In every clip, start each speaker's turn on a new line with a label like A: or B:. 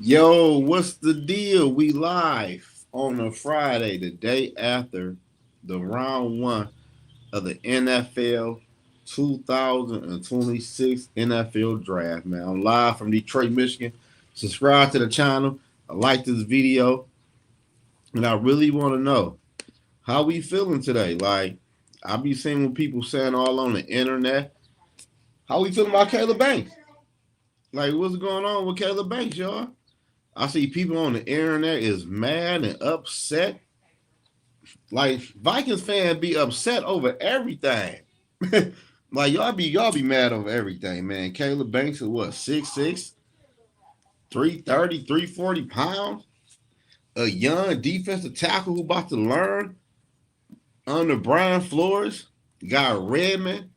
A: Yo, what's the deal? We live on a Friday, the day after the round one of the NFL 2026 NFL draft. Man, I'm live from Detroit, Michigan. Subscribe to the channel. I like this video, and I really want to know how we feeling today. Like, I be seeing what people saying all on the internet. How we feeling about Caleb Banks? Like, what's going on with Caleb Banks, y'all? I see people on the internet is mad and upset. Like Vikings fans be upset over everything. Like y'all be mad over everything, man. Caleb Banks is what, 6'6", 330, 340 pounds? A young defensive tackle who about to learn under Brian Flores. Got Redmond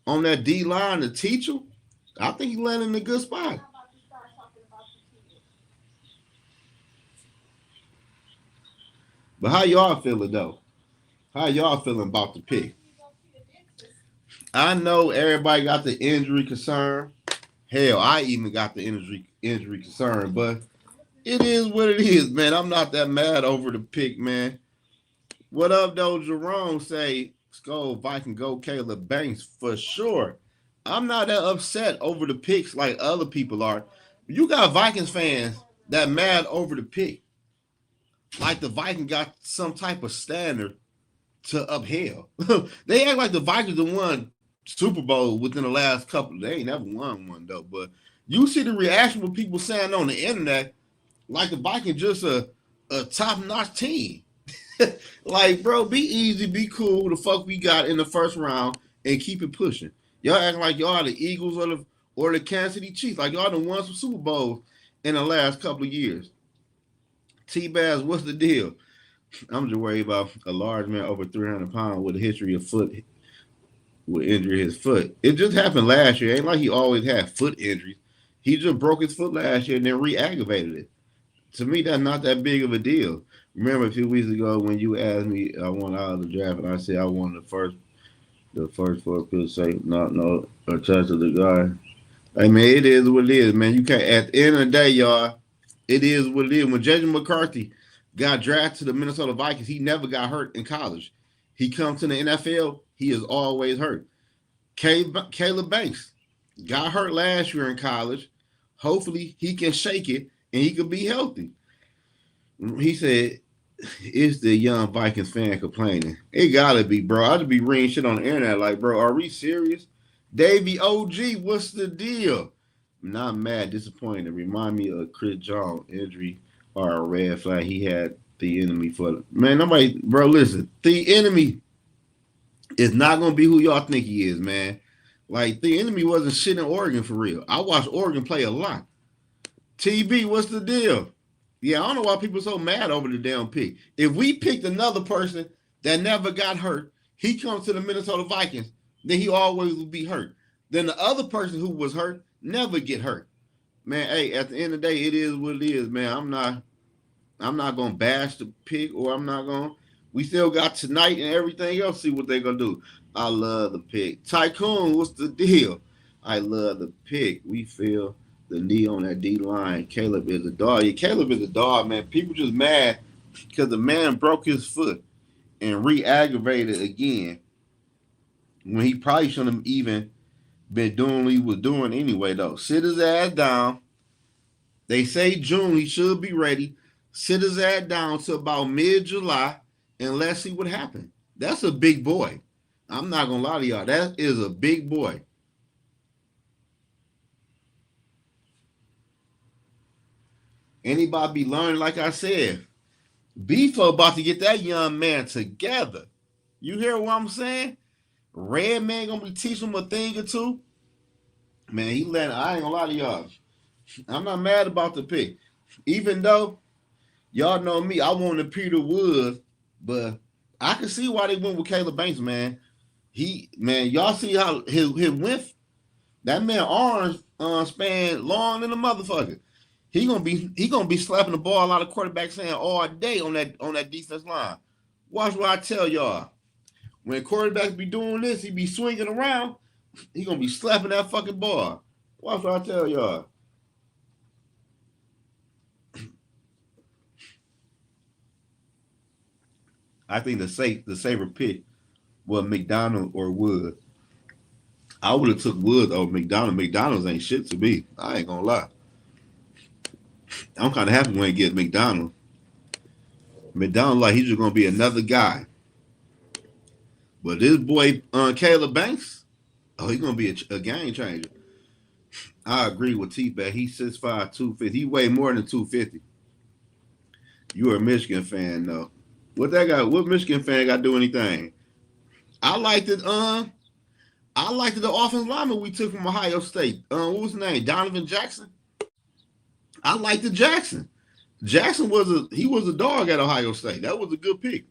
A: on that D line to teach him. I think he landed in a good spot. But how y'all feeling though? How y'all feeling about the pick? I know everybody got the injury concern. Hell, I even got the injury concern, but it is what it is, man. I'm not that mad over the pick, man. What up, though? Jerome say Skull Viking go Caleb Banks for sure. I'm not that upset over the picks like other people are. You got Vikings fans that mad over the pick, like the Viking got some type of standard to upheld. They act like the Vikings have won Super Bowl within the last couple. They ain't never won one though. But you see the reaction with people saying on the internet, like the Vikings just a top notch team. Like, bro, be easy, be cool. The fuck we got in the first round and keep it pushing. Y'all acting like y'all are the Eagles or the Kansas City Chiefs, like y'all done won some Super Bowls in the last couple of years. T-Baz, what's the deal? I'm just worried about a large man over 300 pounds with a history of foot with injury his foot. It just happened last year. Ain't like he always had foot injuries. He just broke his foot last year and then re-aggravated it. To me, that's not that big of a deal. Remember a few weeks ago when you asked me I want out of the draft and I said I wanted the first four picks, say no attached to the guy. I mean, it is what it is, man. You can't at the end of the day, y'all, it is what it is. When Jason McCarthy got drafted to the Minnesota Vikings, he never got hurt in college. He comes to the NFL, he is always hurt. Caleb Banks got hurt last year in college. Hopefully he can shake it and he could be healthy. He said, it's the young Vikings fan complaining. It gotta be, bro. I just be reading shit on the internet like, bro, are we serious? Davey OG, what's the deal? I'm not mad, disappointed. Remind me of Chris Jones injury or a red flag. He had the enemy for man. Nobody, bro. Listen, the enemy is not gonna be who y'all think he is, man. Like the enemy wasn't shit in Oregon for real. I watched Oregon play a lot. TB, what's the deal? Yeah, I don't know why people are so mad over the damn pick. If we picked another person that never got hurt, he comes to the Minnesota Vikings, then he always will be hurt. Then the other person who was hurt never get hurt. Man, hey, at the end of the day, it is what it is, man. I'm not gonna bash the pick or I'm not gonna we still got tonight and everything else, see what they're gonna do. I love the pick. Tycoon, what's the deal? I love the pick. We feel the knee on that D line. Caleb is a dog. Yeah, Caleb is a dog, man. People just mad because the man broke his foot and re-aggravated again when he probably shouldn't have even been doing what he was doing anyway, though. Sit his ass down. They say June he should be ready. Sit his ass down to about mid-July and let's see what happens. That's a big boy. I'm not gonna lie to y'all. That is a big boy. Anybody be learning, like I said, Beefo about to get that young man together. You hear what I'm saying? Red man gonna be teaching him a thing or two. Man, he let I ain't gonna lie to y'all. I'm not mad about the pick. Even though y'all know me, I wanted Peter Woods, but I can see why they went with Caleb Banks, man. Y'all see how his width, that man arms span long than a motherfucker. He gonna be slapping the ball out of quarterback saying all day on that defense line. Watch what I tell y'all. When quarterbacks be doing this, he be swinging around. He gonna be slapping that fucking ball. Watch what I tell y'all. I think the safer pick was McDonald or Wood. I would have took Wood over McDonald. McDonald's ain't shit to me. I ain't gonna lie. I'm kind of happy when he get McDonald. McDonald like he's just gonna be another guy. But this boy, Caleb Banks, oh, he's gonna be a game changer. I agree with T-Bag. He's 6'5", 250. He weigh more than 250. You're a Michigan fan, though. What Michigan fan got to do anything? I liked it. I liked the offensive lineman we took from Ohio State. What was his name? Donovan Jackson. I liked the Jackson. Jackson was a dog at Ohio State. That was a good pick.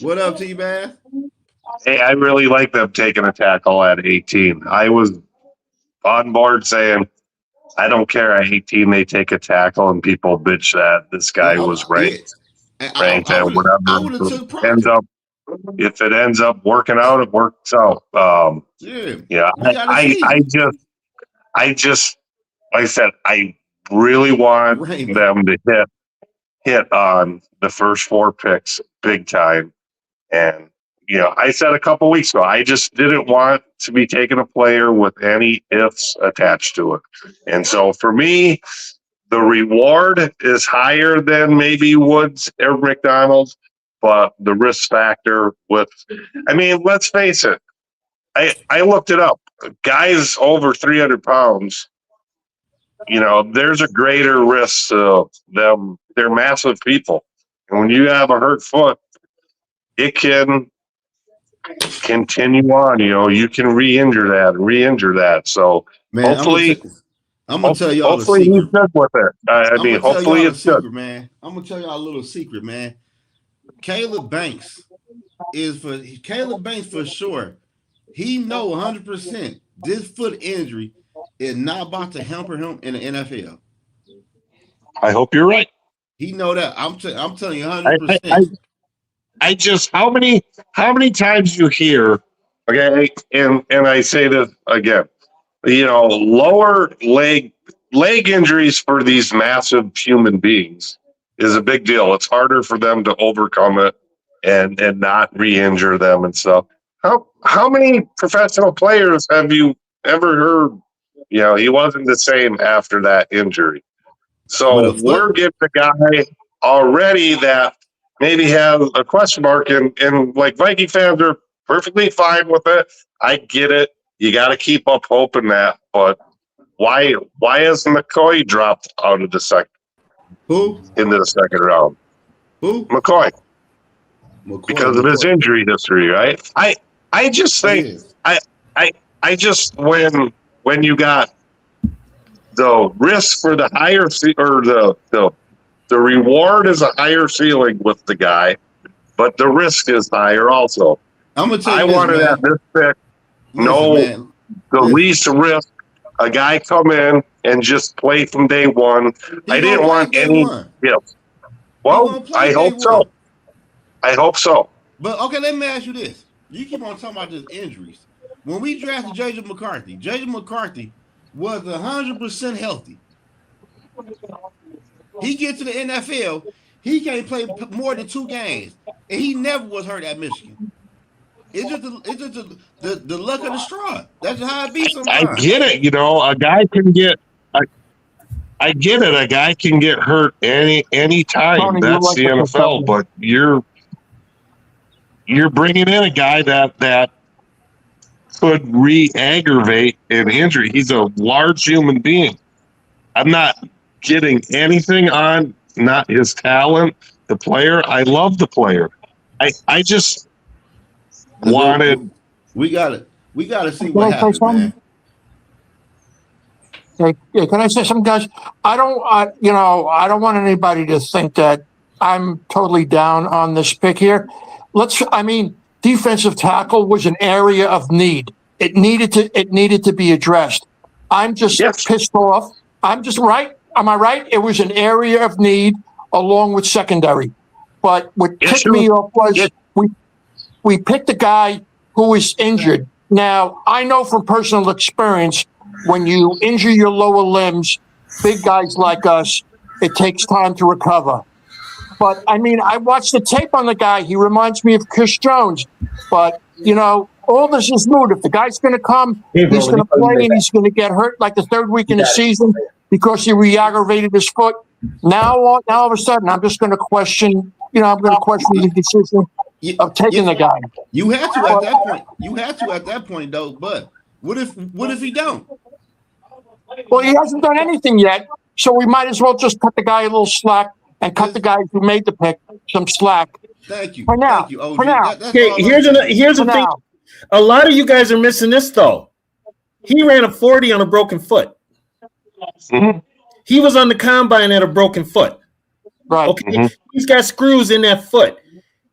A: What up, T-Bass?
B: Hey, I really like them taking a tackle at 18. I was on board saying, I don't care at 18 they take a tackle and people bitch that this guy was ranked at whatever.
A: I would have took
B: ends up, if it ends up working out, it works out. Yeah. I just, like I said, I really want them to hit on the first 4 picks big time. And, I said a couple weeks ago, I just didn't want to be taking a player with any ifs attached to it. And so for me, the reward is higher than maybe Woods or McDonald, but the risk factor let's face it. I looked it up. Guys over 300 pounds, there's a greater risk to them. They're massive people. And when you have a hurt foot, it can continue on. You can re-injure that. So
A: man,
B: hopefully,
A: I'm gonna tell y'all.
B: Hopefully, he's good with it. Hopefully, it's good.
A: Man, I'm gonna tell y'all a little secret, man. Caleb Banks for sure. He know 100% this foot injury is not about to hamper him in the NFL.
B: I hope you're right.
A: He know that. I'm telling you 100%.
B: I just how many times you hear, okay, and I say this again, lower leg injuries for these massive human beings is a big deal. It's harder for them to overcome it and not re-injure them and stuff. How many professional players have you ever heard? He wasn't the same after that injury. So we're giving the guy already that maybe have a question mark, and like Viking fans are perfectly fine with it. I get it. You got to keep up hoping that, but why hasn't McCoy dropped out of the second?
A: Who?
B: Into the second round?
A: Who?
B: McCoy because of his injury history, right? I just think I just when you got the risk for the higher or the reward is a higher ceiling with the guy, but the risk is higher also.
A: I'm gonna tell you,
B: I wanted at this pick the least risk. A guy come in and just play from day one. I didn't want any gifts. Well, I hope so. I hope so.
A: But okay, let me ask you this: you keep on talking about these injuries. When we drafted J.J. McCarthy was 100% healthy. He gets to the NFL, he can't play more than 2 games, and he never was hurt at Michigan. It's just the luck of the straw. That's how it be sometimes.
B: I get it. A guy can get. I get it. A guy can get hurt any time. Tony, that's the NFL. But you're bringing in a guy that could re-aggravate an injury. He's a large human being. I'm not getting anything on not his talent, the player. I love the player. I just wanted.
A: We gotta see what happens, man.
C: Yeah, can I say something, guys? I don't want anybody to think that I'm totally down on this pick here. Defensive tackle was an area of need. It needed to be addressed. I'm just pissed off. I'm just right. Am I right? It was an area of need along with secondary. But what ticked me off was we picked a guy who was injured. Now, I know from personal experience, when you injure your lower limbs, big guys like us, it takes time to recover. But I mean, I watched the tape on the guy. He reminds me of Chris Jones. But all this is moot. If the guy's going to come, he's going to play, and he's going to get hurt like the third week in the season because he re-aggravated his foot. Now all of a sudden, I'm just going to question. I'm going to question the decision of taking the guy.
A: You had to at that point. You had to at that point, though. But what if he don't?
C: Well, he hasn't done anything yet, so we might as well just cut the guy a little slack and cut the guy who made the pick some slack.
A: Thank you.
C: For now.
A: Thank you, OG.
C: For now.
D: Okay, here's the thing. A lot of you guys are missing this, though. He ran a 40 on a broken foot.
B: Mm-hmm.
D: He was on the combine at a broken foot.
C: Right.
D: Okay, He's got screws in that foot.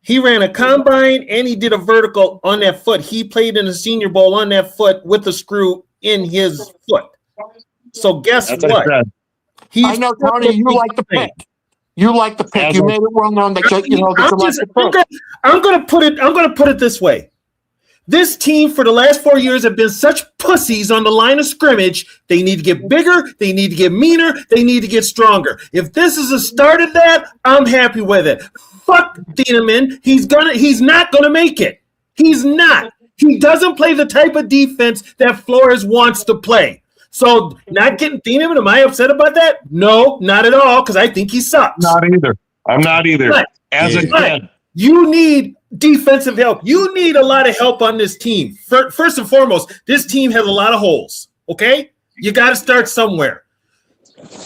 D: He ran a combine and he did a vertical on that foot. He played in the Senior Bowl on that foot with a screw in his foot. So guess what?
C: I know, Tony, you like the pick. You like the pick. You made it well known that
D: I'm going to put it this way. This team for the last 4 years have been such pussies on the line of scrimmage. They need to get bigger. They need to get meaner. They need to get stronger. If this is a start of that, I'm happy with it. Fuck Thieneman. He's not gonna make it. He's not. He doesn't play the type of defense that Flores wants to play. So not getting Thieneman, am I upset about that? No, not at all, because I think he sucks.
B: Not either. I'm not either.
D: But you need defensive help. You need a lot of help on this team. First and foremost, this team has a lot of holes, okay? You got to start somewhere.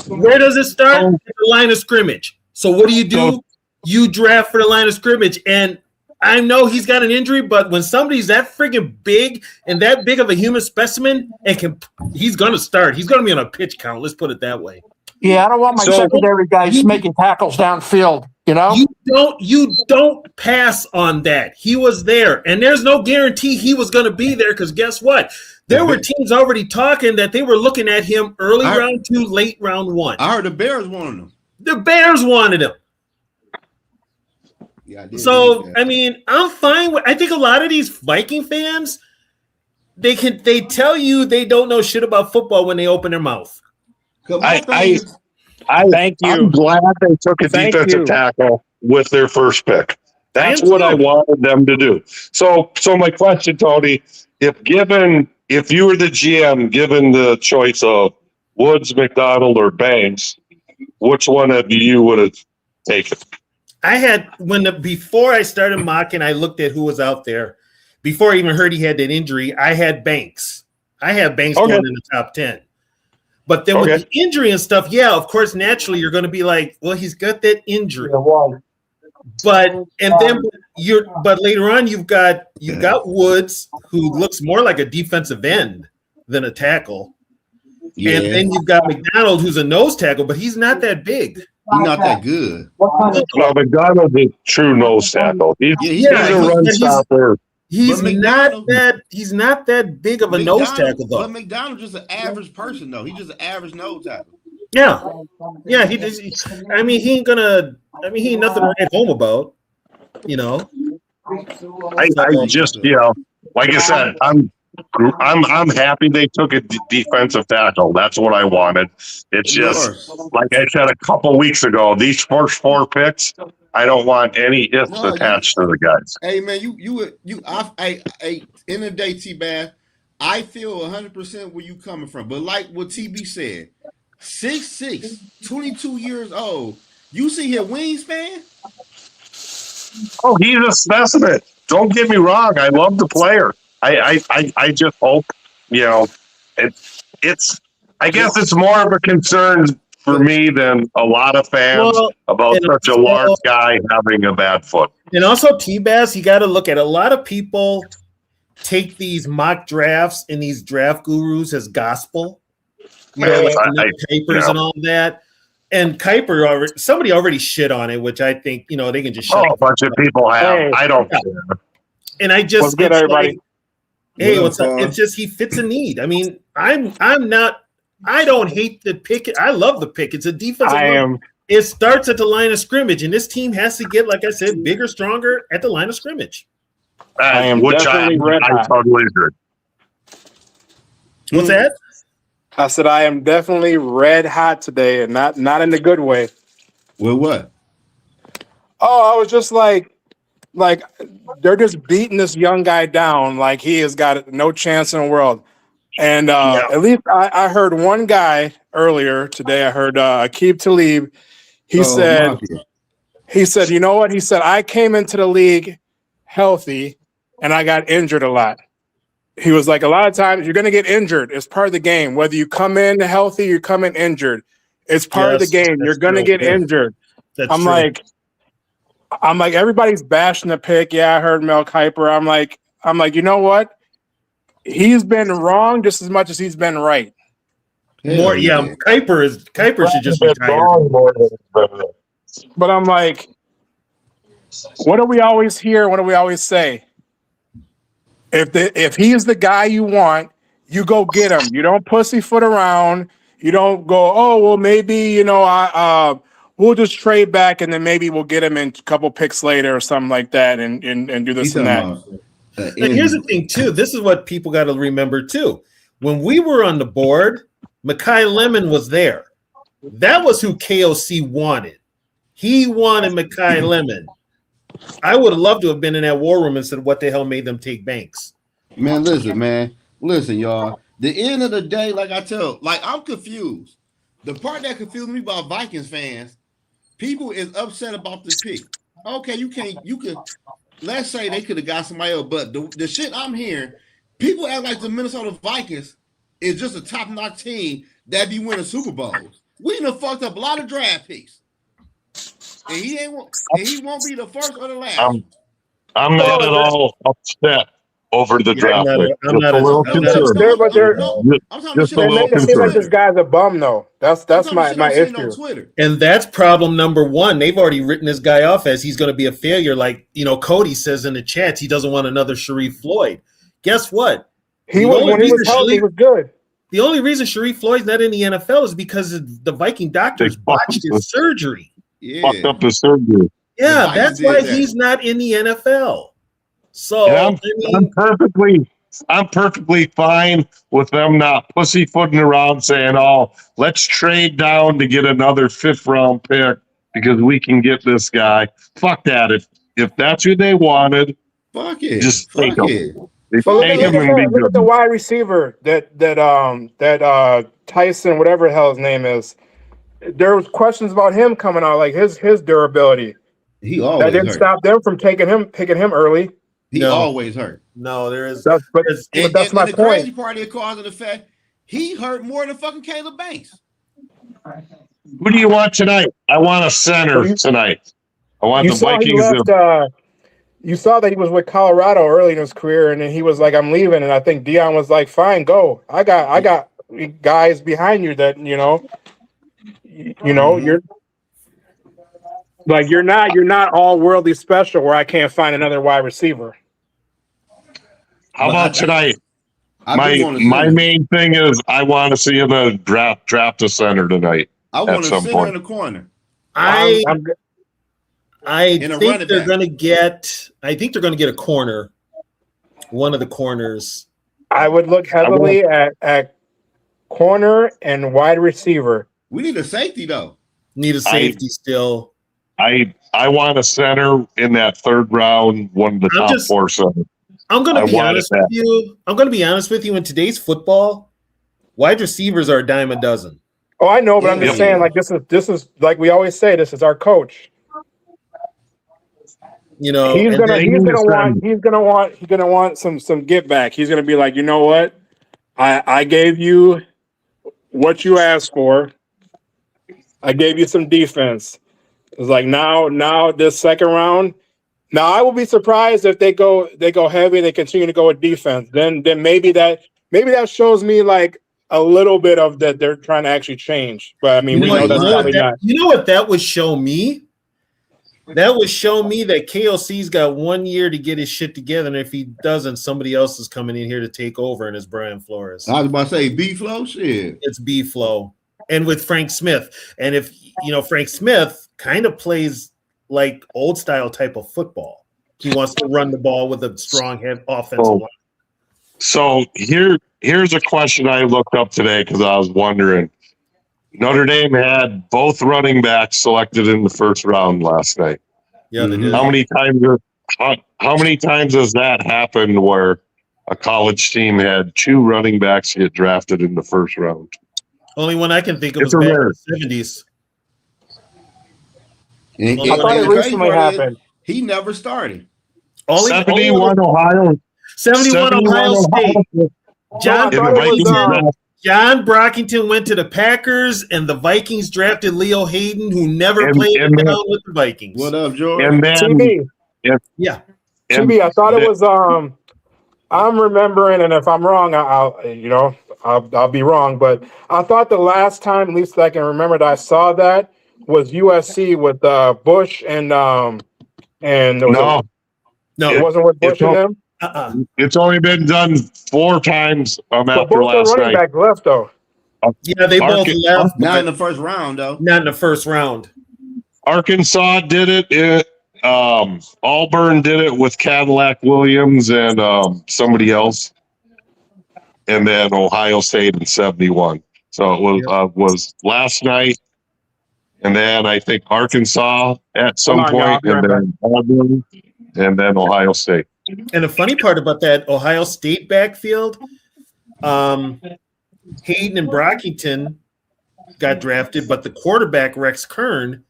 D: Where does it start? At the line of scrimmage. So what do? You draft for the line of scrimmage. And I know he's got an injury, but when somebody's that friggin' big and that big of a human specimen, he's going to start. He's going to be on a pitch count. Let's put it that way.
C: Yeah, I don't want my secondary guys making tackles downfield.
D: You don't pass on that. He was there, and there's no guarantee he was going to be there because guess what? There were teams already talking that they were looking at him early round 2, late round 1.
A: I heard the Bears wanted him.
D: The Bears wanted him.
A: Yeah, I did.
D: So I mean, I'm fine with. I think a lot of these Viking fans, they tell you they don't know shit about football when they open their mouth.
B: Thank you. I'm glad they took a defensive tackle with their first pick. That's what I wanted them to do. So my question, Tony, if you were the GM, given the choice of Woods, McDonald, or Banks, which one of you would have taken?
D: I had before I started mocking, I looked at who was out there. Before I even heard he had that injury, I had Banks. going in the top 10. But then with the injury and stuff, yeah, of course, naturally you're going to be like, well, he's got that injury. But later on you've got Woods, who looks more like a defensive end than a tackle. Yeah. And then you've got McDonald, who's a nose tackle, but he's not that big.
A: He's not that good.
B: No, McDonald's a true nose tackle. He's a run stopper.
D: He's not that big of a nose tackle, though.
A: But McDonald's just an average person, though. He's just an average nose tackle.
D: Yeah. He ain't nothing to write home about.
B: I just like I said, I'm happy they took a defensive tackle. That's what I wanted. It's just like I said a couple weeks ago. These first 4 picks, I don't want any ifs attached to the guys.
A: Hey man, in the day, T-Bad, I feel 100% where you coming from. But like what TB said, 6'6", 22 years old. You see his wingspan?
B: Oh, he's a specimen. Don't get me wrong. I love the player. I just hope, it's. I guess it's more of a concern for me than a lot of fans about such a large guy having a bad foot.
D: And also, T-Bass, you got to look at a lot of people take these mock drafts and these draft gurus as gospel. Kuipers and all that. And Kuiper somebody already shit on it, which I think they can just shut.
B: A bunch of people have.
D: Hey,
B: I don't care.
D: And I just
E: what's good, everybody?
D: Hey, what's up? It's just he fits a need. I mean, I'm not. I don't hate the pick. I love the pick. It's a defensive. It starts at the line of scrimmage, and this team has to get, like I said, bigger, stronger at the line of scrimmage.
E: I
B: totally agree.
D: What's that?
E: I said I am definitely red hot today, and not in the good way.
A: Well, what?
E: Oh, I was just like they're just beating this young guy down. Like he has got no chance in the world. And at least I heard one guy earlier today. I heard Aqib Talib. He said,
A: Mafia.
E: you know what? He said, I came into the league healthy and I got injured a lot. He was like, a lot of times you're going to get injured. It's part of the game. Whether you come in healthy, you come in injured. It's part of the game. You're going to get injured.
D: That's
E: I'm
D: true.
E: like, everybody's bashing the pick. Yeah, I heard Mel Kiper. I'm like, you know what? He's been wrong just as much as he's been right.
D: More, yeah. Kuiper should just retire.
E: But I'm like, what do we always hear? What do we always say? If he's the guy you want, you go get him. You don't pussyfoot around. You don't go, oh well, maybe we'll just trade back and then maybe we'll get him in a couple picks later or something like that and do this and that.
D: And here's the thing too. This is what people got to remember too. When we were on the board, Mekhi Lemon was there. That was who KOC wanted. He wanted Mekhi Lemon. I would have loved to have been in that war room and said, what the hell made them take Banks?
A: Man, listen, y'all. The end of the day, I'm confused. The part that confused me about Vikings fans, people is upset about this pick. Okay, you could, let's say they could have got somebody else, but the shit I'm hearing, people act like the Minnesota Vikings is just a top-notch team that be winning Super Bowls. We done fucked up a lot of draft picks. And he won't be the first or the last.
B: I'm not at all upset over the draft pick.
E: I'm not a little concerned. It seems like this guy's a bum, though. That's my issue.
D: And that's problem number one. They've already written this guy off as he's going to be a failure. Like, Cody says in the chats, he doesn't want another Sharif Floyd. Guess what?
E: When he was healthy, he was good.
D: The only reason Sharif Floyd's not in the NFL is because the Viking doctors botched his surgery.
B: Fucked up the surgery.
D: Yeah, that's why he's not in the NFL. So
B: I'm perfectly fine with them not pussyfooting around saying, "Oh, let's trade down to get another 5th round pick because we can get this guy." Fuck that. If that's who they wanted,
A: fuck it.
B: Just take him.
E: Look at the wide receiver that Tyson, whatever the hell his name is. There was questions about him coming out, like his durability. That didn't stop them from picking him early.
A: He always hurt.
D: No, there is.
E: That's my
A: the
E: point.
A: crazy part of the cause of the fact he hurt more than fucking Caleb Banks.
B: Who do you want tonight? I want a center tonight. I want the Vikings.
E: You saw that he was with Colorado early in his career, and then he was like, "I'm leaving." And I think Dion was like, "Fine, go. I got guys behind you that you're not all worldly special where I can't find another wide receiver."
B: How about tonight? My main thing is I want to see him draft a center tonight.
A: I want a center in the corner.
D: I think they're going to get. I think they're going to get a corner. One of the corners.
E: I would look heavily at corner and wide receiver.
A: We need a safety though.
D: Need a safety still.
B: I want a center in that 3rd round, one of the top 4 centers.
D: I'm going to be honest with you. I'm going to be honest with you. In today's football, wide receivers are a dime a dozen.
E: Oh, I know, but I'm just saying, like this is like we always say, this is our coach. He's gonna want some get back. He's gonna be like, you know what? I gave you what you asked for. I gave you some defense. It's like now this 2nd round. Now I will be surprised if they go heavy. They continue to go with defense. Then maybe that shows me like a little bit of that they're trying to actually change. But I mean, we know that's probably not.
D: You know what that would show me? That would show me that KOC's got 1 year to get his shit together, and if he doesn't, somebody else is coming in here to take over, and it's Brian Flores.
A: I was about to say B-Flow, shit.
D: It's B-Flow, and with Frank Smith. And if Frank Smith kind of plays like old style type of football, he wants to run the ball with a strong head offensive line.
B: So here's a question I looked up today because I was wondering. Notre Dame had both running backs selected in the 1st round last night.
D: Yeah, they
A: Mhm.
D: did.
B: How many times has that happened where a college team had 2 running backs get drafted in the first round?
D: Only one I can think of
B: It's
D: was
B: a
D: back in
B: rare.
D: the 70s.
A: And,
D: Only
E: I
D: one
E: thought
D: I
E: it
A: the
D: can
A: crazy
E: recently
A: part is
E: happened.
A: he never started.
D: only
B: 71 Ohio.
D: 71 Ohio State.
E: No, I
D: John
B: In the
E: thought it was
B: Vikings draft.
D: John Brockington went to the Packers, and the Vikings drafted Leo Hayden, who never
B: And-
D: played
B: and
D: it
B: then-
D: down with the Vikings.
A: What up, George?
B: And then
E: TB.
D: Yeah.
B: and
E: TB, I thought it was I'm remembering, and if I'm wrong, I'll be wrong, but I thought the last time, at least I can remember, that I saw that was USC with Bush and there was
B: no,
E: it
D: No.
E: wasn't with Bush and them.
B: it's only been done 4 times
E: But
B: after
E: both the
B: last
E: running
B: night.
E: backs left though.
D: Yeah, they both
B: Arkan-
D: left,
A: Not in
D: but
A: the first round, though.
D: not in the first round.
B: Arkansas did it. Auburn did it with Cadillac Williams and somebody else, and then Ohio State in 71. So it was last night, and then I think Arkansas at some
E: Hold on, y'all, I'll
B: point,
E: be right
B: and then Auburn, and then Ohio State.
D: And the funny part about that Ohio State backfield, Hayden and Brockington got drafted, but the quarterback Rex Kern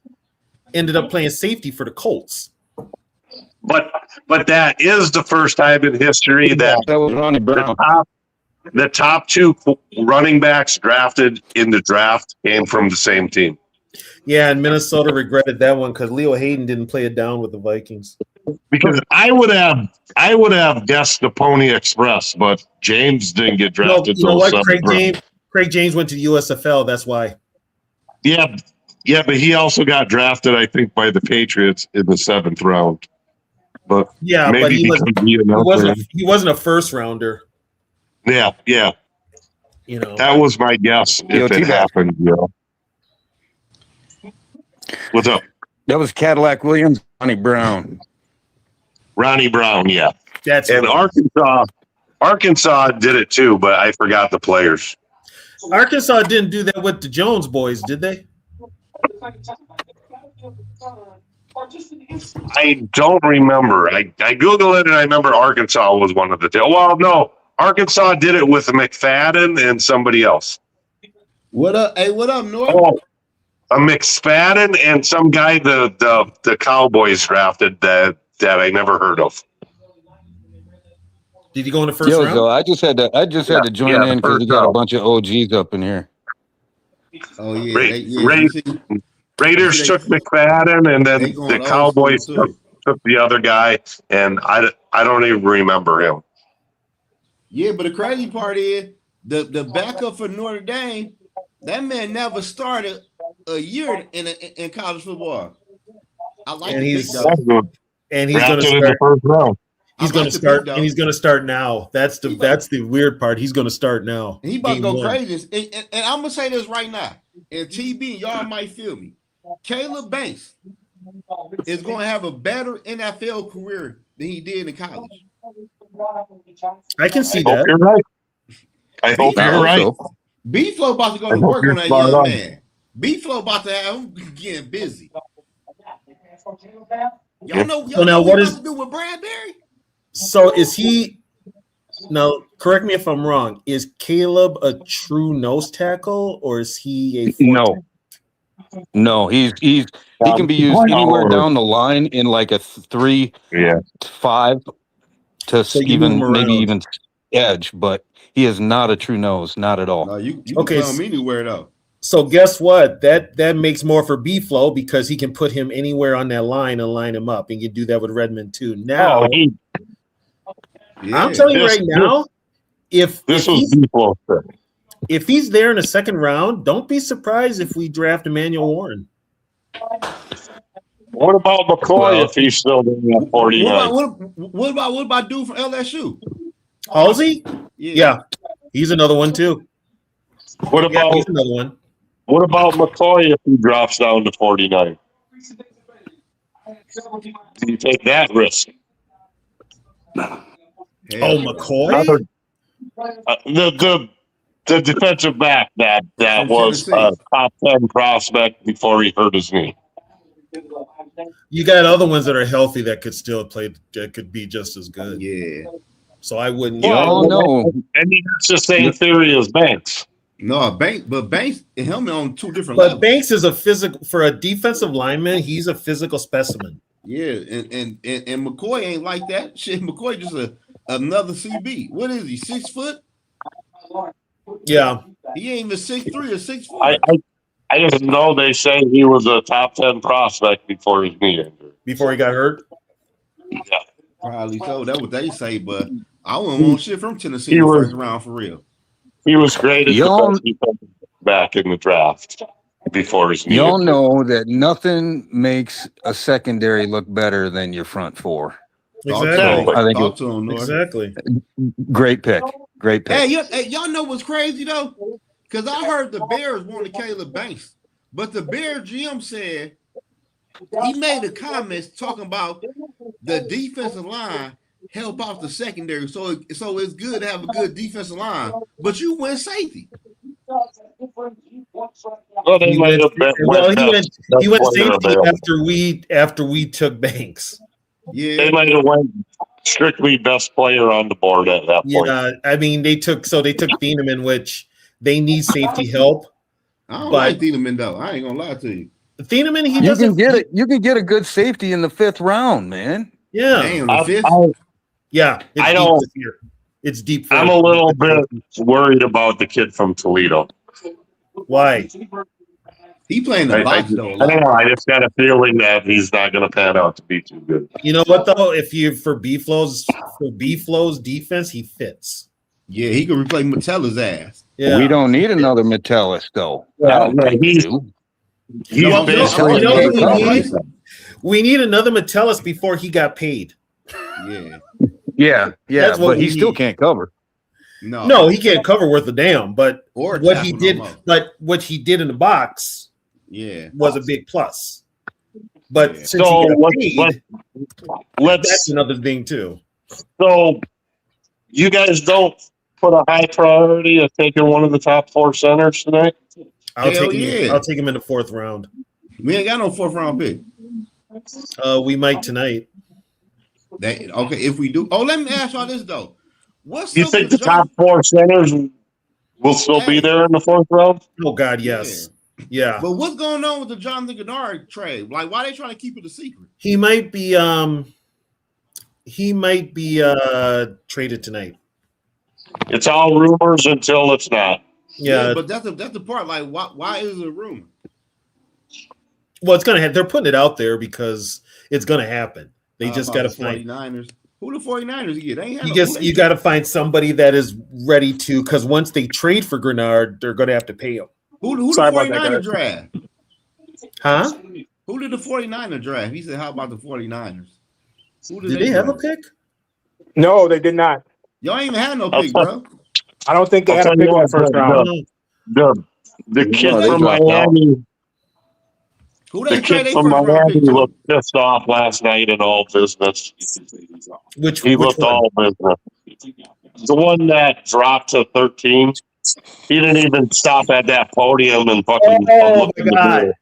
D: ended up playing safety for the Colts.
B: But that is the first time in history that
F: was Ronnie Brown.
B: the top 2 running backs drafted in the draft came from the same team.
D: Yeah, and Minnesota regretted that one because Leo Hayden didn't play it down with the Vikings.
B: Because I would have guessed the Pony Express, but James didn't get
D: No,
B: drafted.
D: you know
B: till
D: what?
B: 7th round.
D: Craig James went to the USFL. That's why.
B: Yeah, but he also got drafted, I think, by the Patriots in the 7th round. But
D: Yeah, but
B: maybe
D: he wasn't a first rounder.
B: Yeah.
D: You know,
B: That was my guess if it
F: T-Mac.
B: happened. What's up,
F: That was Cadillac Williams, Ronnie Brown.
B: Ronnie Brown? Yeah,
D: that's
B: and Arkansas did it too, but I forgot the players.
D: Arkansas didn't do that with the Jones boys, did they?
B: I don't remember. I Googled it and I remember Arkansas was one of the two. Well, no, Arkansas did it with McFadden and somebody else.
A: What up? Hey, what up, North?
B: Oh, a McFadden and some guy the Cowboys drafted that I never heard of.
D: Did he go in the first
F: Yo,
D: round?
F: Joe, I just had to join in because we got a bunch of OGs up in here.
A: Oh yeah,
B: Raiders took McFadden, and then the Cowboys took the other guy, and I don't even remember him.
A: Yeah, but the crazy part is the backup for Notre Dame. That man never started a year in college football. I like
D: And
A: the
D: he's-
A: pick, though.
D: And he's going to
B: Drafted in the
D: start.
B: first round.
D: He's
A: I
D: going
A: like
D: to
A: the pick,
D: start,
A: though.
D: and he's going to start now. That's the weird part. He's going to start now.
A: And he about to
D: Game
A: go
D: one.
A: crazy. And I'm gonna say this right now. And TB, y'all might feel me. Caleb Banks is going to have a better NFL career than he did in college.
D: I can see
B: I hope
D: that.
B: you're right. I hope
F: I
B: you're
F: hope
B: right.
F: so.
A: B-Flow about to go to
B: I hope
A: work
B: you're
A: on that
B: spot
A: young
B: on.
A: man. B-Flow about to have him getting busy. Y'all know,
D: So now
A: what
D: what
A: he
D: is-
A: about to do with Bradbury?
D: So is he? Now, correct me if I'm wrong. Is Caleb a true nose tackle, or is he a
F: No. No, he can be used anywhere down the line in like a 3-5 to
D: So you move him
F: maybe
D: around.
F: even edge, but he is not a true nose, not at all.
A: No, you can
D: Okay,
A: play him anywhere though.
D: So guess what? That makes more for B-Flow because he can put him anywhere on that line and line him up, and you can do that with Redmond too. Now,
A: Yeah.
D: I'm telling you right now, if he's there in the second round, don't be surprised if we draft Emmanuel Warren.
B: What about McCoy if he's still in that 49?
A: What about dude from LSU?
D: Halsey? Yeah, he's another one too.
B: What about
D: he's another one?
B: What about McCoy if he drops down to 49? Do you take that risk?
D: Oh, McCoy?
B: The defensive back that was a top 10 prospect before he hurt his knee.
D: You got other ones that are healthy that could still play, that could be just as good.
A: Yeah.
D: So I wouldn't.
F: Y'all know.
B: I mean, it's the same theory as Banks.
A: No, Banks and Helmet on two different
D: But
A: levels.
D: Banks is a physical for a defensive lineman. He's a physical specimen.
A: Yeah, and McCoy ain't like that. Shit, McCoy just another CB. What is he? 6 foot?
D: Yeah.
A: He ain't even 6'3" or 6'4".
B: I just know they say he was a top 10 prospect before his knee injury.
D: Before he got hurt.
B: Yeah.
A: Probably so. That's what they say, but I wouldn't want shit from Tennessee
B: He
A: in the
B: was-
A: first round for real.
B: He was great as
F: Y'all-
B: the best defensive back in the draft before his knee
F: Y'all
B: injury.
F: know that nothing makes a secondary look better than your front four.
D: Exactly.
F: I think
A: Talk to him, North.
D: Exactly.
F: Great pick. Great pick.
A: Hey, y'all know what's crazy though? Because I heard the Bears wanted Caleb Banks, but the Bear GM said he made a comment talking about the defensive line help out the secondary, so it's good to have a good defensive line. But you went safety.
B: Well, they
D: He
B: might
D: went,
B: have been.
D: he went
B: player
D: safety
B: available.
D: after we took Banks.
A: Yeah,
B: They might have went strictly best player on the board at that point.
D: Yeah, I mean they took Thieneman, which they need safety help.
A: I don't
D: but-
A: like Thieneman though. I ain't gonna lie to you.
D: Thieneman, he
F: You
D: doesn't
F: can get it. You can get a good safety in the 5th round, man.
D: Yeah,
A: Damn, the
B: I-
A: fifth.
D: yeah. It's
B: I
D: deep
B: don't-
D: this year. It's deep. for
B: I'm a little bit worried about the kid from Toledo.
D: Why?
A: He playing the box though. A
B: I don't know.
A: lot.
B: I just got a feeling that he's not going to pan out to be too good.
D: You know what though? If you for B-Flow's defense, he fits.
A: Yeah, he could replace Metella's ass.
D: Yeah.
F: We don't need another Metellus, though.
B: Yeah,
F: I don't
B: no,
F: think we
B: he's-
F: do.
B: He's
A: No,
B: basically
A: no,
B: a
A: no,
B: big
A: no.
D: We need another Metellus before he got paid.
A: Yeah.
F: Yeah,
D: That's what
F: but he
D: we
F: still
D: need.
F: can't cover.
D: No, he can't cover worth a damn. But
A: Or
D: what he
A: tackle
D: did,
A: no more.
D: but what he did in the box
A: Yeah.
D: was a big plus. But
A: Yeah.
D: since
B: So
D: he got
B: what-
D: paid, that's
B: Let's.
D: another thing too.
B: So you guys don't put a high priority of taking one of the top 4 centers tonight?
D: I'll
A: Hell
D: take him.
A: yeah.
D: I'll take him in the 4th round.
A: We ain't got no 4th round pick.
D: We might tonight.
A: Okay, if we do. Oh, let me ask y'all this though. What's
B: You
A: up
B: think the
A: with
B: top 4 centers will still be there in the 4th round?
D: Oh God, yes, yeah.
A: But what's going on with the Jonathan Gennard trade? Like, why they trying to keep it a secret?
D: He might be. Traded tonight.
B: It's all rumors until it's not.
D: Yeah.
A: but that's the part. Like, why is it a rumor?
D: Well, it's gonna happen. They're putting it out there because it's gonna happen. They just
A: About
D: gotta
A: the
D: find.
A: 49ers. Who the 49ers get? They ain't had
D: You got to find somebody that is ready to. Because once they trade for Grenard, they're gonna have to pay him.
A: Who the
E: Sorry about that,
A: 49er
E: guys.
A: draft?
D: Huh?
A: Who did the 49er draft? He said, "How about the 49ers?" Who
D: Did they have a
A: draft?
D: pick?
E: No, they did not.
A: Y'all ain't even had no pick, bro.
E: I don't think they
B: I'll
E: had a
B: tell
E: pick
B: you
E: in the
B: what,
E: first round.
B: The kid
F: No, they
B: from
F: dropped out.
B: Miami,
A: Who
B: the
A: they trade
B: kid
A: they
B: from
A: first round
B: Miami
A: pick to?
B: looked pissed off last night in all business.
D: Which
B: He
D: which
B: looked
D: one?
B: all business. The one that dropped to 13, he didn't even stop at that podium and fucking.
D: Oh
B: look
D: my
B: in the
D: God!
B: mirror.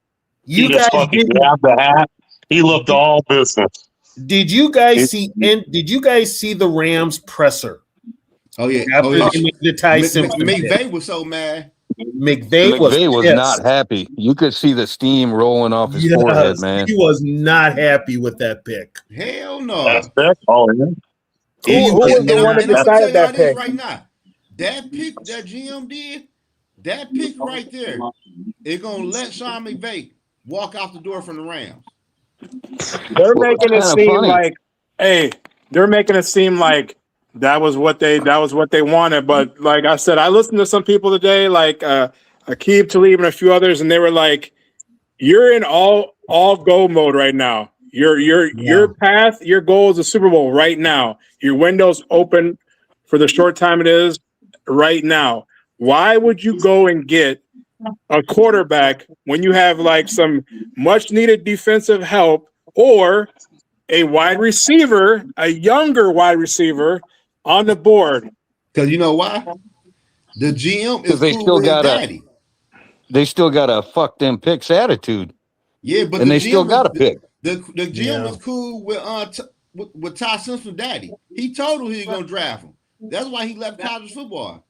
B: He
D: You
B: just
D: guys
B: fucking
D: didn't.
B: grabbed the hat. He looked all business.
D: Did you guys see? Did you guys see the Rams presser
A: Oh yeah,
D: after they made the Ty Simpson pick?
A: McVay was so mad.
D: McVay was
F: McVay was
D: pissed.
F: not happy. You could see the steam rolling off his
D: Yes,
F: forehead, man.
D: He was not happy with that pick.
A: Hell no.
B: That's it. Oh, yeah.
E: Who was the one that
A: And I'ma tell
E: decided
A: y'all
E: that
A: this
E: pick?
A: right now. That pick that GM did, that pick right there, it's gonna let Sean McVay walk out the door from the Rams.
E: They're making it
F: Kinda
E: seem
F: funny.
E: like, hey, they're making it seem like that was what they wanted. But like I said, I listened to some people today, like Aqib Talib and a few others, and they were like, "You're in all go mode right now. Your path, your goal is the Super Bowl right now. Your window's open for the short time it is right now. Why would you go and get a quarterback when you have like some much needed defensive help or a wide receiver, a younger wide receiver on the board?"
A: Because you know why? The GM is
F: They
A: cool
F: still
A: with his
F: got
A: daddy.
F: They still got a fuck them picks attitude,
A: Yeah, but
F: and
A: the
F: they still
A: GM
F: got a pick.
A: The GM was cool with Ty Simpson's daddy. He told him he was gonna draft him. That's why he left college football.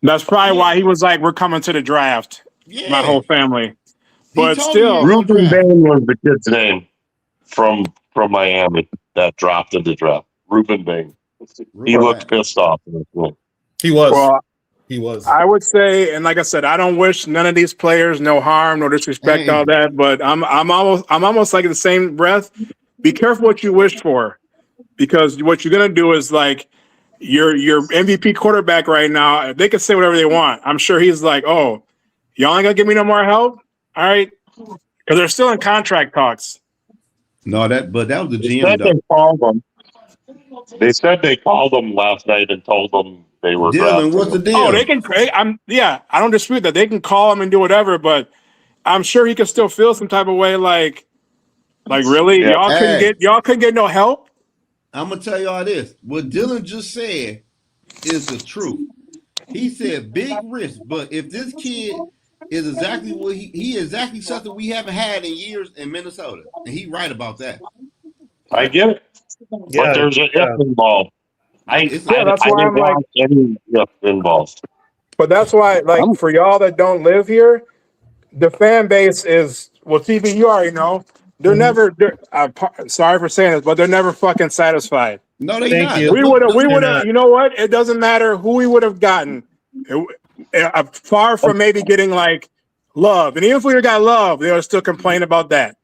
E: That's probably why he was like, "We're coming to the draft."
A: Yeah,
E: My whole family.
A: he
E: But
A: told him he
E: still,
A: was gonna
B: Ruben
A: draft.
B: Bain was the kid's name from Miami that dropped in the draft. Ruben Bain. He looked pissed off.
D: He was.
E: well,
D: He was.
E: I would say, and like I said, I don't wish none of these players no harm, no disrespect, all that. But I'm almost like in the same breath. Be careful what you wish for, because what you're gonna do is like your MVP quarterback right now. They can say whatever they want. I'm sure he's like, "Oh, y'all ain't gonna give me no more help, all right?" Because they're still in contract talks.
A: No, that was the
B: They
A: GM
B: said
A: though.
B: they called them. They said they called them last night and told them they were
A: Dylan,
B: drafting
A: what's the
B: them.
A: deal?
E: Oh, they can. I don't dispute that. They can call him and do whatever, but I'm sure he can still feel some type of way. Like really,
B: Yeah.
E: y'all couldn't get no help.
A: I'm gonna tell y'all this. What Dylan just said is the truth. He said big risk, but if this kid is exactly what he exactly something we haven't had in years in Minnesota, and he right about that.
B: I get it, but there's an if involved. I
E: that's why
B: didn't
E: I'm like,
B: want any if involved.
E: but that's why, like, for y'all that don't live here, the fan base is TV. You already know they're never. Sorry for saying this, but they're never fucking satisfied.
A: No, they
D: Thank
A: not.
D: you.
E: We would have. You know what? It doesn't matter who we would have gotten. Far from maybe getting like love, and even if we got love, they would still complain about that.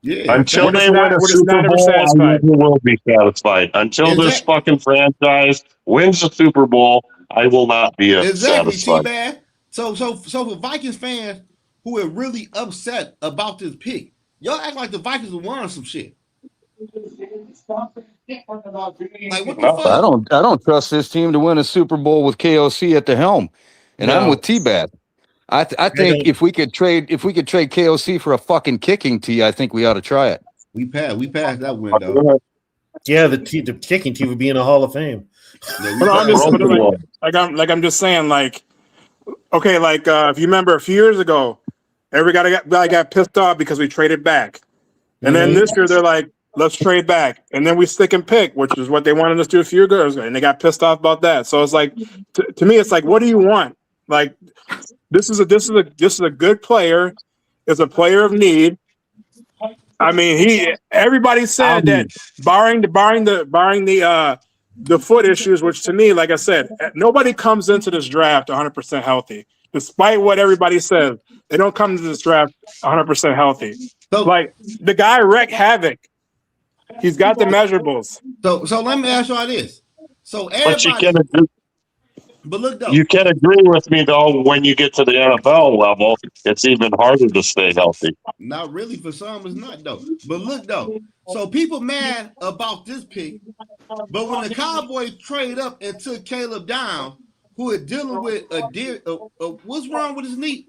A: Yeah.
B: Until they win a Super Bowl, I never will be satisfied. Until this fucking franchise wins the Super Bowl, I will not be satisfied.
A: T-Bag. So for Vikings fans who are really upset about this pick, y'all act like the Vikings have won some shit. Like what the fuck?
F: I don't trust this team to win a Super Bowl with KOC at the helm, and I'm with T-Bag. I think if we could trade KOC for a fucking kicking tee, I think we ought to try it.
A: We passed that window.
D: Yeah, the kicking tee would be in the Hall of Fame.
E: I'm just saying, like, okay, like if you remember a few years ago, everybody got pissed off because we traded back, and then this year they're like, let's trade back, and then we stick and pick, which is what they wanted us to do a few years ago, and they got pissed off about that. So it's like, to me, it's like, what do you want? Like, this is a good player. It's a player of need. I mean, everybody said that barring the foot issues, which to me, like I said, nobody comes into this draft 100% healthy. Despite what everybody says, they don't come to this draft 100% healthy. So, like, the guy wreaked havoc. He's got the measurables.
A: So let me ask y'all this. So but look though,
B: you can agree with me though. When you get to the NFL level, it's even harder to stay healthy.
A: Not really, for some, it's not though. But look though, so people mad about this pick, but when the Cowboys trade up and took Caleb down, who is dealing with what's wrong with his knee?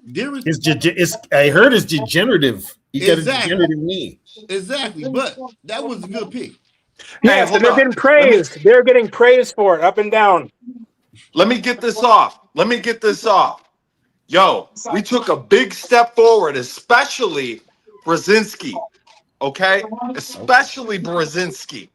D: I heard it's degenerative. He got a
A: Exactly.
D: degenerative knee.
A: Exactly, but that was a good pick.
E: Yes, and they're getting praised. They're getting praised for it, up and down.
G: Let me get this off. Yo, we took a big step forward, especially Brzezinski. Okay? Especially Brzezinski.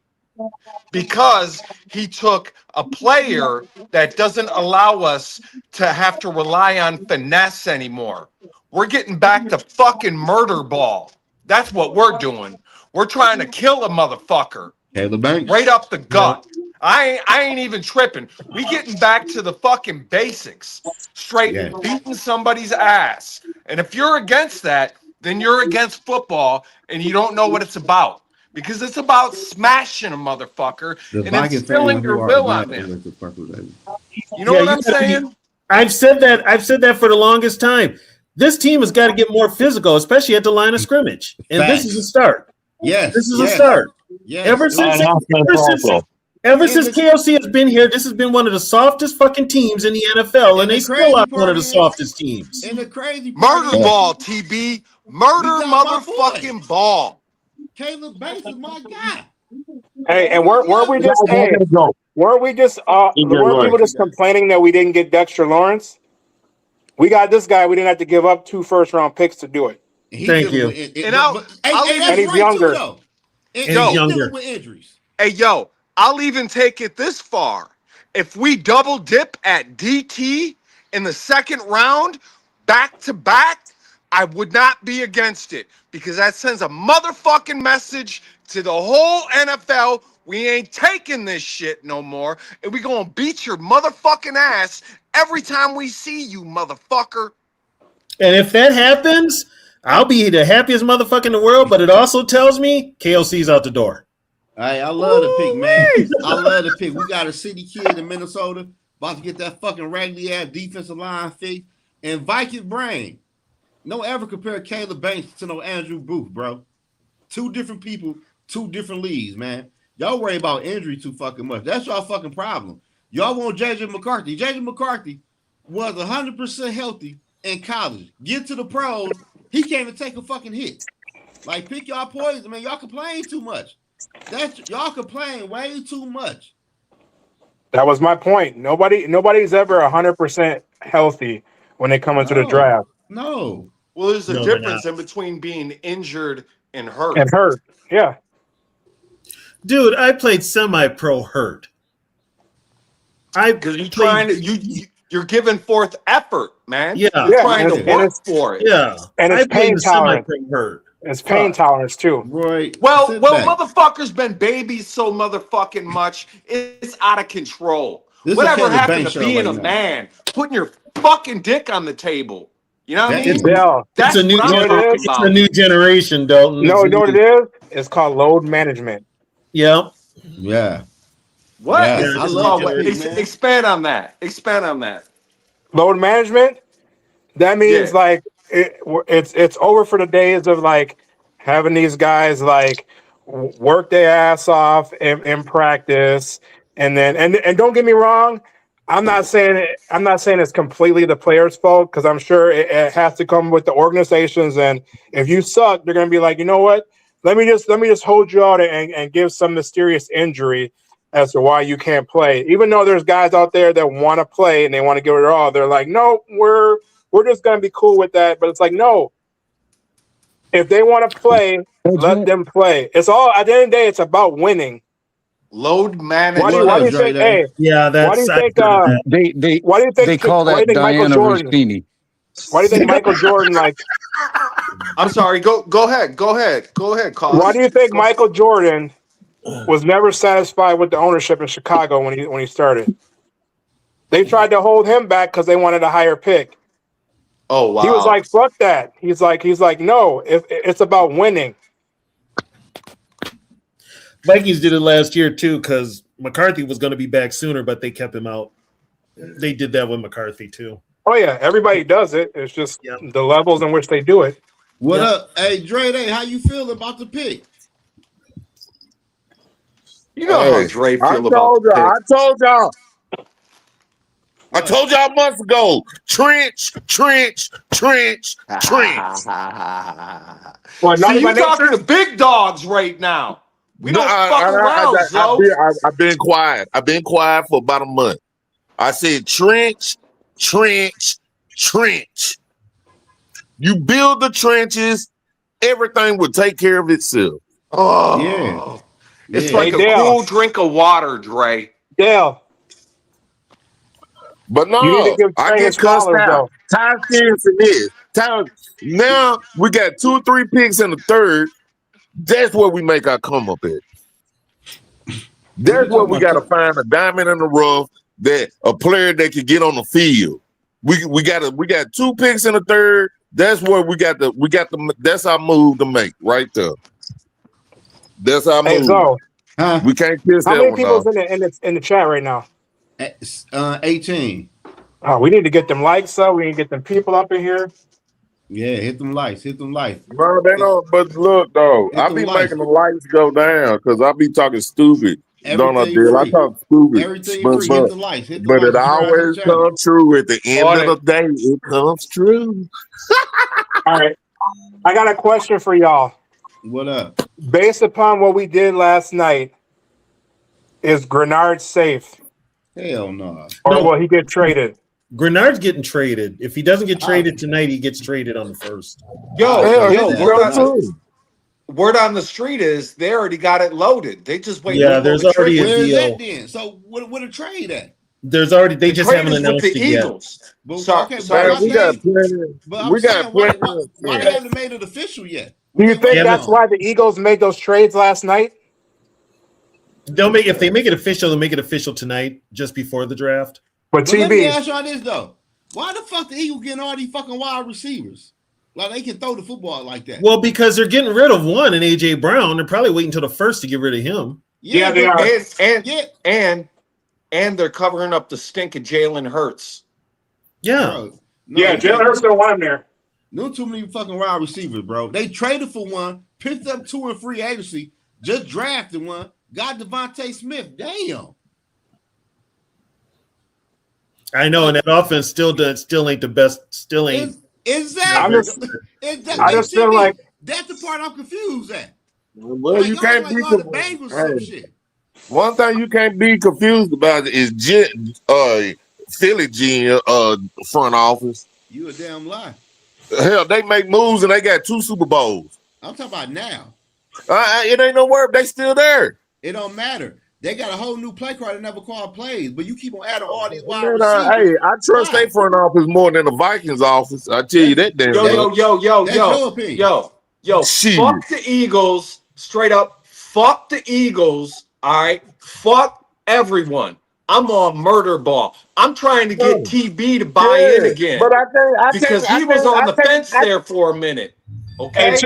G: Because he took a player that doesn't allow us to have to rely on finesse anymore. We're getting back to fucking murder ball. That's what we're doing. We're trying to kill a motherfucker.
A: Caleb Banks.
G: Right up the gut. I ain't even tripping. We getting back to the fucking basics. Straight beating somebody's ass. And if you're against that, then you're against football and you don't know what it's about. Because it's about smashing a motherfucker and instilling your will on them. You know what I'm saying?
D: I've said that for the longest time. This team has got to get more physical, especially at the line of scrimmage. And this is a start.
A: Yes.
D: This is a start.
A: Yes.
D: Ever since KOC has been here, this has been one of the softest fucking teams in the NFL, and they still are one of the softest teams.
A: And the crazy
G: murder ball, TB. Murder motherfucking ball.
A: Caleb Banks is my guy.
E: Hey, and weren't we just people just complaining that we didn't get Dexter Lawrence? We got this guy. We didn't have to give up 2 first-round picks to do it.
A: He
D: Thank
A: dealing
D: you.
A: with
G: And I'll
A: hey, that's
E: And he's
A: right
E: younger.
A: too though. And
D: And he's
A: he's
D: younger.
A: dealing with injuries.
G: Hey, yo, I'll even take it this far. If we double dip at DT in the second round, back to back, I would not be against it because that sends a motherfucking message to the whole NFL. We ain't taking this shit no more, and we gonna beat your motherfucking ass every time we see you, motherfucker.
D: And if that happens, I'll be the happiest motherfucker in the world. But it also tells me KLC's out the door.
A: Hey, I love the pick, man.
G: Ooh-wee.
A: I love the pick. We got a city kid in Minnesota about to get that fucking raggedy ass defensive line fee and Vikings brain. Don't ever compare Caleb Banks to no Andrew Booth, bro. Two different people, two different leagues, man. Y'all worry about injury too fucking much. That's y'all fucking problem. Y'all want JJ McCarthy. JJ McCarthy was 100% healthy in college. Get to the pros, he can't even take a fucking hit. Like, pick y'all poison, man. Y'all complain too much. Y'all complain way too much.
E: That was my point. Nobody's ever 100% healthy when they come into the draft
A: No.
G: Well, there's a
D: No, they're
G: difference
D: not.
G: in between being injured and hurt.
E: and hurt. Yeah.
D: Dude, I played semi-pro hurt.
G: Because you're trying to you're giving forth effort, man.
D: Yeah.
G: You're
E: Yeah,
G: trying to
E: and
G: work
E: it's-
G: for it.
D: Yeah.
E: And
D: I
E: it's
D: played
E: pain
D: the
E: tolerance.
D: semi-pro hurt.
E: It's pain tolerance too.
A: Roy,
G: Well,
A: sit back.
G: motherfuckers been babied so motherfucking much, it's out of control.
A: This is a
G: Whatever
A: Caleb
G: happened
A: Banks
G: to
A: show
G: being
A: right
G: a
A: now.
G: man, putting your fucking dick on the table? You know what I
A: That-
G: mean?
E: Yeah.
G: That's
D: It's a new,
G: what I'm
E: you know what it
G: talking
E: is?
D: it's
G: about.
D: a new generation, Dalton.
E: No,
D: It's
E: you know what
D: new.
E: it is? It's called load management.
D: Yeah.
A: Yeah.
G: What?
A: Yeah.
G: It's,
D: I
G: it's
D: love
G: called
D: that
G: what?
A: pick, man.
G: Expand on that. Expand on that.
E: Load management. That means
G: Yeah.
E: like it's over for the days of like having these guys like work their ass off in practice, and then and don't get me wrong, I'm not saying it's completely the players' fault because I'm sure it has to come with the organizations, and if you suck, they're gonna be like, you know what? Let me just hold you out and give some mysterious injury as to why you can't play. Even though there's guys out there that want to play and they want to give it all, they're like, no, we're just gonna be cool with that. But it's like, no, if they want to play, let them play. It's all at the end of the day, it's about winning.
G: Load
E: Why
G: management.
E: do you think? Hey,
D: Yeah,
E: why do you think?
F: They
E: Why do you think?
F: call
E: Why do you
F: that
E: think Michael
F: Diana
E: Jordan?
F: Rossini.
E: Why do you think Michael Jordan like?
G: I'm sorry. Go ahead. Go ahead. Go ahead, Carlos.
E: Why do you think Michael Jordan was never satisfied with the ownership in Chicago when he started? They tried to hold him back because they wanted a higher pick.
G: Oh wow.
E: He was like, "Fuck that." He's like, "No, it's about winning."
D: Vikings did it last year too because McCarthy was going to be back sooner, but they kept him out. They did that with McCarthy too.
E: Oh yeah, everybody does it. It's just the levels in which they do it.
A: What up? Hey, Dre, how you feel about the pick?
G: You know how Dre feel about the pick.
B: I told y'all months ago. Trench.
E: Well,
G: See, you talking to big dogs right now. We don't fuck around, Zoe.
B: I've been quiet. I've been quiet for about a month. I said trench. You build the trenches, everything will take care of itself.
G: Oh,
A: Yeah.
G: It's
A: Yeah.
G: like
E: Hey,
G: a
E: Dale.
G: cool drink of water, Dre.
E: Dale,
B: But
E: you need
B: no,
E: to give
B: I
E: Trey
B: get
E: his
B: cussed
E: flowers,
B: out. Time serious for this. Now we got 2 or 3 picks in the third. That's where we make our come up at. That's where we got to find a diamond in the rough, that a player that can get on the field. We got 2 picks in the third. That's where we got the that's our move to make right there. That's our
E: Hey,
B: move.
E: Zo,
B: We can't kiss
E: how
B: that
E: many
B: one
E: people's
B: off.
E: in the chat right now?
A: 18.
E: Oh, we need to get them likes up. We need to get them people up in here.
A: Yeah, hit them lights.
B: No, they don't. But look, though,
A: Hit
B: I
A: them
B: be
A: lights.
B: making the lights go down because I be talking stupid. Don't I,
A: Everything
B: deal? I
A: free.
B: talk stupid.
A: Everything
B: But
A: free. Hit the lights. Hit the
B: but
A: lights.
B: it always comes true at the end
G: On
B: of the day. It comes true.
E: All right. I got a question for y'all.
A: What up?
E: Based upon what we did last night, is Grenard safe?
A: Hell no.
E: Or will he get traded?
D: Grenard's getting traded. If he doesn't get traded tonight, he gets traded on the 1st.
G: Word on the street is they already got it loaded. They just wait.
D: Yeah, there's already a
A: Where is
D: deal.
A: that then? So what a trade at?
D: There's already they just
G: trade
D: haven't
G: is with
D: announced
G: the
D: it yet.
G: Eagles.
A: But,
G: Sorry,
A: okay,
G: sorry.
A: but
H: We got
A: why they haven't made it official yet?
E: Do you think
D: Yeah,
E: that's why the Eagles made those trades last night?
D: If they make it official, they'll make it official tonight, just before the draft.
E: But
A: Let me
E: TB,
A: ask y'all this though: why the fuck the Eagles getting all these fucking wide receivers? Like they can throw the football like that.
D: Well, because they're getting rid of one in AJ Brown. They're probably waiting until the 1st to get rid of him.
E: Yeah, they are.
G: And they're covering up the stink of Jalen Hurts.
D: Yeah.
A: Bro, no,
E: yeah, Jalen Hurts don't want him there.
A: No too many fucking wide receivers, bro. They traded for one, picked up two in free agency, just drafted one, got Devontae Smith. Damn.
D: I know, and that offense still ain't the best. Still ain't.
A: Exactly.
E: I just feel like
A: that's the part I'm confused at.
H: Well, you can't be
A: the Bengals some shit.
H: One thing you can't be confused about is Philly front office.
A: You a damn lie.
H: Hell, they make moves and they got 2 Super Bowls.
A: I'm talking about now.
H: It ain't no word. They still there.
A: It don't matter. They got a whole new play card that never called plays, but you keep on adding all these wide
H: Man,
A: receivers.
H: hey, I trust their front office more than the Vikings office. I tell you that damn.
G: Yo.
H: Shit.
G: Fuck the Eagles. Straight up. Fuck the Eagles. All right. Fuck everyone. I'm on murder ball. I'm trying to get TB to buy in again.
H: But
G: because he was on the fence there for a minute. Okay.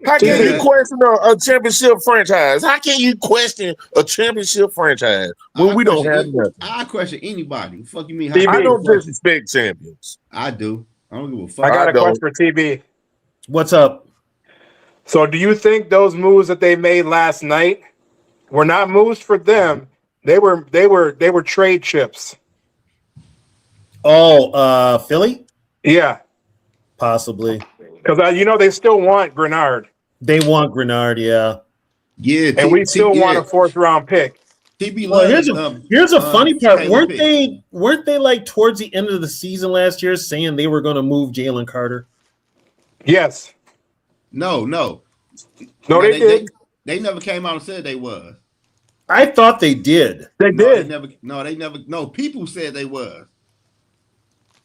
H: How can you question a championship franchise? How can you question a championship franchise when we don't have nothing?
A: I question anybody. Fuck you mean?
H: I don't disrespect champions.
A: I do. I don't give a fuck.
E: I got a question for TB.
D: What's up?
E: So, do you think those moves that they made last night were not moves for them? They were trade chips.
D: Oh, Philly?
E: Yeah,
D: possibly.
E: Because they still want Grenard.
D: They want Grenard, yeah.
A: Yeah,
E: and we still want a 4th round pick.
D: Well, here's a funny part. Weren't they like towards the end of the season last year saying they were going to move Jalen Carter?
E: Yes.
A: No,
E: they did.
A: They never came out and said they was.
D: I thought they did.
E: They did.
A: They never. No, people said they was.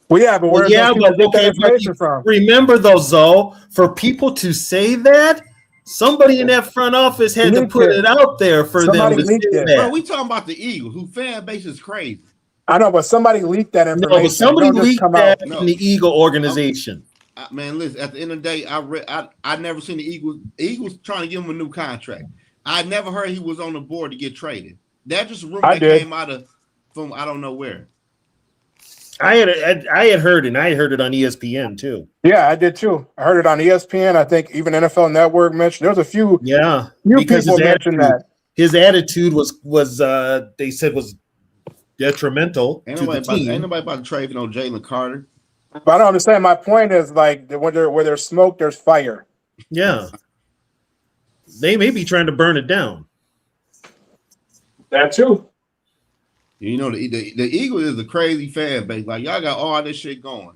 E: Well, yeah, but where's information from?
D: Remember though, Zoe, for people to say that, somebody in that front office had to put it out there for them to say that.
A: Bro, we talking about the Eagles, whose fan base is crazy.
E: I know, but somebody leaked that information.
D: No, but somebody leaked that in the Eagle organization.
A: Man, listen. At the end of the day, I never seen the Eagles trying to give him a new contract. I never heard he was on the board to get traded. That just a rumor that came out from I don't know where.
D: I had heard it, and I heard it on ESPN too.
E: Yeah, I did too. I heard it on ESPN. I think even NFL Network mentioned. There was a few.
D: Yeah,
E: people mentioned that
D: his attitude was they said was detrimental to the team.
A: Ain't nobody about to trade for no Jalen Carter.
E: But I don't understand. My point is like where there's smoke, there's fire.
D: Yeah, they may be trying to burn it down.
E: That too.
A: You know, the Eagles is a crazy fan base. Like y'all got all this shit going.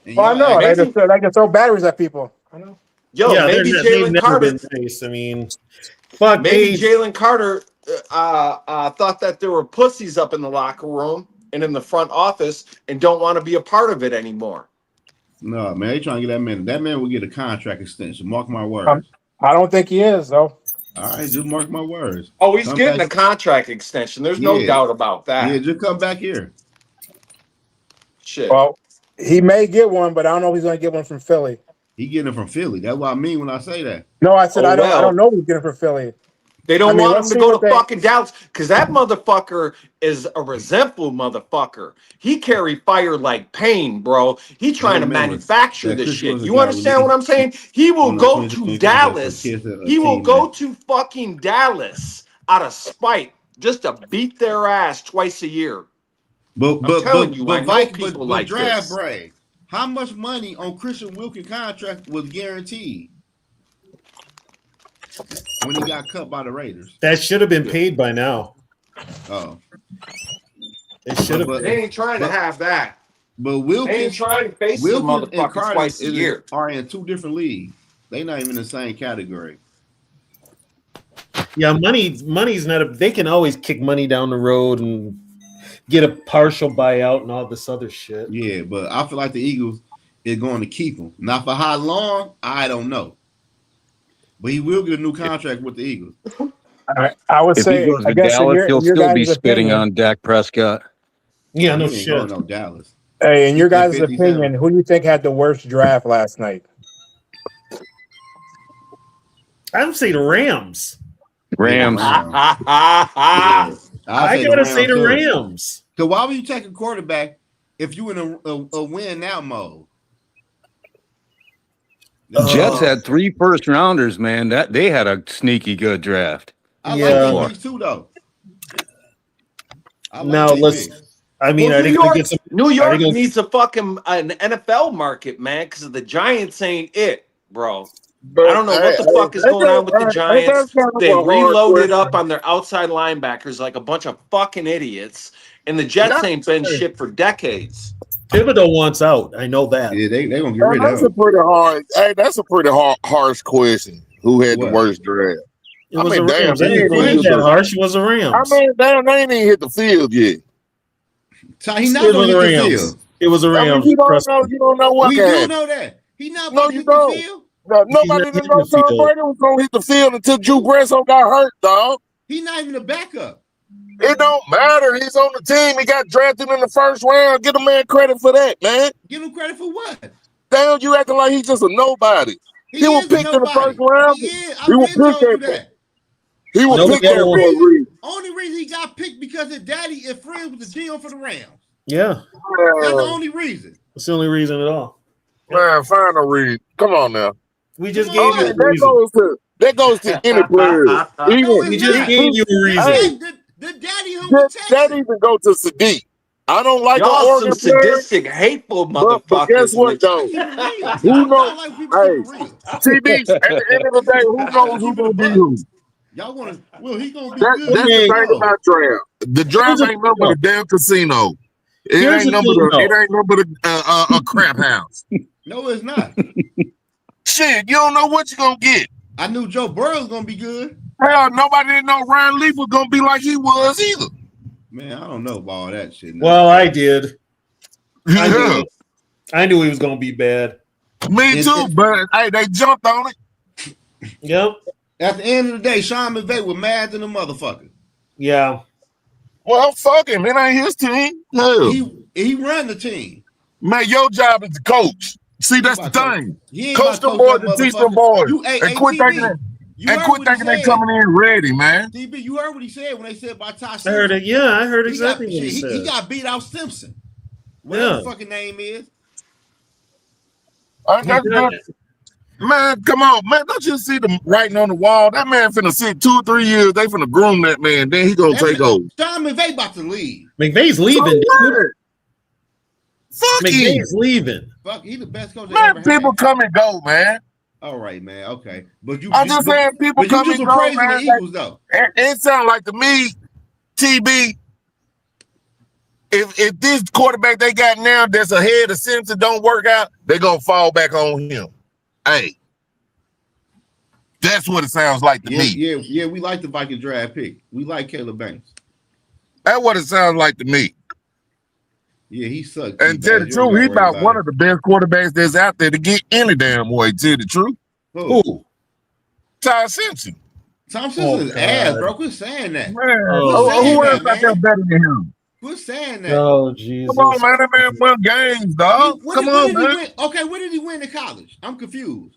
E: I know. They can throw batteries at people. I know.
G: Yo, yeah, maybe Jalen Carter.
D: Nice. I mean,
G: maybe Jalen Carter thought that there were pussies up in the locker room and in the front office and don't want to be a part of it anymore.
A: No, man, they trying to get that man. That man will get a contract extension. Mark my words.
E: I don't think he is though.
A: All right, just mark my words.
G: Oh, he's getting a contract extension. There's no doubt about that.
A: Yeah, just come back here.
G: Shit.
E: Well, he may get one, but I don't know if he's going to get one from Philly.
A: He getting it from Philly. That's what I mean when I say that.
E: No, I said I don't know he's getting it from Philly.
G: They don't want him to go to fucking Dallas because that motherfucker is a resentful motherfucker. He carry fire like pain, bro. He trying to manufacture this shit. You understand what I'm saying? He will go to Dallas. He will go to fucking Dallas out of spite just to beat their ass twice a year.
A: But
G: draft
A: Brave. How much money on Christian Wilkins' contract was guaranteed when he got cut by the Raiders?
D: That should have been paid by now.
A: Oh,
D: It should have
A: But-
G: They ain't trying to have that.
A: But
G: They ain't
A: Wilkins,
G: trying to face the
A: Wilkins and
G: motherfucker
A: Carter
G: twice a year.
A: are in two different leagues. They not even in the same category.
D: Yeah, money's not they can always kick money down the road and get a partial buyout and all this other shit.
A: Yeah, but I feel like the Eagles is going to keep him. Not for how long, I don't know. But he will get a new contract with the Eagles.
E: I would
F: If
E: say,
F: he goes
E: I
F: to
E: guess
F: Dallas, he'll
E: your
F: still be
E: guys'
F: spitting
E: opinion,
F: on Dak Prescott.
D: Yeah, no
A: He ain't
D: shit.
A: going no Dallas.
E: Hey, in your
A: He's at
E: guys'
A: 57.
E: opinion, who do you think had the worst draft last night?
D: I'm saying the Rams.
F: Rams.
A: I
D: I gotta say the Rams.
A: So why would you take a quarterback if you in a win now mode?
F: Jets had 3 first rounders, man. That they had a sneaky good draft.
A: I
D: Yeah.
A: like these picks too, though. I like
D: Now
A: these
D: let's.
A: picks.
D: I mean,
G: Well,
D: are they going to get some?
G: New
D: are
G: York
D: they gonna-
G: needs a fucking an NFL market, man, because the Giants ain't it, bro.
H: But,
G: I don't know what the fuck is going on with the Giants. They reloaded up on their outside linebackers like a bunch of fucking idiots, and the Jets ain't been shit for decades.
D: Thibodeau wants out. I know that.
A: Yeah, they gonna get rid
H: That's
A: of
H: a
A: him.
H: pretty hard. Hey, that's a pretty harsh question. Who had
A: What?
H: the worst draft?
D: It was the
H: damn,
D: Rams.
H: they
D: It
H: ain't
D: ain't
H: even
D: that harsh. It was the Rams.
H: I mean, damn, they ain't even hit the field yet.
A: So he not
D: It was
A: gonna
D: the
A: hit the
D: Rams.
A: field.
D: It was the
H: I mean,
D: Rams.
H: you
D: Trust me.
H: don't know what
A: We
H: can
A: do
H: happen.
A: know that. He not
H: No,
A: gonna
H: you
A: hit the
H: don't.
A: field.
H: No,
D: He's not
H: nobody didn't
D: hitting
H: know
D: the
H: Tom
D: field.
H: Brady was gonna hit the field until Drew Bledsoe got hurt, dog.
A: He not even a backup.
H: It don't matter. He's on the team. He got drafted in the first round. Get a man credit for that, man.
A: Give him credit for what?
H: Damn, you acting like he's just a nobody. He was
A: is a
H: picked in the
A: nobody.
H: first round.
A: He is.
H: He
A: I've
H: was
A: been told you
H: picked
A: that.
H: He was
D: Nobody
H: picked there
D: ever
H: for a
D: won.
H: reason.
A: Only reason he got picked because his daddy is friends with the GM for the Rams.
D: Yeah,
A: That's the only reason.
D: that's the only reason at all.
H: Man, find a reason. Come on now.
D: We just
A: Come
D: gave
A: on,
D: you
A: man.
D: a
H: That
D: reason.
H: goes to any player.
A: No,
D: We
A: it's
D: just
A: not.
D: gave you a reason.
H: Hey,
A: The daddy home with
H: that
A: Texas.
H: even go to Sadiq. I don't like the
G: Y'all
H: Oregon
G: some
H: player,
G: sadistic, hateful
H: but
G: motherfuckers.
H: guess what, though?
A: Keep it real.
H: Who knows?
A: I like people keep it real.
H: TB, at the end of the day, who knows who's going to be who?
A: Y'all want to? Well, he gonna be
H: That's
A: good.
H: the thing about draft. The draft
D: Here's
H: ain't nothing but a damn casino. It
D: Here's
H: ain't
D: the
H: nothing
D: thing,
H: but a crap house.
A: No, it's not.
H: Shit, you don't know what you're going to get.
A: I knew Joe Burrow was gonna be good.
H: Hell, nobody didn't know Ryan Leaf was going to be like he was either.
A: Man, I don't know about all that shit. No.
D: Well, I did.
H: Yeah,
D: I knew he was going to be bad.
H: me too, but hey, they jumped on it.
D: Yep.
A: At the end of the day, Sean McVay was mad than a motherfucker.
D: Yeah.
H: Well, fuck him. It ain't his team. Hell.
A: He run the team.
H: Man, your job is to coach. See, that's the
A: About coach.
H: thing.
A: He ain't
H: Coach
A: about
H: them
A: coach
H: boys
A: that
H: and teach them
A: motherfucker.
H: boys.
A: You,
H: And quit
A: TB,
H: thinking that.
A: you
H: And
A: heard
H: quit
A: what he
H: thinking they
A: said.
H: coming in ready, man.
A: TB, you heard what he said when they said about Ty Simpson.
D: I heard it. Yeah, I heard
A: He
D: exactly
A: got,
D: what he
A: he,
D: said.
A: he got beat out Simpson. Whatever the fucking name is.
H: That's good. Man, come on, man. Don't you see the writing on the wall? That man finna sit 2 or 3 years. They finna groom that man. Then he gonna take over.
A: Sean McVay about to leave.
D: McVay's leaving,
H: So
D: dude.
H: what? Fuck him.
D: McVay's leaving.
A: Fuck, he the best coach they
H: Man,
A: ever
H: people
A: had.
H: come and go, man.
A: All right, man. Okay, but you.
H: I'm just saying people
A: But you
H: come
A: just
H: and
A: were
H: go,
A: praising
H: man.
A: the Eagles, though.
H: It sounds like to me, TB, if this quarterback they got now that's ahead of Simpson don't work out, they're going to fall back on him. Hey, that's what it sounds like to me.
A: Yeah. We like the Viking draft pick. We like Caleb Banks.
H: That's what it sounds like to me.
A: Yeah, he sucked.
H: And tell the truth, he's about one of the best quarterbacks that's out there to get any damn way. Tell the truth.
A: Who?
H: Ty Simpson.
A: Tom Simpson's ass, bro. Quit saying that.
H: Man,
A: Oh,
H: who else
A: man.
H: out there better than him?
A: Quit saying that.
D: Oh, Jesus.
H: Come on, man. That man won games, dog.
A: What
H: Come
A: did
H: on,
A: he
H: man.
A: win? Okay, what did he win in college? I'm confused.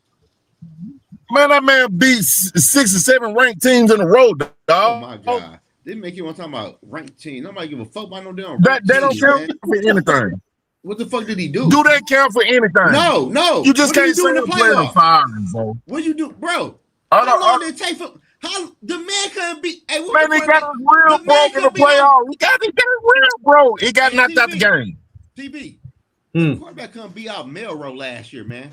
H: Man, that man beat 6 or 7 ranked teams in a row, dog.
A: Oh my God. They make you want to talk about ranked team. Nobody give a fuck about no damn
H: That
A: ranked
H: they don't
A: teams,
H: count
A: man.
H: for anything.
A: What the fuck did he do?
H: Do that count for anything?
A: No.
H: You just
A: What did he
H: can't
A: do
H: say
A: in the
H: the player
A: playoffs?
H: firing, bro.
A: What you do, bro?
H: I
A: How long
H: don't-
A: did it take for how the man couldn't be? Hey, what
H: Man,
A: the
H: he
A: fuck-
H: got his real
A: the man
H: broke in the
A: could be out-
H: playoffs. He got his real broke. He got
A: Hey,
H: knocked out the game.
A: TB.
D: Hmm.
A: Quarterback couldn't be out Melrose last year, man.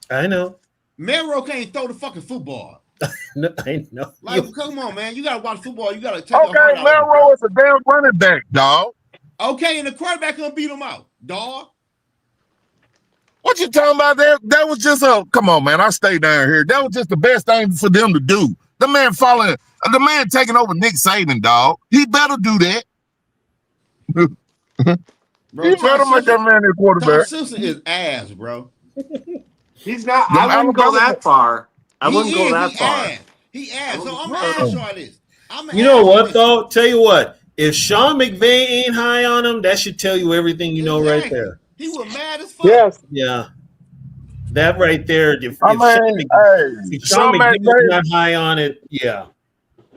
D: I know.
A: Melrose can't throw the fucking football.
D: No, I know.
A: Like, come on, man. You gotta watch football. You gotta take your
H: Okay,
A: heart out of it, bro.
H: Melrose is a damn running back, dog.
A: Okay, and the quarterback gonna beat him out, dog.
H: What you talking about? That was just a come on, man. I stay down here. That was just the best thing for them to do. The man taking over Nick Saban, dog. He better do that.
A: Bro,
H: He better make that man their quarterback.
A: Tom Simpson is ass, bro.
G: He's not. I wouldn't go that far. I wouldn't go that far.
A: He ass. So I'm gonna ask y'all this.
D: You know what though? Tell you what. If Sean McVay ain't high on him, that should tell you everything you know right there.
A: He was mad as fuck.
E: Yes.
D: Yeah. That right there. If
H: Sean
D: McVay is not high on it, yeah.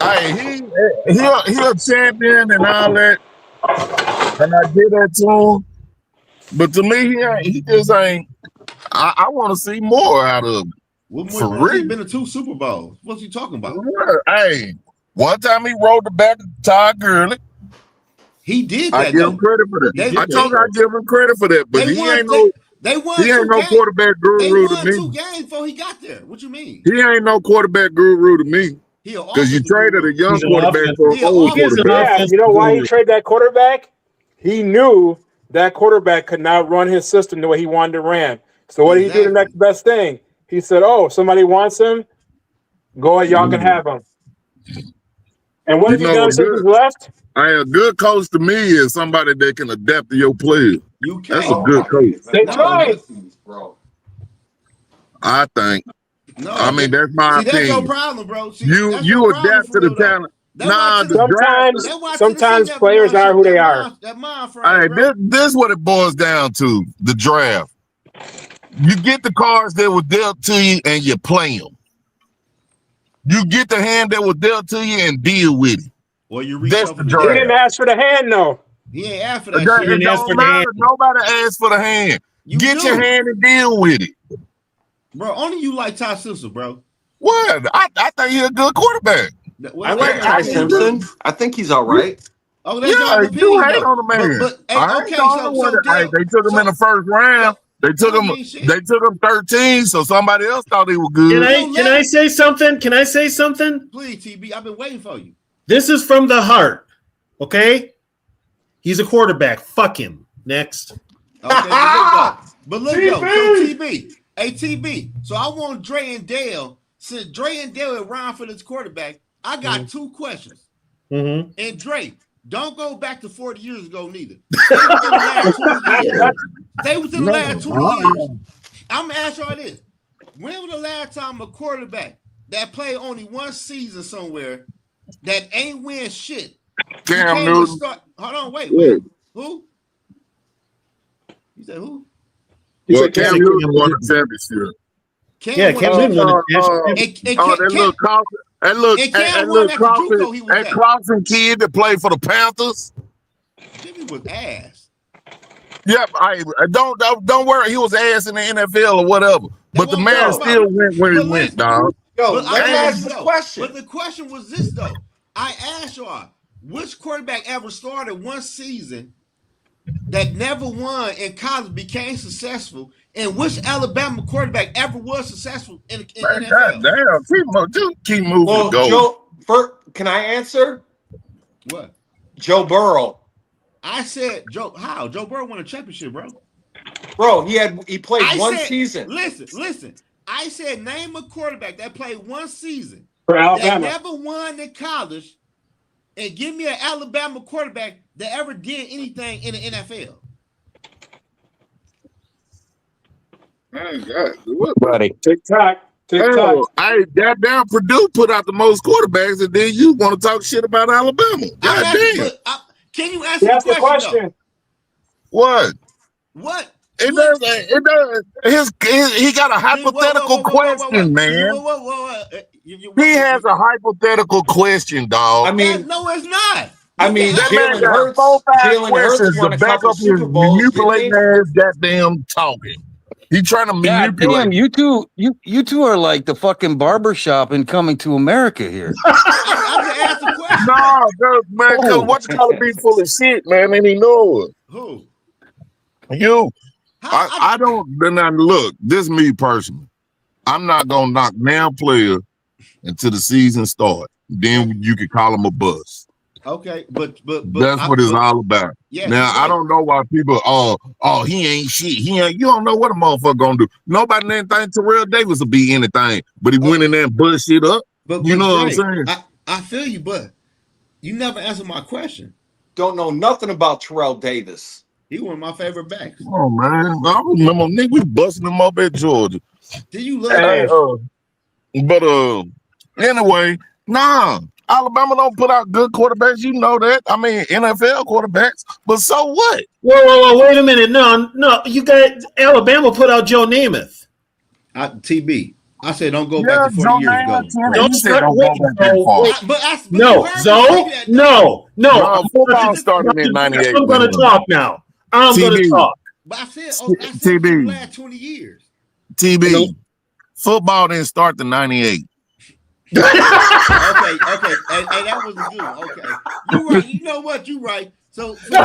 H: Hey, he a champion and all that, and I get that to him. But to me, he just ain't. I want to see more out of him.
A: For real, he's been to 2 Super Bowls. What's he talking about?
H: Hey, one time he rolled the back of Todd Gurley.
A: He did that.
H: I give him credit for that. I give him credit for that, but he ain't no quarterback guru to me.
A: 2 games before he got there. What you mean?
H: He ain't no quarterback guru to me. Because you traded a young quarterback for an old quarterback.
E: Yeah, you know why he traded that quarterback? He knew that quarterback could not run his system the way he wanted to run. So what did he do? The next best thing. He said, "Oh, somebody wants him. Go ahead, y'all can have him." And what have you done since he's left?
H: A good coach to me is somebody that can adapt to your players. That's a good coach.
E: They tried.
H: I think.
A: No,
H: I mean that's my opinion.
A: That's no problem, bro.
H: You adapt to the talent.
E: Sometimes players are who they are.
H: Hey, this is what it boils down to: the draft. You get the cards that were dealt to you, and you play them. You get the hand that was dealt to you, and deal with it.
A: Well,
H: that's the draft.
E: He didn't ask for the hand, though.
A: He ain't asked for that shit.
H: It don't matter. Nobody asked for the hand. Get your hand and deal with it.
A: Bro, only you like Ty Simpson, bro.
H: What? I think he's a good quarterback.
G: I like Ty Simpson. I think he's all right.
A: Oh,
H: yeah, you hate on the man. They took him in the first round. They took him 13, so somebody else thought he was good.
D: Can I say something? Can I say something?
A: Please, TB. I've been waiting for you.
D: This is from the heart. Okay? He's a quarterback. Fuck him. Next.
A: Okay, but look though. So TB. Hey, TB. So I want Dre and Dale. Since Dre and Dale are around for this quarterback, I got 2 questions.
D: Mm-hmm.
A: And Dre, don't go back to 40 years ago neither. They was in the last 20 years. I'm going to ask y'all this. When was the last time a quarterback that played only 1 season somewhere that ain't win shit?
H: Cam Newton.
A: Hold on, wait. Who? You said who?
H: Well, Cam Newton won the championship.
D: Cam Newton won the championship.
H: That Clausen kid that played for the Panthers.
A: Jimmy was ass.
H: Yep, don't worry. He was ass in the NFL or whatever. But the man still went where he went, dog.
G: Let me ask this question.
A: But the question was this, though. I asked y'all, which quarterback ever started 1 season that never won in college, became successful, and which Alabama quarterback ever was successful in NFL?
H: Damn, keep moving.
G: Joe, can I answer?
A: What?
G: Joe Burrow.
A: I said Joe. How? Joe Burrow won a championship, bro.
G: Bro, he played 1 season.
A: Listen. I said name a quarterback that played 1 season
E: for Alabama
A: that never won in college, and give me an Alabama quarterback that ever did anything in the NFL.
E: Buddy, TikTok.
H: Hey, that damn Purdue put out the most quarterbacks, and then you want to talk shit about Alabama. God damn.
A: Can you answer the question?
H: What? It does. He got a hypothetical question, man. He has a hypothetical question, dog.
G: I mean,
A: no, it's not.
G: I mean,
H: Jalen Hurts won a couple Super Bowls. Manipulating ass goddamn talking. He trying to manipulate.
F: Damn, you two are like the fucking barbershop in Coming to America here.
H: No, man, because what you gotta be full of shit, man, and he knows.
A: Who?
H: You. I don't. Then I look. This is me personally. I'm not gonna knock down player until the season starts. Then you can call him a bust.
A: Okay, but
H: That's what it's all about.
A: Yeah,
H: now I don't know why people. He ain't shit. He ain't. You don't know what a motherfucker gonna do. Nobody didn't think Terrell Davis would be anything, but he went in there and bust shit up.
A: But
H: you know
A: Drake,
H: what I'm saying?
A: I feel you, but you never answered my question.
G: Don't know nothing about Terrell Davis.
A: He one of my favorite backs.
H: Oh man, I remember nigga we busting him up at Georgia.
A: Do you love?
H: Anyway, nah. Alabama don't put out good quarterbacks. You know that. I mean, NFL quarterbacks. But so what?
D: Whoa. Wait a minute. No. You got Alabama put out Joe Namath.
A: TB. I said don't go back to 40 years ago.
D: Don't start No.
H: Football started in 98.
D: I'm going to talk now. I'm going to talk.
A: But I said TB. Last 20 years.
H: TB. Football didn't start in 98.
A: okay, and that was good. Okay, you right. You know what? You right. So you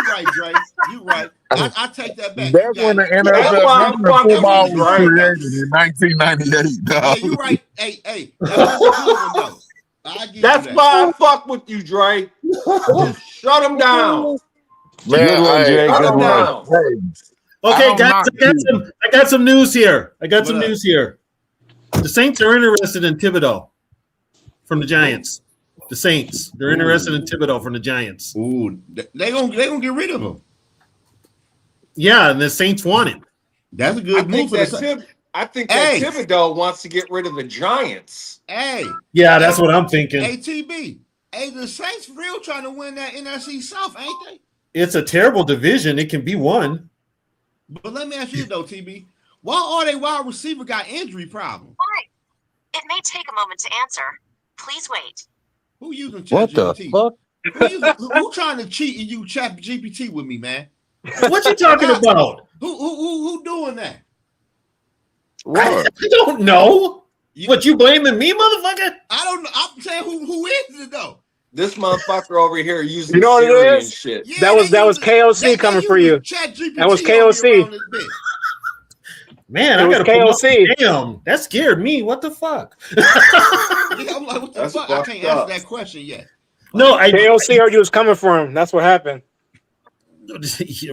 A: right, Drake. You right. I take that back.
H: That's when the NFL football was created in 1998. Dog.
A: Hey, you right. Hey, that was a good one though.
G: That's why I fuck with you, Drake. Just shut him down.
H: Man,
G: shut him down.
D: Okay, guys, I got some news here. The Saints are interested in Thibodeau from the Giants. The Saints, they're interested in Thibodeau from the Giants.
A: Ooh, they gonna get rid of him.
D: Yeah, and the Saints want him.
A: That's a good move for the Saints.
G: I think that Thibodeau wants to get rid of the Giants.
D: Yeah, that's what I'm thinking.
A: TB. The Saints real trying to win that NFC South, ain't they?
D: It's a terrible division. It can be won.
A: But let me ask you though, TB. Why all they wide receiver got injury problems?
I: Why? It may take a moment to answer. Please wait.
A: Who using
F: What the fuck?
A: Who trying to cheat and use Chat GPT with me, man?
D: What you talking about?
A: Who doing that?
D: I don't know. What, you blaming me, motherfucker?
A: I don't know. I'm saying who is it though?
G: This motherfucker over here using
E: what
G: Siri
E: it
G: and
E: is?
G: shit.
E: Yeah, that was KOC coming for you. That was KOC.
D: Man, I got KOC. Damn, that scared me. What the fuck?
A: I'm like, what the fuck? I can't answer that question yet.
D: No,
E: KOC heard you was coming for him. That's what happened.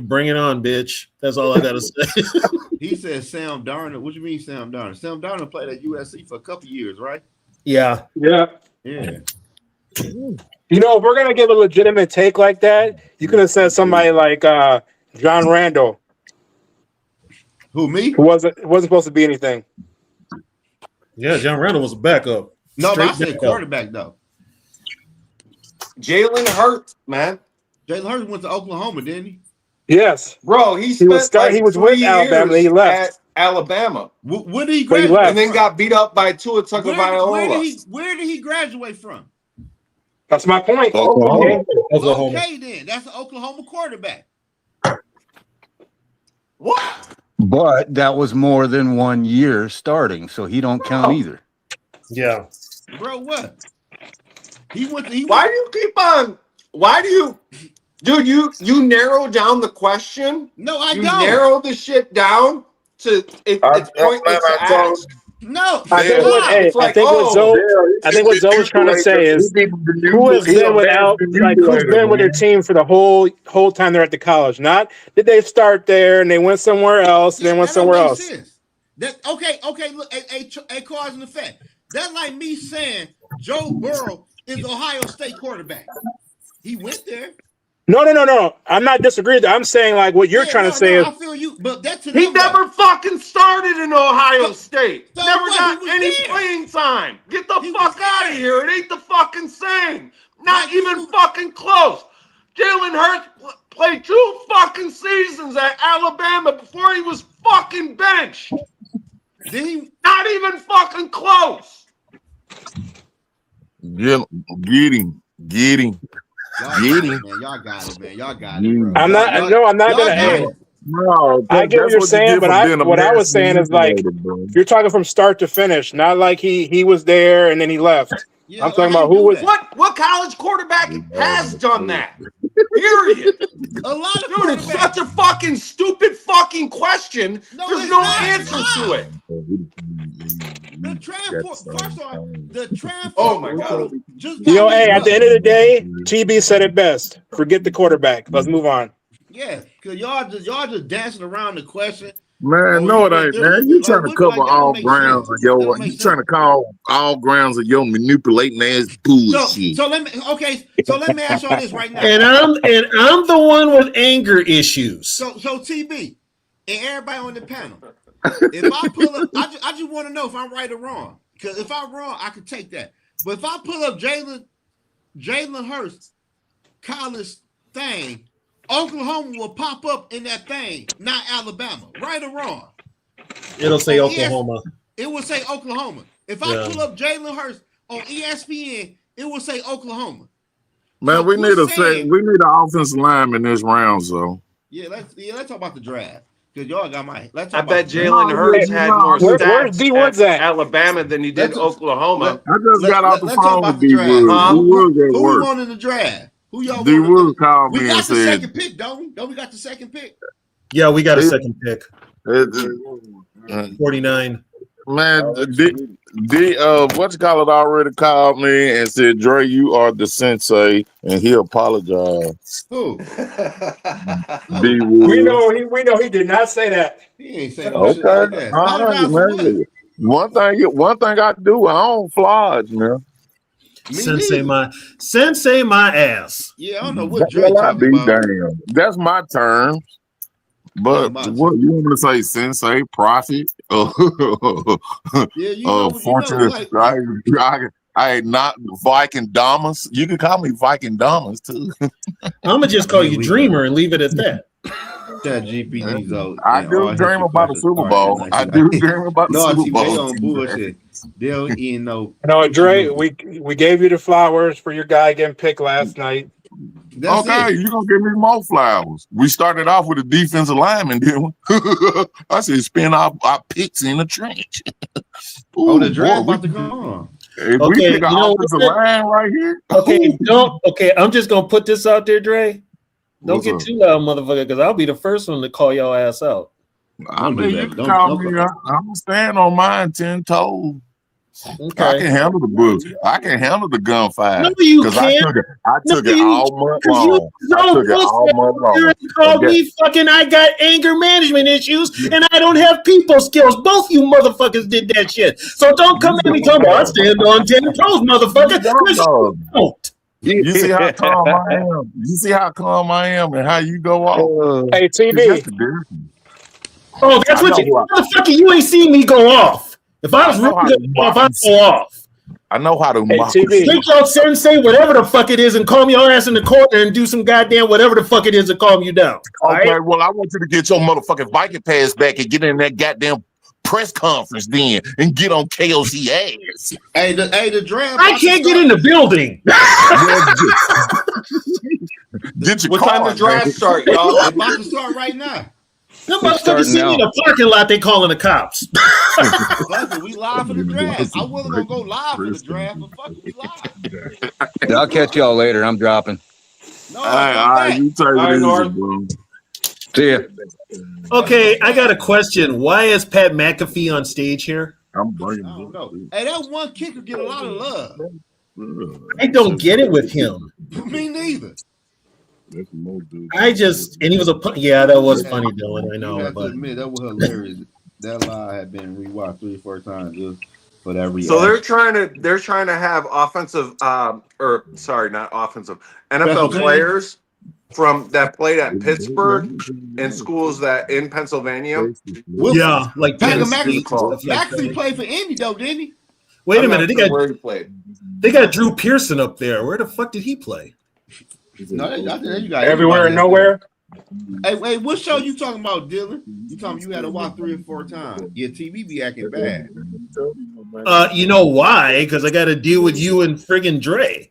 D: Bring it on, bitch. That's all I gotta say.
A: He said Sam Darnold. What you mean, Sam Darnold? Sam Darnold played at USC for a couple years, right?
D: Yeah.
E: You know, if we're gonna give a legitimate take like that, you could have said somebody like John Randall.
A: Who, me?
E: Who wasn't supposed to be anything.
D: Yeah, John Randall was a backup.
A: No, but I said quarterback though.
G: Jalen Hurts, man.
A: Jalen Hurts went to Oklahoma, didn't he?
E: Yes,
G: bro. He was
E: with Alabama. He left
G: at Alabama.
A: When did he graduate?
G: And then got beat up by Tua Tagovailoa.
A: Where did he graduate from?
E: That's my point.
D: Oklahoma.
A: Okay, then that's an Oklahoma quarterback.
G: What?
F: But that was more than 1 year starting, so he don't count either.
D: Yeah,
A: bro. What?
G: Why do you keep on? Why do you, dude? You narrow down the question.
A: No, I
G: you
A: don't.
G: Narrow the shit down to it's pointless to ask.
A: No,
E: I think what Zoe was trying to say is who has been who's been with their team for the whole time they're at the college. Not did they start there and they went somewhere else and then went somewhere else.
A: Okay. Look, a cause and effect. That's like me saying Joe Burrow is Ohio State quarterback. He went there.
E: No. I'm not disagreeing. I'm saying like what you're trying to say is.
A: I feel you, but that's
G: he never fucking started in Ohio State.
A: So
G: never got any playing time. Get the fuck out of here. It ain't the fucking same. Not even fucking close. Jalen Hurts played 2 fucking seasons at Alabama before he was fucking benched. Not even fucking close.
H: Get him.
A: Y'all got it, man. Y'all got it, bro.
E: I'm not gonna end.
H: No,
E: I get what you're saying, but what I was saying is like you're talking from start to finish, not like he was there and then he left.
A: Yeah,
E: I'm talking about who was
G: what college quarterback has done that? Period.
A: A lot of
G: dude, it's such a fucking stupid fucking question. There's no answer to it.
A: The transport. First off, the transport.
G: Oh my God.
A: Just
E: Yo,
A: got me
E: hey, at the
A: up.
E: end of the day, TB said it best. Forget the quarterback. Let's move on.
A: Yeah, cause y'all just dancing around the question.
H: Man, no, it ain't, man. You trying to cover all grounds of your, you trying to call all grounds of your manipulating ass bullshit.
A: So let me ask y'all this right now.
D: And I'm the one with anger issues.
A: So TB and everybody on the panel. If I pull up, I just want to know if I'm right or wrong. Because if I'm wrong, I can take that. But if I pull up Jalen Hurts college thing, Oklahoma will pop up in that thing, not Alabama. Right or wrong?
D: It'll say Oklahoma.
A: It will say Oklahoma. If I pull up Jalen Hurts on ESPN, it will say Oklahoma.
H: Man,
A: so
H: we need an offensive lineman this round, so.
A: Yeah, let's talk about the draft. Because y'all got my.
J: I bet Jalen Hurts had more stats at Alabama than he did Oklahoma.
H: I just got off the phone with D Wood.
A: Who we want in the draft? Who y'all
H: D Wood called me and said.
A: We got the second pick, don't we? Don't we got the second pick?
D: Yeah, we got a second pick. 49.
H: Man, what's call it already called me and said, Dre, you are the sensei, and he apologized.
A: Who?
H: D Wood.
E: We know he did not say that.
A: He ain't saying
H: okay.
A: Shit like that.
H: All right, man. One thing I do, I don't flood, man.
D: Sensei my ass.
A: Yeah, I don't know what Dre talking about.
H: Damn. That's my term. But what you want me to say, sensei, prophet? Fortunate. I not Viking Damas. You can call me Viking Damas too.
D: I'm gonna just call you Dreamer and leave it at that.
A: That GPT Zoe.
H: I do dream about the Super Bowl. I do dream about the Super Bowl.
A: They on bullshit. They'll eat no.
E: No, Dre, we gave you the flowers for your guy getting picked last night.
A: That's
H: okay, you're gonna give me more flowers. We started off with a defensive lineman, didn't we? I said spin our picks in the trench.
A: Ooh, the draft about to go on.
H: If we pick an offensive line right here.
D: Okay, I'm just gonna put this out there, Dre. Don't get too loud, motherfucker, because I'll be the first one to call y'all ass out.
H: I mean, you can call me. I'm staying on mine 10 toes. Okay. I can handle the bullets. I can handle the gunfire.
D: No, you can't.
H: I took it all month long.
D: Called me fucking. I got anger management issues, and I don't have people skills. Both you motherfuckers did that shit. So don't come at me talking about I stand on 10 toes, motherfucker.
H: You see how calm I am. You see how calm I am, and how you go off.
E: Hey, TB.
D: Oh, that's what you motherfucker. You ain't seen me go off. If I was really good off, I'd go off.
H: I know how to mock.
D: Take your sensei, whatever the fuck it is, and calm your ass in the corner and do some goddamn whatever the fuck it is to calm you down.
H: Okay, well, I want you to get your motherfucking Viking pass back and get in that goddamn press conference then and get on KOC ass.
A: Hey, the draft.
D: I can't get in the building.
H: Get your
J: what time the draft start, y'all?
A: It's about to start right now.
D: The motherfuckers see me in the parking lot, they calling the cops.
A: We live for the draft. I wasn't gonna go live for the draft, but fuck, we live.
F: I'll catch y'all later. I'm dropping.
A: No,
H: all right, you take it easy, bro.
F: See ya.
D: Okay, I got a question. Why is Pat McAfee on stage here?
H: I'm bringing
A: I don't know. Hey, that one kicker get a lot of love.
D: I don't get it with him.
A: Me neither.
D: I just, and he was that was funny, Dylan. I know,
A: You have
D: but
A: to admit, that was hilarious. That lie had been rewatched 3 or 4 times just for that reason.
J: So they're trying to have offensive, not offensive, NFL players from that played at Pittsburgh and schools that in Pennsylvania.
D: Yeah, like
A: McAfee played for Indy though, didn't he?
D: Wait a minute, they got Drew Pearson up there. Where the fuck did he play?
A: No, you got
E: everywhere and nowhere.
A: Hey, what show you talking about, Dylan? You talking you had to watch 3 or 4 times. Your TV be acting bad.
D: You know why? Because I got to deal with you and friggin' Dre.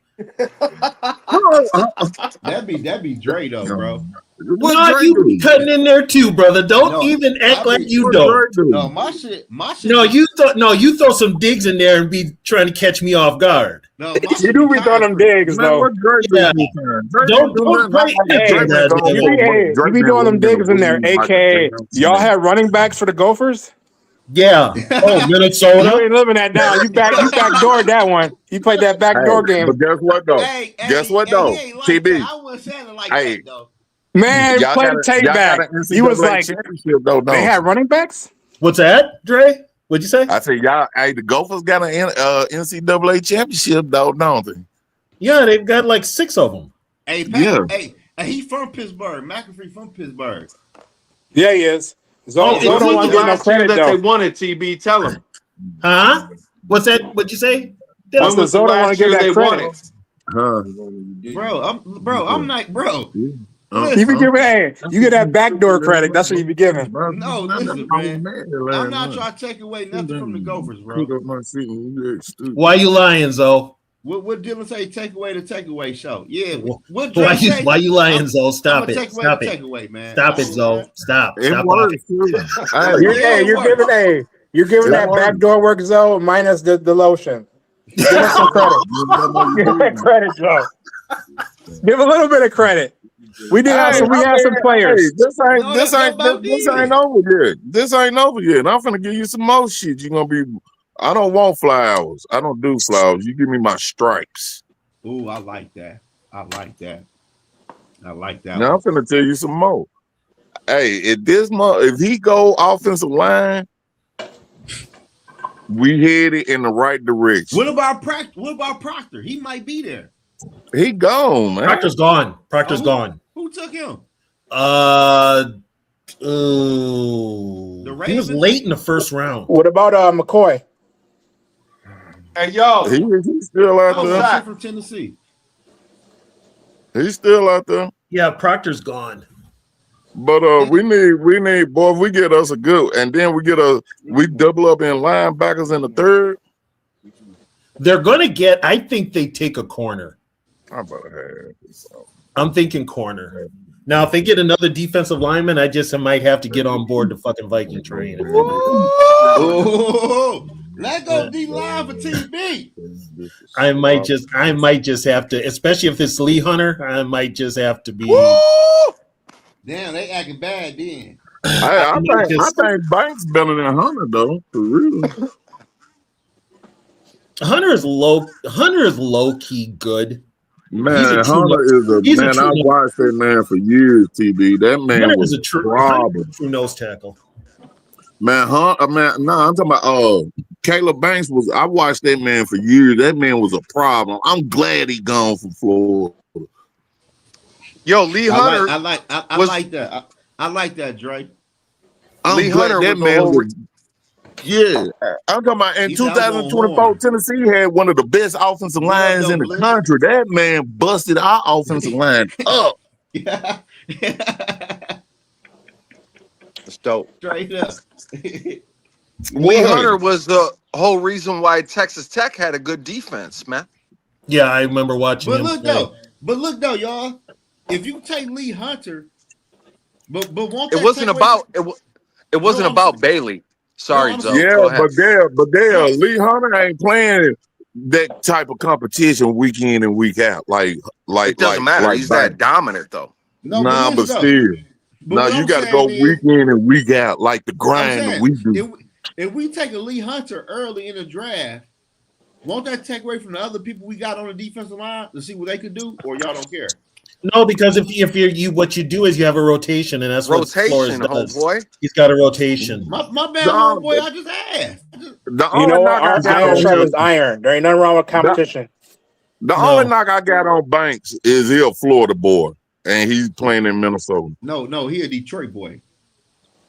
A: That'd be Dre though, bro.
D: No, you be cutting in there too, brother. Don't even act like you don't.
A: No, my shit.
D: No, you throw some digs in there and be trying to catch me off guard.
A: No,
E: you do be throwing them digs, though.
D: Yeah. Don't
E: you be doing them digs in there, aka y'all had running backs for the Gophers?
D: Yeah. Oh,
E: You
D: Minnesota.
E: ain't living that down. You backdoored that one. You played that backdoor game.
H: But guess what though?
A: Hey,
H: Guess what
A: he
H: though?
A: ain't like that.
H: TB.
A: I wasn't saying it like
H: Hey,
A: that though.
E: Man,
H: y'all
E: play
H: got
E: the tape
H: y'all got
E: back.
H: an
E: He was
H: NCAA
E: like,
H: championship though,
E: they
H: don't
E: had
H: you?
E: running backs?
D: What's that, Dre? What'd you say?
H: I said y'all. Hey, the Gophers got an NCAA championship though, don't they?
D: Yeah, they've got like 6 of them.
A: Hey,
H: Yeah.
A: Hey, he from Pittsburgh. McAfee from Pittsburgh.
E: Yeah, he is. Zoe
D: Oh,
E: don't want to get no
J: last year
E: credit
J: that they
E: though.
J: won it, TB, tell them.
D: Huh? What's that? What'd you say?
E: I
J: When
E: said
J: was the
E: Zoe don't want to
J: last
E: get
J: year
E: that
J: they won
E: credit.
J: it?
H: Huh.
A: I'm not, bro.
E: You
A: Listen,
E: be giving, hey, you get that backdoor credit. That's what you be giving.
A: no, listen, man. I'm not trying to take away nothing from the Gophers, bro.
D: Why you lying, Zoe?
A: What Dylan say? Take away the takeaway show. Yeah. What
D: Why
A: Dre say?
D: you lying, Zoe? Stop
A: I'm
D: it.
A: take away
D: Stop
A: the
D: it.
A: takeaway, man.
D: Stop it, Zoe. Stop.
H: It
D: Stop
H: works.
E: You're giving that backdoor work, Zoe, minus the lotion. Give us some credit. Give that credit, Joe. Give a little bit of credit. We have some players.
H: This ain't over yet. This ain't over yet. I'm finna give you some more shit. You gonna be. I don't want flowers. I don't do flowers. You give me my stripes.
A: Ooh, I like that. I like that.
H: Now I'm finna tell you some more. Hey, if he go offensive line, we headed in the right direction.
A: What about Proctor? He might be there.
H: He gone, man.
D: Proctor's gone. Proctor's gone.
A: Who took him?
D: He was late in the first round.
E: What about McCoy?
J: Hey, yo.
H: He's still out there.
A: From Tennessee.
H: He's still out there.
D: Yeah, Proctor's gone.
H: But we need boy, we get us a good, and then we double up in linebackers in the third.
D: They're gonna get. I think they take a corner. I'm thinking corner. Now, if they get another defensive lineman, I might have to get on board the fucking Viking train.
A: Let go D line for TB.
D: I might just have to, especially if it's Lee Hunter. I might just have to be.
A: Damn, they acting bad then.
H: I think Banks better than Hunter though, for real.
D: Hunter is low key good.
H: Man, Hunter is a man. I watched that man for years. TB, that man
D: Hunter
H: was
D: a true nose tackle.
H: Man, no, I'm talking about Caleb Banks was. I watched that man for years. That man was a problem. I'm glad he gone from Florida.
J: Yo, Lee Hunter.
A: I like that. I like that, Dre.
J: Lee Hunter
H: that man was. Yeah, I'm talking about in 2024, Tennessee had one of the best offensive lines in the country. That man busted our offensive line up.
A: Yeah.
J: That's dope.
A: Straight up.
J: Lee Hunter was the whole reason why Texas Tech had a good defense, man.
D: Yeah, I remember watching him.
A: But look though, y'all. If you take Lee Hunter, but won't
J: it wasn't about Bailey. Sorry, Zoe.
H: Yeah, but Lee Hunter ain't playing that type of competition week in and week out. It
J: doesn't matter. He's that dominant though.
H: No, but still. Now you got to go week in and week out like the grind that we do.
A: If we take a Lee Hunter early in the draft, won't that take away from the other people we got on the defensive line to see what they could do, or y'all don't care?
D: No, because if you what you do is you have a rotation, and that's what Flores does. Homeboy. He's got a rotation.
A: My bad, homeboy. I just asked.
E: You know what? Iron sharpens iron. There ain't nothing wrong with competition.
H: The only knock I got on Banks is he a Florida boy, and he's playing in Minnesota.
A: No, he a Detroit boy.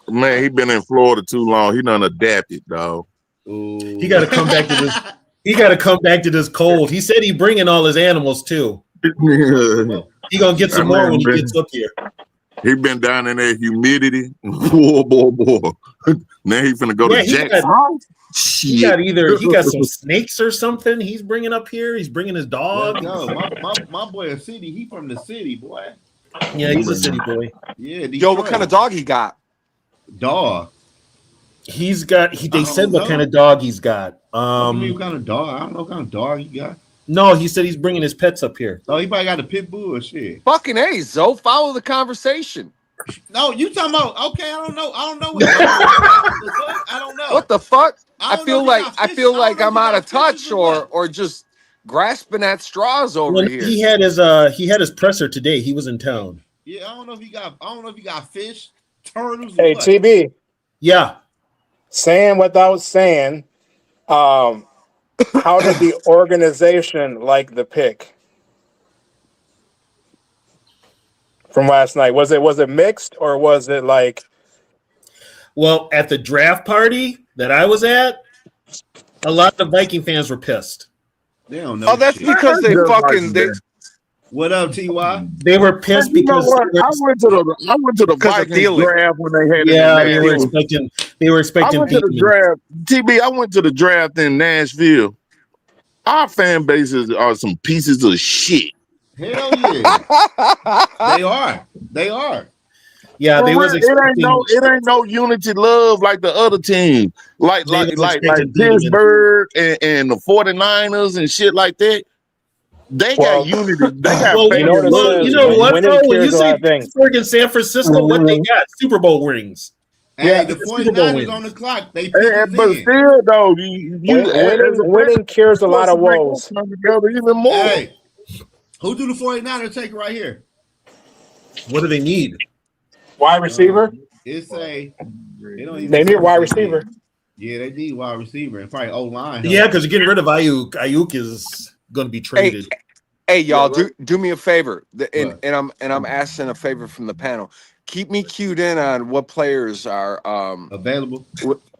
H: Man, he been in Florida too long. He done adapted, dog.
D: He got to come back to this. He got to come back to this cold. He said he bringing all his animals too. He gonna get some more when he gets up here.
H: He been down in that humidity. Boy. Now he finna go to Jack's house.
D: He got some snakes or something. He's bringing up here. He's bringing his dog.
A: No, my boy a city. He from the city, boy.
D: Yeah, he's a city boy.
A: Yeah. Detroit.
J: Yo, what kind of dog he got?
A: Dog.
D: He's got. They said what kind of dog he's got.
A: What kind of dog? I don't know what kind of dog he got.
D: No, he said he's bringing his pets up here.
A: Oh, he probably got a pit bull or shit.
J: Fucking A, Zoe. Follow the conversation.
A: No, you talking about? Okay, I don't know. I don't know what the fuck. I don't know.
G: What the fuck?
A: I
G: I
A: don't know
G: feel
A: if he
G: like
A: got
G: I
A: fish-
G: feel
A: I
G: like
A: don't
G: I'm
A: know if he
G: out of
A: got fishes
G: touch
A: what.
G: or just grasping at straws over
D: Well,
G: here.
D: he had his presser today. He was in town.
A: Yeah, I don't know if he got fish, turtles, or
E: Hey,
A: what.
E: TB,
D: Yeah.
E: saying without saying, how did the organization like the pick from last night? Was it mixed or was it like?
D: Well, at the draft party that I was at, a lot of Viking fans were pissed.
A: They don't know.
G: Oh, that's
A: shit.
G: because they
H: Just like
G: fucking they
H: that.
A: What up, Ty?
D: They were pissed
H: You know
D: because
H: what? I went to the
G: because of
H: Vikings
G: Thielen.
H: draft when they had it in
D: yeah,
G: Yeah.
D: they were
H: I
D: expecting
H: went to the
D: Pittman.
H: draft. TB, I went to the draft in Nashville. Our fan bases are some pieces of shit.
A: Hell yeah, they are. They are.
D: Yeah, they was
H: It ain't
D: expecting
H: no unity love like the other team. Like
D: they was
H: like
D: expecting Peterman.
H: Pittsburgh and the 49ers and shit like that. They
E: Well,
H: got unity. They got
D: Well,
E: you know
H: family
E: what it
H: love.
E: says,
D: you know what,
E: winning
D: bro? When
E: cures
D: you
E: a lot
D: say
E: of things.
D: Pittsburgh and San Francisco, what they got? Super Bowl rings.
A: Hey,
E: Yeah.
A: the
D: Super Bowl
A: 49ers
D: wins.
A: on the clock. They
H: And,
A: picked
H: but
A: in.
H: still, though, you as a fan,
E: Winning cures a lot of
H: supposed to make
E: woes.
H: us come together even more.
A: Hey, who do the 49ers take right here?
D: What do they need?
E: Wide receiver.
A: It's a. They don't even
E: They need
A: say
E: a wide
A: what they
E: receiver.
A: need. Yeah, they need wide receiver and probably O line.
D: Yeah, because you're getting rid of Ayuk. Ayuk is going to be traded.
G: Hey, y'all,
H: Yeah,
G: do me a favor, and
A: What?
G: I'm asking a favor from the panel. Keep me cued in on what players are
A: Available.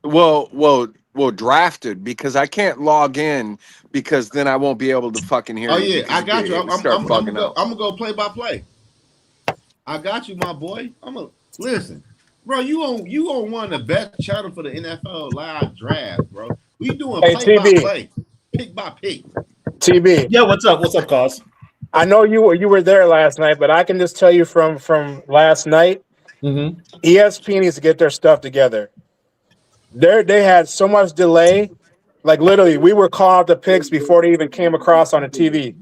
G: well drafted because I can't log in because then I won't be able to fucking hear
A: Oh
G: you.
A: yeah,
G: because
A: I got you.
G: it start bugging out.
A: I'm gonna go play by play. I got you, my boy. I'm gonna listen, bro. You on one of the best channel for the NFL live draft, bro. We doing
E: Hey,
A: play by
E: TB.
A: play, pick by pick.
E: TB.
D: Yeah, what's up? What's up, Cause?
E: I know you were there last night, but I can just tell you from last night,
D: Mm-hmm.
E: ESPN needs to get their stuff together. They had so much delay, like literally, we were calling out the picks before they even came across on the TV.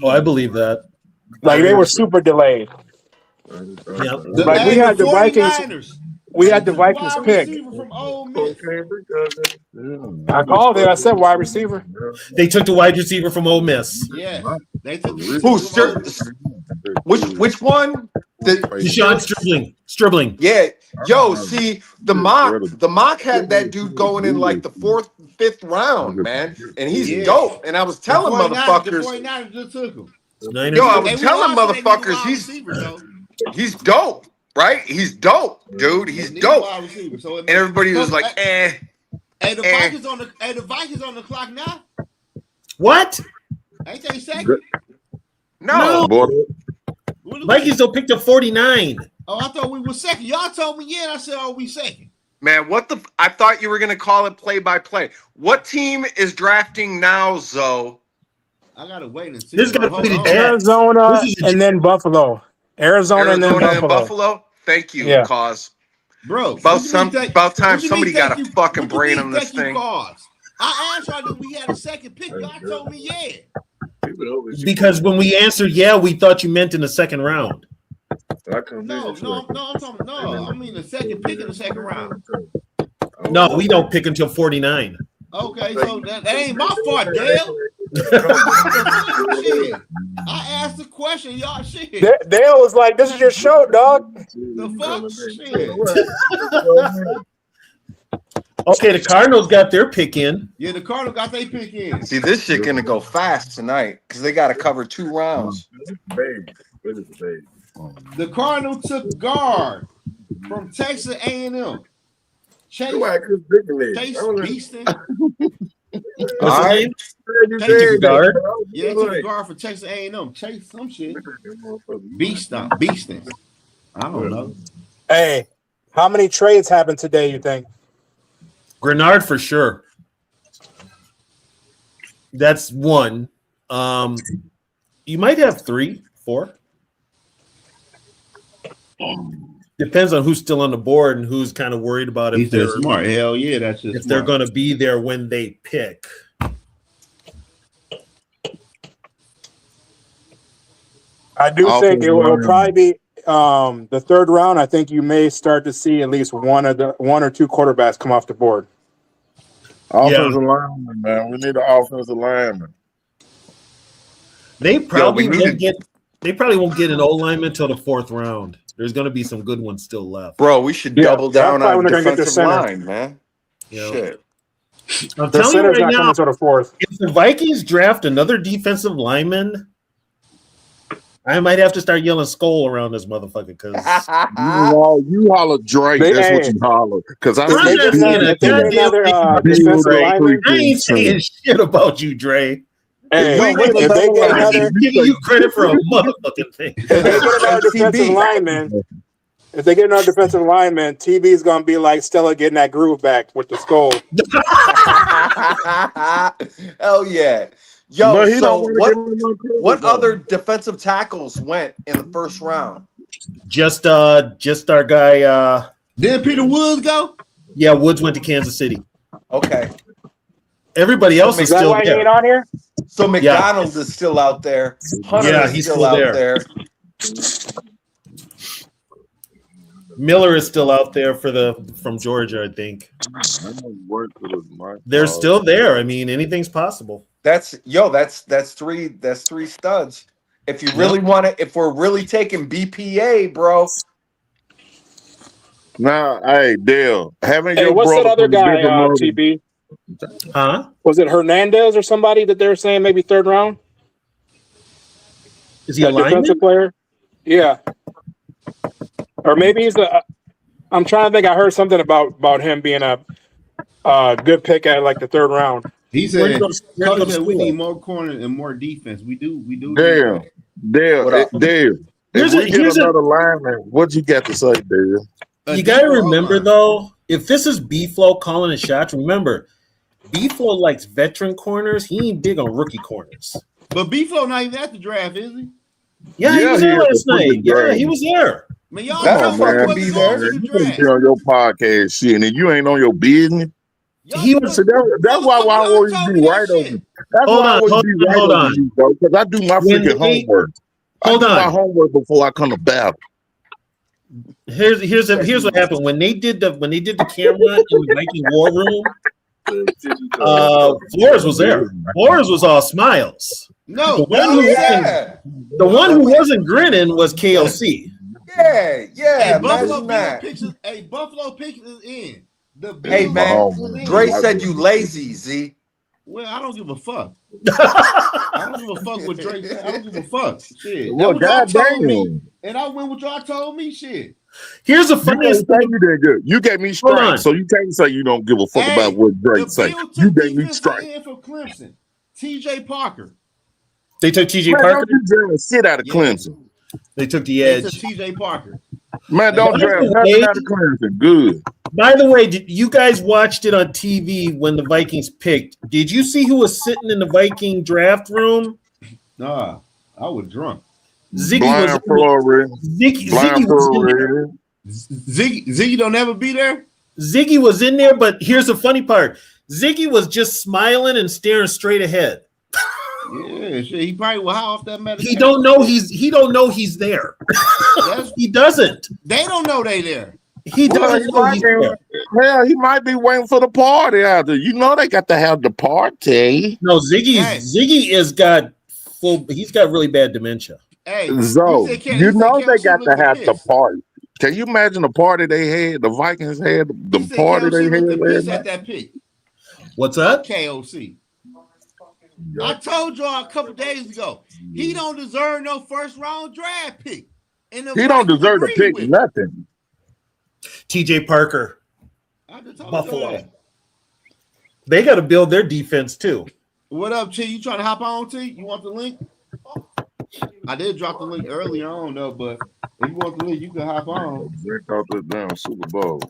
D: Oh, I believe that.
E: Like they were super delayed.
D: Yeah.
E: Like we had the Vikings.
A: 49ers.
E: We had the
A: Took
E: Vikings
A: wide
E: pick.
A: receiver from Ole Miss.
E: I called it. I said wide receiver.
D: They took the wide receiver from Ole Miss.
A: Yes, they took the
G: Who's
A: receiver from Ole Miss.
G: which one?
D: Deshaun Stribling.
G: Yeah, yo, see the mock had that dude going in like the 4th, 5th round, man, and he's
A: Yeah.
G: dope. And I was telling
A: The
G: motherfuckers,
A: 49ers just took him.
D: Niners.
G: yo, I
A: Hey,
G: was
A: we
G: telling
A: also they need a
G: motherfuckers
A: wide receiver, though.
G: he's dope, right? He's dope, dude.
A: They
G: He's
A: need a
G: dope.
A: wide receiver. So it
G: And everybody was
A: so,
G: like, eh.
A: Hey, the Vikings on the clock now.
D: What?
A: Ain't they second?
G: No.
D: Vikings don't pick the 49.
A: Oh, I thought we were second. Y'all told me, yeah, and I said, oh, we second.
G: Man, I thought you were gonna call it play by play. What team is drafting now, Zoe?
A: I gotta wait and see.
D: This is gonna be the
A: Hold on.
D: Jets.
E: Arizona
D: This is
E: and then Buffalo. Arizona and then Buffalo.
G: Thank you,
E: Yeah.
G: cause
A: Bro,
G: about time
A: what you
G: somebody
A: mean,
G: got
A: thank
G: a
A: you-
G: fucking
A: what you
G: brain
A: mean,
G: on this
A: thank you,
G: thing.
A: cause? I asked y'all that we had a second pick. Y'all told me, yeah.
D: Because when we answered yeah, we thought you meant in the second round.
A: No, I'm talking. No, I mean the second pick in the second round.
D: No, we don't pick until 49.
A: Okay, so that ain't my fault, Dale. Shit. I asked the question, y'all. Shit.
E: Dale was like, "This is your show, dog."
A: The fuck? Shit.
D: Okay, the Cardinals got their pick in.
A: Yeah, the Cardinals got their pick in.
G: See, this shit gonna go fast tonight because they got to cover 2 rounds.
A: The Cardinals took guard from Texas A&M. Chase Beaston.
D: What's his name?
A: Chase
D: guard.
A: Yeah, they took a guard for Texas A&M. Chase some shit. Beaston. I don't know.
E: Hey, how many trades happened today? You think?
D: Grenard for sure. That's one. You might have 3, 4. Depends on who's still on the board and who's kind of worried about if they're
A: smart. Hell yeah, that's just
D: if they're going to be there when they pick.
E: I do think it will the third round, I think you may start to see at least one or two quarterbacks come off the board.
H: Offensive lineman, man. We need an offensive lineman.
D: They probably won't get an O lineman until the fourth round. There's going to be some good ones still left.
G: Bro, we should double down on defensive
E: center.
G: line, man. Shit.
D: I'm telling you right now, if the Vikings draft another defensive lineman, I might have to start yelling "Skull" around this motherfucker because
H: you holler Drake. That's what you holler. Because I
D: ain't saying shit about you, Dre.
E: Hey,
D: if they get another, giving you credit for a motherfucking thing.
E: If they get another defensive lineman, TV is gonna be like Stella getting that groove back with the skull.
G: Hell yeah. Yo, so what other defensive tackles went in the first round?
D: Just our guy.
A: Did Peter Woods go?
D: Yeah, Woods went to Kansas City.
G: Okay.
D: Everybody else is still
E: there. He ain't on here?
G: So McDonald is still out there. Hunter is still out there.
D: Miller is still out there from Georgia, I think. They're still there. I mean, anything's possible.
G: That's three studs. If you really want to, if we're really taking BPA, bro.
H: Now, hey, Dale,
E: what's that other guy, TB?
D: Huh?
E: Was it Hernandez or somebody that they were saying maybe third round?
D: Is he a
E: defensive player? Yeah. Or maybe he's I'm trying to think. I heard something about him being a good pick at like the third round.
A: He said, we need more corners and more defense. We do.
H: Dale. If we get another lineman, what you got to say, Dale?
D: You got to remember, though, if this is B-Flow calling the shots, remember, B-Flow likes veteran corners. He ain't big on rookie corners.
A: But B-Flow not even at the draft, is he?
D: Yeah, he was there last night. Yeah, he was there.
A: Man, y'all fucking be there.
H: You can't be on your podcast shit, and you ain't on your business.
D: He was.
H: That's why I always be right over. That's why I always be right over you, bro. Because I do my freaking homework. I do my homework before I come to battle.
D: Here's what happened when they did the camera in the Viking War Room. Flores was there. Flores was all smiles.
A: No,
D: the one who wasn't grinning was KOC.
G: Yeah.
A: Hey, Buffalo pictures is in.
G: Hey man, Dre said you lazy, Z.
A: Well, I don't give a fuck. I don't give a fuck what Drake said. I don't give a fuck. Shit.
H: Well, goddamn.
A: And I went with y'all told me shit.
D: Here's the funniest thing.
H: You did good. You gave me strength, so you can't say you don't give a fuck about what Drake say. You gave me strength.
A: For Clemson, TJ Parker.
D: They took TJ Parker.
H: Don't sit out of Clemson.
D: They took the edge.
A: TJ Parker.
H: Man, don't draft nothing out of Clemson. Good.
D: By the way, you guys watched it on TV when the Vikings picked. Did you see who was sitting in the Viking draft room?
A: Nah, I was drunk.
D: Ziggy
A: don't ever be there.
D: Ziggy was in there, but here's the funny part: Ziggy was just smiling and staring straight ahead.
A: Yeah, shit. He probably will high off that medication.
D: He don't know he's there. He doesn't.
A: They don't know they there.
D: He doesn't know he's there.
H: Hell, he might be waiting for the party out there. You know they got to have the party.
D: No, Ziggy has got he's got really bad dementia.
A: Hey,
H: Zoe, you know they got to have the party. Can you imagine the party they had? The Vikings had the party they had
A: at that pick.
D: What's up?
A: KOC. I told y'all a couple days ago, he don't deserve no first round draft pick.
H: He don't deserve to pick nothing.
D: TJ Parker, Buffalo. They got to build their defense too.
A: What up, T? You trying to hop on, T? You want the link? I did drop the link earlier on, though, but if you want the link, you can hop on.
H: Drink off this damn Super Bowl.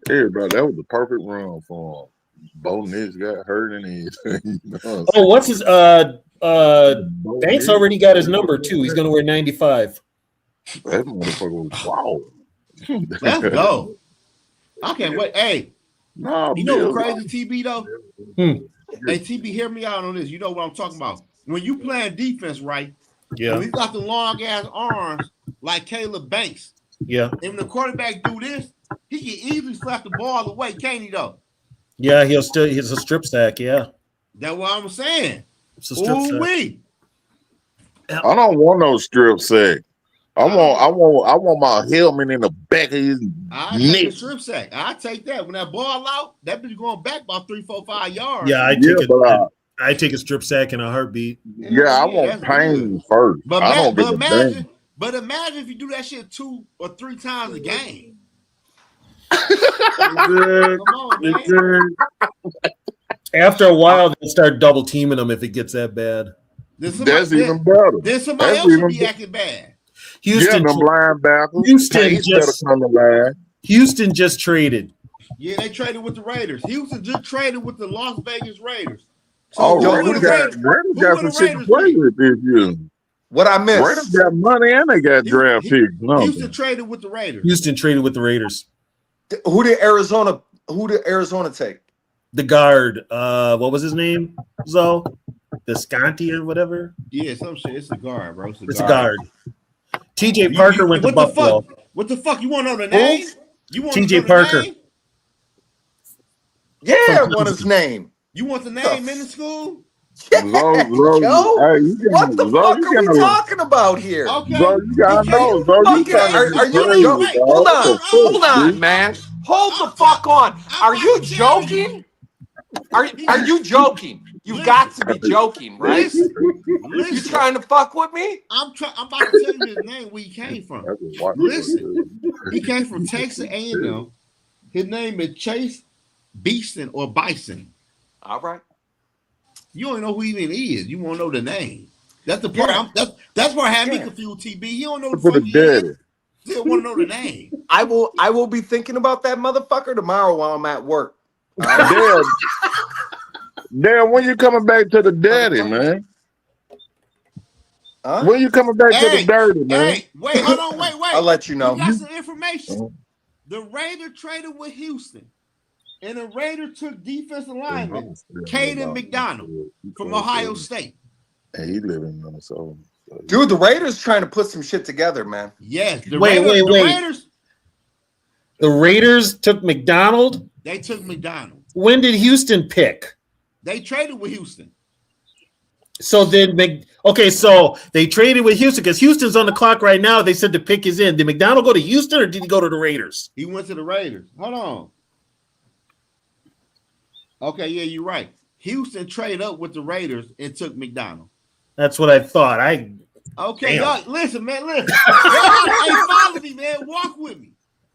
H: Everybody, that was the perfect run for him. Bo Nix got hurt in his.
D: Oh, what's his? Banks already got his number too. He's going to wear 95.
H: That motherfucker was wow.
A: Let's go. I can't wait. Hey, you know what crazy TB though? Hey, TB, hear me out on this. You know what I'm talking about. When you playing defense right,
D: Yeah.
A: He's got the long ass arms like Caleb Banks.
D: Yeah.
A: And when the quarterback do this, he can easily slap the ball away, can't he though?
D: Yeah, he's a strip sack, yeah.
A: That's what I'm saying.
D: It's a strip sack.
H: I don't want no strip sack. I want my helmet in the back of his
A: I take a
H: neck.
A: strip sack. I take that. When that ball out, that bitch going back about 3, 4, 5 yards.
D: Yeah, I take a strip sack in a heartbeat.
H: I want pain first.
A: But,
H: I don't give a
A: imagine if you do that shit 2 or 3 times a game. Come on, man.
D: After a while, they'll start double teaming them if it gets that bad.
H: That's even better.
A: Then somebody else should be acting bad.
D: Houston, Houston just traded.
A: Yeah, they traded with the Raiders. Houston just traded with the Las Vegas Raiders.
H: So Raiders got some shit to play with this year.
J: What I missed?
H: Raiders got money and they got draft picks.
A: Houston traded with the Raiders.
D: Houston traded with the Raiders.
J: Who did Arizona take?
D: The guard. What was his name? Zoe? Descanti or whatever.
A: Yeah, some shit. It's a guard, bro.
D: It's a guard. TJ Parker went to Buffalo.
A: What the fuck? You want to know the name? You want
D: TJ Parker.
J: Yeah, I want his name.
A: You want the name in the school?
J: Yeah, what the fuck are we talking about here?
A: Okay.
H: Bro, you gotta know. Bro,
J: are you joking? Hold on, man. Hold the fuck on. Are you joking? Are you joking? You got to be joking, right? You trying to fuck with me?
A: I'm about to tell you his name, where he came from. Listen, he came from Texas A&M. His name is Chase Beeson or Bison.
J: All right.
A: You don't know who he even is. You won't know the name. That's the part. That's where I had me confused. TB. He don't know the fuck he is. Still want to know the name.
J: I will be thinking about that motherfucker tomorrow while I'm at work.
H: Damn, when you coming back to the daddy, man?
J: Huh?
H: When you coming back to the dirty, man?
A: Hey, wait, hold on, wait.
J: I'll let you know.
A: You got some information. The Raiders traded with Houston, and the Raiders took defensive lineman Caden McDonald from Ohio State.
H: Hey, he live in Minnesota.
J: Dude, the Raiders trying to put some shit together, man.
A: Yes. The
D: Raiders took McDonald?
A: They took McDonald.
D: When did Houston pick?
A: They traded with Houston.
D: So then, so they traded with Houston because Houston's on the clock right now. They said the pick is in. Did McDonald go to Houston or did he go to the Raiders?
A: He went to the Raiders. Hold on. Okay, yeah, you're right. Houston traded up with the Raiders and took McDonald.
D: That's what I thought.
A: Okay, y'all, listen, man, listen. Hey, follow me, man. Walk with me.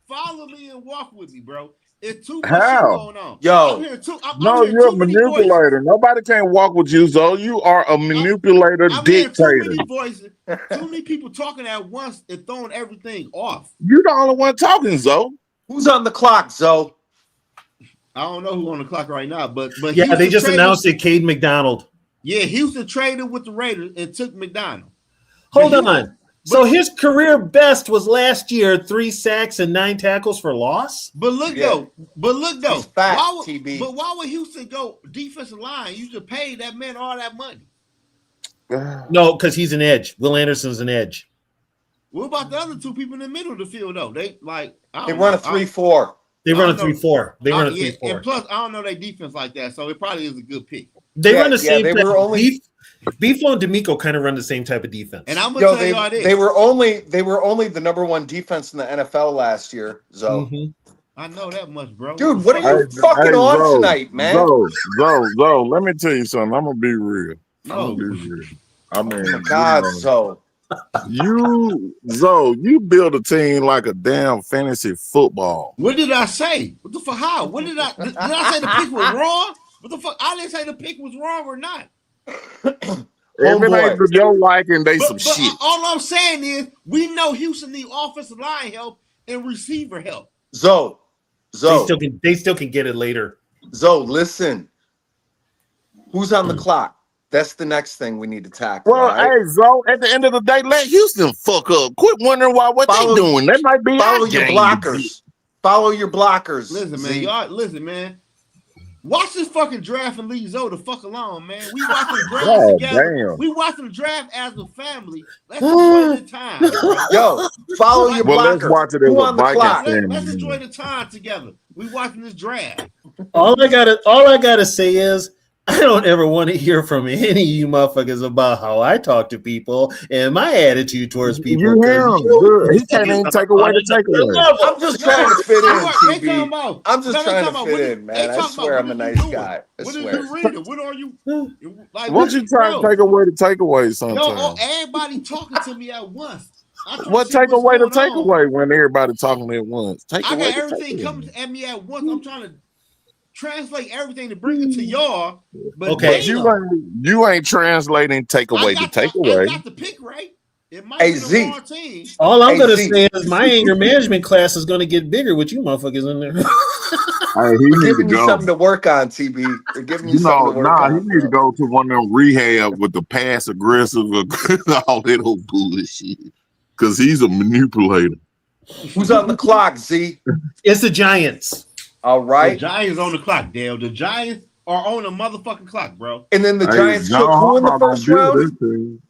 A: Follow me and walk with me, bro. It's too much shit going on.
J: Yo.
H: You're a manipulator. Nobody can walk with you, Zoe. You are a manipulator, dictator.
A: Too many voices, too many people talking at once and throwing everything off.
H: You the only one talking, Zoe.
J: Who's on the clock, Zoe?
A: I don't know who's on the clock right now, but
D: yeah, Houston they just announced it. Cade McDonald.
A: Yeah, Houston traded with the Raiders and took McDonald.
D: Hold on. So his career best was last year, 3 sacks and 9 tackles for loss.
A: But look though,
J: He's fat, TB.
A: But why would Houston go defensive line? You should pay that man all that money.
D: No, because he's an edge. Will Anderson's an edge.
A: What about the other 2 people in the middle of the field though? They run
J: a 3-4.
D: They run a 3-4. They run a 3-4.
A: And plus, I don't know their defense like that, so it probably is a good pick.
D: They run the same. Beeflo and D'Amico kind of run the same type of defense.
A: And I'm gonna tell you all this:
J: they were only the number 1 defense in the NFL last year. So
A: I know that much, bro.
J: Dude, what are you fucking on tonight, man?
H: Zoe, let me tell you something. I'm gonna be real. I mean,
J: oh my God, Zoe.
H: You build a team like a damn fantasy football.
A: What did I say? What the fuck? How? What did I say the pick was wrong? What the fuck? I didn't say the pick was wrong or not.
H: If it ain't for your liking, they some shit.
A: All I'm saying is we know Houston need offensive line help and receiver help.
J: Zoe.
D: They still can get it later.
J: Zoe, listen. Who's on the clock? That's the next thing we need to tackle.
H: Well, hey, Zoe, at the end of the day, let Houston fuck up. Quit wondering what they doing. They might be
J: follow your blockers. Follow your blockers.
A: Listen, man. Y'all, listen, man. Watch this fucking draft and leave Zoe the fuck alone, man. We watching the draft together.
H: Damn.
A: We watching the draft as a family. Let's enjoy the time, bro.
J: Yo, follow your
H: Well, let's
J: blocker.
H: watch it as
J: Who
H: a
J: on the
H: Vikings
J: clock?
H: fan.
A: Let's enjoy the time together. We watching this draft.
D: All I gotta say is I don't ever want to hear from any of you motherfuckers about how I talk to people and my attitude towards people.
H: You hear him. Good. He can't even take away the takeaway.
J: I'm just trying to fit in,
A: They talking
J: TB.
A: about-
J: I'm just
A: they
J: trying
A: talking
J: to
A: about
J: fit in,
A: they
J: man. I
A: talking
J: swear
A: about
J: I'm a
A: what are you
J: nice
A: doing?
J: guy. I
A: What
J: swear.
A: are you reading? What are you like?
H: Why don't you try to take away the takeaway
A: Yo,
H: sometimes?
A: everybody talking to me at once.
H: What take away the takeaway when everybody talking at once? Take
A: I
H: away
A: got
H: the
A: everything
H: takeaway.
A: coming at me at once. I'm trying to translate everything to bring it to y'all. But
D: Okay.
H: You ain't translating take away the
A: I
H: takeaway.
A: got the pick right. It might
J: Hey,
A: be the
J: Z.
A: wrong team.
D: All I'm
J: Hey,
D: gonna
J: Z.
D: say is my anger management class is gonna get bigger with you motherfuckers in there.
H: Hey, he
J: We're
H: need to
J: giving you
H: go.
J: something to work on, TB. We're giving you
H: You
J: something
H: know,
J: to work on.
H: he need to go to one of them rehab with the pass aggressive, all that old bullshit. Because he's a manipulator.
J: Who's on the clock, Z?
D: It's the Giants.
J: All
A: The
J: right.
A: Giants on the clock, Dale. The Giants are on the motherfucking clock, bro.
J: And then the
H: Hey,
J: Giants
H: John
J: took who in the
H: Harbaugh
J: first
H: gonna
J: round?
H: do this thing.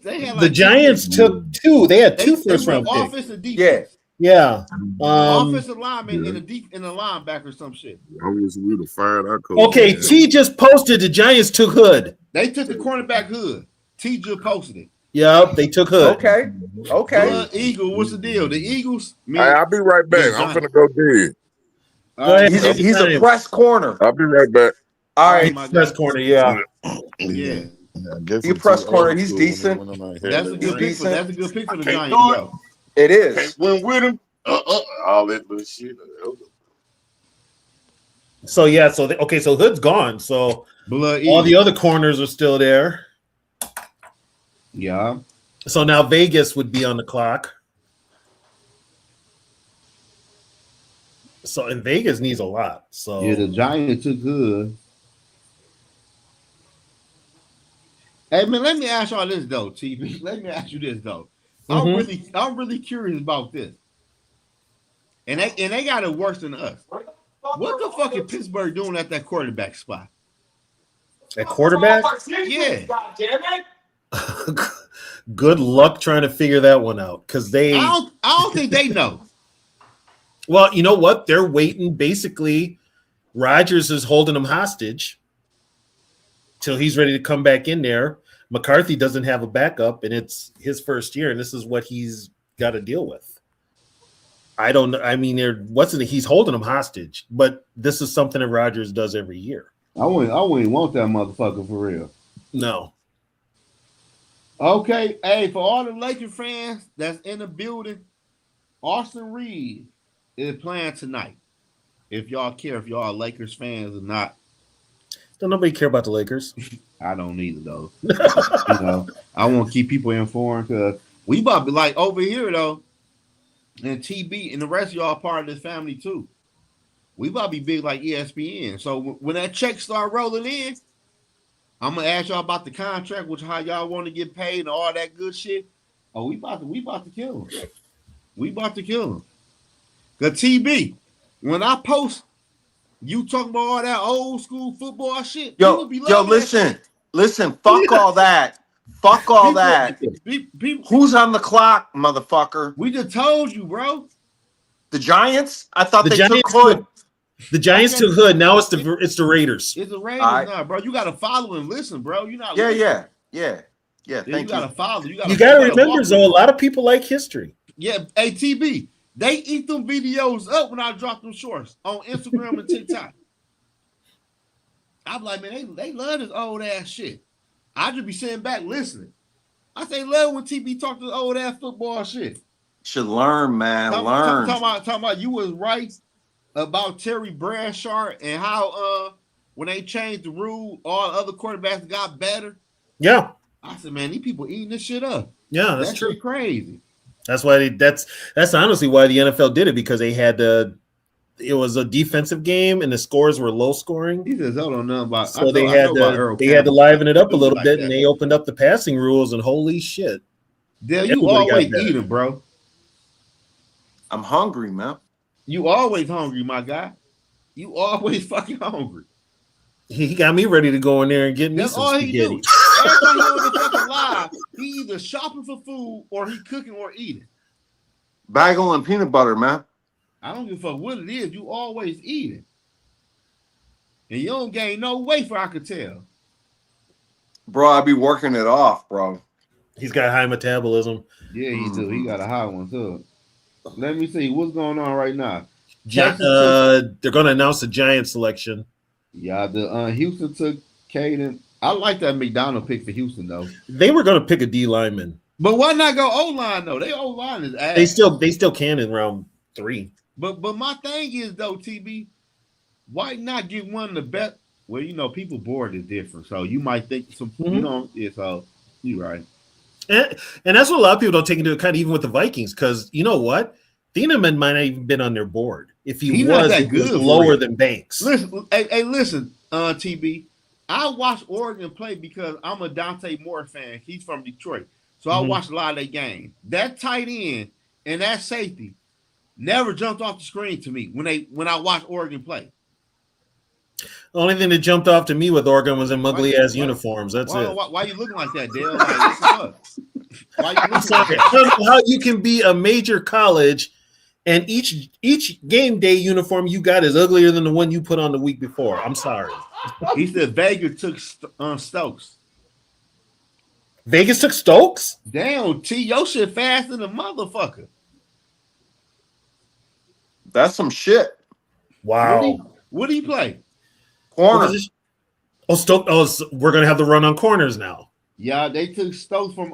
A: They had
D: The
A: like
D: Giants took two. They had two first round picks.
A: offense and
J: Yeah.
A: defense.
D: Yeah.
A: Offensive lineman and a linebacker or some shit.
H: I wish we'd have fired our coach.
D: Okay,
H: man.
D: T just posted the Giants took Hood.
A: They took the cornerback Hood. T just posted it.
D: Yep, they took Hood.
J: Okay. Okay.
A: Eagle, what's the deal? The Eagles.
H: Hey, I'll be right back. I'm finna go dig.
A: All right,
J: He's a press corner.
H: I'll be right back.
J: All right.
A: my
D: Press
A: God.
D: corner, yeah.
A: Yeah,
H: I guess
J: You
H: I'm
J: press
H: too
J: corner,
H: old
J: he's
H: school
J: decent.
H: when I'm
A: that's a good pick.
J: decent.
A: That's a good pick for the
H: Can't
A: Giants.
H: do it.
A: Though.
J: It is.
H: Can't win with him. All that little shit.
D: So yeah, so so Hood's gone. So
A: Blood
D: all the
A: Eagle.
D: other corners are still there.
A: Yeah.
D: So now Vegas would be on the clock. So and Vegas needs a lot. So
A: Yeah, the Giants took Hood. Hey man, let me ask y'all this though, TB. Let me ask you this though. I'm really curious about this. And they got it worse than us. What the fuck is Pittsburgh doing at that quarterback spot?
D: at quarterback,
A: Yeah.
D: good luck trying to figure that one out because they.
A: I don't think they know.
D: Well, you know what? They're waiting. Basically, Rodgers is holding them hostage till he's ready to come back in there. McCarthy doesn't have a backup, and it's his first year, and this is what he's got to deal with. I don't know. I mean, he's holding them hostage, but this is something that Rodgers does every year.
A: I wouldn't want that motherfucker for real.
D: No.
A: Okay, hey, for all the Lakers fans that's in the building, Austin Reed is playing tonight. If y'all care, if y'all are Lakers fans or not,
D: Don't nobody care about the Lakers.
A: I don't either though. I want to keep people informed because we about to be like over here though, and TB and the rest of y'all part of this family too. We about to be big like ESPN. So when that check start rolling in, I'm gonna ask y'all about the contract, which how y'all want to get paid and all that good shit. Oh, we about to kill him. We about to kill him. Cause TB, when I post you talking about all that old school football shit,
J: Yo, listen, fuck all that. Fuck all that.
A: People,
J: Who's on the clock, motherfucker?
A: we just told you, bro.
J: The Giants? I thought
D: The
J: they
D: Giants
J: took Hood.
D: The Giants took Hood. Now it's the Raiders.
A: It's the Raiders
J: All right.
A: now, bro. You gotta follow and listen, bro. You're not
J: Yeah.
A: listening.
J: Yeah.
A: You
J: Thank
A: gotta
J: you.
A: follow.
D: You got to remember,
A: walk
D: though, a lot of people like history.
A: Yeah, hey TB, they eat them videos up when I drop them shorts on Instagram and TikTok. I'm like, man, they love this old ass shit. I just be sitting back listening. I say love when TB talk to the old ass football shit.
J: Should learn, man. Learn.
A: Talking about you was right about Terry Bradshaw and how when they changed the rule, all other quarterbacks got better.
D: Yeah.
A: I said, man, these people eating this shit up.
D: Yeah, that's
A: That
D: true.
A: shit crazy.
D: That's why that's honestly why the NFL did it, because they had it was a defensive game and the scores were low scoring.
A: He says, I don't know about.
D: So they had to liven it up a little bit, and they opened up the passing rules. And holy shit,
A: Dale, you always eating, bro.
J: I'm hungry, man.
A: You always hungry, my guy. You always fucking hungry.
D: He got me ready to go in there and get me
A: That's
D: some
A: all he
D: spaghetti.
A: do. Every time he on the fucking live, he either shopping for food or he cooking or eating.
G: Bagel and peanut butter, man.
A: I don't give a fuck what it is. You always eating. And you don't gain no weight, for I could tell.
G: Bro, I be working it off, bro.
D: He's got high metabolism.
A: Yeah, he do. He got a high one too. Let me see what's going on right now.
D: They're going to announce the Giant selection.
A: Yeah, the Houston took Caden. I like that McDonald pick for Houston though.
D: They were going to pick a D lineman,
A: but why not go O line though? They O line is ass.
D: They still can in round 3.
A: But my thing is though, TB, why not get one of the best? Well, you know, people board is different, so you might think some. You know, yeah. So you right.
D: And that's what a lot of people don't take into account, even with the Vikings, because you know what? Thieneman might not even been on their board. If he was,
A: that
D: it
A: good
D: was lower than Banks.
A: Listen, hey, listen, TB. I watch Oregon play because I'm a Dante Moore fan. He's from Detroit, so I watch a lot of their games. That tight end and that safety never jumped off the screen to me when I watched Oregon play.
D: The only thing that jumped off to me with Oregon was in ugly ass uniforms. That's it.
A: Why you looking like that, Dale? Like, why you looking like that?
D: I don't know how you can be a major college and each game day uniform you got is uglier than the one you put on the week before. I'm sorry.
A: He said Vegas took Stokes.
D: Vegas took Stokes?
A: Damn, T, your shit fast than a motherfucker.
G: That's some shit.
D: Wow.
A: What do he play?
G: Corner.
D: Oh, Stokes. Oh, so we're gonna have to run on corners now.
A: Yeah, they took Stokes from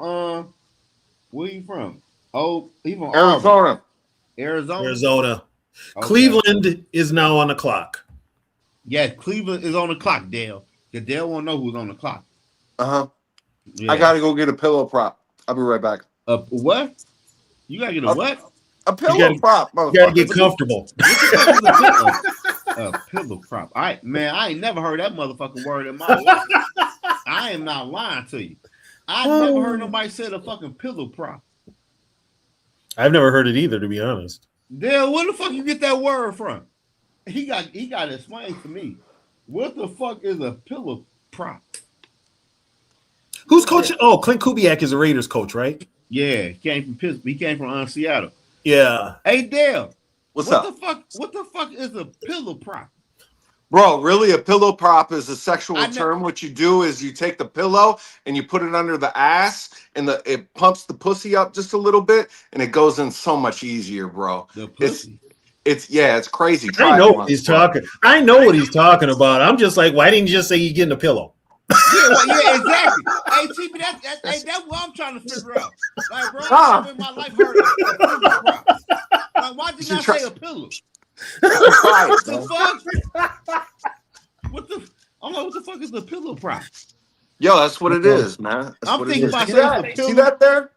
A: where you from? Oh, he from
G: Arizona.
D: Arizona.
A: Okay.
D: Cleveland is now on the clock.
A: Yeah, Cleveland is on the clock, Dale. Because Dale won't know who's on the clock.
G: Uh-huh.
A: Yeah.
G: I gotta go get a pillow prop. I'll be right back.
A: What? You gotta get a what?
G: A pillow prop.
D: You gotta get comfortable.
A: A pillow prop. All right, man. I ain't never heard that motherfucking word in my life. I am not lying to you. I never heard nobody say a fucking pillow prop.
D: I've never heard it either, to be honest.
A: Dale, where the fuck you get that word from? He got to explain to me. What the fuck is a pillow prop?
D: Who's coaching? Oh, Clint Kubiak is a Raiders coach, right?
A: Yeah, he came from Pittsburgh. He came from Seattle.
D: Yeah.
A: Hey, Dale.
G: What's up?
A: What the fuck is a pillow prop?
G: Bro, really, a pillow prop is a sexual term. What you do is you take the pillow and you put it under the ass, and it pumps the pussy up just a little bit, and it goes in so much easier, bro.
A: The pussy.
G: It's crazy.
D: I know what he's talking. I know what he's talking about. I'm just like, why didn't you just say you getting a pillow?
A: Yeah, exactly. Hey, TB, that's what I'm trying to figure out. Like, bro, I've never in my life heard of a pillow prop. Like, why did you not say a pillow? What the fuck? I'm like, what the fuck is the pillow prop?
G: Yo, that's what it is, man.
A: I'm thinking about
G: saying see that there?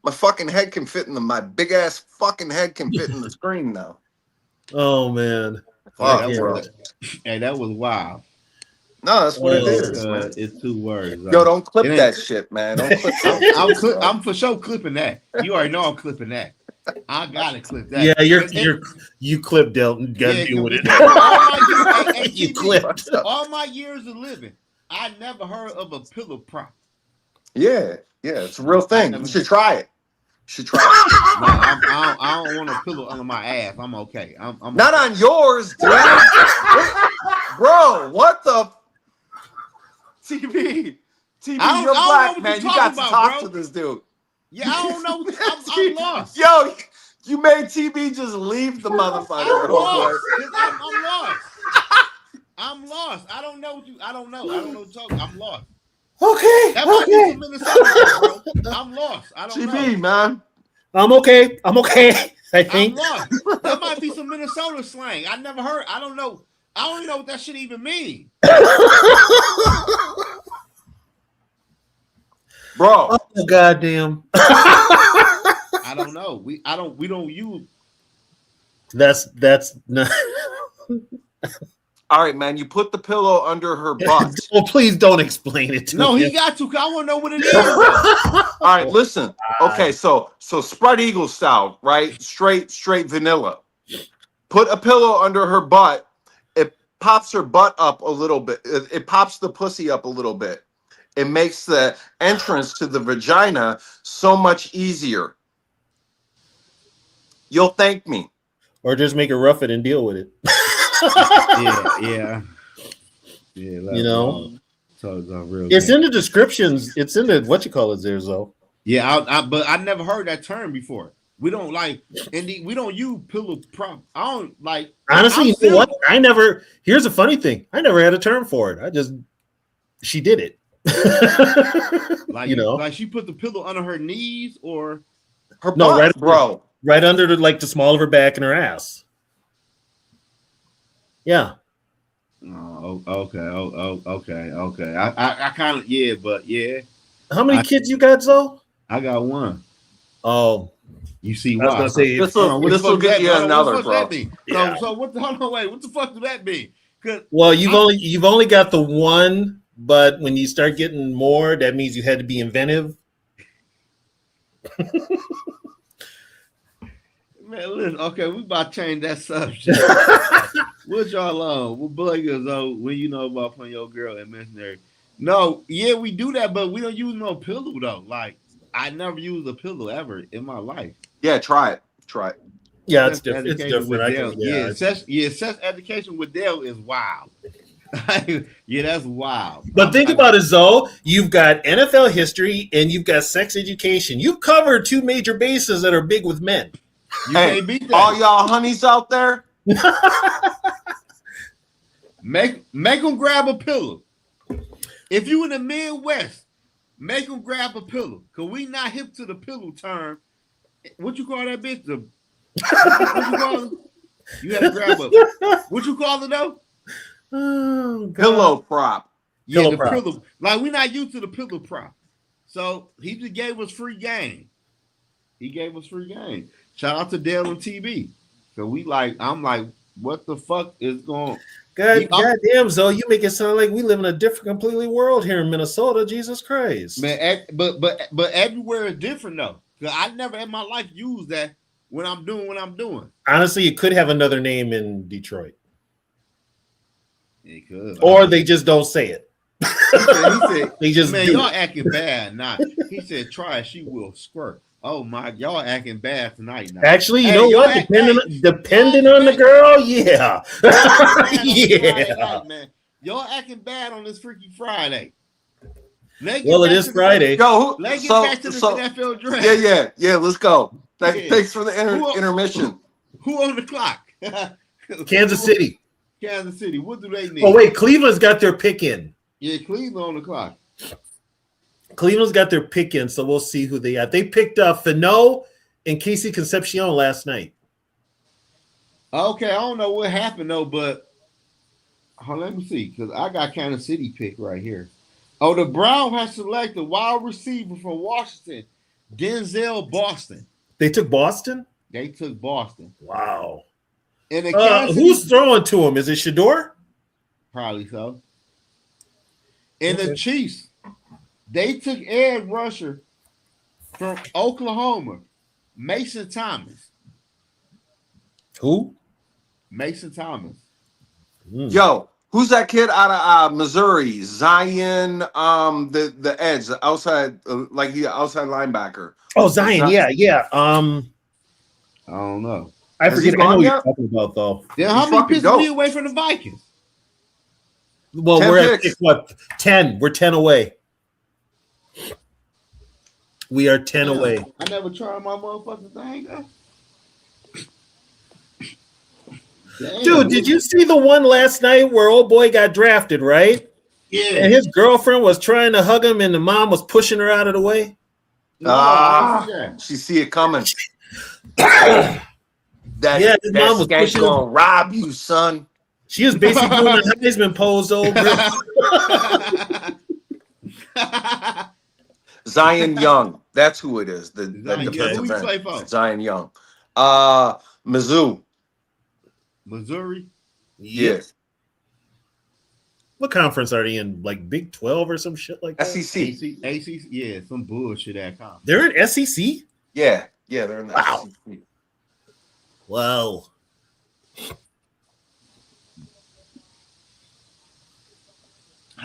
G: My fucking head can fit in my big ass fucking head can fit in the screen now.
D: Oh man.
G: Fuck,
A: Hey, that was wild.
G: No, that's what it is.
A: It's 2 words.
G: Yo, don't clip that shit, man. Don't clip
A: I'm for sure clipping that. You already know I'm clipping that. I gotta clip that.
D: Yeah, you clipped Delton. Got to deal with it. You clipped.
A: All my years of living, I never heard of a pillow prop.
G: Yeah, it's a real thing. You should try it. No,
A: I don't want a pillow under my ass. I'm okay. I'm
G: not
A: okay.
G: on yours, dude. Bro, what the TB, you're black, man. You got to talk to this dude.
A: Yeah, I don't know. I'm lost.
G: Yo, you made TB just leave the motherfucker.
A: I'm lost. I'm lost. I don't know what you're talking. I'm lost.
D: Okay.
A: That might be from Minnesota, bro. I'm lost. I don't know.
G: TB, man.
D: I'm okay. I think.
A: I'm lost. That might be some Minnesota slang. I never heard. I don't know. I don't even know what that shit even mean.
G: Bro.
D: Oh goddamn.
A: I don't know. We don't use.
D: That's not.
G: All right, man. You put the pillow under her butt.
D: Well, please don't explain it to me.
A: He got to. Cause I want to know what it is.
G: All right, listen. Okay, so spread eagle style, right? Straight vanilla. Put a pillow under her butt. pops her butt up a little bit. It pops the pussy up a little bit. It makes the entrance to the vagina so much easier. You'll thank me.
D: Or just make it rough it and deal with it.
A: Yeah.
D: You know,
A: real
D: it's
A: game.
D: in the descriptions. It's in the what you call it there, though.
A: Yeah, but I never heard that term before. We don't like, Indy. We don't use pillow prop. I don't like.
D: Honestly, you know what? I never. Here's a funny thing. I never had a term for it. She did it.
A: Like, like she put the pillow under her knees or
G: her butt,
D: right,
G: bro,
D: right under the small of her back and her ass. Yeah.
A: Oh, okay. Okay. I kind of but yeah.
D: How many kids you got, Zoe?
A: I got one.
D: Oh,
A: you see
D: why? I was gonna say
G: this will get you another, bro.
A: So what? Hold on, wait. What the fuck does that mean?
D: Well, you've only got the one, but when you start getting more, that means you had to be inventive.
A: Man, listen, okay, we about to change that subject. What y'all on? What boy goes on when you know about putting your girl in missionary? No, yeah, we do that, but we don't use no pillow though. Like I never used a pillow ever in my life.
G: Yeah, try it.
D: Yeah, it's different.
A: Sex education with Dale is wild. Yeah, that's wild.
D: But think about it, Zoe. You've got NFL history and you've got sex education. You've covered two major bases that are big with men.
A: You can't beat that.
G: All y'all honeys out there,
A: make them grab a pillow. If you in the Midwest, make them grab a pillow. Cause we not hip to the pillow term. What you call that bitch? What you call it? You have to grab a. What you call it though?
D: Oh,
G: pillow prop.
A: Yeah,
D: pillow
A: the
D: prop.
A: pillow. Like we're not used to the pillow prop. So he just gave us free game. Shout out to Dale and TB. So I'm like, what the fuck is going?
D: God damn, Zoe, you make it sound like we live in a different, completely world here in Minnesota. Jesus Christ,
A: man! But everywhere is different though. Cause I never in my life used that when I'm doing what I'm doing.
D: Honestly, it could have another name in Detroit.
A: It could,
D: or they just don't say it.
A: He said,
D: they just
A: man, y'all acting bad. Nah, he said, try it, she will squirt. Oh my, y'all acting bad tonight. Now.
D: Actually, you know what? Depending on the girl, yeah. Yeah.
A: Night, man. Y'all acting bad on this Freaky Friday.
D: Well, it is Friday.
A: Let's get back to the NFL draft.
G: Yeah. Let's go. Thanks for the intermission.
A: Who on the clock?
D: Kansas City.
A: Kansas City. What do they need?
D: Oh, wait. Cleveland's got their pick in.
A: Yeah, Cleveland on the clock.
D: Cleveland's got their pick in, so we'll see who they got. They picked up Fano and Casey Concepcion last night.
A: Okay, I don't know what happened, though, but let me see, because I got Kansas City pick right here. Oh, the Browns have selected wide receiver from Washington, Denzel Boston.
D: They took Boston?
A: They took Boston.
D: Wow.
A: And
D: who's throwing to him? Is it Shador?
A: Probably so. And the Chiefs, they took edge rusher from Oklahoma, Mason Thomas.
D: Who?
A: Mason Thomas.
G: Yo, who's that kid out of Missouri? Zion, the edge, the outside, outside linebacker.
D: Oh, Zion, yeah.
A: I don't know.
D: I forget. I know what you're talking about, though.
A: Yeah, how many picks are we away from the Vikings?
D: Well, we're at 10. We're 10 away. We are 10 away.
A: I never tried my motherfucking thing, though.
D: Dude, did you see the one last night where old boy got drafted, right?
A: Yeah.
D: And his girlfriend was trying to hug him and the mom was pushing her out of the way?
G: She see it coming.
D: His mom was pushing him.
G: Gonna rob you, son.
D: She was basically doing a Heisman pose, old girl.
G: Zion Young. That's who it is. The
A: defensive end.
G: Zion Young. Mizzou.
A: Missouri?
G: Yes.
D: What conference are they in? Like Big 12 or some shit like that?
G: SEC.
A: ACC? Yeah, some bullshit at conference.
D: They're in SEC?
G: Yeah, they're in the SEC.
D: Wow.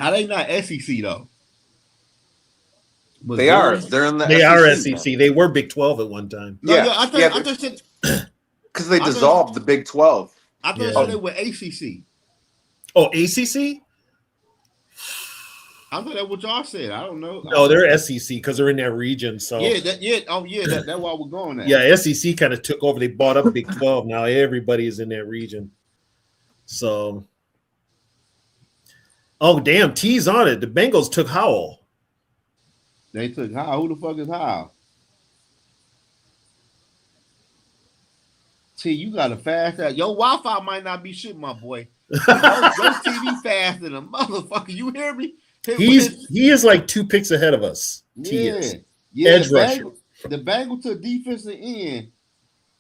A: How they not SEC though?
G: They are. They're in the
D: They
G: SEC.
D: are SEC. They were Big 12 at one time.
A: No, yeah, I thought said
G: because they dissolved the Big 12.
A: I thought said they were ACC.
D: Oh, ACC?
A: I thought that's what y'all said. I don't know.
D: No, they're SEC because they're in that region. So
A: that's why we're going there.
D: Yeah, SEC kind of took over. They bought up Big 12. Now everybody is in that region. So, oh damn, T's on it. The Bengals took Howell.
A: They took Howell. Who the fuck is Howell? T, you got to fast that. Your Wi-Fi might not be shit, my boy. Your TV fast than a motherfucker. You hear me?
D: He is like 2 picks ahead of us.
A: Yeah.
D: Edge rusher.
A: The Bengals took defensive end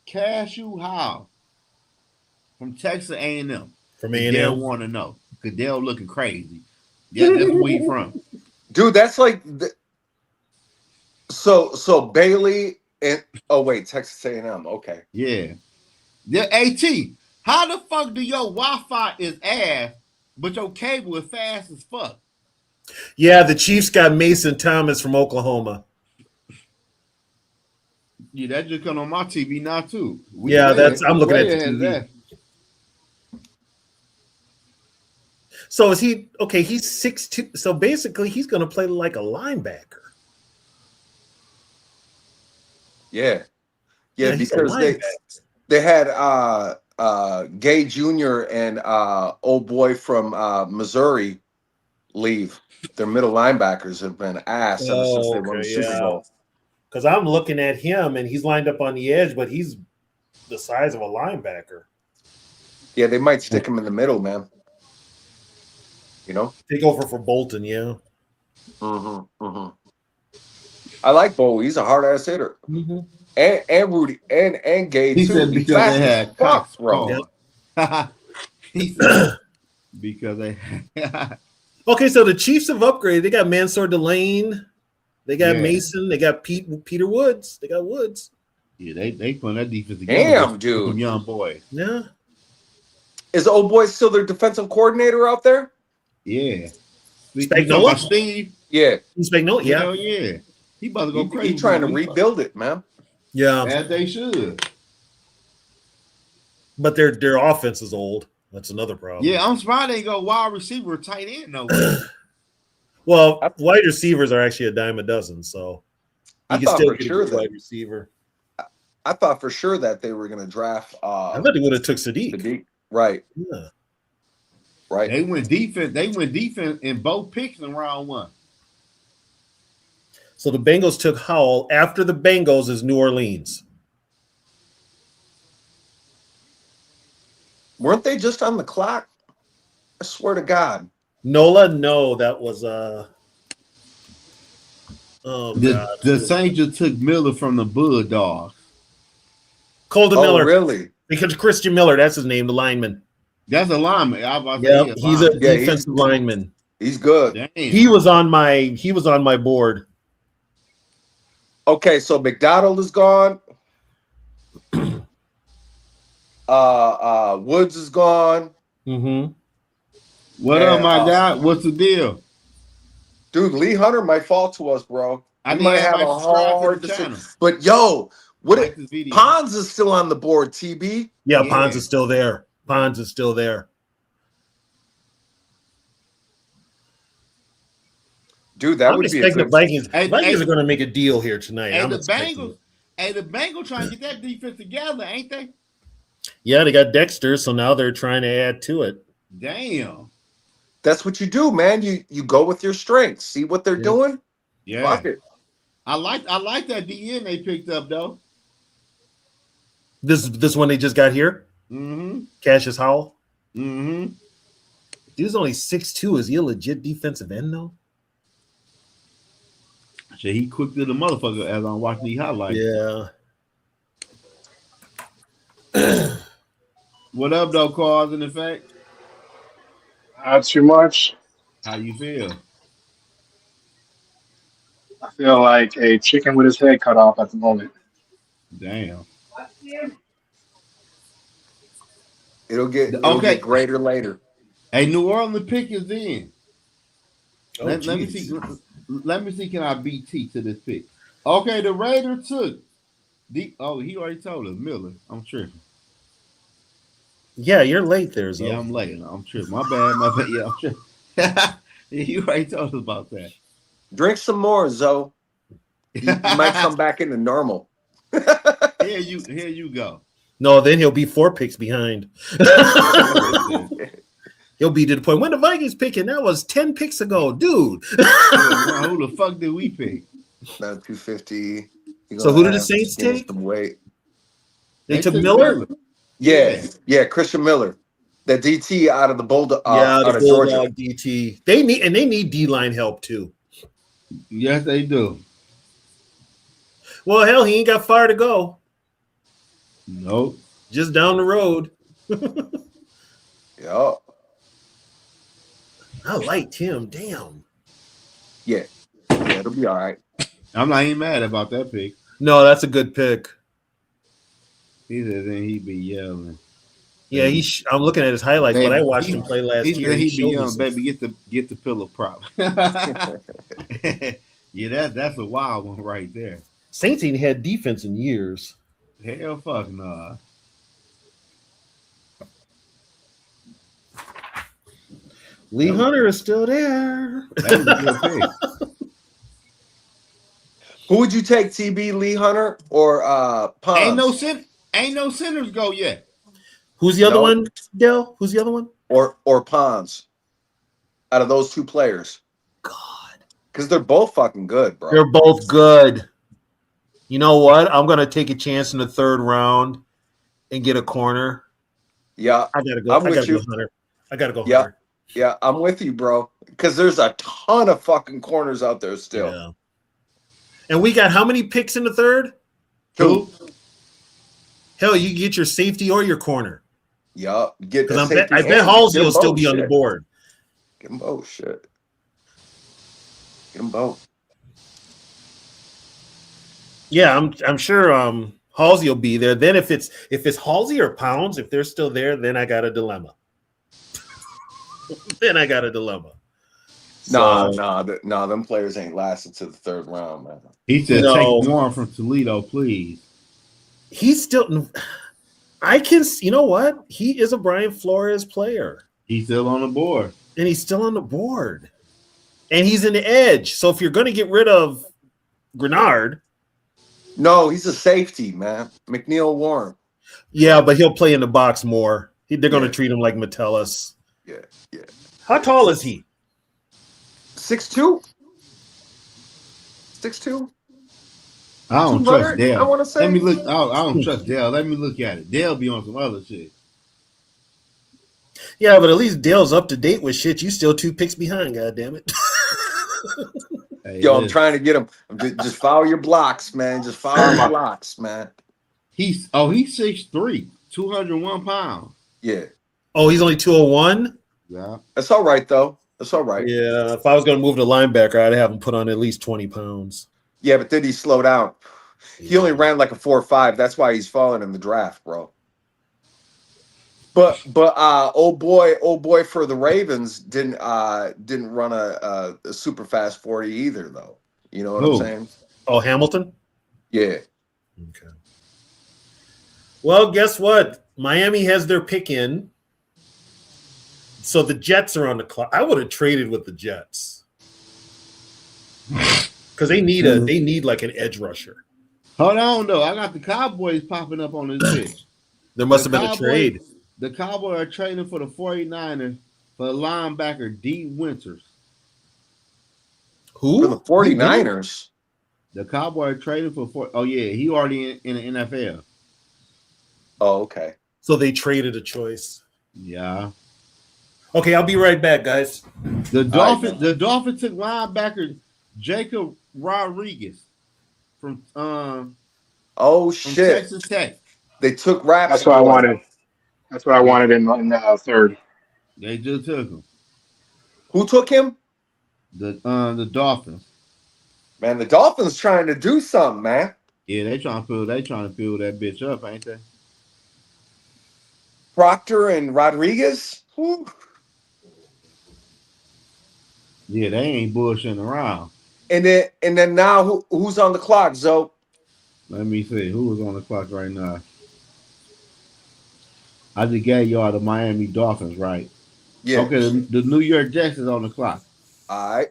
A: Cashew Howell from Texas A&M.
D: From A&M.
A: They'll want to know because they're looking crazy. Yeah, that's where he from.
G: Dude, that's like so Bailey and Texas A&M. Okay.
A: Yeah. Yeah, AT. How the fuck do your Wi-Fi is ass, but your cable is fast as fuck?
D: Yeah, the Chiefs got Mason Thomas from Oklahoma.
A: Yeah, that just come on my TV now too.
D: I'm looking at the TV.
A: That.
D: So is he okay? He's 6'2". So basically, he's going to play like a linebacker.
G: Yeah, because they had Gay Jr. and old boy from Missouri leave. Their middle linebackers have been ass ever since they won the Super Bowl.
D: Because I'm looking at him and he's lined up on the edge, but he's the size of a linebacker.
G: Yeah, they might stick him in the middle, man. You know,
D: take over for Bolton. Yeah.
G: I like Bo. He's a hard ass hitter. And Rudy and Gage.
A: He said because they had Cox, bro. He said because they.
D: Okay, so the Chiefs have upgraded. They got Mansour Delane. They got Mason. They got Peter Woods. They got Woods.
A: Yeah, they putting that defense together.
G: Damn, dude.
A: Some young boy.
D: Yeah.
G: Is old boy still their defensive coordinator out there?
A: Yeah.
D: Spagnuolo?
G: Steve? Yeah.
D: Spagnuolo? Yeah.
A: Hell yeah. He about to go crazy.
G: He's trying to rebuild it, man.
D: Yeah.
A: As they should.
D: But their offense is old. That's another problem.
A: Yeah, I'm surprised they go wide receiver, tight end no.
D: Well, wide receivers are actually a dime a dozen, so
G: I thought for sure
D: that wide receiver.
G: I thought for sure that they were going to draft.
D: I thought they would have took Sadiq.
G: Right.
D: Yeah.
G: Right.
A: They went defense. They went defense in both picks in round 1.
D: So the Bengals took Howell. After the Bengals is New Orleans.
G: Weren't they just on the clock? I swear to God.
D: Nola, no, that was
A: the Saints just took Miller from the Bulldogs.
D: Colton Miller.
G: Really?
D: Because Christian Miller, that's his name, the lineman.
A: That's a lineman.
D: He's a defensive lineman.
G: He's good.
A: Damn.
D: He was on my board.
G: Okay, so McDonald is gone. Woods is gone.
A: What up, my guy? What's the deal?
G: Dude, Lee Hunter might fall to us, bro.
A: I
G: might have a hard decision. But yo, Pons is still on the board, TB.
D: Yeah, Pons is still there. Pons is still there.
G: Dude, that would be a good
D: Vikings. Vikings are going to make a deal here tonight.
A: Hey, the Bengals trying to get that defense together, ain't they?
D: Yeah, they got Dexter, so now they're trying to add to it.
A: Damn.
G: That's what you do, man. You go with your strengths. See what they're doing?
A: Yeah.
G: Fuck it.
A: I like that DN they picked up though.
D: This one they just got here? Cassius Howell? Dude's only 6'2". Is he a legit defensive end though?
A: Shit, he quick to the motherfucker as I'm watching these highlights.
D: Yeah.
A: What up, though, Cause in effect?
E: Not too much.
A: How you feel?
E: I feel like a chicken with his head cut off at the moment.
A: Damn.
G: It'll get greater later.
A: Hey, New Orleans pick is in.
D: Oh,
A: Let me see. Let me see. Can I beat T to this pick? Okay, the Raiders took the. Oh, he already told us Miller. I'm tripping.
D: Yeah, you're late there,
A: Yeah,
D: Zoe.
A: I'm late. I'm tripping. My bad. My bad. Yeah, I'm tripping. Yeah, you already told us about that.
J: Drink some more, Zoe. You might come back into normal.
A: Here you go.
D: No, then he'll be 4 picks behind. He'll be to the point when the Vikings picking. That was 10 picks ago, dude.
A: Who the fuck did we pick?
J: About 250.
D: So who did the Saints take?
J: Some weight.
D: They took Miller?
J: Yeah, Christian Miller, the DT out of the Bulldog.
D: Yeah, the
J: out of Georgia.
D: Bulldog DT. They need D-line help too.
A: Yes, they do.
D: Well, hell, he ain't got far to go.
A: Nope.
D: Just down the road.
J: Yeah.
D: I liked him. Damn.
J: Yeah, it'll be all right.
A: I'm not even mad about that pick.
D: No, that's a good pick.
A: He said then he'd be yelling.
D: Yeah, I'm looking at his highlights,
A: Baby,
D: but I watched him play last year.
A: He'd be young, baby. Get the pillow prop. Yeah, that's a wild one right there.
D: Saints ain't had defense in years.
A: Hell fuck nah.
D: Lee Hunter is still there.
A: That was a good pick.
J: Who would you take, TB, Lee Hunter or Pons?
A: Ain't no centers go yet.
D: Who's the other one, Dell? Who's the other one?
J: Or Pons? Out of those two players.
D: God.
J: Because they're both fucking good, bro.
D: They're both good. You know what? I'm going to take a chance in the 3rd round and get a corner.
J: Yeah.
D: I got to go. I got to go Hunter. I got to go Hunter.
J: Yeah, I'm with you, bro. Because there's a ton of fucking corners out there still.
D: Yeah. And we got how many picks in the 3rd?
J: 2.
D: Hell, you get your safety or your corner.
J: Yeah.
D: I bet Halsey will still be on the board.
J: Get them both, shit. Get them both.
D: Yeah, I'm sure Halsey will be there. Then if it's Halsey or Pounds, if they're still there, then I got a dilemma.
J: No, them players ain't lasting to the 3rd round, man.
A: He said, take Warren from Toledo, please.
D: He's still. You know what? He is a Brian Flores player.
A: He's still on the board.
D: And he's still on the board. And he's an edge. So if you're going to get rid of Grenard.
J: No, he's a safety, man. McNeil Warren.
D: Yeah, but he'll play in the box more. They're going to treat him like Metellus.
J: Yeah.
D: How tall is he?
J: 6'2". 6'2".
A: I don't trust Dale.
J: I want to say.
A: Let me look. I don't trust Dale. Let me look at it. Dale be on some other shit.
D: Yeah, but at least Dale's up to date with shit. You still 2 picks behind, goddammit.
J: Yo, I'm trying to get him. Just follow your blocks, man. Just follow your blocks, man.
A: He's 6'3", 201 pounds.
J: Yeah.
D: Oh, he's only 201?
A: Yeah.
J: That's all right, though. That's all right.
D: Yeah, if I was going to move to linebacker, I'd have him put on at least 20 pounds.
J: Yeah, but then he slowed down. He only ran like a 4.5. That's why he's falling in the draft, bro. But old boy for the Ravens didn't run a super fast 40 either, though. You know what I'm saying?
D: Oh, Hamilton?
J: Yeah.
D: Okay. Well, guess what? Miami has their pick in. So the Jets are on the clock. I would have traded with the Jets. Because they need like an edge rusher.
A: Hold on, though. I got the Cowboys popping up on this pitch.
D: There must have been a trade.
A: The Cowboys are trading for the 49ers for linebacker D. Winters.
J: Who? For the 49ers?
A: The Cowboys are trading for – oh, yeah. He already in the NFL.
J: Oh, okay.
D: So they traded a choice.
A: Yeah.
D: Okay, I'll be right back, guys.
A: The Dolphins took linebacker Jacob Rodriguez from
J: shit.
A: Texas Tech.
J: They took Raps.
E: That's what I wanted. That's what I wanted in the 3rd.
A: They just took him.
J: Who took him?
A: The Dolphins.
J: Man, the Dolphins trying to do something, man.
A: Yeah, they trying to fill that bitch up, ain't they?
J: Proctor and Rodriguez. Whew.
A: Yeah, they ain't bullshitting around.
J: And then now who's on the clock, Zoe?
A: Let me see who is on the clock right now. I just gave y'all the Miami Dolphins, right?
J: Yeah.
A: Okay, the New York Jets is on the clock.
J: All right.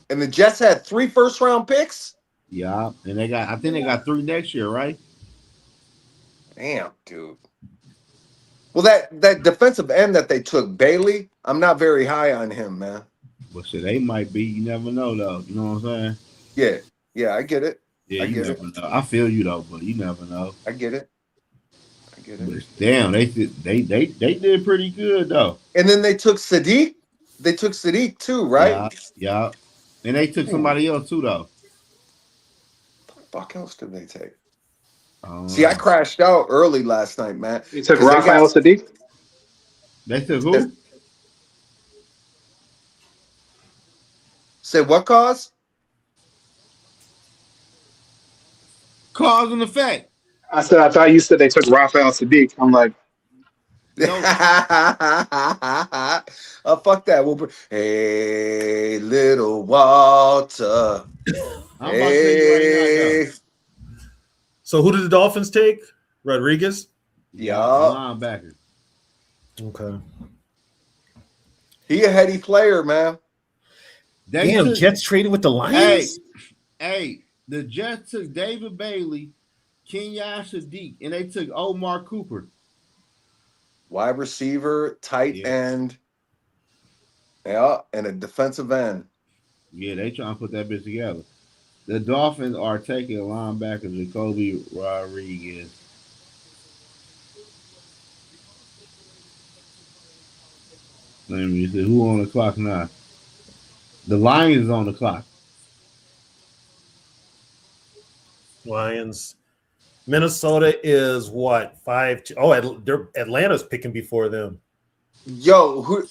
J: And the Jets had 3 first-round picks?
A: Yeah, and I think they got 3 next year, right?
J: Damn, dude. Well, that defensive end that they took, Bailey, I'm not very high on him, man.
A: But shit, they might be. You never know, though. You know what I'm
J: saying? Yeah, I get it.
A: Yeah, you never know. I feel you though, but you never know.
J: I get it.
A: But damn, they did pretty good though.
J: And then they took Sadiq. They took Sadiq too, right?
A: Yeah. And they took somebody else too, though.
J: What the fuck else did they take? See, I crashed out early last night, man.
E: You took Raphael Sadiq?
A: They took who?
J: Say what cause?
A: Cause and effect.
E: I thought you said they took Raphael Sadiq. I'm like,
J: no. Fuck that. Hey, little Walter.
A: I'm about to tell you right now,
D: so who did the Dolphins take? Rodriguez?
J: Yeah.
A: Linebacker.
D: Okay.
J: He a heady player, man.
D: Damn, Jets traded with the Lions?
A: Hey, the Jets took David Bailey, Kenyon Sadiq, and they took Omar Cooper.
J: Wide receiver, tight end. Yeah, and a defensive end.
A: Yeah, they trying to put that bitch together. The Dolphins are taking a linebacker, Jacoby Rodriguez. Let me see who on the clock now. The Lions is on the clock.
D: Lions. Minnesota is what? 5-2. Oh, Atlanta's picking before them.
J: Yo, who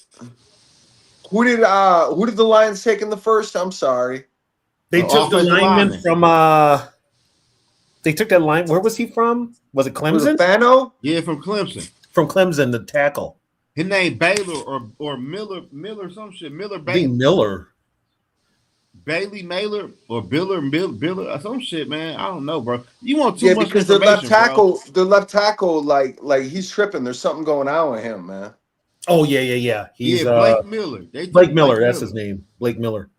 J: did the Lions take in the first? I'm sorry.
D: They took the lineman from they took that line. Where was he from? Was it Clemson?
J: Was it Fano?
A: Yeah, from Clemson.
D: From Clemson, the tackle.
A: His name Baylor or Miller some shit. Miller Baylor.
D: Miller.
A: Bailey Mailer or Biller some shit, man. I don't know, bro. You want too much
J: because the left tackle, like he's tripping. There's something going on with him, man.
D: Oh yeah. He's
A: Blake Miller.
D: Blake Miller, that's his name. Blake Miller.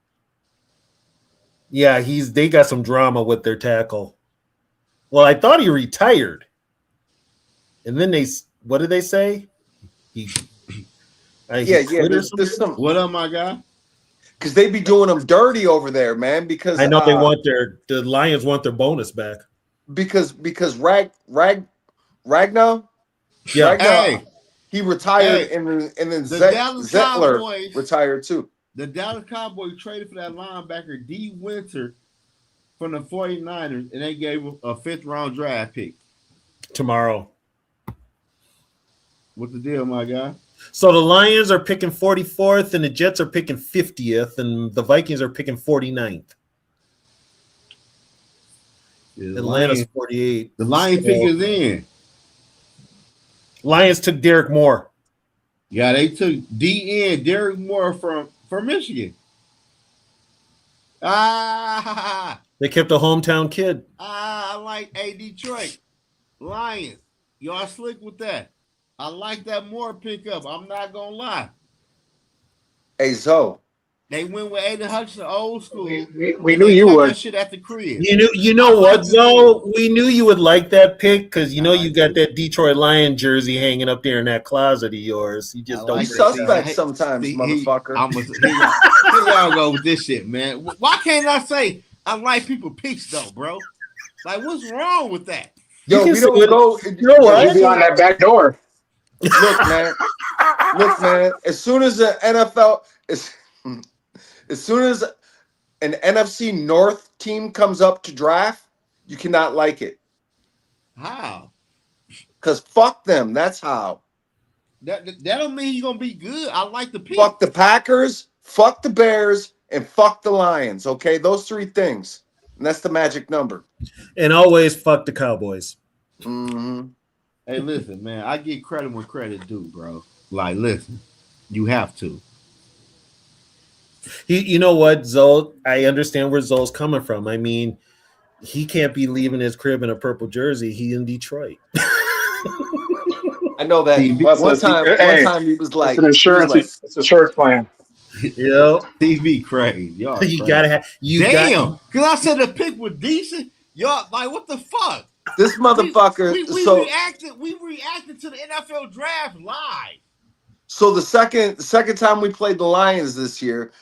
D: Yeah, they got some drama with their tackle. Well, I thought he retired. And then what did they say?
J: There's some.
A: What up, my guy?
J: Because they be doing them dirty over there, man. Because
D: I know they want the Lions want their bonus back.
J: Because Ragnar, he retired, and then Zettler retired too.
A: The Dallas Cowboys traded for that linebacker D. Winter from the 49ers, and they gave him a 5th-round draft pick.
D: Tomorrow.
A: What's the deal, my guy?
D: So the Lions are picking 44th, and the Jets are picking 50th, and the Vikings are picking 49th. Atlanta's 48.
A: The Lions pick is in.
D: Lions took Derek Moore.
A: Yeah, they took DN Derek Moore from Michigan.
D: They kept a hometown kid.
A: I like Detroit Lions. Y'all slick with that. I like that Moore pickup. I'm not gonna lie.
J: Hey Zoe,
A: they went with Aiden Hutchinson, old school.
E: We knew you would.
A: That shit at the crib.
D: You know what, Zoe? We knew you would like that pick because you got that Detroit Lion jersey hanging up there in that closet of yours. You just don't.
J: You suspect sometimes, motherfucker.
A: Here y'all go with this shit, man. Why can't I say I like people picks though, bro? Like, what's wrong with that?
J: Yo, we don't go.
E: You know what? You be on that back door.
J: Look, man. As soon as the NFL as soon as an NFC North team comes up to draft, you cannot like it.
A: How?
J: Because fuck them. That's how.
A: That don't mean you're gonna be good. I like the pick.
J: Fuck the Packers, fuck the Bears, and fuck the Lions. Okay, those 3 things, and that's the magic number.
D: And always fuck the Cowboys.
J: Mm-hmm.
A: Hey, listen, man. I get credit when credit due, bro. Like, listen, you have to.
D: You know what, Zoe? I understand where Zoe's coming from. I mean, he can't be leaving his crib in a purple jersey. He in Detroit.
J: I know that. One time he was like,
E: it's an insurance. It's a insurance plan.
D: Yep.
A: TV crazy. Y'all
D: You
A: crazy.
D: gotta have.
A: Damn. Because I said the pick was decent. Y'all like what the fuck?
J: This motherfucker.
A: We reacted to the NFL draft live.
J: So the second time we played the Lions this year,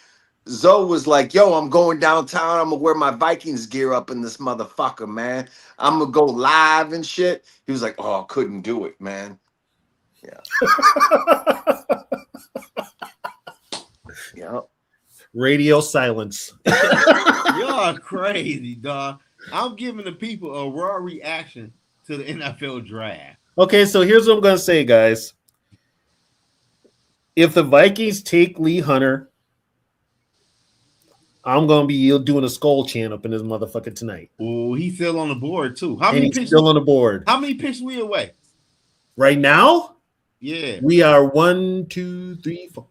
J: Zoe was like, "Yo, I'm going downtown. I'm gonna wear my Vikings gear up in this motherfucker, man. I'm gonna go live and shit." He was like, "Oh, I couldn't do it, man." Yeah. Yeah.
D: Radio silence.
A: Y'all crazy, dog. I'm giving the people a raw reaction to the NFL draft.
D: Okay, so here's what I'm gonna say, guys. If the Vikings take Lee Hunter, I'm gonna be doing a skull chant up in this motherfucker tonight.
A: Oh, he's still on the board too.
D: How many picks still on the board?
A: How many picks we away?
D: Right now?
A: Yeah.
D: We are 1, 2, 3, 4.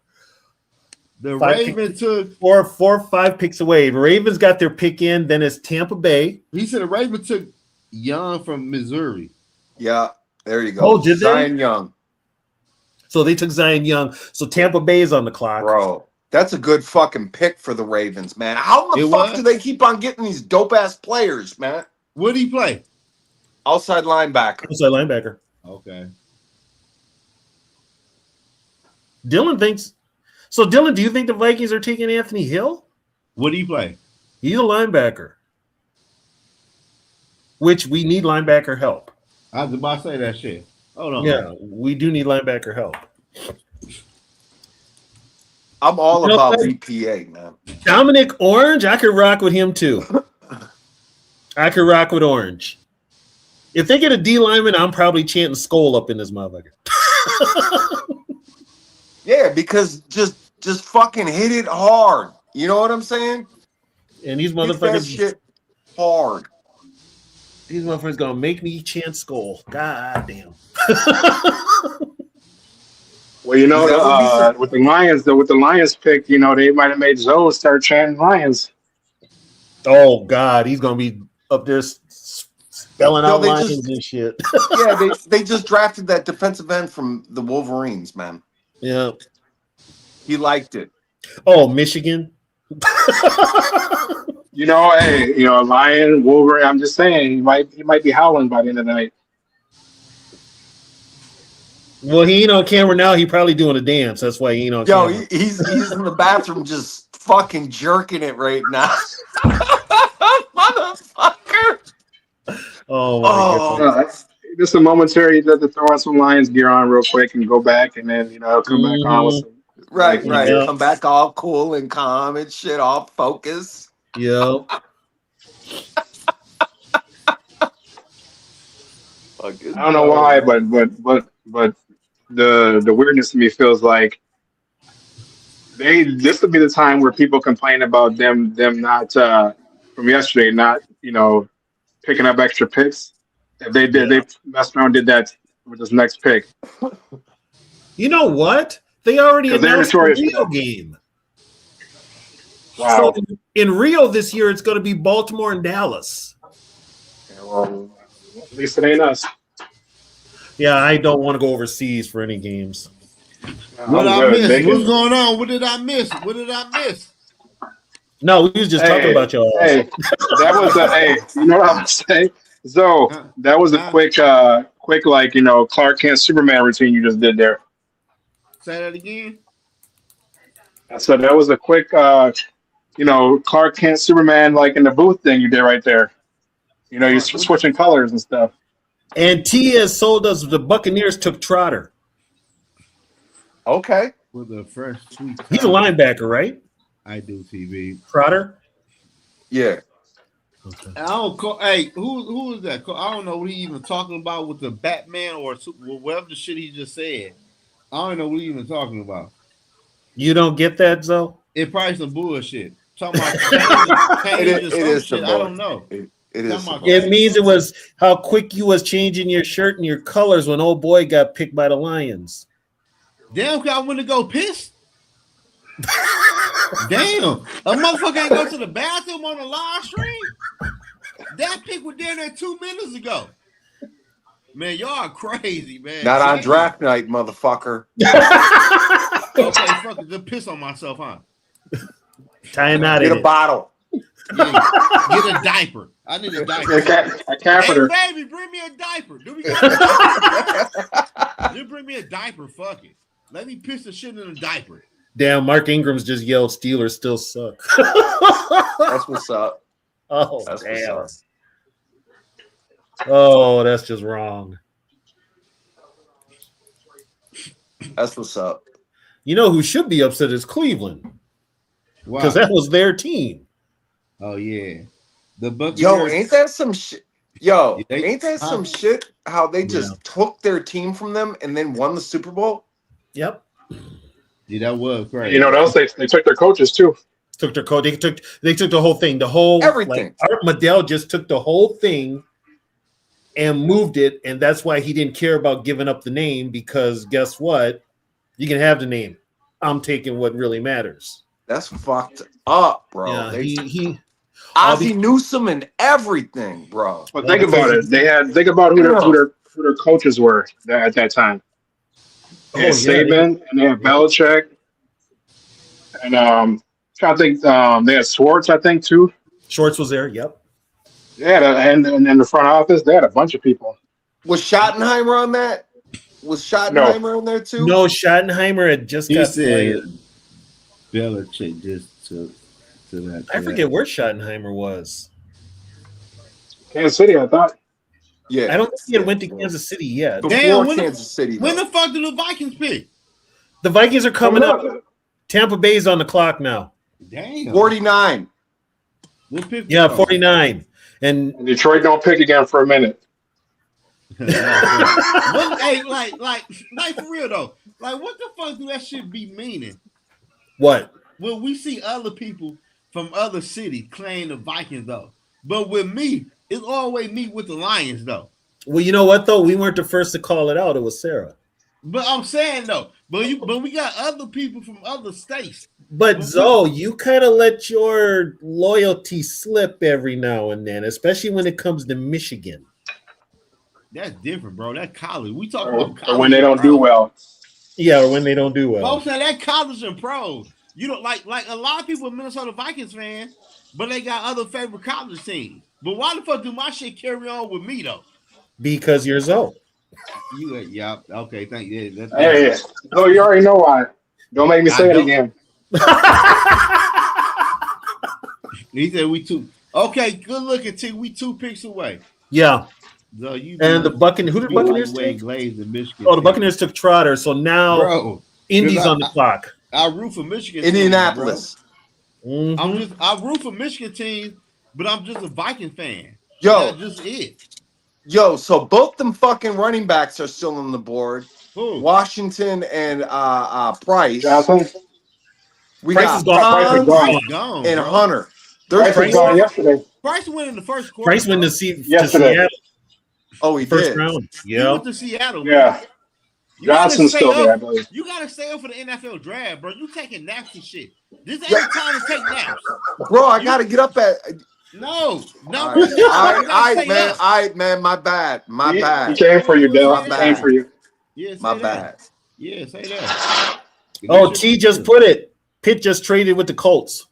A: The Ravens took
D: 5 picks away. The Ravens got their pick in, then it's Tampa Bay.
A: He said the Ravens took Young from Missouri.
J: Yeah, there you go.
D: Oh, did
J: Zion Young.
D: So they took Zion Young. So Tampa Bay is on the clock.
J: Bro, that's a good fucking pick for the Ravens, man. How the fuck do they keep on getting these dope-ass players, man?
A: What did he play?
J: Outside linebacker.
D: Outside linebacker.
A: Okay.
D: Dylan thinks... So, Dylan, do you think the Vikings are taking Anthony Hill?
A: What do you play?
D: He's a linebacker. Which we need linebacker help.
A: I was about to say that shit. Hold on.
D: Yeah, we do need linebacker help.
J: I'm all about BPA, man.
D: Dominic Orange, I could rock with him too. I could rock with Orange. If they get a D lineman, I'm probably chanting Skol up in this motherfucker.
J: Yeah, because just fucking hit it hard. You know what I'm saying?
D: And these
J: hit
D: motherfuckers
J: that shit hard.
D: These motherfuckers gonna make me chant Skol. God damn.
E: Well, you know, with the Lions pick, you know, they might have made Zoe start chanting Lions.
D: Oh God, he's gonna be up there spelling out Lions and shit.
J: Yeah, they just drafted that defensive end from the Wolverines, man.
D: Yeah,
J: he liked it.
D: Oh, Michigan.
E: You know, hey, you know, Lion, Wolverine. I'm just saying, he might be howling by the end of the night.
D: Well, he ain't on camera now. He probably doing a dance. That's why he ain't on camera.
J: Yo, he's in the bathroom just fucking jerking it right now. Motherfucker.
D: Oh, my God.
E: Just a momentary to throw on some Lions gear on real quick and go back, and then, you know, come back on with some.
J: Right. Yeah. Come back all cool and calm and shit, all focus.
D: Yeah.
E: I don't know why, but the weirdness to me feels like this would be the time where people complain about them not from yesterday not, you know, picking up extra picks. If they messed around, did that with this next pick.
D: You know what? They already announced the Rio game.
E: Wow.
D: So in Rio this year, it's going to be Baltimore and Dallas.
E: Yeah, well, at least it ain't us.
D: Yeah, I don't want to go overseas for any games.
A: What I missed? What's going on? What did I miss?
D: No, we was just talking about y'all.
E: Hey, that was you know what I'm saying? So that was a quick, like, you know, Clark Kent Superman routine you just did there.
A: Say that again.
E: So that was a quick, you know, Clark Kent Superman, like in the booth thing you did right there. You know, you're switching colors and stuff.
D: And T has sold us the Buccaneers took Trotter.
J: Okay.
A: With a fresh sweet.
D: He's a linebacker, right?
A: I do TV.
D: Trotter?
J: Yeah.
A: Okay. I don't call. Hey, who is that? I don't know what he even talking about with the Batman or whatever the shit he just said. I don't know what he even talking about.
D: You don't get that, Zoe?
A: It probably some bullshit. Talking about
J: it is
A: shit. I don't know.
J: It is.
D: It means it was how quick you was changing your shirt and your colors when old boy got picked by the Lions.
A: Damn, I went to go piss. Damn, a motherfucker ain't go to the bathroom on the live stream. That pick was down there 2 minutes ago. Man, y'all are crazy, man.
J: Not on
A: Damn.
J: draft night, motherfucker.
A: Okay, fuck it. Just piss on myself, huh?
D: Tying out
J: Get
D: in
J: a
D: it.
J: bottle.
A: Yeah, get a diaper. I need a diaper.
E: A catheter.
A: Hey, baby, bring me a diaper. Do we got a diaper? You bring me a diaper. Fuck it. Let me piss the shit in a diaper.
D: Damn, Mark Ingram's just yelled, Steelers still suck.
J: That's what's up.
D: Oh,
J: That's
D: damn.
J: what's up.
D: Oh, that's just wrong.
J: That's what's up.
D: You know who should be upset is Cleveland.
A: Wow.
D: Because that was their team.
A: Oh yeah, the Buccaneers.
J: Yo, ain't that some shit? Yo,
A: They-
J: ain't that some shit? How they just took their team from them and then won the Super Bowl?
D: Yep.
A: Yeah, that was crazy.
E: You know what else? They took their coaches too.
D: Took their code. They took the whole thing. The whole
J: Everything.
D: Like, Art Modell just took the whole thing and moved it, and that's why he didn't care about giving up the name, because guess what? You can have the name. I'm taking what really matters.
J: That's fucked up, bro.
D: Yeah,
J: They Ozzie Newsome and everything, bro.
E: But think about it. Think about who their coaches were at that time. They had Saban and they had Belichick, and trying to think, they had Schwartz, I think, too.
D: Schwartz was there. Yep.
E: Yeah, and in the front office, they had a bunch of people.
J: Was Schottenheimer on that? Was Schottenheimer on there too?
D: No, Schottenheimer had just got fired.
A: Belichick just took to that.
D: I forget where Schottenheimer was.
E: Kansas City, I thought.
J: Yeah,
D: I don't think he had went to Kansas City yet.
J: Before Kansas City.
A: When the fuck did the Vikings pick?
D: The Vikings are coming up. Tampa Bay's on the clock now.
A: Damn.
J: 49.
A: What pick?
D: Yeah, 49. And
E: Detroit don't pick again for a minute.
A: Hey, like for real though. Like, what the fuck do that shit be meaning?
D: What?
A: Well, we see other people from other cities claim the Vikings though, but with me, it's always me with the Lions though.
D: Well, you know what though? We weren't the first to call it out. It was Sarah.
A: But I'm saying though, but we got other people from other states.
D: But Zoe, you kind of let your loyalty slip every now and then, especially when it comes to Michigan.
A: That's different, bro. That college. We talk about college.
E: Or when they don't do well.
D: Yeah, or when they don't do well.
A: I'm saying that college and pros. You know, like a lot of people are Minnesota Vikings fans, but they got other favorite college teams. But why the fuck do my shit carry on with me though?
D: Because you're Zoe.
A: Yeah, okay, thank you. Yeah,
E: Hey, so you already know why. Don't make me say it again.
A: He said we two. Okay, good looking T. We 2 picks away.
D: Yeah.
A: So you
D: and the Buccaneers. Who did Buccaneers take?
A: Michigan.
D: Oh, the Buccaneers took Trotter. So now
A: Bro,
D: Indy's on the clock.
A: I root for Michigan.
J: Indianapolis.
A: Team, I root for Michigan team, but I'm just a Viking fan.
J: Yo,
A: that's just it.
J: Yo, so both them fucking running backs are still on the board.
A: Who?
J: Washington and Price.
E: Johnson.
J: We
D: Price
J: got
D: is
J: gone and Hunter.
E: Price was gone yesterday.
A: Price went in the first quarter.
D: Price went to
E: yesterday.
D: Seattle.
J: Oh, he
D: First
J: did.
D: round.
A: He
D: Yeah.
A: went to Seattle.
E: Yeah. Johnson's still there, I believe.
A: You gotta stay up for the NFL draft, bro. You taking naps and shit. This ain't the time to take naps.
J: Bro, I gotta get up at
A: No.
J: all right, man. All right, man. My bad.
E: He came for you, Dale. He came for you.
A: Yeah,
J: My bad.
A: Yeah, say that.
D: Oh, T just put it. Pitt just traded with the Colts.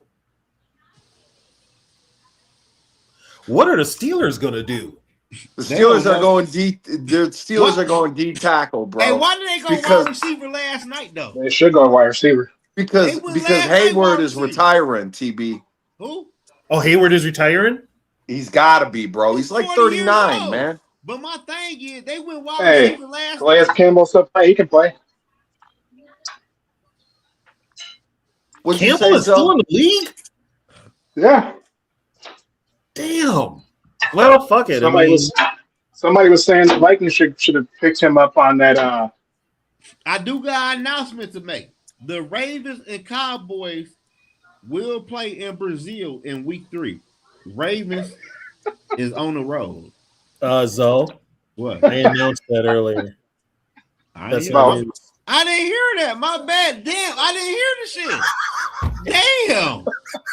D: What are the Steelers gonna do?
J: The Steelers are going D. The Steelers are going D tackle, bro.
A: Hey, why did they go wide receiver last night though?
E: They should go wide receiver.
J: Because Hayward is retiring. TB.
A: Who?
D: Oh, Hayward is retiring?
J: He's got to be, bro. He's like 39, man.
A: But my thing is, they went wide
E: Hey,
A: receiver last
E: Calais
A: night.
E: Campbell still play. He can play.
D: Campbell is still in the league?
E: Yeah.
D: Damn. Well, fuck it.
E: Somebody was saying the Vikings should have picked him up on that.
A: I do got an announcement to make. The Ravens and Cowboys will play in Brazil in week 3. Ravens is on the road.
D: Zoe.
A: What?
D: I announced that earlier.
A: I didn't hear that. My bad. Damn, I didn't hear the shit. Damn.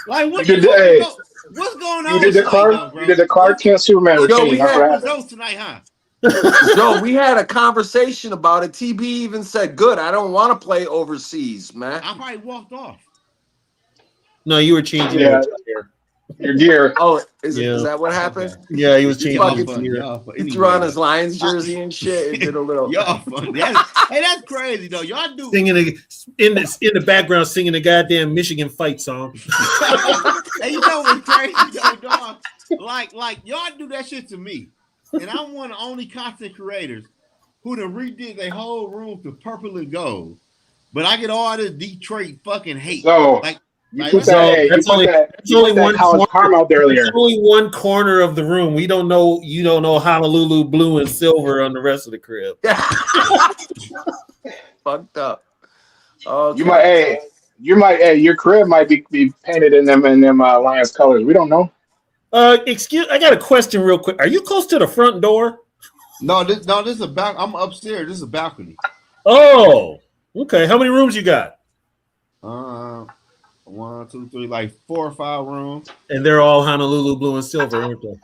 A: Like what's
E: You did the-
A: what's going on?
E: You did the Clark. You did the Clark Kent Superman routine. That's what happened.
A: Results tonight, huh?
J: Joe, we had a conversation about it. TB even said, "Good, I don't want to play overseas, man."
A: I probably walked off.
D: No, you were changing
E: your gear.
J: Oh, is that what happened?
D: Yeah, he was changing his
J: Fucking-
D: gear.
J: He threw on his Lions jersey and shit and did a little.
A: Y'all funny. That's crazy though. Y'all do
D: Singing in the background, singing the goddamn Michigan fight song.
A: Hey, you know what's crazy though, dog? Like y'all do that shit to me, and I'm one of the only content creators who done redid their whole room to purple and gold. But I get all this Detroit fucking hate.
E: So that's only one corner out there earlier.
D: That's only one corner of the room. You don't know Honolulu blue and silver on the rest of the crib.
J: Fucked up. Okay.
E: Your crib might be painted in them Lions colors. We don't know.
D: I got a question real quick. Are you close to the front door?
A: No, this is a back. I'm upstairs. This is a balcony.
D: Oh, okay. How many rooms you got?
A: 1, 2, 3, like 4 or 5 rooms,
D: and they're all Honolulu blue and silver, aren't they?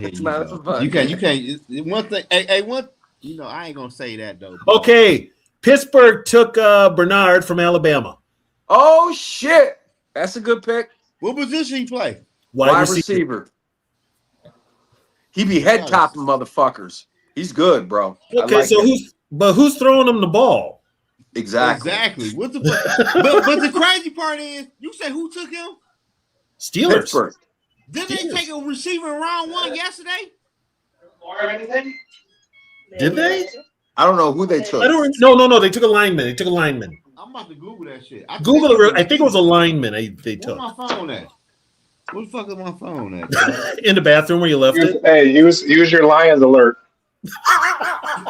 A: You can't. One thing, one. You know, I ain't gonna say that though.
D: Okay, Pittsburgh took Bernard from Alabama.
J: Oh shit, that's a good pick.
A: What position he play?
J: Wide receiver. He be head topping motherfuckers. He's good, bro.
D: Okay, so who's throwing him the ball?
J: Exactly.
A: What the but the crazy part is, you say who took him?
D: Steelers.
J: Pittsburgh.
A: Did they take a receiver in round 1 yesterday?
E: Or anything?
D: Did they?
J: I don't know who they took.
D: No. They took a lineman.
A: I'm about to Google that shit. I
D: think it was a lineman they took.
A: Where's my phone at? Where the fuck is my phone at?
D: In the bathroom where you left it.
E: Hey, use your Lions alert.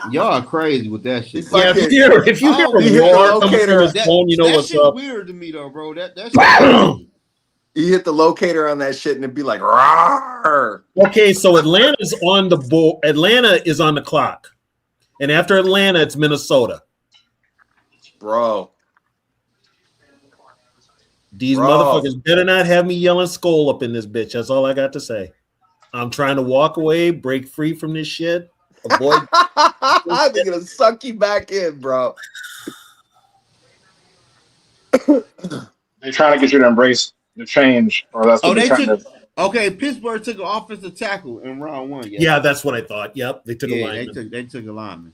A: Y'all are crazy with that shit.
D: Yeah, if you hear a roar coming from his phone, you know what's up.
A: Weird to me though, bro. That
J: You hit the locator on that shit and it'd be like, rawr.
D: Okay, so Atlanta's on the board. Atlanta is on the clock, and after Atlanta, it's Minnesota.
J: Bro.
D: These motherfuckers better not have me yelling "skull" up in this bitch. That's all I got to say. I'm trying to walk away, break free from this shit. Avoid.
J: They're gonna suck you back in, bro.
E: They're trying to get you to embrace the change, or that's what they're trying to.
A: Okay, Pittsburgh took an offensive tackle in round 1.
D: Yeah, that's what I thought. Yep, they took a lineman.
A: They took a lineman.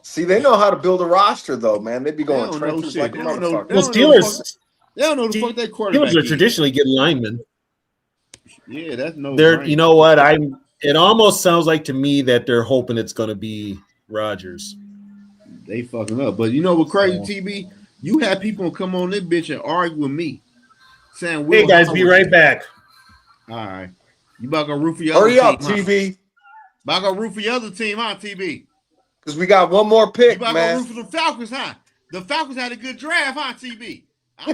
J: See, they know how to build a roster, though, man. They be going trenches like a motherfucker.
D: Well, Steelers.
A: They don't know the fuck that quarterback.
D: Steelers are traditionally getting linemen.
A: Yeah, that's no.
D: They're. You know what? It almost sounds like to me that they're hoping it's going to be Rodgers.
A: They fucking up. But you know what crazy, TB? You have people come on this bitch and argue with me, saying,
D: "Hey guys, be right back."
A: All right, you about to root for your
J: Hurry
A: other
J: up,
A: team,
J: TB.
A: About to root for your other team, huh, TB?
J: Because we got one more pick,
A: you
J: man.
A: You root for the Falcons, huh? The Falcons had a good draft, huh, TB? I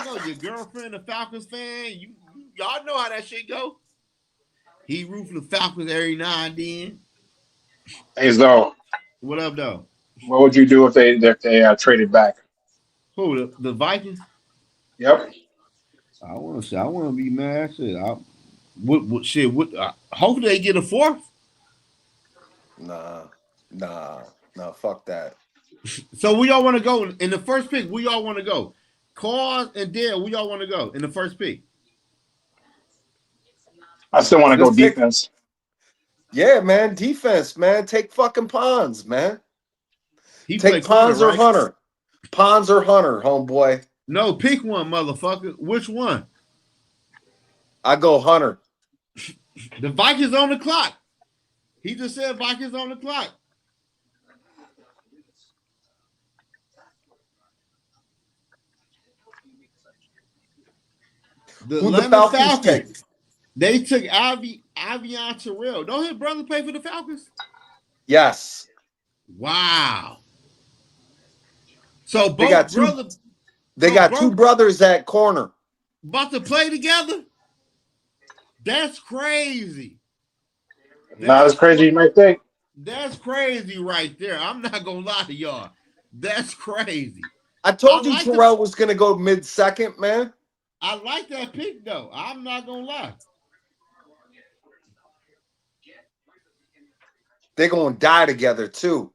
A: know your girlfriend, a Falcons fan. Y'all know how that shit go. He root for the Falcons every now and then.
E: Hey, Zoe.
A: What up, though?
E: What would you do if they traded back?
A: Who, the Vikings?
E: Yep.
A: I want to be mad. Shit. Hopefully they get a 4th.
J: Nah, fuck that.
A: So we all want to go in the first pick. We all want to go. Carl and Dale, we all want to go in the first pick.
E: I still want to go defense.
J: Yeah, man, defense, man. Take fucking Pons, man. Take
A: Pons
J: or Hunter. Pons or Hunter, homeboy.
A: No, pick one, motherfucker. Which one?
J: I go Hunter.
A: The Vikings on the clock. He just said Vikings on the clock.
J: Who the Falcons take?
A: They took Avion Terrell. Don't his brother play for the Falcons?
J: Yes.
A: Wow. So
J: they got two brothers at corner.
A: About to play together? That's crazy.
E: Not as crazy as you might think.
A: That's crazy right there. I'm not gonna lie to y'all. That's crazy.
G: I told you
A: like
G: Terrell was going to go mid-second, man.
A: I like that pick, though. I'm not going to lie.
G: They're going to die together, too.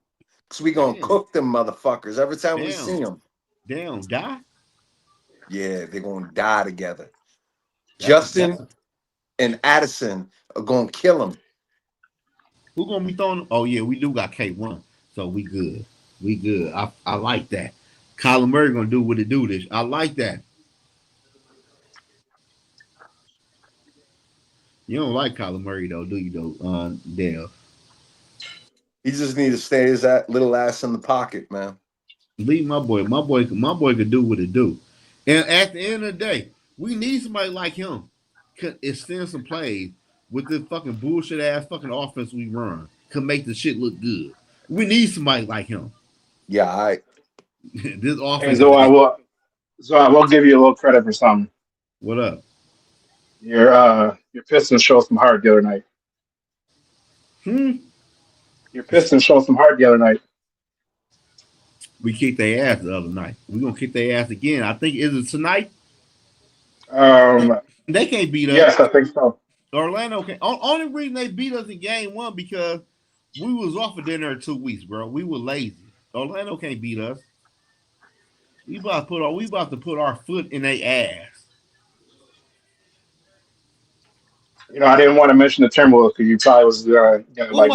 G: Because we going to cook them motherfuckers every time we see them.
A: Damn, die?
G: Yeah, they're going to die together. Justin and Addison are going to kill them.
A: Who going to be throwing? Oh, yeah, we do got K1. So we good. We good. I like that. Kyler Murray going to do what it do this. I like that. You don't like Kyler Murray, though, do you, though, Dale?
G: He just need to stay his little ass in the pocket, man.
A: Leave my boy. My boy can do what it do. And at the end of the day, we need somebody like him could extend some plays with this fucking bullshit ass fucking offense we run. Could make the shit look good. We need somebody like him.
G: Yeah,
A: this offense.
E: Hey, so I will give you a little credit for something.
A: What up?
E: Your Pistons showed some heart the other night. Your Pistons showed some heart the other night.
A: We kicked their ass the other night. We're gonna kick their ass again. I think is it tonight? They can't beat us.
E: Yes, I think so.
A: Orlando can. Only reason they beat us in game one because we was off of dinner 2 weeks, bro. We were lazy. Orlando can't beat us. We about to put our foot in their ass.
E: You know, I didn't want to mention the Timberwolves because you probably was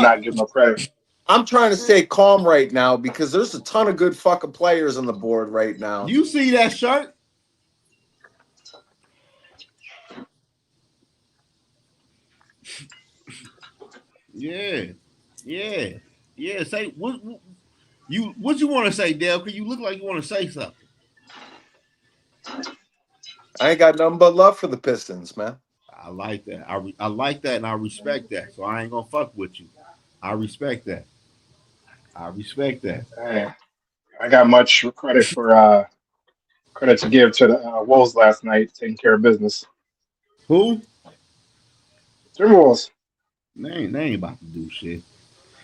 E: not give no credit.
G: I'm trying to stay calm right now because there's a ton of good fucking players on the board right now.
A: You see that shirt? Yeah. Say what you want to say, Dale? Because you look like you want to say something.
G: I ain't got nothing but love for the Pistons, man.
A: I like that. I like that, and I respect that. So I ain't gonna fuck with you. I respect that.
E: Hey, I got much credit to give to the Wolves last night, taking care of business.
A: Who?
E: Timberwolves.
A: They ain't about to do shit.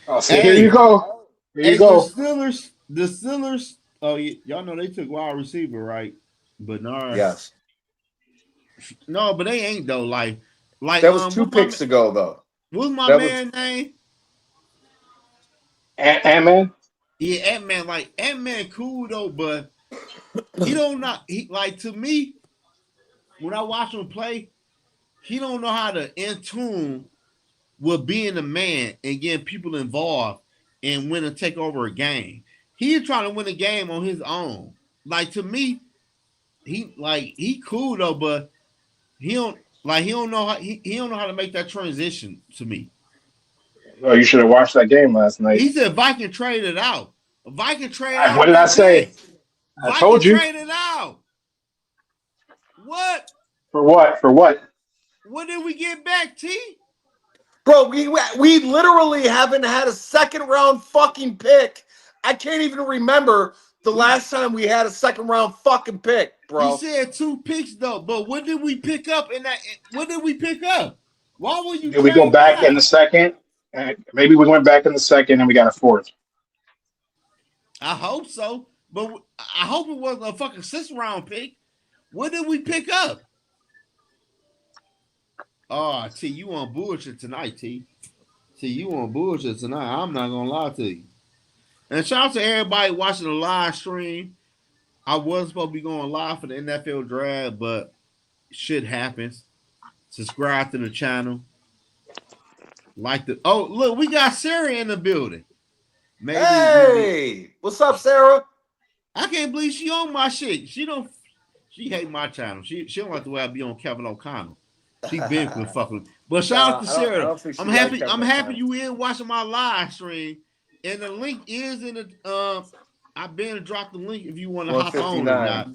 E: Oh, see, here you go.
A: The Steelers. Oh, y'all know they took wide receiver, right? Bernard.
G: Yes.
A: No, but they ain't though. Like
G: that was 2 picks ago though.
A: What's my man's name?
E: Ant-Man.
A: Yeah, Ant-Man. Like Ant-Man, cool though, but he don't not. He like to me when I watch him play, he don't know how to in tune with being a man and getting people involved and win and take over a game. He's trying to win a game on his own. Like to me, he cool though, but he don't know how to make that transition to me.
E: Oh, you should have watched that game last night.
A: He said Viking traded out. Viking traded out.
E: What did I say? I told you.
A: Traded out. What?
E: For what?
A: What did we get back, T?
G: Bro, we literally haven't had a second round fucking pick. I can't even remember the last time we had a second round fucking pick, bro.
A: He said 2 picks though, but what did we pick up in that? What did we pick up? Why would you?
E: Did we go back in the second? Maybe we went back in the second and we got a 4th.
A: I hope so, but I hope it wasn't a fucking 6th round pick. What did we pick up? Oh, T, you on bullshit tonight, T. You on bullshit tonight. I'm not gonna lie to you. And shout out to everybody watching the live stream. I was supposed to be going live for the NFL draft, but shit happens. Subscribe to the channel. Look, we got Sarah in the building.
G: Hey, what's up, Sarah?
A: I can't believe she on my shit. She hate my channel. She don't like the way I be on Kevin O'Connell. She been with fucking. But shout out to Sarah. I'm happy you in watching my live stream. And the link is in the I've been dropped the link if you want to hop on or not.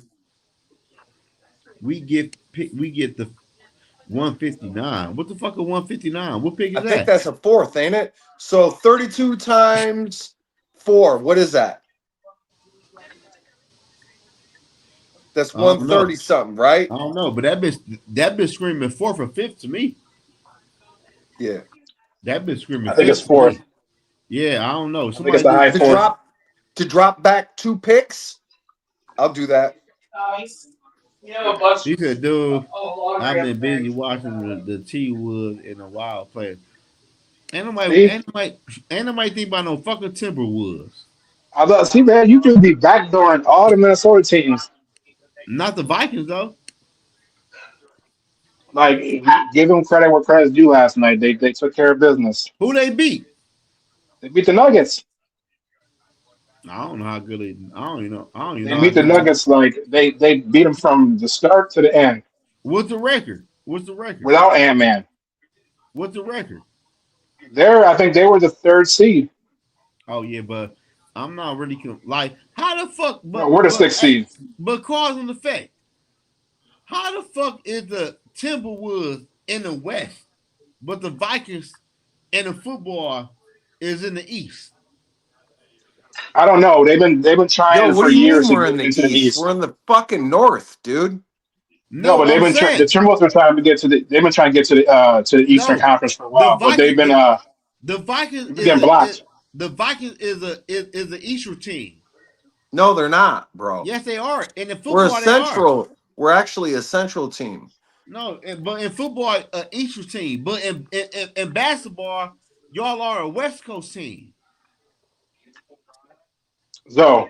A: We get the 159. What the fuck is 159? What pick is that?
G: I think that's a 4th, ain't it? So 32 times 4. What is that? That's 130 something, right?
A: I don't know, but that bitch screaming 4th or 5th to me.
G: Yeah.
A: That bitch screaming.
E: I think it's 4th.
A: Yeah, I don't know.
E: I think it's the high 4th.
J: to drop back 2 picks, I'll do that.
A: He said, dude, I've been busy watching the T Woods and the Wild play. Ain't
E: See,
A: nobody think about no fucking Timberwolves.
E: I thought, see, man, you just be backdooring all the Minnesota teams.
A: Not the Vikings though.
E: Like, give them credit where credit's due last night. They took care of business.
A: Who they beat?
E: They beat the Nuggets.
A: I don't know how good they. I don't even know. I don't even
E: They
A: know how
E: beat the
A: good.
E: Nuggets like they beat them from the start to the end
A: What's the record? What's the record?
E: without Ant-Man.
A: What's the record?
E: I think they were the 3rd seed.
A: Oh yeah, but I'm not really like how the fuck.
E: No, we're the 6th seed.
A: But cause and effect. How the fuck is the Timberwolves in the West, but the Vikings and the football is in the East?
E: I don't know. They've been trying
J: Yo, what
E: for
J: do you
E: years
J: mean
E: to
J: we're
E: get
J: in the
E: into the
J: East?
E: East.
J: We're in the fucking North, dude.
E: No, but
A: I'm
E: the
A: saying
E: Timberwolves are trying to get to the. They've been trying to get to the Eastern
A: no.
E: Conference for a
A: The
E: while, but they've
A: Vikings,
E: been
A: the Vikings
E: getting blocked.
A: the Vikings is a Eastern team.
J: No, they're not, bro.
A: Yes, they are. In the
J: We're a
A: football, they are.
J: central. We're actually a central team.
A: No, but in football, an Eastern team. But in basketball, y'all are a West Coast team.
E: So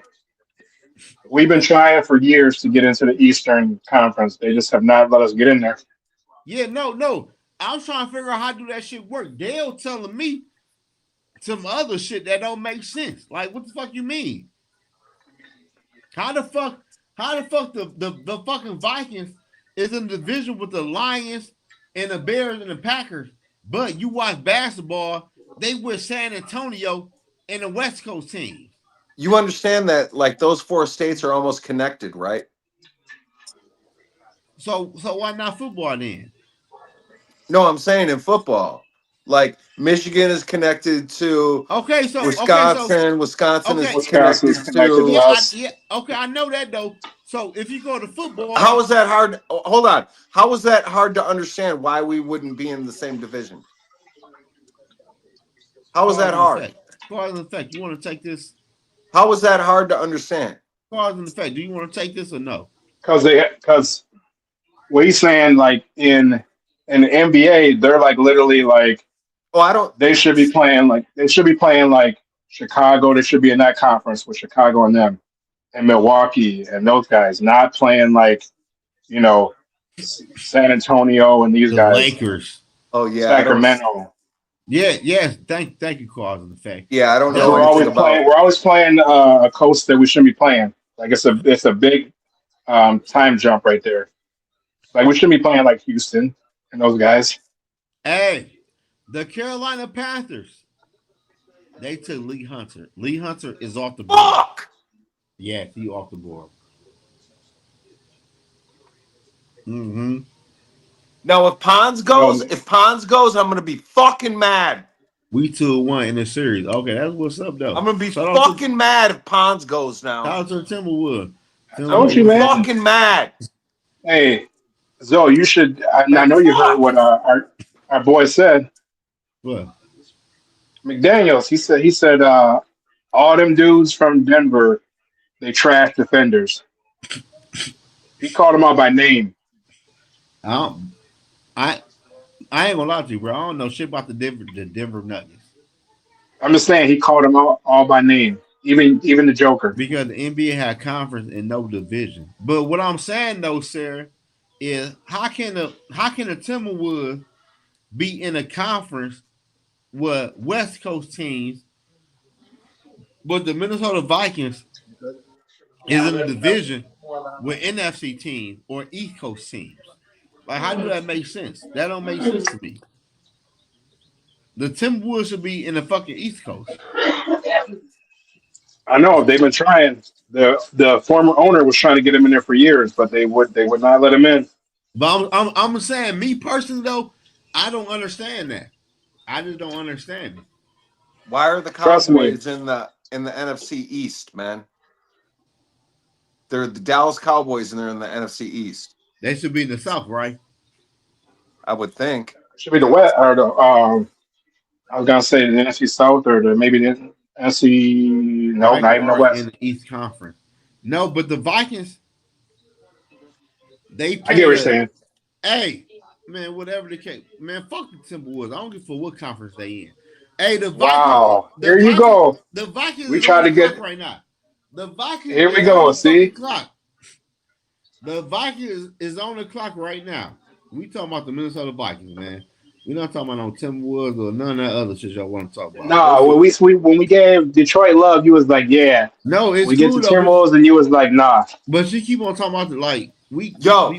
E: we've been trying for years to get into the Eastern Conference. They just have not let us get in there.
A: Yeah, no. I'm trying to figure out how to do that shit work. Dale telling me some other shit that don't make sense. Like, what the fuck you mean? How the fuck the fucking Vikings is in the division with the Lions and the Bears and the Packers, but you watch basketball, they with San Antonio and the West Coast team.
J: You understand that like those 4 states are almost connected, right?
A: So why not football then?
J: No, I'm saying in football. Like Michigan is connected to Wisconsin. Wisconsin is
E: Wisconsin's
J: connected
E: connected to
J: to.
E: us.
A: I know that though. So if you go to football,
J: How is that hard? Hold on. How is that hard to understand why we wouldn't be in the same division? How is that hard?
A: Cause and effect. You want to take this?
J: How is that hard to understand?
A: Cause and effect. Do you want to take this or no?
E: Because what he's saying, like in the NBA, they're like literally like,
J: oh, I don't.
E: They should be playing like Chicago. They should be in that conference with Chicago and them, and Milwaukee and those guys, not playing like, San Antonio and these guys.
A: Lakers.
J: Oh yeah,
E: Sacramento.
A: Yes. Thank you, cause and effect.
J: Yeah, I don't know.
E: We're always playing a coast that we shouldn't be playing. Like it's a big time jump right there. Like we shouldn't be playing like Houston and those guys.
A: Hey, the Carolina Panthers, they took Lee Hunter. Lee Hunter is off the board.
J: Fuck!
A: Yeah, he off the board. Mm-hmm.
J: Now, if Pons goes, I'm gonna be fucking mad.
A: We 2-1 in the series. Okay, that's what's up though.
J: I'm gonna be fucking mad if Pons goes now.
A: Shout out to Timberwood.
E: Don't you, man?
J: Fucking mad.
E: Hey, Zoe, you should. I know you heard what our boy said.
A: What?
E: McDaniels. He said all them dudes from Denver, they trash defenders. He called them out by name.
A: I ain't gonna lie to you, bro. I don't know shit about the Denver Nuggets.
E: I'm just saying he called them out all by name, even the Joker.
A: Because the NBA had conference and no division. But what I'm saying though, Sarah, is how can the Timberwolves be in a conference with West Coast teams, but the Minnesota Vikings is in a division with NFC teams or East Coast teams? Like, how do that make sense? That don't make sense to me. The Timberwolves should be in the fucking East Coast.
E: I know they've been trying. The former owner was trying to get him in there for years, but they would not let him in.
A: But I'm saying, me personally though, I don't understand that. I just don't understand it.
J: Why are the Cowboys in the NFC East, man? They're the Dallas Cowboys and they're in the NFC East.
A: They should be in the South, right?
J: I would think.
E: Should be the West or the I was gonna say the NFC South or maybe the SC, no,
A: Vikings
E: not even the
A: are in
E: West.
A: the East Conference. No, but the Vikings, they
E: I get what
A: play
E: you're
A: a
E: saying.
A: hey, man, whatever the case. Man, fuck the Timberwolves. I don't give a fuck what conference they in. Hey,
E: Wow, here you go.
A: The Vikings
E: We
A: is on
E: try
A: the
E: to
A: clock
E: get.
A: right now. The Vikings
E: Here we
A: is on
E: go.
A: the fucking
E: See,
A: clock. The Vikings is on the clock right now. We talking about the Minnesota Vikings, man. We're not talking about no Timberwolves or none of that other shit y'all want to talk about.
E: nah. When we gave Detroit love, you was like, yeah.
A: No,
E: When
A: it's
E: we get to
A: cool though,
E: Timberwolves, and you was like, nah.
A: but she keep on talking about the like
J: Yo,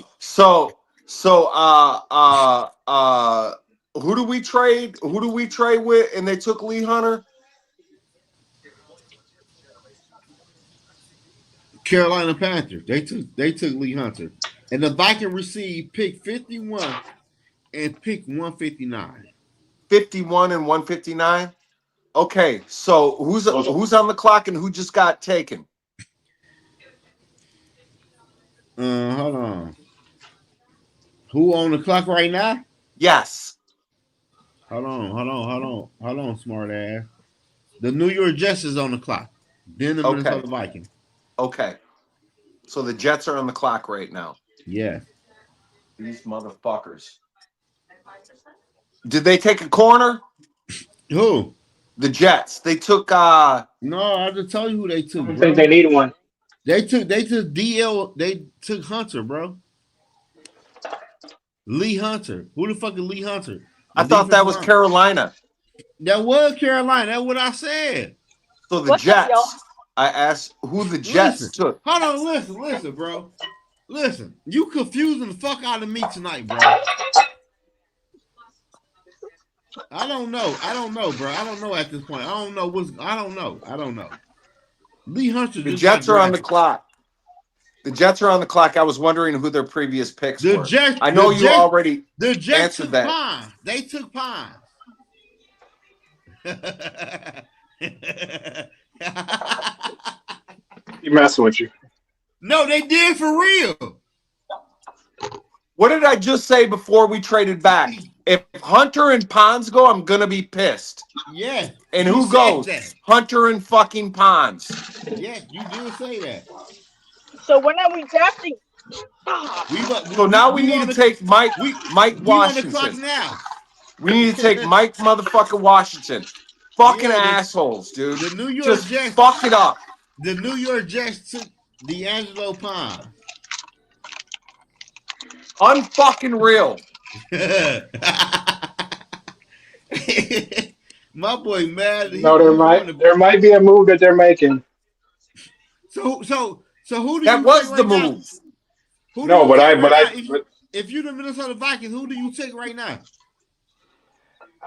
J: who do we trade? Who do we trade with? And they took Lee Hunter.
A: Carolina Panthers. They took Lee Hunter, and the Vikings received pick 51 and pick 159.
J: 51 and 159. Okay, so who's on the clock and who just got taken?
A: Hold on. Who on the clock right now?
J: Yes.
A: Hold on, smart ass. The New York Jets is on the clock. Then the
J: Okay.
A: Minnesota Vikings.
J: Okay. So the Jets are on the clock right now.
A: Yeah.
J: These motherfuckers. Did they take a corner?
A: Who?
J: The Jets. They took
A: No, I just tell you who they took,
E: I don't
A: bro.
E: think they need one.
A: They took DL. They took Hunter, bro. Lee Hunter. Who the fuck is Lee Hunter?
J: I thought that was Carolina.
A: That was Carolina. That's what I said.
J: So the Jets. I asked who the Jets took.
A: Hold on, listen, bro. Listen, you confusing the fuck out of me tonight, bro. I don't know, bro. I don't know at this point. I don't know. Lee Hunter.
J: The Jets are on the clock. The Jets are on the clock. I was wondering who their previous picks were. I know you already answered that.
A: Pine. They took Pine.
E: He messing with you.
A: No, they did for real.
J: What did I just say before we traded back? If Hunter and Pons go, I'm gonna be pissed.
A: Yeah.
J: And who goes?
A: That.
J: Hunter and fucking Pons.
A: Yeah, you did say that.
K: So when are we drafting?
J: So now we need to take Mike Washington.
A: On the clock now.
J: We need to take Mike motherfucking Washington. Fucking assholes, dude.
A: The New York
J: just
A: Jets
J: fuck it up.
A: The New York Jets took D'Angelo Pine.
J: Unfucking real.
A: My boy mad.
E: No, there might be a move that they're making.
A: So who do
J: that
A: you
J: was
A: take
J: the
A: right
J: move?
A: Now? If you're the Minnesota Vikings, who do you take right now?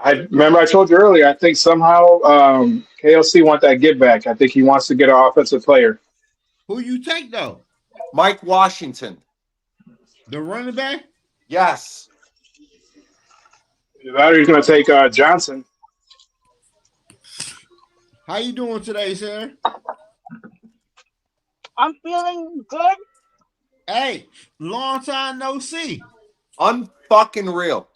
E: I remember I told you earlier. I think somehow KLC want that get back. I think he wants to get an offensive player.
A: Who you take though?
J: Mike Washington,
A: the running back.
J: Yes.
E: Either he's going to take Johnson.
A: How you doing today, sir?
K: I'm feeling good.
A: Hey, long time no see.
J: Unfucking real.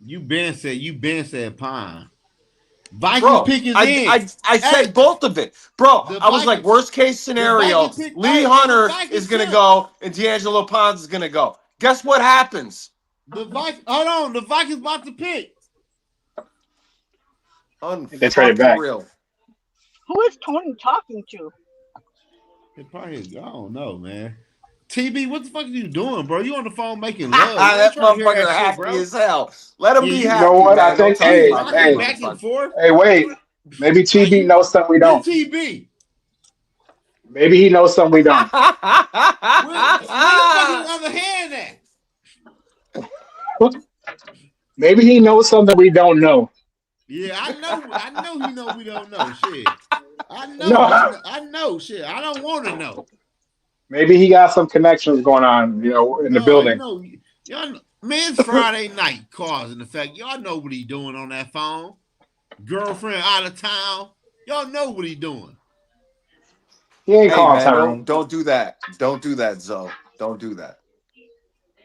A: You been said Pine. Viking pick is in.
J: I said both of it. Bro, I was like, worst case scenario, Lee Hunter is going to go and D'Angelo Pons is going to go. Guess what happens?
A: Hold on. The Vikings about to pick.
E: They traded back.
J: Real.
K: Who is Tony talking to?
A: It probably I don't know, man. TB, what the fuck are you doing, bro? You on the phone making love.
J: That motherfucker happy as hell. Let him be happy.
E: You know what?
J: Man.
E: I think,
A: back and forth.
E: Hey, wait. Maybe TB knows something we don't.
A: TB.
E: Maybe he knows something we don't.
A: Where the other hand at?
E: Maybe he knows something we don't know.
A: Yeah, I know he know we don't know. Shit. I know. Shit. I don't want to know.
E: Maybe he got some connections going on, in the building.
A: Y'all know, man, it's Friday night causing the fact. Y'all know what he doing on that phone. Girlfriend out of town. Y'all know what he doing.
E: He ain't calling Tyrone.
J: Don't do that. Don't do that, Zoe. Don't do that.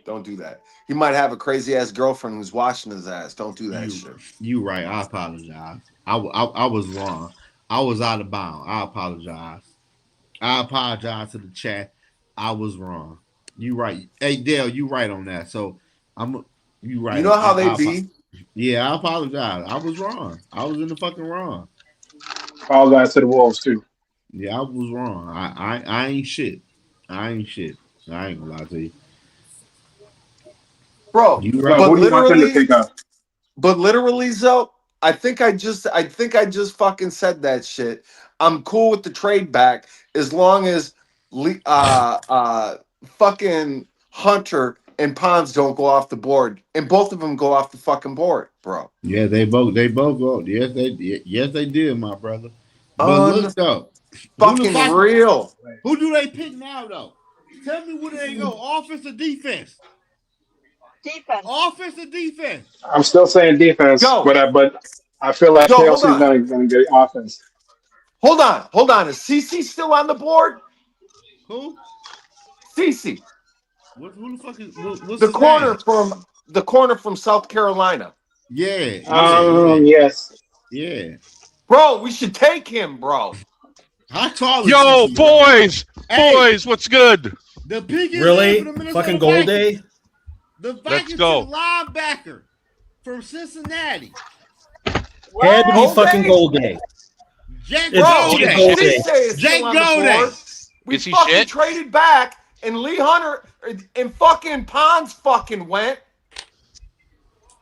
J: Don't do that. He might have a crazy ass girlfriend who's watching his ass. Don't do that shit.
A: You right. I apologize. I was wrong. I was out of bounds. I apologize. I apologize to the chat. I was wrong. You right. Hey Dale, you right on that. So you right.
J: You know how they be.
A: Yeah, I apologize. I was wrong. I was in the fucking wrong.
E: Apologize to the Wolves too.
A: Yeah, I was wrong. I ain't shit. I ain't shit. I ain't gonna lie to you.
J: Bro,
A: You right.
E: Who do you want them to pick up?
J: But literally, Zoe, I think I just fucking said that shit. I'm cool with the trade back as long as fucking Hunter and Pons don't go off the board, and both of them go off the fucking board, bro.
A: Yeah, they both go. Yes, they did, my brother. But look though,
J: fucking real.
A: Who do they pick now though? Tell me where they go. Offense or defense?
K: Defense.
A: Offense or defense?
E: I'm still saying defense, but I feel like KLC is going to get offense.
J: Hold on. Is CC still on the board?
A: Who?
J: CC.
A: Who the fuck is what's
J: the corner from South Carolina?
A: Yeah.
E: Yes.
A: Yeah.
J: Bro, we should take him, bro.
A: How tall is
L: Yo,
A: CC,
L: boys, boys, what's good?
A: The pick is
D: really
A: for the Minnesota
D: fucking goal
A: Vikings.
D: day.
A: The
L: Let's
A: Vikings
L: go.
A: linebacker from Cincinnati.
D: Had to be fucking goal day.
A: Jake
J: Golden. We
L: Is he
J: fucking
L: shit?
J: traded back, and Lee Hunter and fucking Pons fucking went.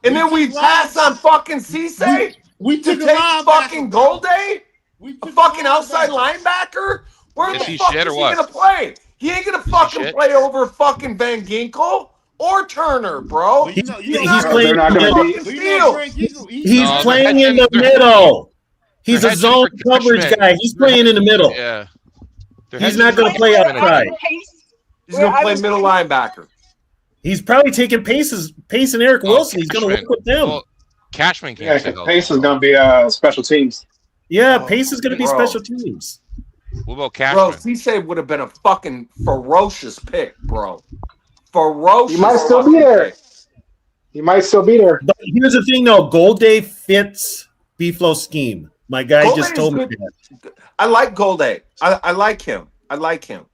J: And then we passed on fucking Cisse
A: we
J: to
A: took
J: take
A: a
J: fucking goal day? A fucking outside linebacker? Where
L: Is
J: the
L: he
J: fuck
L: shit
J: is
L: or
J: he
L: what?
J: gonna play? He ain't gonna fucking
L: shit?
J: play over fucking Van Ginkel or Turner, bro.
A: He's
D: playing. He's playing in the middle. He's a zone coverage guy. He's playing in the middle.
L: Yeah.
D: He's not going to play outside.
J: He's gonna play middle linebacker.
D: He's probably taking Pace and Eric Wilson. He's going to work with them.
L: Well, Cashman can't
E: Yeah,
L: stay healthy.
E: Pace is going to be special teams.
D: Yeah, Pace is going to be
J: Bro.
D: special teams.
L: What about
J: Bro,
L: Cashman?
J: Cisse would have been a fucking ferocious pick, bro. Ferocious.
E: He might still be
J: fucking
E: there.
J: pick.
E: He might still be there.
D: But here's the thing, though. Gold Day fits B-Flow's scheme. My guy
J: Gold
D: just
J: Day
D: told
J: is
D: me
J: good.
D: that.
J: I like Gold Day. I like him. I like him.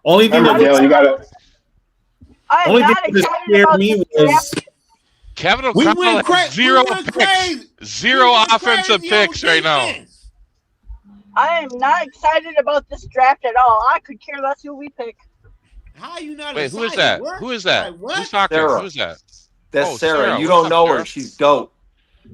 D: Only thing
E: Remember, Dale, you got to.
K: I am
D: Only
K: not
D: thing that
K: excited
D: scared
K: about
D: me
K: this
D: was
K: draft.
L: Kevin
A: We
L: O'Connell
A: went
L: has zero picks.
A: crazy.
L: Zero
A: We went
L: offensive
A: crazy on
L: picks right now.
A: defense.
K: I am not excited about this draft at all. I could care less who we pick.
A: How you not
L: Wait,
A: excited?
L: who is that?
A: What?
L: Who is that?
A: Like, what?
L: Who's talking?
J: Sarah.
L: Who is that?
J: That's
L: Oh,
J: Sarah.
L: Sarah.
J: You
L: What's
J: don't
L: up,
J: know her.
L: Sarah?
J: She's dope.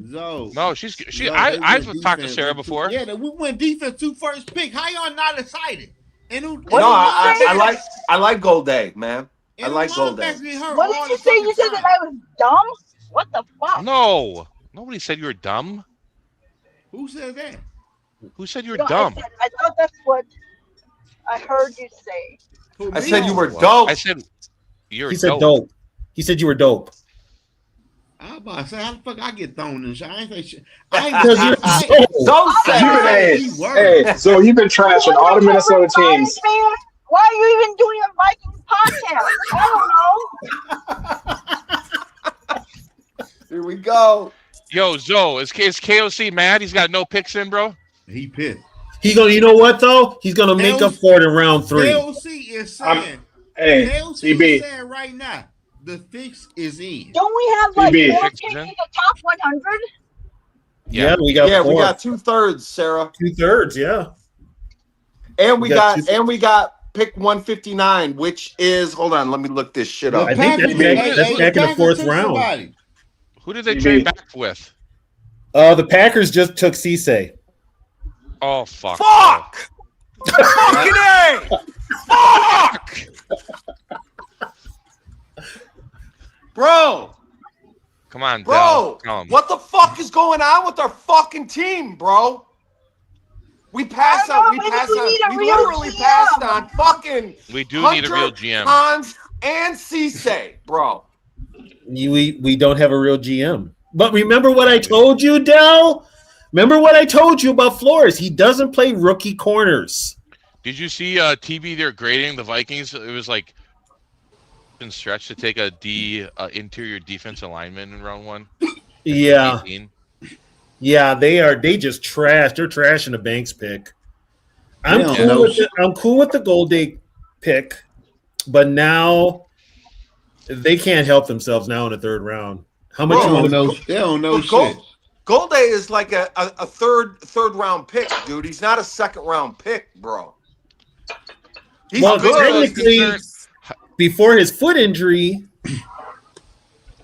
A: Zoe.
L: No, she.
A: Zoe,
L: I've
A: they went
L: talked to
A: defense
L: Sarah
A: with
L: before.
A: Yeah, we went defense 2 first pick. How y'all not excited? And who,
J: No, I like Gold Day, man. I like Gold Day.
K: What did you say? You said that I was dumb? What the fuck?
L: No, nobody said you were dumb.
A: Who said that?
L: Who said you were
K: No,
L: dumb?
K: I thought that's what I heard you say.
J: I said you were dope.
L: I said you're.
D: he said dope. He said you were dope.
A: I was about to say, how the fuck I get thrown in shit? I ain't say shit.
D: Because you're
J: So sad.
E: So you've been trashing all the Minnesota teams.
K: Man, why are you even doing a Vikings podcast? I don't know.
J: Here we go.
L: Yo, Zoe, is KOC mad? He's got no picks in, bro.
A: He pissed.
D: He gonna, you know what though? He's gonna make up for it in round 3.
A: KOC is saying.
E: Hey,
A: KOC
E: CB.
A: is saying right now, the fix is in.
K: Don't we have like
E: CB.
K: 4 picks in the top 100?
D: Yeah, we got
J: Yeah,
D: 4.
J: we got 2/3, Sarah.
D: 2/3. Yeah,
J: And we got
D: two-
J: we got pick 159, which is hold on, let me look this shit up.
D: I think that's back in the 4th round.
A: Somebody.
L: Who did they trade back with?
D: The Packers just took Cisse.
L: Oh fuck!
J: Fuck! Fucking A! Fuck! Bro,
L: Come on,
J: bro,
L: Del. Come.
J: what the fuck is going on with our fucking team, bro? We passed
K: I
J: on.
K: don't
J: We
K: know, maybe
J: passed
K: we need a
J: on. We
K: real
J: literally
K: GM.
J: passed on fucking.
L: We do
J: Hunter,
L: need a real GM.
J: Hans and Cisse, bro.
D: We don't have a real GM. But remember what I told you, Del? Remember what I told you about Flores? He doesn't play rookie corners.
L: Did you see TV? They're grading the Vikings. It was like been stretched to take a interior defensive lineman in round 1?
D: Yeah.
L: 18?
D: Yeah, they are. They just trash. They're trashing the Banks pick. I'm
A: don't
D: cool
A: know
D: with
A: shit.
D: I'm cool with the Goldie pick, but now they can't help themselves now in the third round. How much you want to?
A: They don't know
G: But
A: shit.
G: Golday is like a third round pick, dude. He's not a second round pick, bro. He's
D: Well,
G: good.
D: technically, before his foot injury,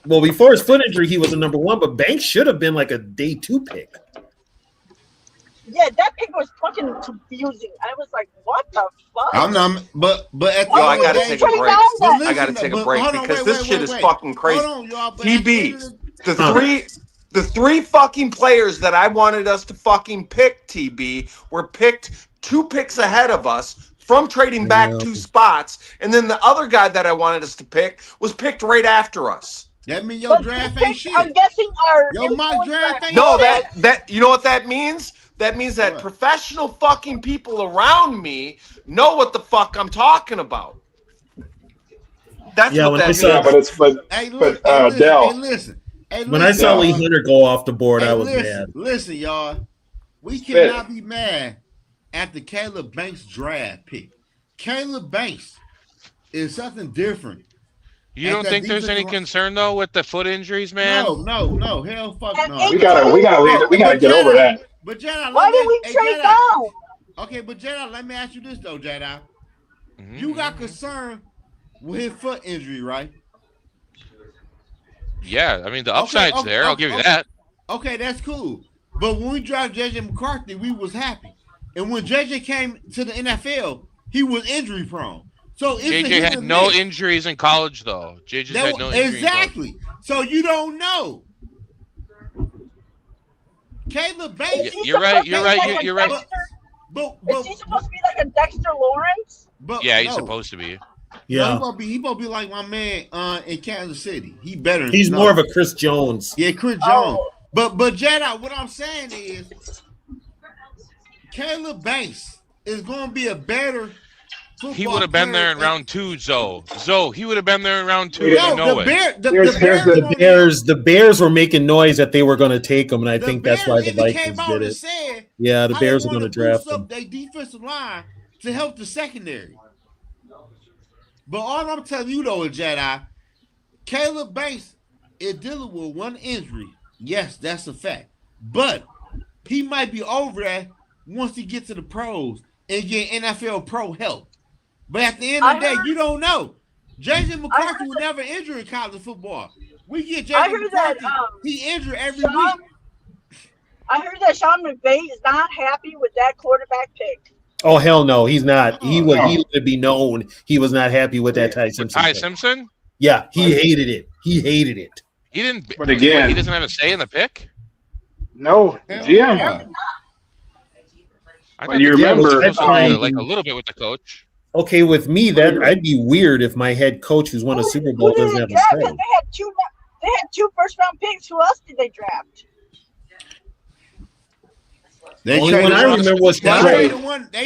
D: he was a number 1, but Banks should have been like a day 2 pick.
K: Yeah, that pick was fucking confusing. I was like, what the fuck?
A: I'm not, but at the
G: Yo, I
A: end of
G: gotta
A: the
G: take
A: day,
G: a break.
A: listen,
G: I gotta take a break
A: hold on,
G: because
A: wait,
G: this
A: wait,
G: shit
A: wait,
G: is
A: wait.
G: fucking crazy.
A: Hold on, y'all. But at the end of
G: TB, the three fucking players that I wanted us to fucking pick, TB, were picked 2 picks ahead of us from trading back 2 spots, and then the other guy that I wanted us to pick was picked right after us.
A: That means your draft ain't shit.
K: I'm guessing our
A: Your mock draft ain't
G: No,
A: shit.
G: that you know what that means? That means that professional fucking people around me know what the fuck I'm talking about. That's what that means.
A: Hey, look,
E: Dell.
A: Listen.
D: When I saw Lee Hunter go off the board, I was mad.
A: Listen, y'all. We cannot be mad at the Caleb Banks draft pick. Caleb Banks is something different.
L: You don't think there's any concern though with the foot injuries, man?
A: No, hell, fuck no.
E: We gotta get over that.
A: But Jedi,
K: why did we trade down?
A: Okay, but Jedi, let me ask you this though, Jedi. You got concerned with his foot injury, right?
L: Yeah, I mean the upside's there. I'll give you that.
A: Okay, that's cool. But when we drafted JJ McCarthy, we was happy. And when JJ came to the NFL, he was injury prone. So
L: JJ had no injuries in college, though. JJ had no injuries.
A: Exactly. So you don't know. Caleb Banks.
L: You're right. You're right. You're right.
K: But is he supposed to be like a Dexter Lawrence?
L: Yeah, he's supposed to be.
A: Yeah, he supposed to be like my man in Kansas City. He better.
D: He's more of a Chris Jones.
A: Yeah, Chris Jones. But Jedi, what I'm saying is, Caleb Banks is going to be a better.
L: He would have been there in round 2, Zoe. He would have been there in round 2.
D: The Bears were making noise that they were going to take him, and I think that's why the Vikings did it. Yeah, the Bears are going to draft him.
A: Their defensive line to help the secondary. But all I'm telling you though is, Jedi, Caleb Banks is dealing with one injury. Yes, that's a fact. But he might be over that once he gets to the pros and get NFL pro help. But at the end of the day, you don't know. JJ McCarthy was never injured in college football. We get JJ McCarthy. He injured every week.
K: I heard that Sean McVay is not happy with that quarterback pick.
D: Oh hell no, he's not. He would be known he was not happy with that Ty Simpson.
L: Ty Simpson?
D: Yeah, he hated it. He
L: didn't.
E: But again,
L: he doesn't have a say in the pick.
E: No, GM.
L: You remember like a little bit with the coach.
D: Okay, with me, that I'd be weird if my head coach, who's won a Super Bowl, doesn't have a say.
K: They had 2 first-round picks. Who else did they draft?
A: They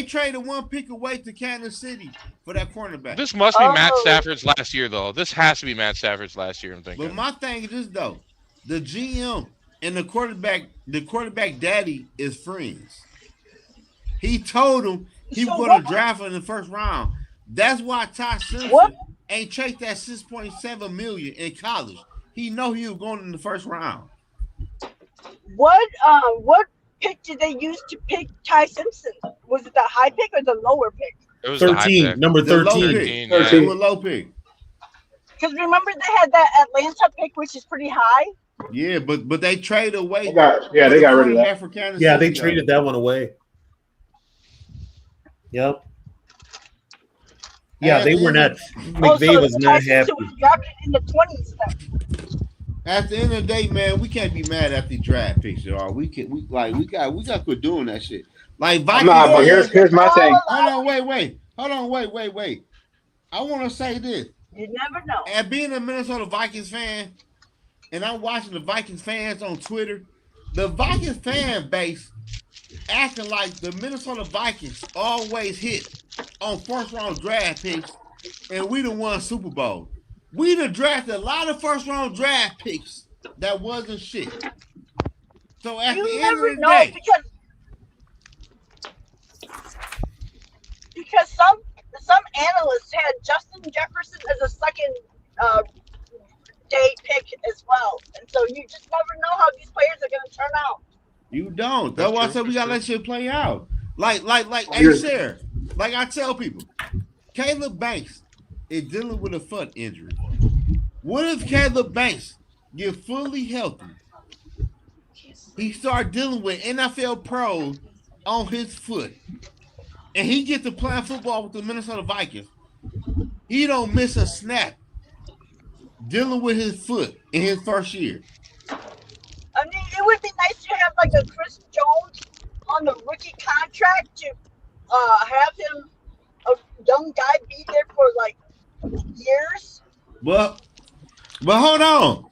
A: traded one pick away to Kansas City for that cornerback.
L: This must be Matt Stafford's last year, though. This has to be Matt Stafford's last year, I'm thinking.
A: But my thing is this, though. The GM and the quarterback daddy is friends. He told him he was going to draft in the first round. That's why Ty Simpson ain't chased that $6.7 million in college. He know he was going in the first round.
K: What pick did they use to pick Ty Simpson? Was it the high pick or the lower pick?
L: It was
D: 13, number 13.
A: 13 was low pick.
K: Because remember they had that Atlanta pick, which is pretty high.
A: Yeah, but they traded away.
E: They got rid of that.
A: For Kansas
D: Yeah,
A: City,
D: they traded that one away. Yep. Yeah, they were not. McVay was not happy.
K: Was drafted in the 20s.
A: At the end of the day, man, we can't be mad at the draft picks, y'all. We got to quit doing that shit. Like Vikings.
E: But here's my thing.
A: Hold on, wait. I want to say this.
K: You never know.
A: And being a Minnesota Vikings fan, and I'm watching the Vikings fans on Twitter, the Vikings fan base acting like the Minnesota Vikings always hit on first round draft picks, and we done won Super Bowl. we'd have drafted a lot of first-round draft picks that wasn't shit. So at the end of the day,
K: because some analysts had Justin Jefferson as a second day pick as well, and so you just never know how these players are going to turn out.
A: You don't. That's why I said we gotta let shit play out. Like, hey, Sarah, like I tell people, Caleb Banks is dealing with a foot injury. What if Caleb Banks get fully healthy? He start dealing with NFL pros on his foot, and he gets to play football with the Minnesota Vikings. He don't miss a snap dealing with his foot in his first year.
K: I mean, it would be nice to have like a Chris Jones on the rookie contract to have him, a young guy, be there for like years.
A: But hold on.